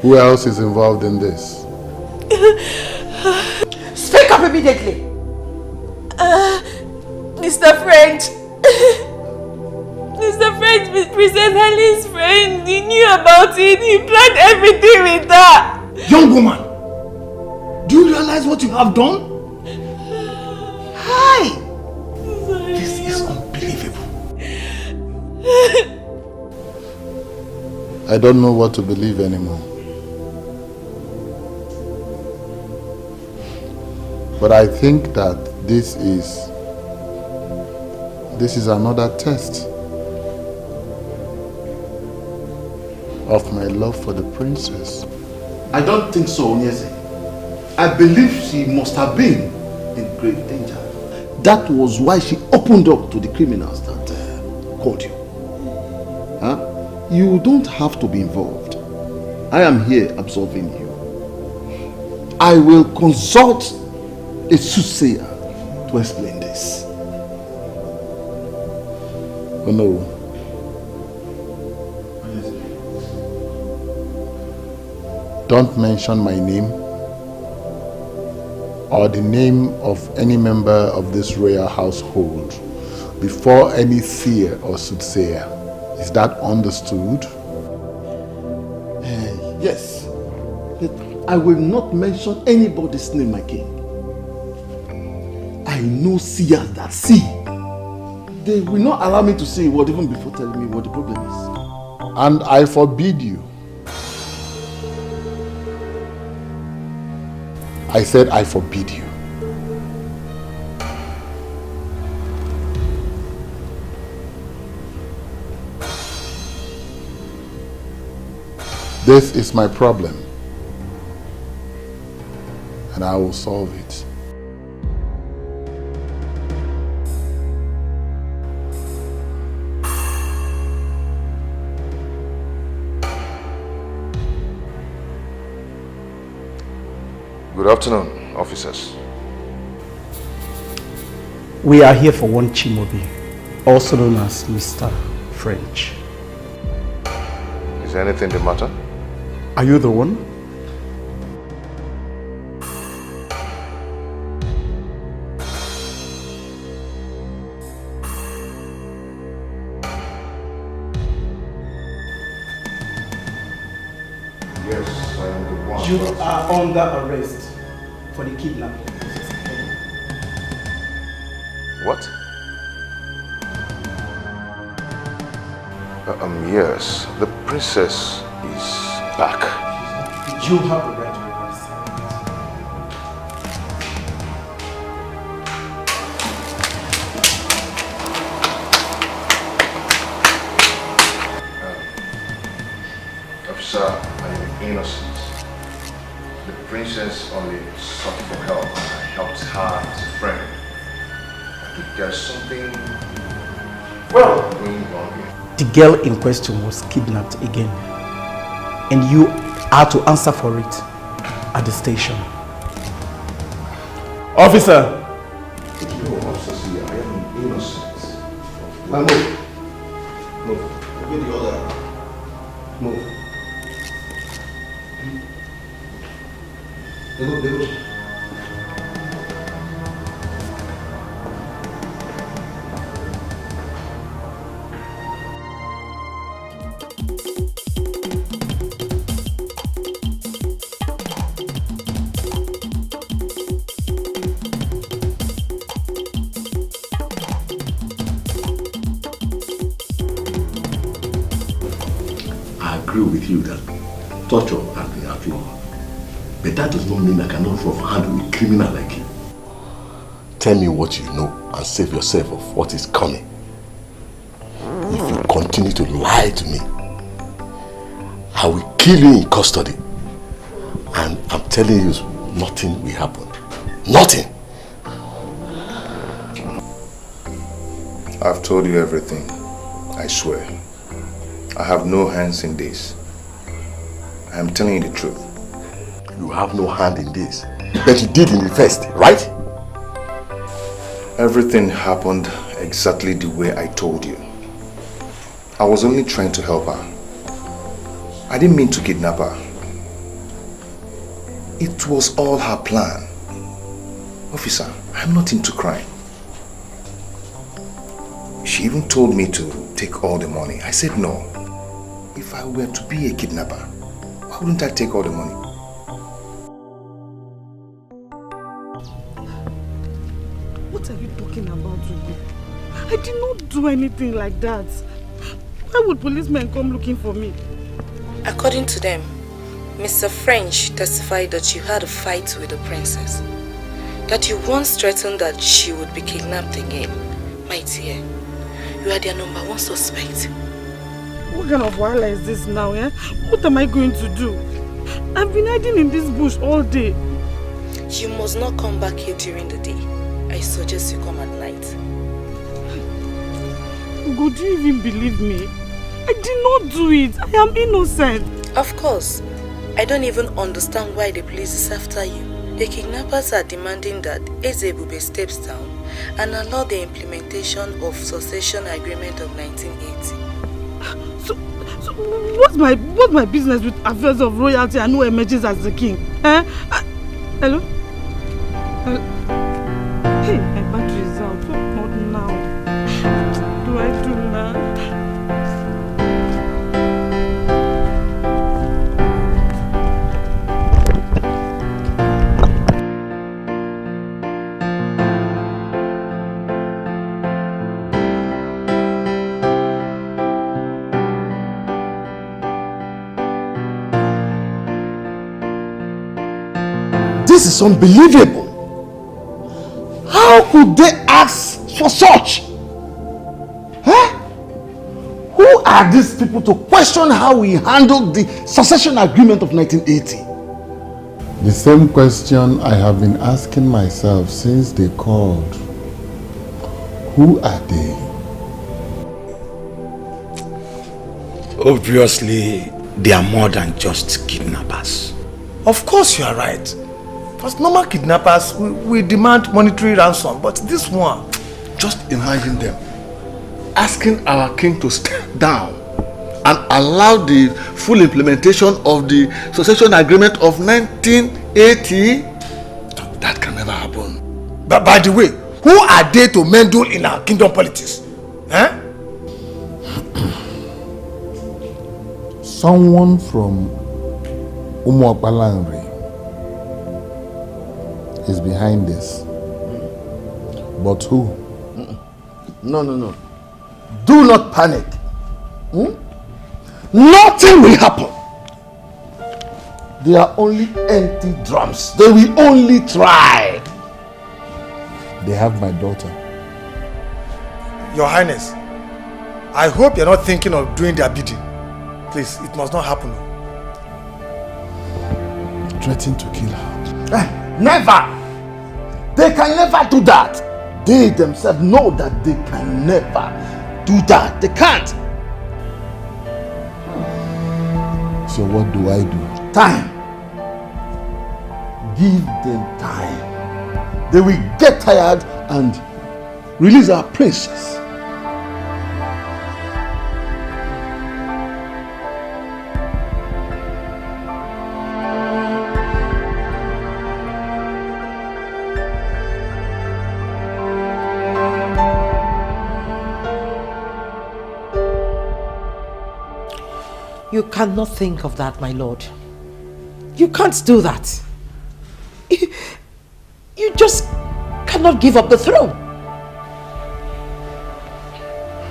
Who else is involved in this? Speak up immediately. Mr. French. Mr. French, Princess Helen's friend. He knew about it. He planned everything with her. Young woman, do you realize what you have done? Hi! This is unbelievable. I don't know what to believe anymore. But I think that this is another test of my love for the princess. I don't think so, Onyeze. I believe she must have been in great danger. That was why she opened up to the criminals that called you. Huh? You don't have to be involved. I am here absolving you. I will consult a soothsayer to explain this. Oh no. Don't mention my name or the name of any member of this royal household before any seer or soothsayer. Is that understood? Yes. I will not mention anybody's name, my king. I know seers that see. They will not allow me to say a word even before telling me what the problem is. And I forbid you. I said I forbid you. This is my problem, and I will solve it. Good afternoon, officers. We are here for one Chimobi, also known as Mr. French. Is anything the matter? Are you the one? Yes, I am the one. You are under arrest for the kidnapping. What? Yes, the princess is back. You have the right to request. Officer, I am innocent. The princess only sought for help and I helped her as a friend. I think there's something going wrong here. The girl in question was kidnapped again, and you are to answer for it at the station. Officer! No, officer, see, I am innocent. Now move. Move. With the other. Move. They go. With you that torture has been approved. But that does not mean I cannot handle a criminal like you. Tell me what you know and save yourself of what is coming. If you continue to lie to me, I will kill you in custody. And I'm telling you, nothing will happen. Nothing. I've told you everything. I swear. I have no hands in this. I am telling you the truth. You have no hand in this. But you did in the first, right? Everything happened exactly the way I told you. I was only trying to help her. I didn't mean to kidnap her. It was all her plan. Officer, I'm not into crime. She even told me to take all the money. I said no. If I were to be a kidnapper, why wouldn't I take all the money? What are you talking about, Ugo? I did not do anything like that. Why would policemen come looking for me? According to them, Mr. French testified that you had a fight with the princess. That you once threatened that she would be kidnapped again. My dear, you are their #1 suspect. What kind of wahala is this now, eh? What am I going to do? I've been hiding in this bush all day. You must not come back here during the day. I suggest you come at night. Ugo, do you even believe me? I did not do it. I am innocent. Of course. I don't even understand why the police is after you. The kidnappers are demanding that Ezebube steps down and allow the implementation of succession agreement of 1980. So what's my business with affairs of royalty and who emerges as the king? Eh? Hello? Hey, my battery is out. What now? What do I do now? This is unbelievable. How could they ask for such? Huh? Who are these people to question how we handled the succession agreement of 1980? The same question I have been asking myself since they called. Who are they? Obviously, they are more than just kidnappers. Of course you are right. Because normal kidnappers, we demand monetary ransom, but this one... Just imagine them asking our king to step down and allow the full implementation of the succession agreement of 1980. That can never happen. But by the way, who are they to meddle in our kingdom politics? Huh? Someone from Umuapalanri is behind this. But who? No. Do not panic. Nothing will happen. They are only empty drums. They will only try. They have my daughter. Your Highness, I hope you're not thinking of doing their bidding. Please, it must not happen. Threaten to kill her. Never! They can never do that. They themselves know that they can never do that. They can't. So what do I do? Time. Give them time. They will get tired and release our princess. You cannot think of that, my lord. You can't do that. You just cannot give up the throne.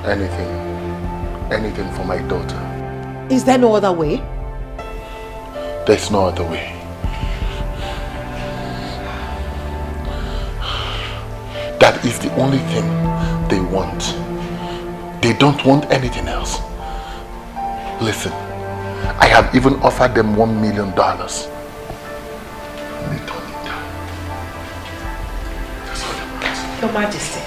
Anything for my daughter. Is there no other way? There's no other way. That is the only thing they want. They don't want anything else. Listen, I have even offered them $1 million. They don't need that. Your Majesty,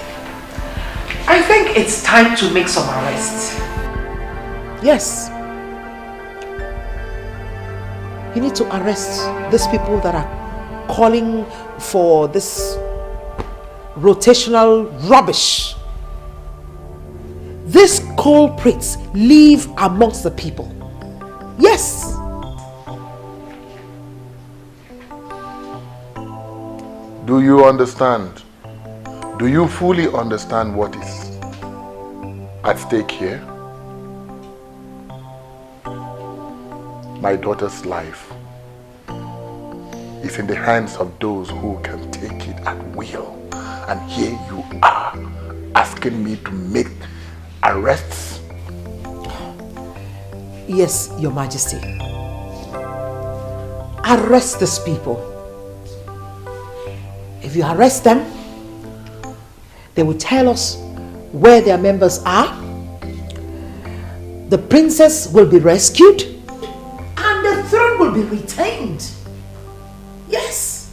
I think it's time to make some arrests. Yes. You need to arrest these people that are calling for this rotational rubbish. These culprits live amongst the people. Yes. Do you understand? Do you fully understand what is at stake here? My daughter's life is in the hands of those who can take it at will. And here you are asking me to make arrests? Yes, Your Majesty. Arrest these people. If you arrest them, they will tell us where their members are. The princess will be rescued and the throne will be retained. Yes.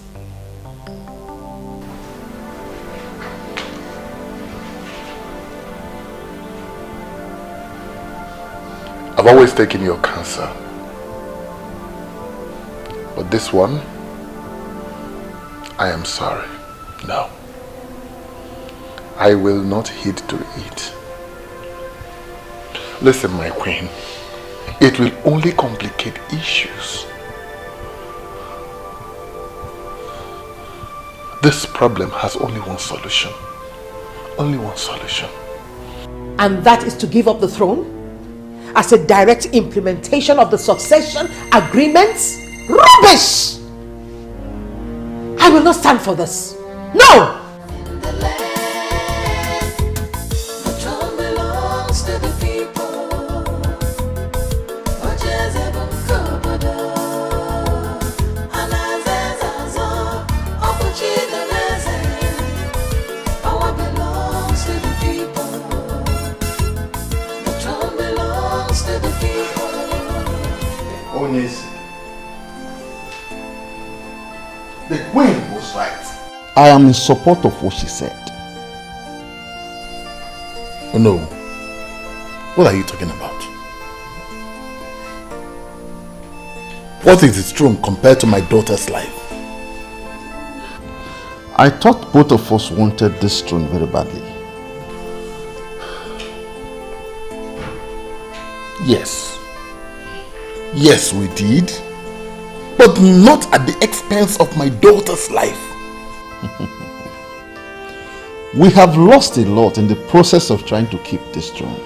I've always taken your counsel. But this one, I am sorry. No. I will not heed to it. Listen, my queen. It will only complicate issues. This problem has only one solution. Only one solution. And that is to give up the throne as a direct implementation of the succession agreements? Rubbish! I will not stand for this. No! The queen was right. I am in support of what she said. Oh no. What are you talking about? What is its throne compared to my daughter's life? I thought both of us wanted this throne very badly. Yes. Yes, we did. But not at the expense of my daughter's life. We have lost a lot in the process of trying to keep this throne.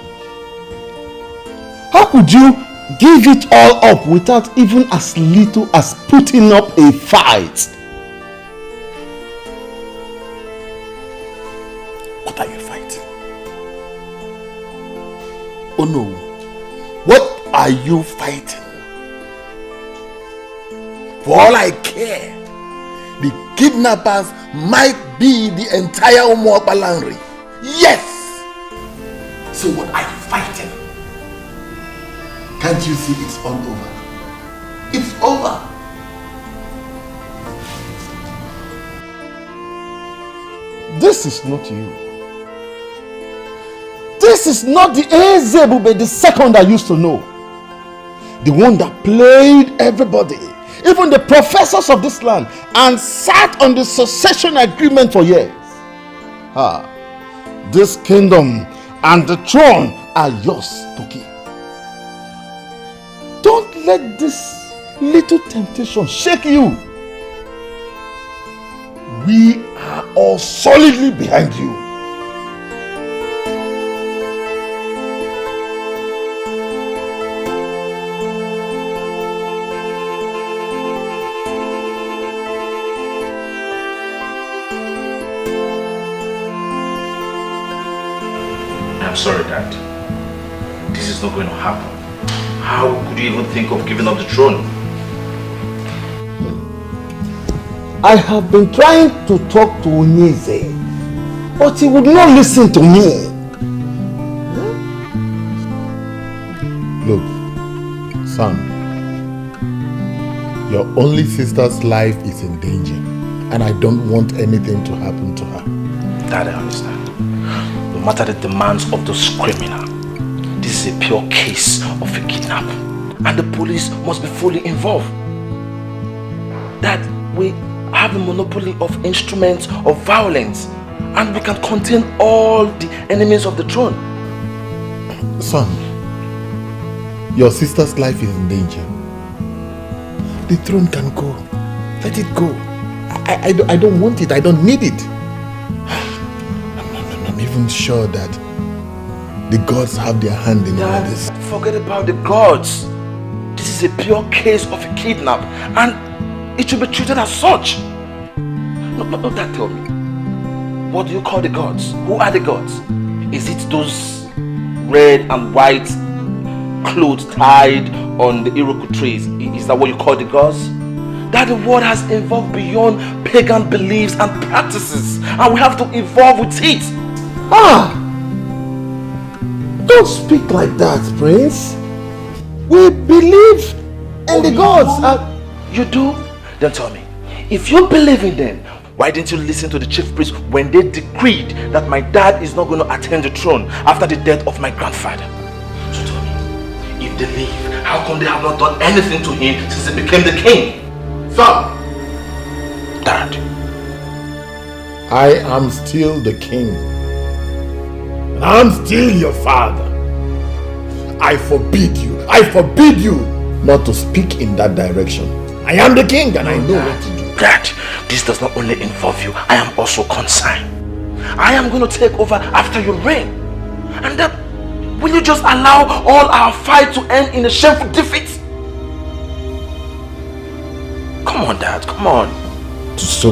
How could you give it all up without even as little as putting up a fight? What are you fighting? Oh no. What are you fighting? For all I care, the kidnappers might be the entire Umuokpalanri. Yes! So what are you fighting? Can't you see it's all over? It's over. This is not you. This is not the Ezebube the second I used to know. The one that played everybody, even the professors of this land, and sat on the succession agreement for years. This kingdom and the throne are yours to keep. Don't let this little temptation shake you. We are all solidly behind you. I'm sorry, Dad. This is not going to happen. How could you even think of giving up the throne? I have been trying to talk to Onyeze, but he would not listen to me. Look, son, your only sister's life is in danger, and I don't want anything to happen to her. Dad, I understand. No matter the demands of those criminals, this is a pure case of a kidnap, and the police must be fully involved. Dad, we have a monopoly of instruments of violence. and we can contain all the enemies of the throne. Son, your sister's life is in danger. The throne can go. Let it go. I don't want it. I don't need it. I'm even sure that the gods have their hand in all this. Forget about the gods. This is a pure case of a kidnap, and it should be treated as such. No, Dad, tell me. What do you call the gods? Who are the gods? Is it those red and white clothes tied on the Iroquois trees? Is that what you call the gods? That the world has evolved beyond pagan beliefs and practices, and we have to evolve with it. Don't speak like that, Prince. We believe in the gods. You do? Then tell me, if you believe in them, why didn't you listen to the chief priest when they decreed that my dad is not going to attain the throne after the death of my grandfather? So tell me, if they leave, how come they have not done anything to him since he became the king? Son! Dad. I am still the king. And I'm still your father. I forbid you not to speak in that direction. I am the king and I know what to do. Dad, this does not only involve you, I am also concerned. I am going to take over after you reign. And then, will you just allow all our fight to end in a shameful defeat? Come on, Dad, come on. So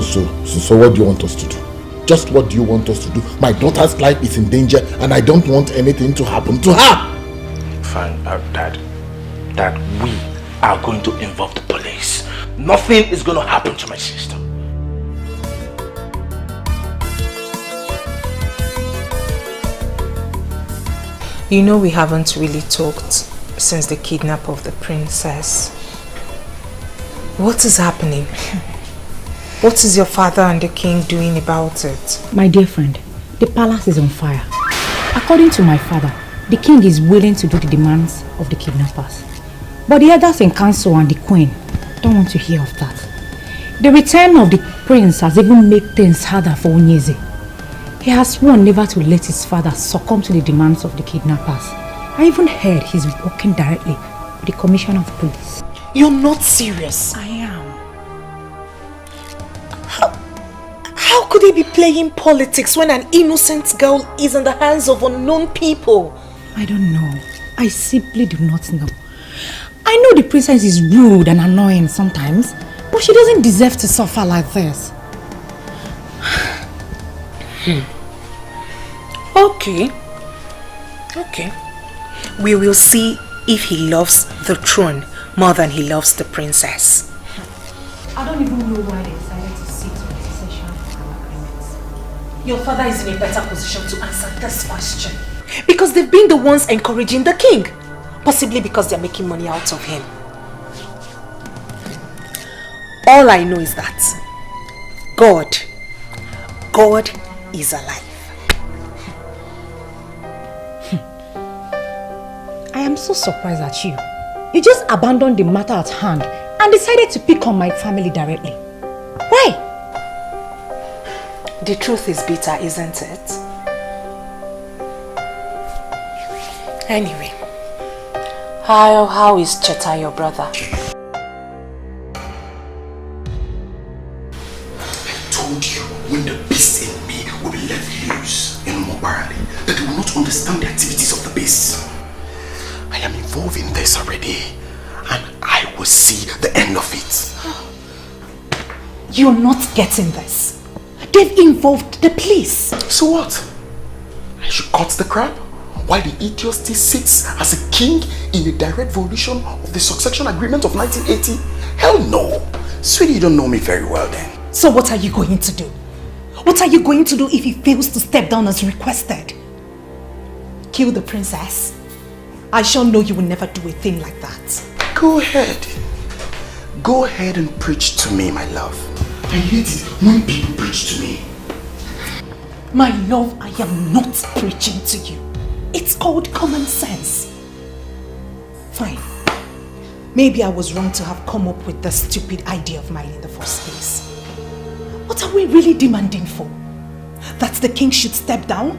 what do you want us to do? Just what do you want us to do? My daughter's life is in danger and I don't want anything to happen to her. Fine, Dad, we are going to involve the police. Nothing is going to happen to my sister. You know we haven't really talked since the kidnap of the princess. What is happening? What is your father and the king doing about it? My dear friend, the palace is on fire. According to my father, the king is willing to do the demands of the kidnappers. But the others in council and the queen don't want to hear of that. The return of the prince has even made things harder for Onyeze. He has sworn never to let his father succumb to the demands of the kidnappers. I even heard he's working directly with the commissioner of police. You're not serious. I am. How could he be playing politics when an innocent girl is in the hands of unknown people? I don't know. I simply do not know. I know the princess is rude and annoying sometimes, but she doesn't deserve to suffer like this. Okay. We will see if he loves the throne more than he loves the princess. I don't even know why they decided to sit with the session for our agreements. Your father is in a better position to answer this question. Because they've been the ones encouraging the king. Possibly because they're making money out of him. All I know is that God is alive. I am so surprised at you. You just abandoned the matter at hand and decided to pick on my family directly. Why? The truth is bitter, isn't it? Anyway, how is Cheta, your brother? I told you, when the beast in me will be let loose in Mobarali, that he will not understand the activities of the beast. I am involved in this already, and I will see the end of it. You're not getting this. They've involved the police. So what? I should cut the crap? While the idiot still sits as a king in a direct violation of the succession agreement of 1980? Hell no. Sweetie, you don't know me very well then. So what are you going to do? What are you going to do if he fails to step down as requested? Kill the princess? I sure know you will never do a thing like that. Go ahead. Go ahead and preach to me, my love. I hate it when people preach to me. My love, I am not preaching to you. It's called common sense. Fine. Maybe I was wrong to have come up with the stupid idea of mine in the first place. What are we really demanding for? that the king should step down?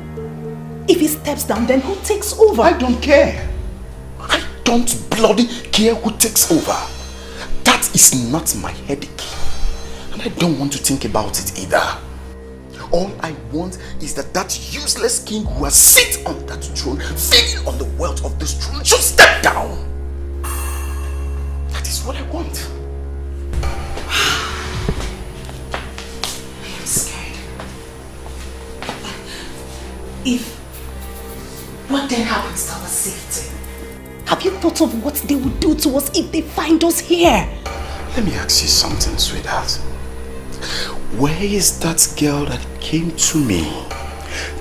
If he steps down, then who takes over? I don't care. I don't bloody care who takes over. That is not my headache. And I don't want to think about it either. All I want is that useless king who has sit on that throne, feeding on the wealth of this throne, should step down. That is what I want. I am scared. What then happens to our safety? Have you thought of what they would do to us if they find us here? Let me ask you something, sweetheart. Where is that girl that came to me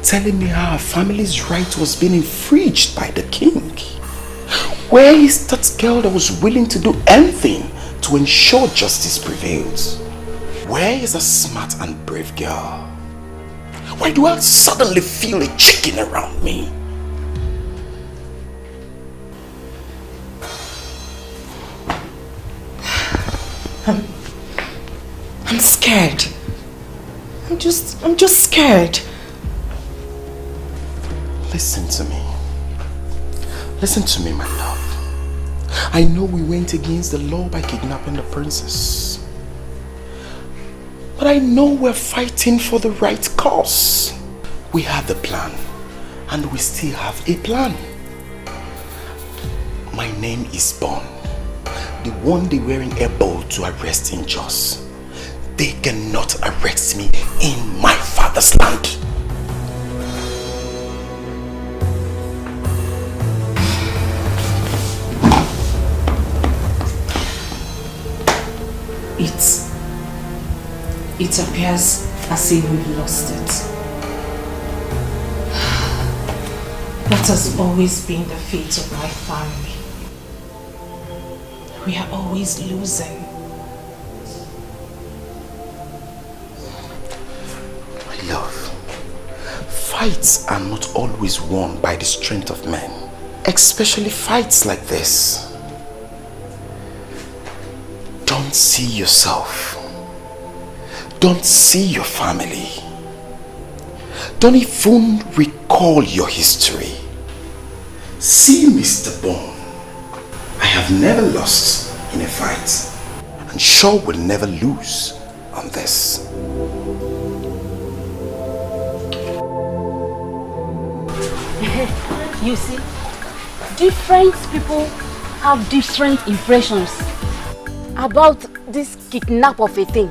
telling me how her family's right was being infringed by the king? Where is that girl that was willing to do anything to ensure justice prevails? Where is a smart and brave girl? Why do I suddenly feel a chicken around me? I'm scared. I'm just scared. Listen to me. Listen to me, my love. I know we went against the law by kidnapping the princess. But I know we're fighting for the right cause. We have the plan, and we still have a plan. My name is Bond, the one they were able to arrest in Jos. They cannot arrest me in my father's land. It appears as if we've lost it. That has always been the fate of my family. We are always losing. My love, fights are not always won by the strength of men, especially fights like this. Don't see yourself. Don't see your family. Don't even recall your history. See Mr. Bond. I have never lost in a fight, and sure will never lose on this. You see, different people have different impressions about this kidnap of a thing.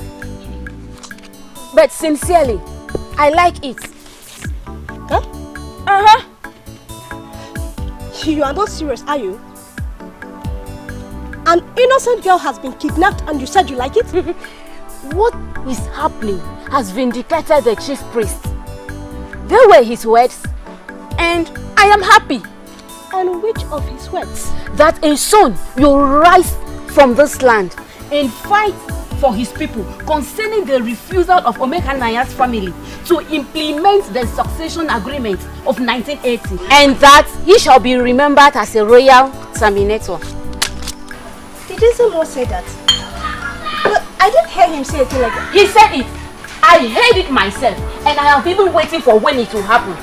But sincerely, I like it. Huh? You are not serious, are you? An innocent girl has been kidnapped and you said you like it? What is happening has vindicated the chief priest. They were his words, and I am happy. And which of his words? That a son will rise from this land and fight for his people concerning the refusal of Omekanaya's family to implement the succession agreement of 1980, and that he shall be remembered as a royal terminator. Did Ezemo say that? But I didn't hear him say anything like that. He said it. I heard it myself, and I have been waiting for when it will happen.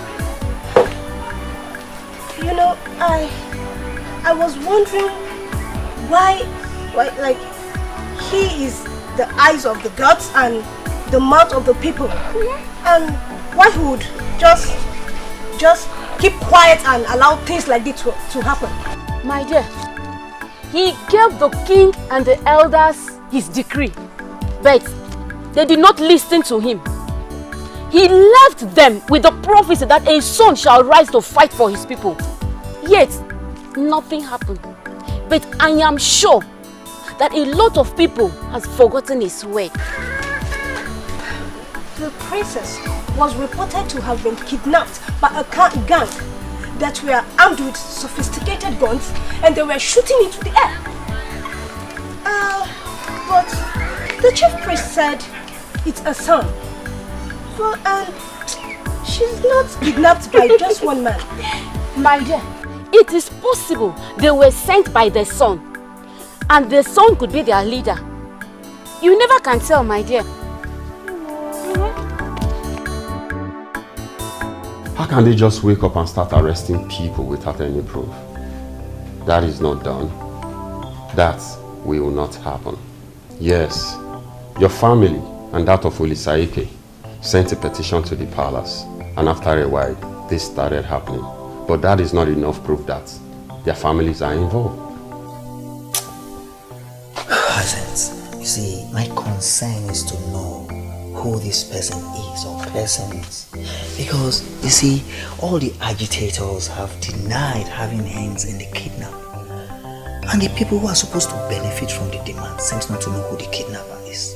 You know, I was wondering why like he is the eyes of the gods and the mouth of the people, and why he would just keep quiet and allow things like this to happen. My dear, he gave the king and the elders his decree, but they did not listen to him. He left them with the prophecy that a son shall rise to fight for his people. Yet, nothing happened. But I am sure that a lot of people has forgotten his word. The princess was reported to have been kidnapped by a gang that were armed with sophisticated guns, and they were shooting into the air. But the chief priest said it's a son. So, she's not kidnapped by just one man. My dear, it is possible they were sent by the son, and the son could be their leader. You never can tell, my dear. How can they just wake up and start arresting people without any proof? That is not done. That will not happen. Yes, your family and that of Olisaike sent a petition to the palace, and after a while, this started happening. But that is not enough proof that their families are involved. Presence. You see, my concern is to know who this person is or persons. Because, you see, all the agitators have denied having hands in the kidnapping. And the people who are supposed to benefit from the demand seems not to know who the kidnapper is.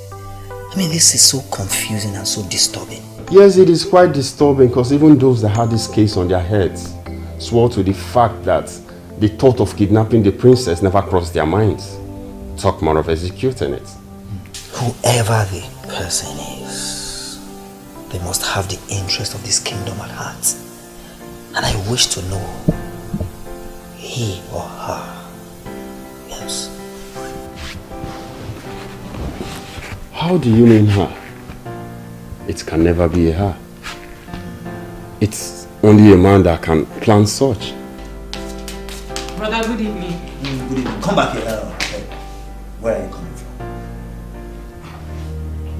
I mean, this is so confusing and so disturbing. Yes, it is quite disturbing because even those that had this case on their heads swore to the fact that the thought of kidnapping the princess never crossed their minds. Talk more of executing it. Whoever the person is, they must have the interest of this kingdom at heart. And I wish to know he or her. Yes. How do you mean her? It can never be a her. It's only a man that can plan such. Brother, good evening. Good evening. Come back here. Where are you coming from?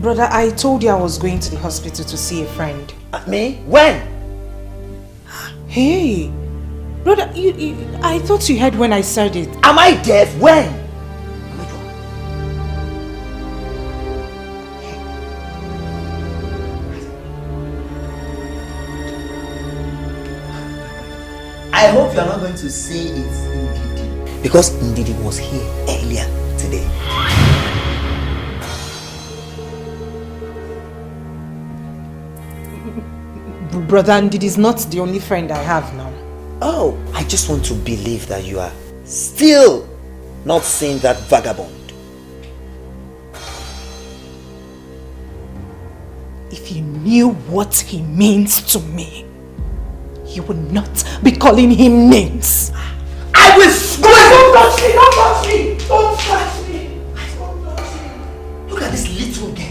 Brother, I told you I was going to the hospital to see a friend. Me? When? Hey, brother, I thought you heard when I said it. Am I deaf? When? I hope you are not going to say it's Ndidi. Because Ndidi was here earlier today. Brother, Ndidi is not the only friend I have now. Oh, I just want to believe that you are still not seeing that vagabond. If you knew what he means to me, you would not be calling him names. I will swear! Don't touch me! Don't touch me! Don't touch me! Don't touch me! Look at this little girl.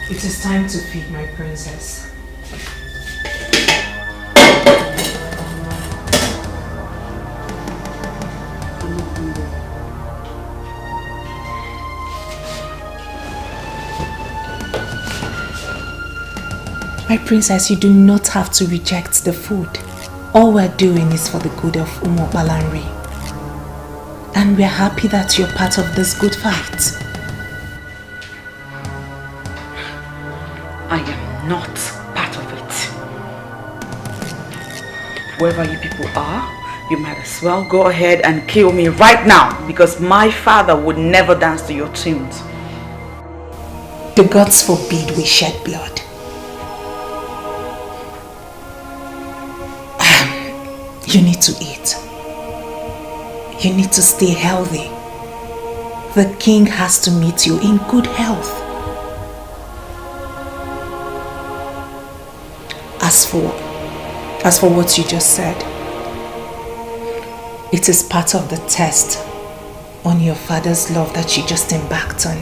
It is time to feed my princess. My princess, you do not have to reject the food. All we're doing is for the good of Umo Balanri. And we're happy that you're part of this good fight. I am not part of it. Whoever you people are, you might as well go ahead and kill me right now, because my father would never dance to your tunes. The gods forbid we shed blood. You need to eat. You need to stay healthy. The king has to meet you in good health. As for what you just said, it is part of the test on your father's love that you just embarked on.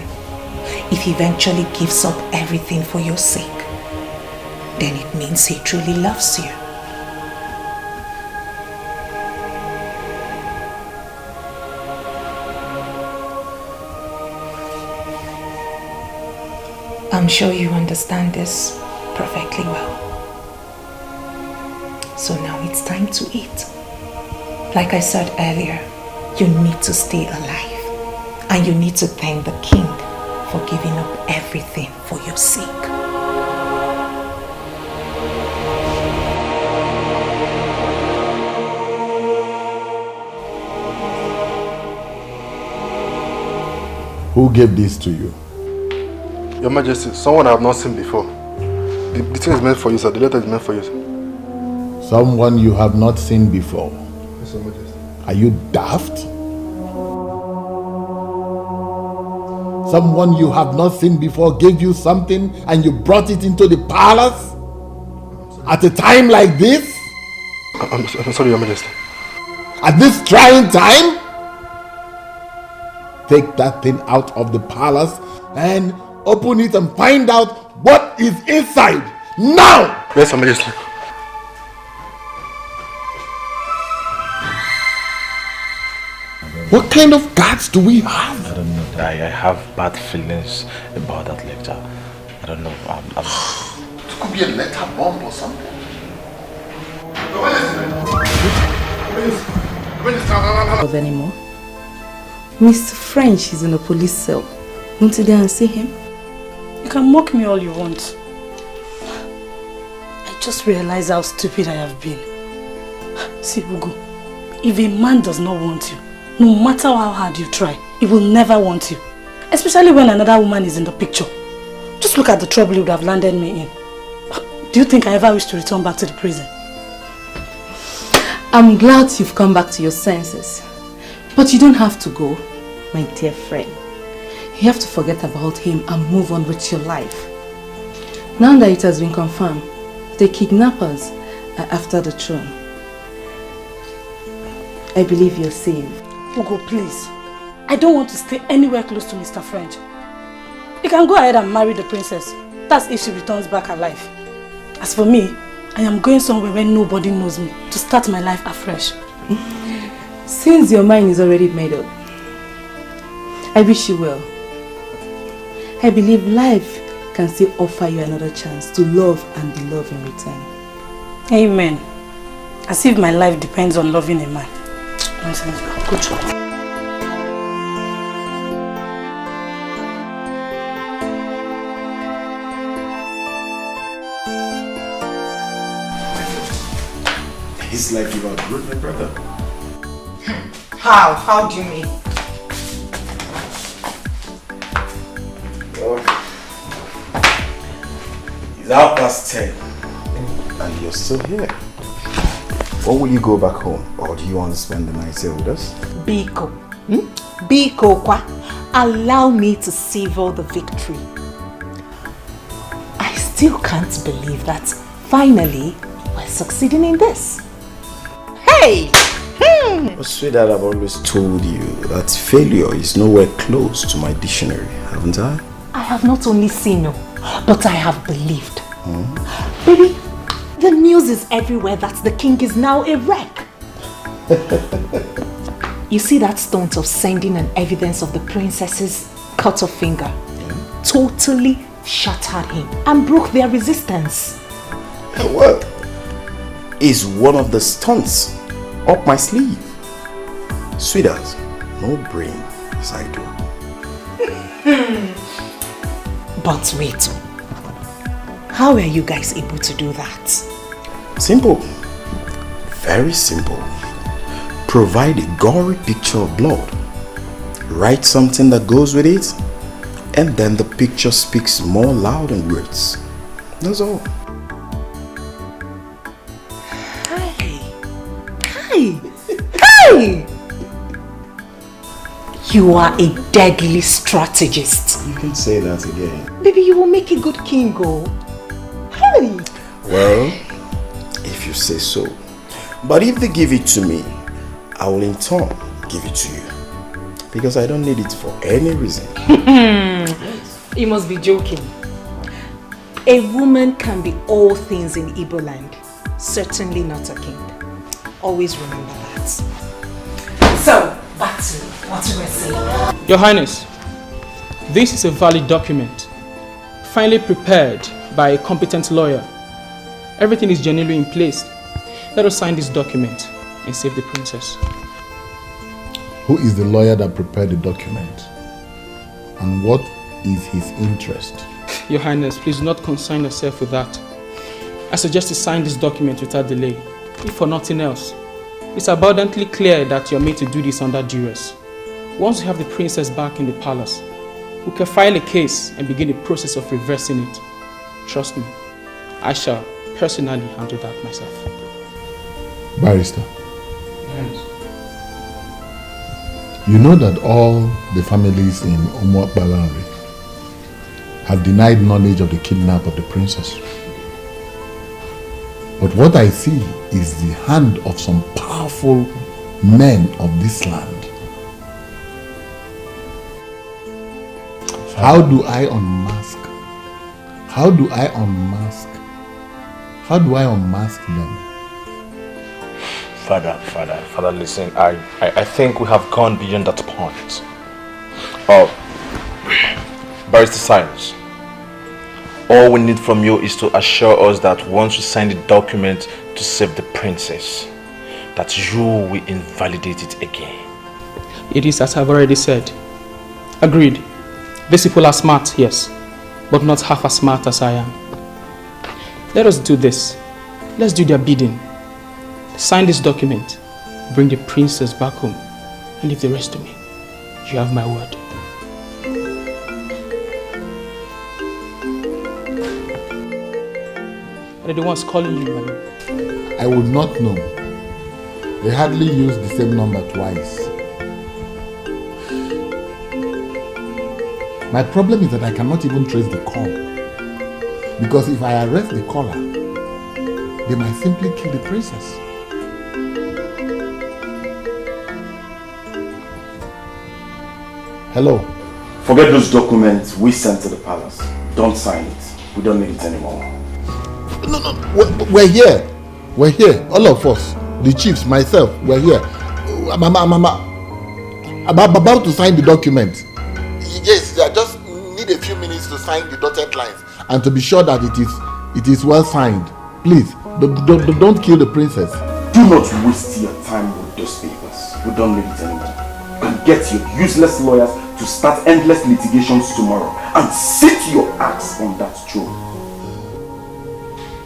If he eventually gives up everything for your sake, then it means he truly loves you. I'm sure you understand this perfectly well. So now it's time to eat. Like I said earlier, you need to stay alive. And you need to thank the king for giving up everything for your sake. Who gave this to you? Your Majesty, someone I have not seen before. The thing is meant for you, sir. The letter is meant for you, sir. Someone you have not seen before. Yes, Your Majesty. Are you daft? Someone you have not seen before gave you something and you brought it into the palace? At a time like this? I'm sorry, Your Majesty. At this trying time? Take that thing out of the palace and open it and find out what is inside. Now! Yes, Your Majesty. What kind of guards do we have? I don't know. I have bad feelings about that lecture. I don't know. It could be a letter bomb or something. Of anymore. Mr. French is in a police cell. Won't you go and see him? You can mock me all you want. I just realized how stupid I have been. See, Ugo, if a man does not want you, no matter how hard you try, he will never want you. Especially when another woman is in the picture. Just look at the trouble you would have landed me in. Do you think I ever wish to return back to the prison? I'm glad you've come back to your senses. But you don't have to go, my dear friend. You have to forget about him and move on with your life. Now that it has been confirmed, the kidnappers are after the throne. I believe you're safe. Ugo, please. I don't want to stay anywhere close to Mr. French. You can go ahead and marry the princess. That's if she returns back alive. As for me, I am going somewhere where nobody knows me to start my life afresh. Since your mind is already made up, I wish you well. I believe life can still offer you another chance to love and be loved in return. Amen. As if my life depends on loving a man. Nonsense. Good job. It's like you outgrew my brother. How? How do you mean? It's 10:30 and you're still here. Or will you go back home, or do you want to spend the night here with us? Biko. Biko kwa. Allow me to savor the victory. I still can't believe that finally we're succeeding in this. Hey! Oh, sweetheart, I've always told you that failure is nowhere close to my dictionary, haven't I? I have not only seen you, but I have believed. Baby, the news is everywhere that the king is now a wreck. You see that stunt of sending an evidence of the princess's cut off finger? Totally shattered him and broke their resistance. Well, is one of the stunts up my sleeve. Sweetheart, no brain as I do. But wait, how are you guys able to do that? Simple. Very simple. Provide a gory picture of blood. Write something that goes with it, and then the picture speaks more loud than words. That's all. Hey! Hey! You are a deadly strategist. You can say that again. Baby, you will make a good king, go. Hey! Well, if you say so. But if they give it to me, I will in turn give it to you. Because I don't need it for any reason. You must be joking. A woman can be all things in Igbo land. Certainly not a king. Always remember that. So, back to what you were saying. Your Highness, this is a valid document, finally prepared by a competent lawyer. Everything is genuinely in place. Let us sign this document and save the princess. Who is the lawyer that prepared the document? And what is his interest? Your Highness, please do not concern yourself with that. I suggest you sign this document without delay. If for nothing else, it's abundantly clear that you're made to do this under duress. Once we have the princess back in the palace, we can file a case and begin the process of reversing it. Trust me, I shall personally handle that myself. Barrister, You know that all the families in Umuakbalanri have denied knowledge of the kidnap of the princess. But what I see is the hand of some powerful men of this land. How do I unmask? How do I unmask? How do I unmask them? Father, listen, I think we have gone beyond that point. Oh, Barrister Science, all we need from you is to assure us that once you sign the document to save the princess, that you will invalidate it again. It is as I've already said. Agreed. These people are smart, yes, but not half as smart as I am. Let us do this. Let's do their bidding. Sign this document, bring the princess back home, and leave the rest to me. You have my word. Are the ones calling you, Manu? I would not know. They hardly use the same number twice. My problem is that I cannot even trace the call. Because if I arrest the caller, they might simply kill the princess. Hello. Forget those documents we sent to the palace. Don't sign it. We don't need it anymore. No, we're here. We're here. All of us. The chiefs, myself, we're here. I'm about to sign the document. Yes, I just need a few minutes to sign the dotted lines and to be sure that it is well signed. Please, don't kill the princess. Do not waste your time with those papers. We don't need it anymore. And get your useless lawyers to start endless litigations tomorrow and sit your axe on that throne.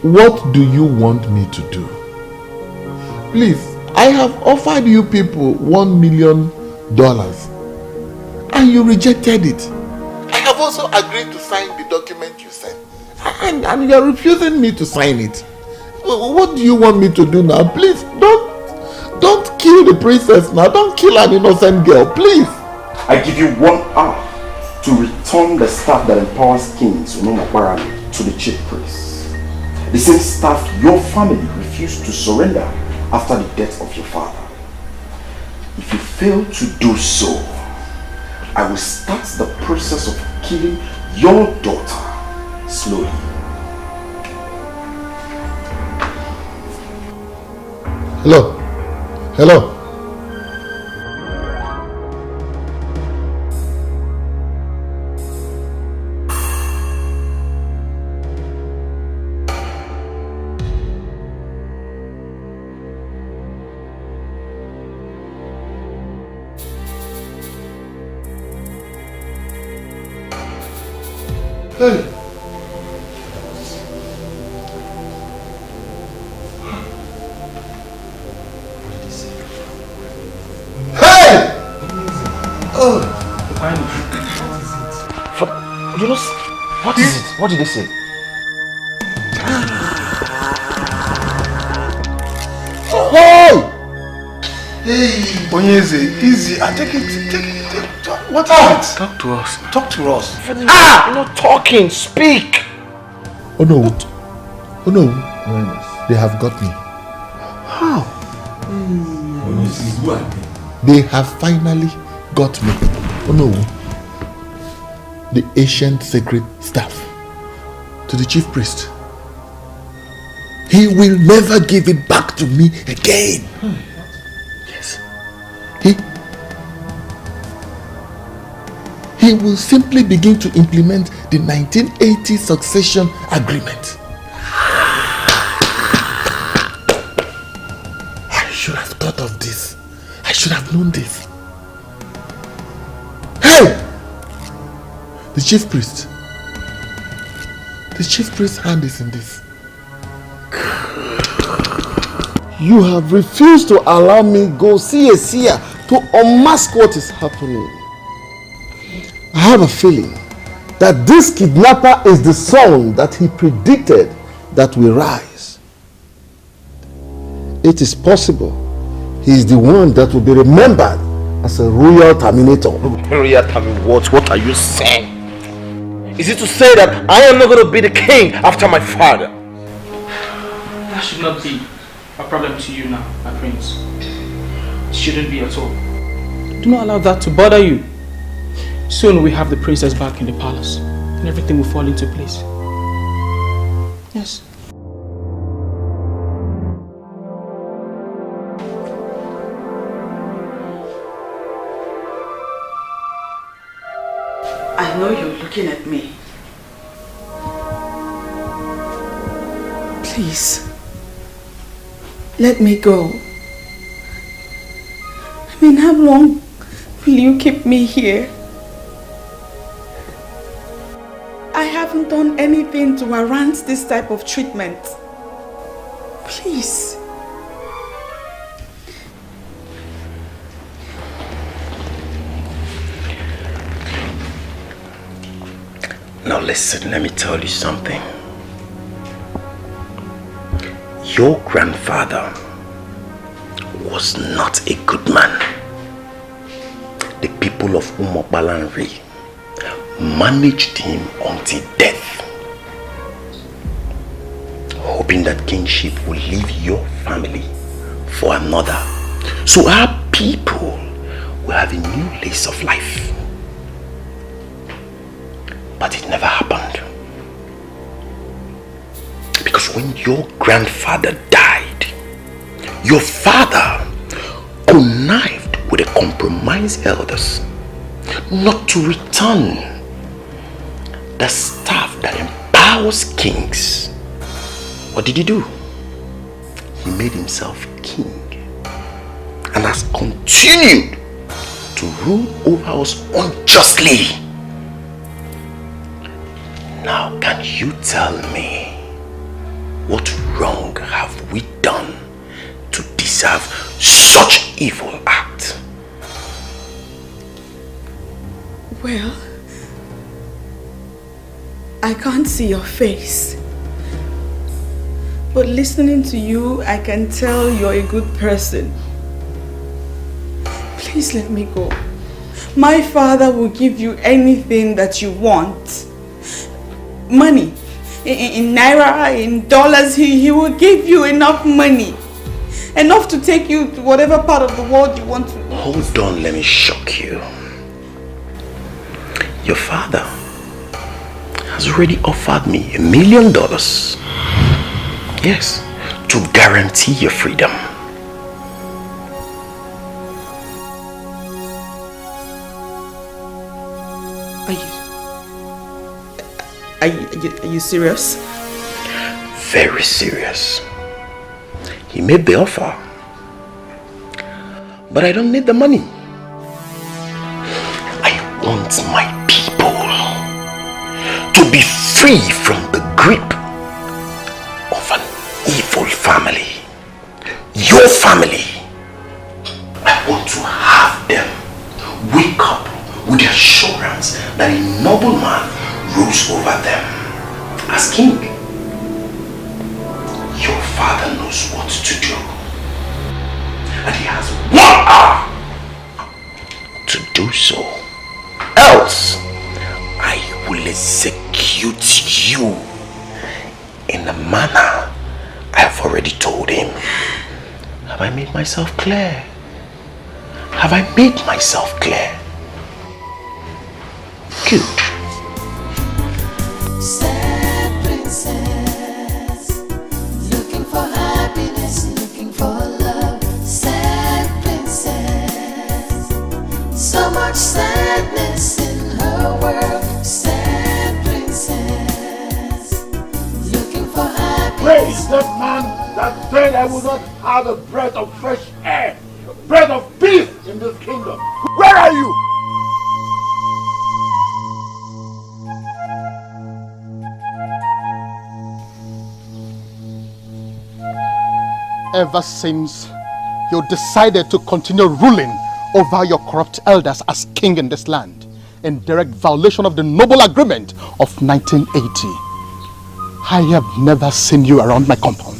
What do you want me to do? Please, I have offered you people $1 million and you rejected it. I have also agreed to sign the document you sent and you're refusing me to sign it. What do you want me to do now? Please, don't kill the princess now. Don't kill an innocent girl, please. I give you 1 hour to return the staff that empowers kings to the chief priest. The same staff your family refused to surrender after the death of your father. If you fail to do so, I will start the process of killing your daughter slowly. Hello. Hello. Hey. Hey! Oh. You know, what is it? What did they say? Hey! Hey! Onyeze, easy. Take it. What is it? Talk to us. Talk to us. You're not talking. Speak. Oh no. They have got me. How? They have finally got me. Oh no. The ancient sacred staff to the chief priest. He will never give it back to me again. Yes. He will simply begin to implement the 1980 succession agreement. I should have thought of this. I should have known this. Hey! The chief priest. The chief priest's hand is in this. You have refused to allow me go see a seer to unmask what is happening. I have a feeling that this kidnapper is the son that he predicted that will rise. It is possible he is the one that will be remembered as a royal terminator. Royal terminator what? What are you saying? Is it to say that I am not going to be the king after my father? That should not be a problem to you now, my prince. It shouldn't be at all. Do not allow that to bother you. Soon we have the princess back in the palace and everything will fall into place. Yes. I know you're looking at me. Please, let me go. I mean, how long will you keep me here? I haven't done anything to warrant this type of treatment. Please. Now listen, let me tell you something. Your grandfather was not a good man. The people of Umobalanri managed him until death, hoping that kingship will leave your family for another, so our people will have a new lease of life. But it never happened. Because when your grandfather died, your father connived with the compromised elders not to return the staff that empowers kings. What did he do? He made himself king and has continued to rule over us unjustly. Now, can you tell me what wrong have we done to deserve such evil act? Well, I can't see your face, but listening to you, I can tell you're a good person. Please let me go. My father will give you anything that you want. Money, in naira, in dollars, he will give you enough money. Enough to take you to whatever part of the world you want to. Hold on, let me shock you. Your father has already offered me $1 million. Yes, to guarantee your freedom. Are you serious? Very serious. He made the offer, but I don't need the money. I want my people to be free from the grip of an evil family. Your family. I want to have them wake up with the assurance that a noble man rules over them as king. Your father knows what to do, and he has 1 hour to do so. Else, I will execute you in the manner I have already told him. Have I made myself clear? Have I made myself clear? Good. Sad princess, looking for happiness, looking for love. Sad princess, so much sadness in her world. Sad princess, looking for happiness. Where is that man that said I would not have a breath of fresh air, breath of peace in this kingdom? Where are you? Ever since you decided to continue ruling over your corrupt elders as king in this land, in direct violation of the noble agreement of 1980, I have never seen you around my compound.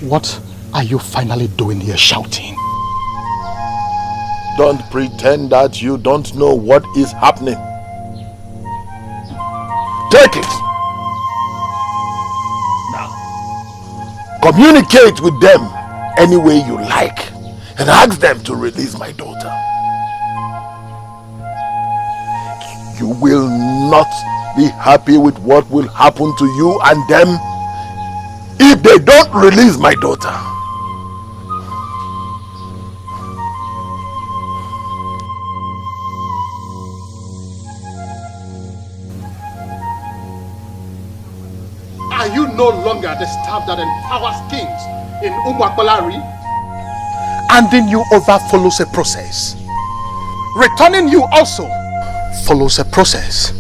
What are you finally doing here shouting? Don't pretend that you don't know what is happening. Take it. Now, communicate with them any way you like and ask them to release my daughter. You will not be happy with what will happen to you and them if they don't release my daughter. Are you no longer the staff that empowers kings in Umwakolari? And then you over follows a process. Returning you also follows a process.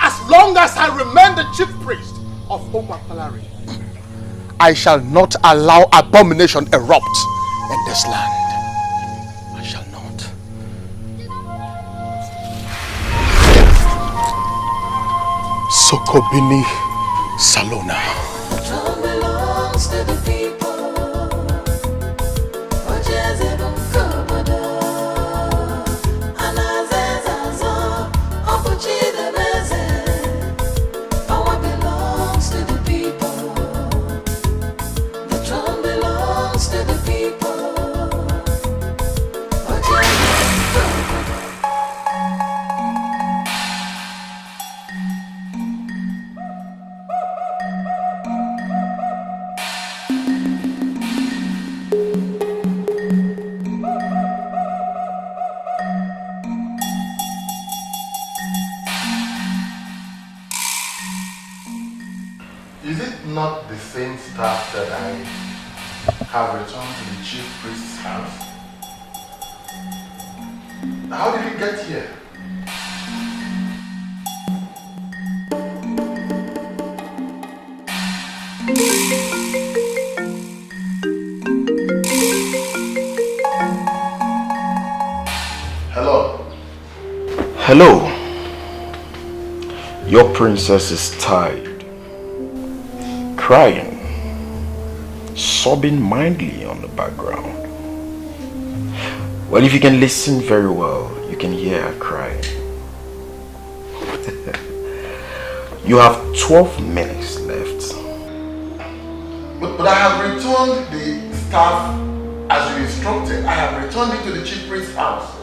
As long as I remain the chief priest of Umwakolari, I shall not allow abomination erupt in this land. I shall not. Sokobini Salona. The throne belongs to the people. Ojezebon Kobodo. Anazezazo. Opuchidebeze. Power belongs to the people. The throne belongs to the people. Ojezebon Kobodo. Is it not the same staff that I have returned to the chief priest's house? How did it get here? Hello? Hello. Your princess is tired, crying, sobbing mildly on the background. Well, if you can listen very well, you can hear her crying. You have 12 minutes left. But I have returned the staff as you instructed. I have returned it to the chief priest's house.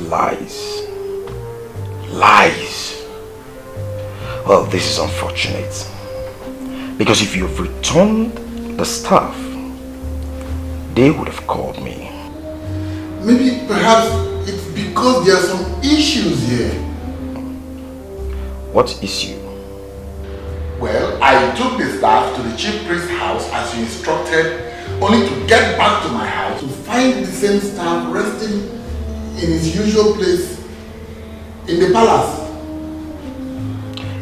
Lies. Lies. Well, this is unfortunate. Because if you've returned the staff, they would have called me. Maybe perhaps it's because there are some issues here. What issue? Well, I took the staff to the chief priest's house as you instructed, only to get back to my house to find the same staff resting in his usual place in the palace.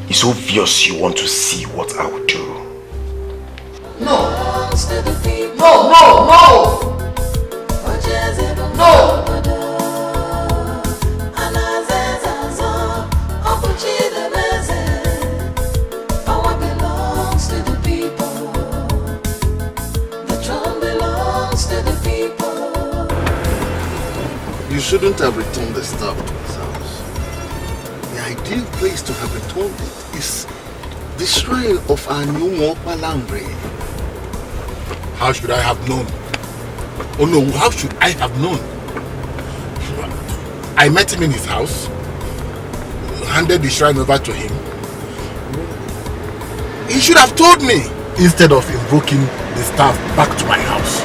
It's obvious you want to see what I will do. No! No! Power belongs to the people. The throne belongs to the people. You shouldn't have returned the staff to his house. The ideal place to have returned it is the shrine of our new Palambre. How should I have known? Oh no, how should I have known? I met him in his house, handed the shrine over to him. He should have told me instead of invoking the staff back to my house.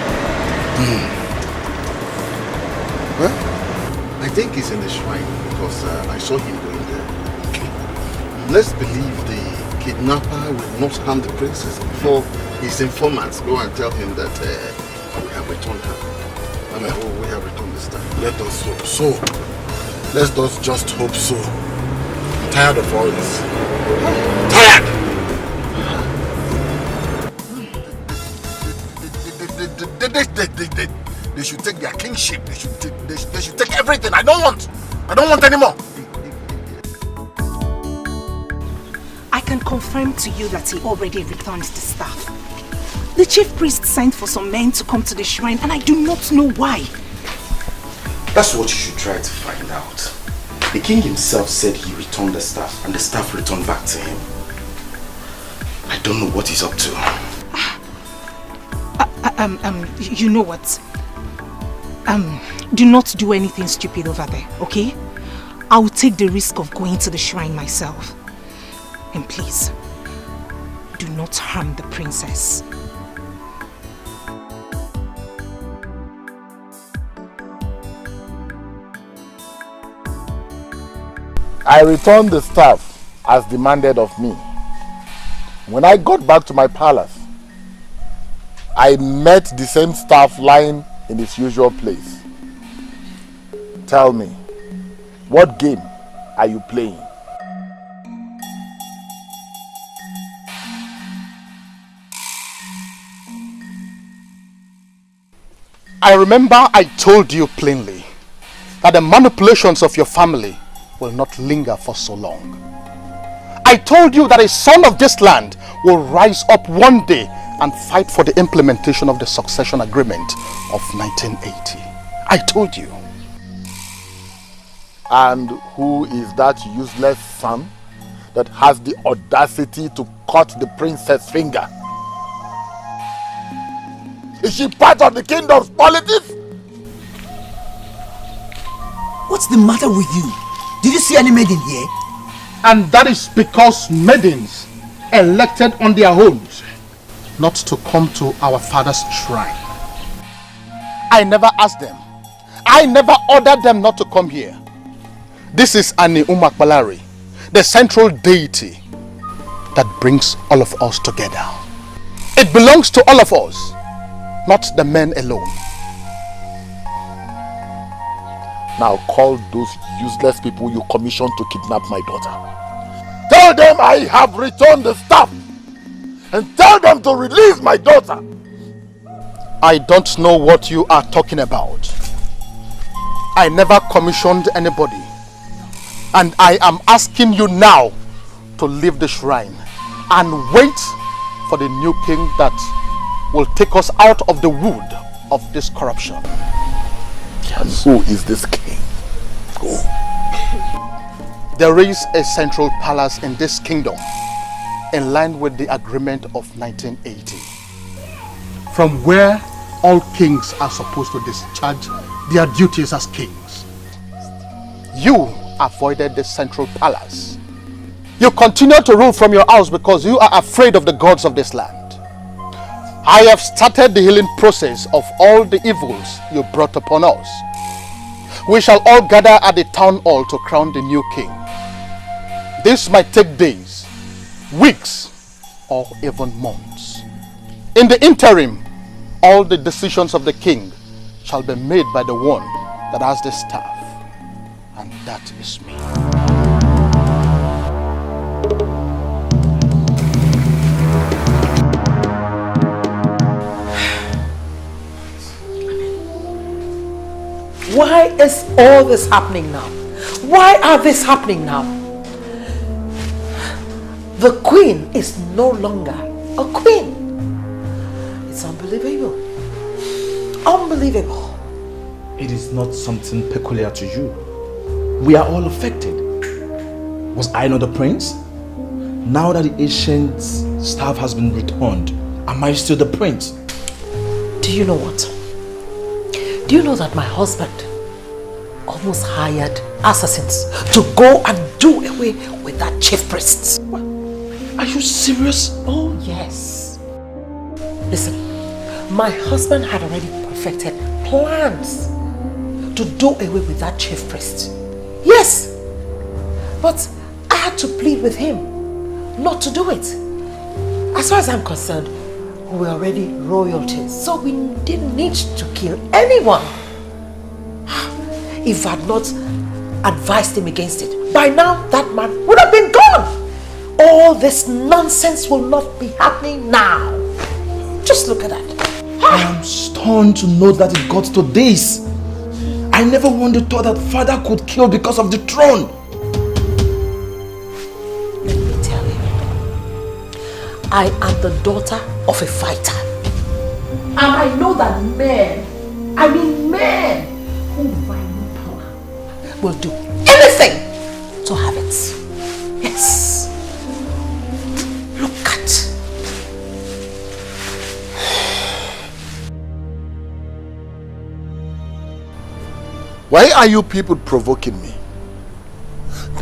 Well, I think he's in the shrine because I saw him going there. Okay. Let's believe the kidnapper will not harm the princess before his informants go and tell him that we have returned her. I mean, we have returned the staff. Let us hope so. Let's just hope so. I'm tired of all this. Tired! They should take their kingship. They should take everything. I don't want anymore. I can confirm to you that he already returned the staff. The chief priest sent for some men to come to the shrine and I do not know why. That's what you should try to find out. The king himself said he returned the staff, and the staff returned back to him. I don't know what he's up to. You know what? Do not do anything stupid over there, okay? I'll take the risk of going to the shrine myself. And please, do not harm the princess. I returned the staff as demanded of me. When I got back to my palace, I met the same staff lying in its usual place. Tell me, what game are you playing? I remember I told you plainly that the manipulations of your family will not linger for so long. I told you that a son of this land will rise up one day and fight for the implementation of the succession agreement of 1980. I told you. And who is that useless son that has the audacity to cut the princess' finger? Is she part of the kingdom's politics? What's the matter with you? Did you see any maiden here? And that is because maidens elected on their homes not to come to our father's shrine. I never asked them. I never ordered them not to come here. This is Ani Umakbalari, the central deity that brings all of us together. It belongs to all of us, not the men alone. Now call those useless people you commissioned to kidnap my daughter. Tell them I have returned the staff, and tell them to release my daughter. I don't know what you are talking about. I never commissioned anybody, and I am asking you now to leave the shrine and wait for the new king that will take us out of the wood of this corruption. And who is this king? Who? There is a central palace in this kingdom in line with the agreement of 1980, from where all kings are supposed to discharge their duties as kings. You avoided the central palace. You continue to rule from your house because you are afraid of the gods of this land. I have started the healing process of all the evils you brought upon us. We shall all gather at the town hall to crown the new king. This might take days, weeks, or even months. In the interim, all the decisions of the king shall be made by the one that has the staff, and that is me. Why is all this happening now? Why are this happening now? The queen is no longer a queen. It's unbelievable. Unbelievable. It is not something peculiar to you. We are all affected. Was I not the prince? Now that the ancient staff has been returned, am I still the prince? Do you know what? Do you know that my husband almost hired assassins to go and do away with that chief priest? Are you serious? Oh yes. Listen, my husband had already perfected plans to do away with that chief priest. Yes, but I had to plead with him not to do it. As far as I'm concerned, we were already royalties, so we didn't need to kill anyone. If I had not advised him against it, by now that man would have been gone. All this nonsense will not be happening now. Just look at that. I am stunned to know that it got to this. I never once thought that father could kill because of the throne. Let me tell you, I am the daughter of a fighter. And I know that men, I mean men, who violate will do anything to have it. Yes. Look at. Why are you people provoking me?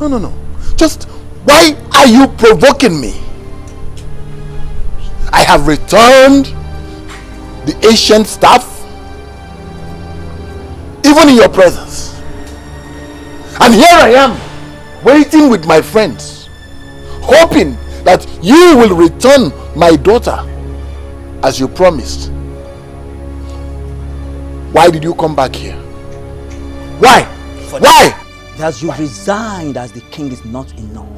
No. Just why are you provoking me? I have returned the ancient staff, even in your presence. And here I am, waiting with my friends, hoping that you will return my daughter as you promised. Why did you come back here? Why? Why? That you resigned as the king is not enough.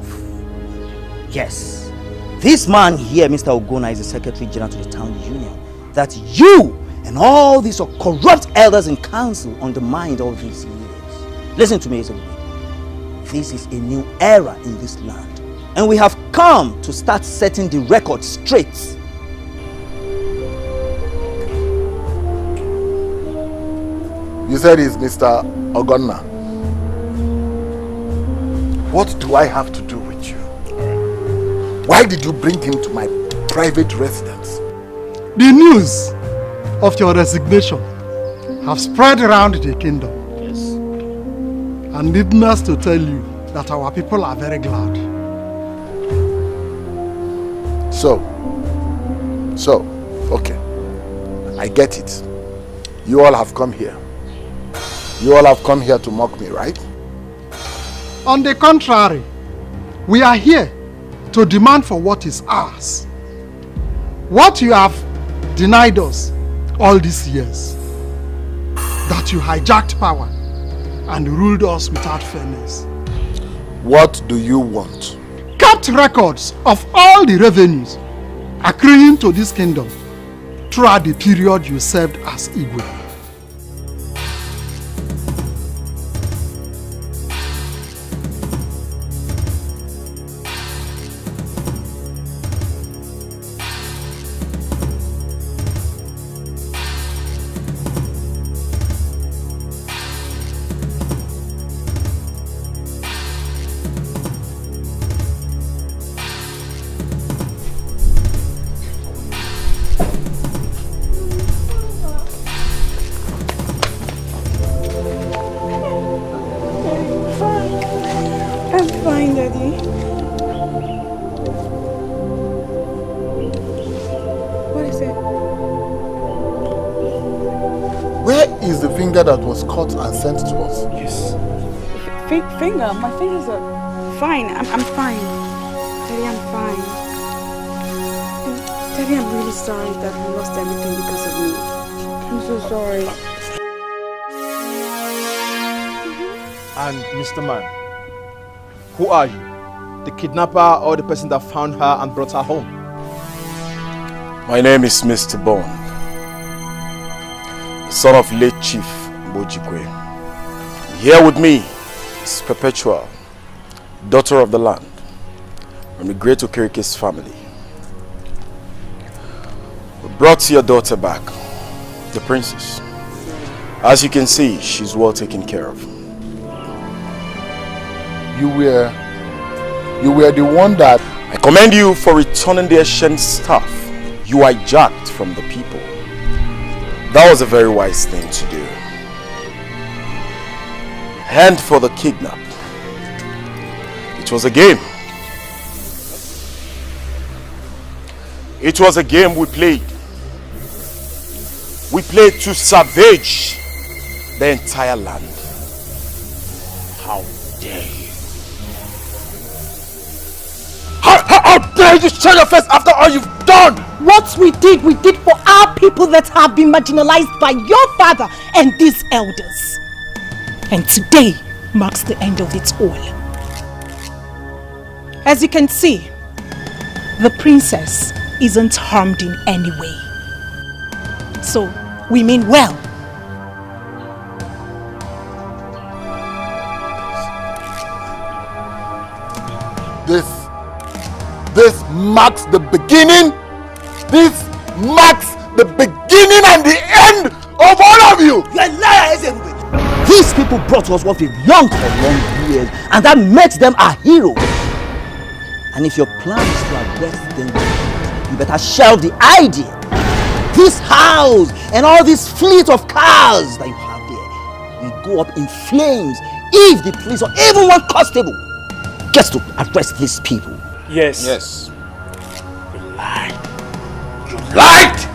Yes, this man here, Mr. Ogona, is the Secretary General to the Town Union. That you and all these corrupt elders in council undermined all these years. Listen to me, Ezebube. This is a new era in this land, and we have come to start setting the record straight. You said he's Mr. Ogonna. What do I have to do with you? Why did you bring him to my private residence? The news of your resignation have spread around the kingdom. Yes. And needless to tell you that our people are very glad. So, okay. I get it. You all have come here. You all have come here to mock me, right? On the contrary, we are here to demand for what is ours. What you have denied us all these years. That you hijacked power and ruled us without fairness. What do you want? Kept records of all the revenues accruing to this kingdom throughout the period you served as Igwe. That was caught and sent to us. Yes. Finger? My fingers are fine. I'm fine. Daddy, I'm fine. Daddy, I'm really sorry that we lost everything because of me. I'm so sorry. And Mr. Man, who are you? The kidnapper or the person that found her and brought her home? My name is Mr. Bond, the son of late Chief Bojikwe. Here with me is Perpetual, daughter of the land, from the great Okerike's family. We brought your daughter back, the princess. As you can see, she's well taken care of. You were the one that... I commend you for returning the ancient staff you hijacked from the people. That was a very wise thing to do. And for the kidnap. It was a game. It was a game we played. We played to savage the entire land. How dare you? How dare you show your face after all you've done? What we did for our people that have been marginalized by your father and these elders. And today marks the end of it all. As you can see, the princess isn't harmed in any way. So, we mean well. This marks the beginning. This marks the beginning and the end of all of you. You're a liar, Ezebube. These people brought us what we've longed for long years, and that makes them our heroes. And if your plan is to arrest them, you better shelve the idea. This house and all this fleet of cars that you have there will go up in flames if the police or even one constable gets to arrest these people. Yes. Yes. You lied. You lied!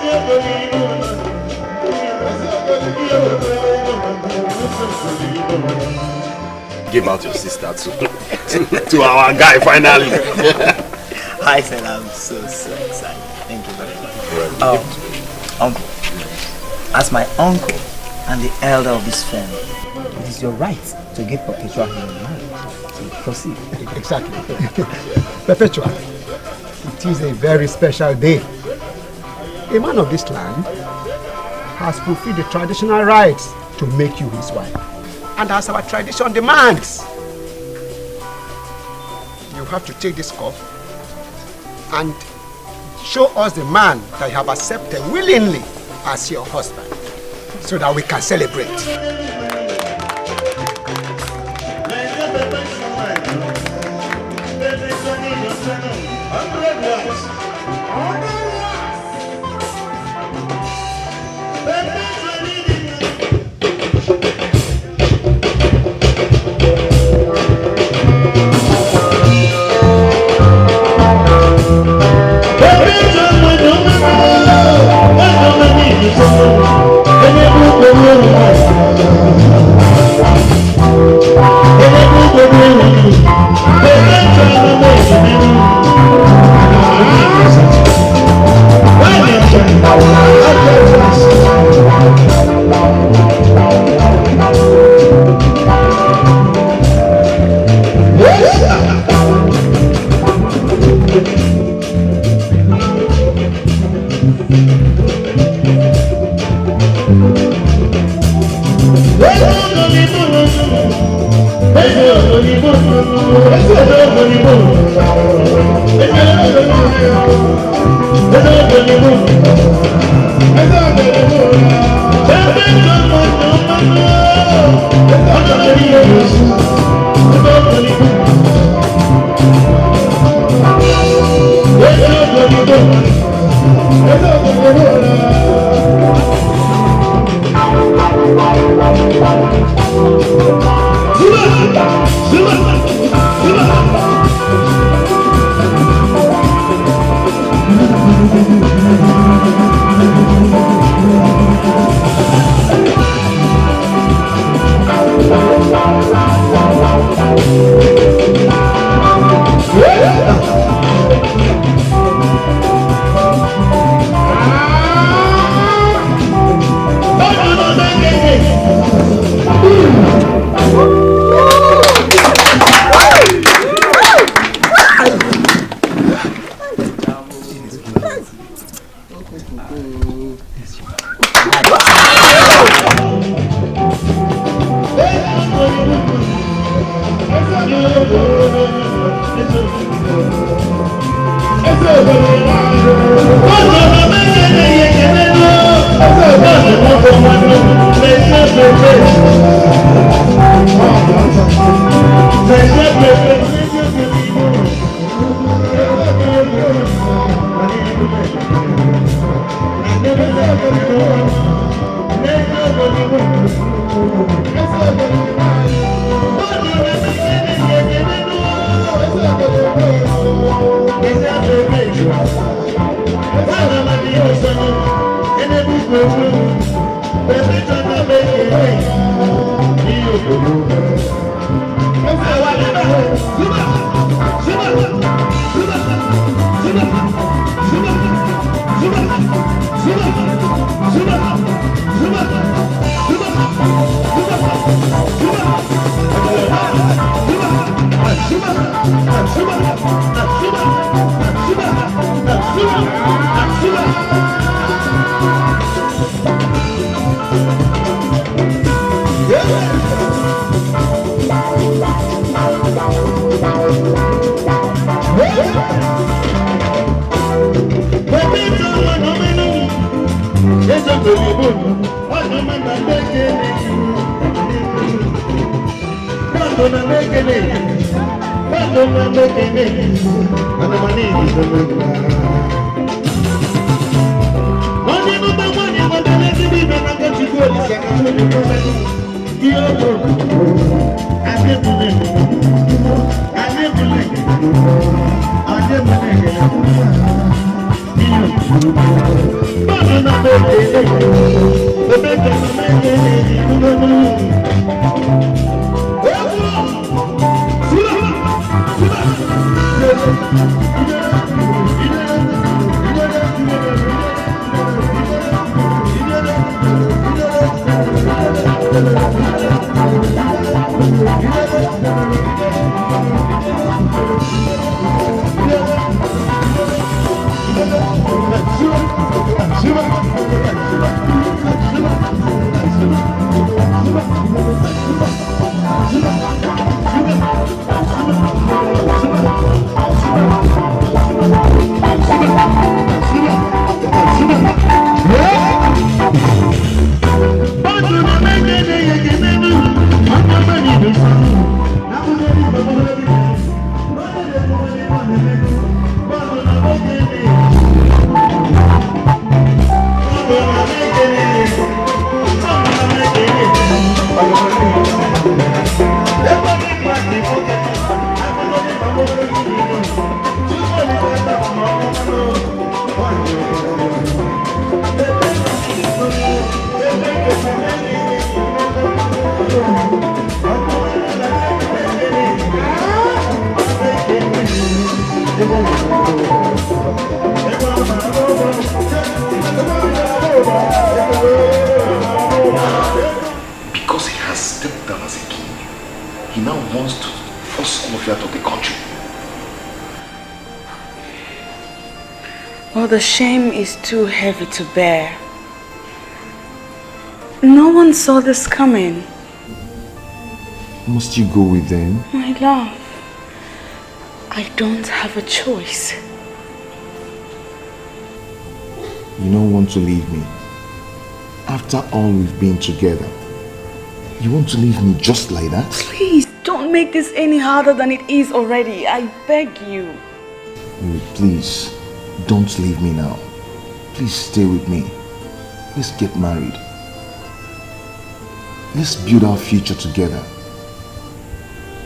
Naija Give out your sister to our guy finally. I said I'm so excited. Thank you very much. Uncle, as my uncle and the elder of this family, it is your right to give Perpetua her marriage. So proceed. Exactly. Perpetua, it is a very special day. A man of this land has fulfilled the traditional rites to make you his wife. And as our tradition demands, you have to take this cup and show us the man that you have accepted willingly as your husband, so that we can celebrate. Because he has stepped down as a king, he now wants to force all of you out of the country. Well, the shame is too heavy to bear. No one saw this coming. Must you go with them? My love, I don't have a choice. You don't want to leave me. After all we've been together, you want to leave me just like that? Please, don't make this any harder than it is already. I beg you. Please, don't leave me now. Please stay with me. Let's get married. Let's build our future together.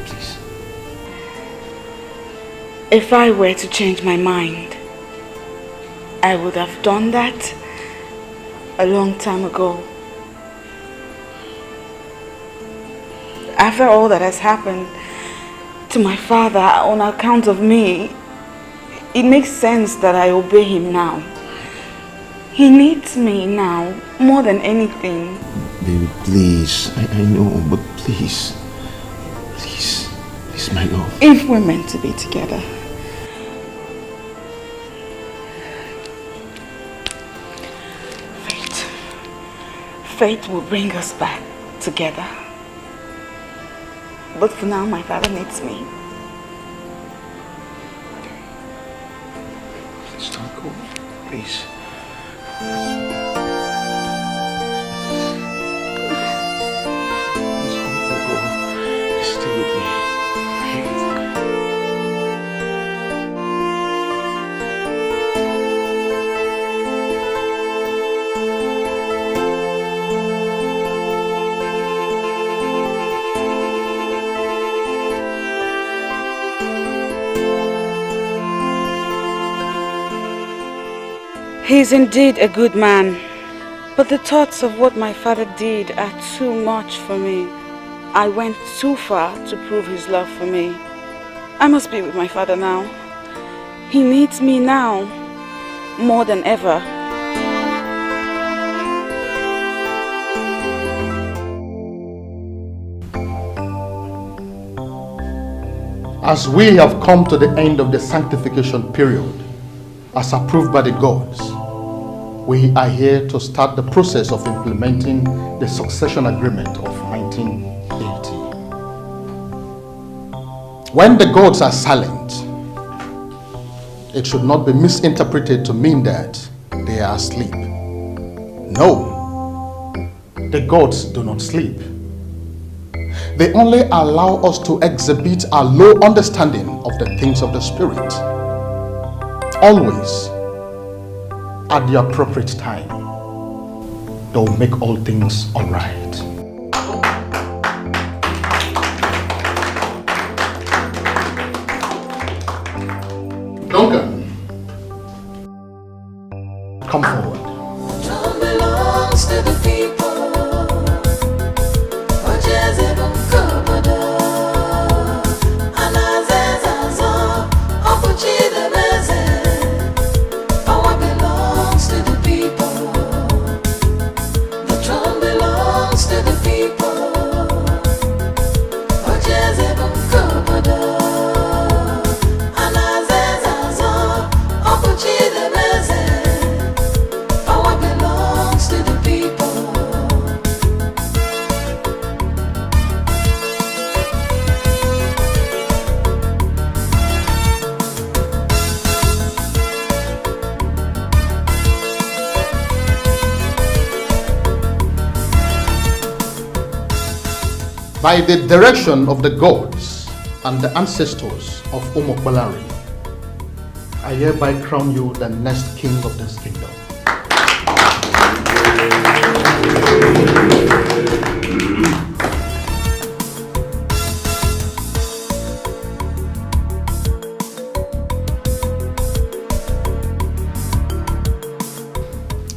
Please. If I were to change my mind, I would have done that a long time ago. After all that has happened to my father on account of me, it makes sense that I obey him now. He needs me now more than anything. Baby, please. I know, but please. Please, my love. If we're meant to be together, fate will bring us back together. But for now, my father needs me. Please don't go. Please. Stay with me. He's indeed a good man, but the thoughts of what my father did are too much for me. I went too far to prove his love for me. I must be with my father now. He needs me now, more than ever. As we have come to the end of the sanctification period, as approved by the gods, we are here to start the process of implementing the succession agreement of 1980. When the gods are silent, it should not be misinterpreted to mean that they are asleep. No, the gods do not sleep. They only allow us to exhibit our low understanding of the things of the Spirit. Always, at the appropriate time, they will make all things all right. Duncan, come forward. Throne belongs to the people. Power belongs to the people. The throne belongs to the people. Power belongs to the people. By the direction of the gods and the ancestors of Umokwalari, I hereby crown you the next king of this kingdom.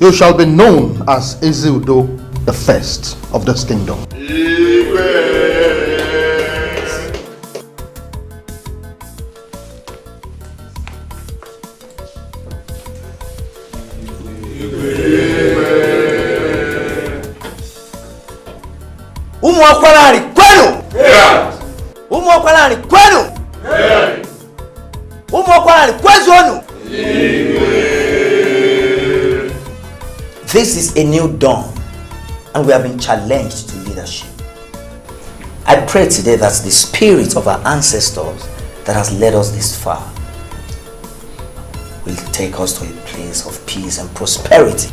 You shall be known as Ezeudo the first of this kingdom. Umokwalari kwenu! Umokwalari kwenu! Umokwalari kwezonu! This is a new dawn, and we have been challenged to leadership. I pray today that the spirit of our ancestors that has led us this far will take us to a place of peace and prosperity.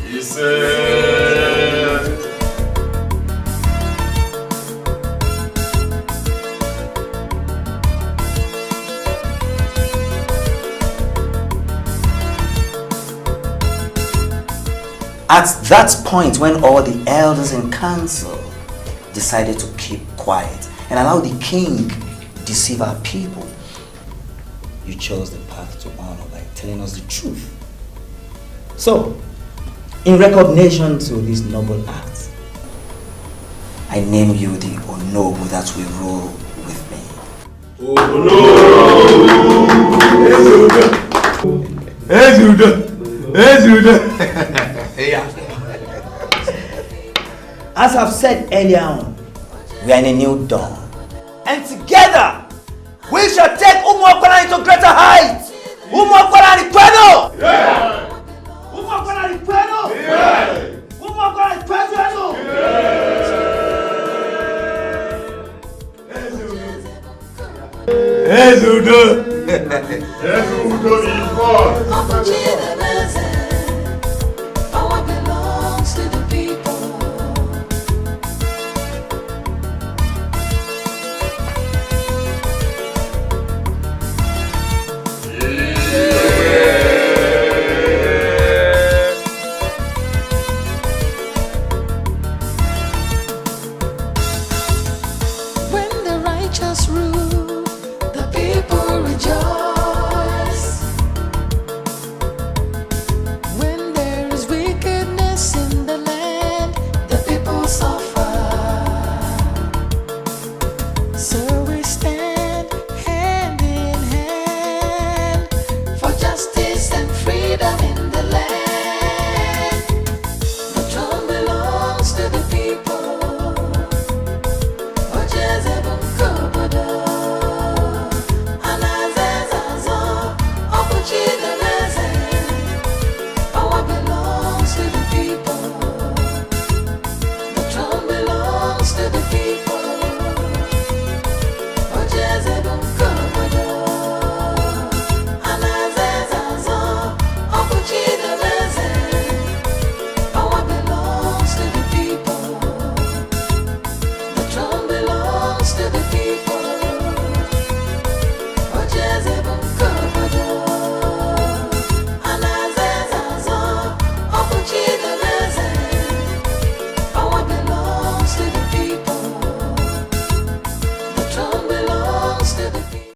At that point, when all the elders in council decided to keep quiet and allow the king deceive our people, you chose the path to honor by telling us the truth. So, in recognition to this noble act, I name you the Onobu that will rule with me. As I've said earlier on, we are in a new dawn. And together, we shall take Umokwalari to greater heights. Umokwalari kwenu! Umokwalari kwenu! Umokwalari kwenu! Ezeudo! Ezeudo is born!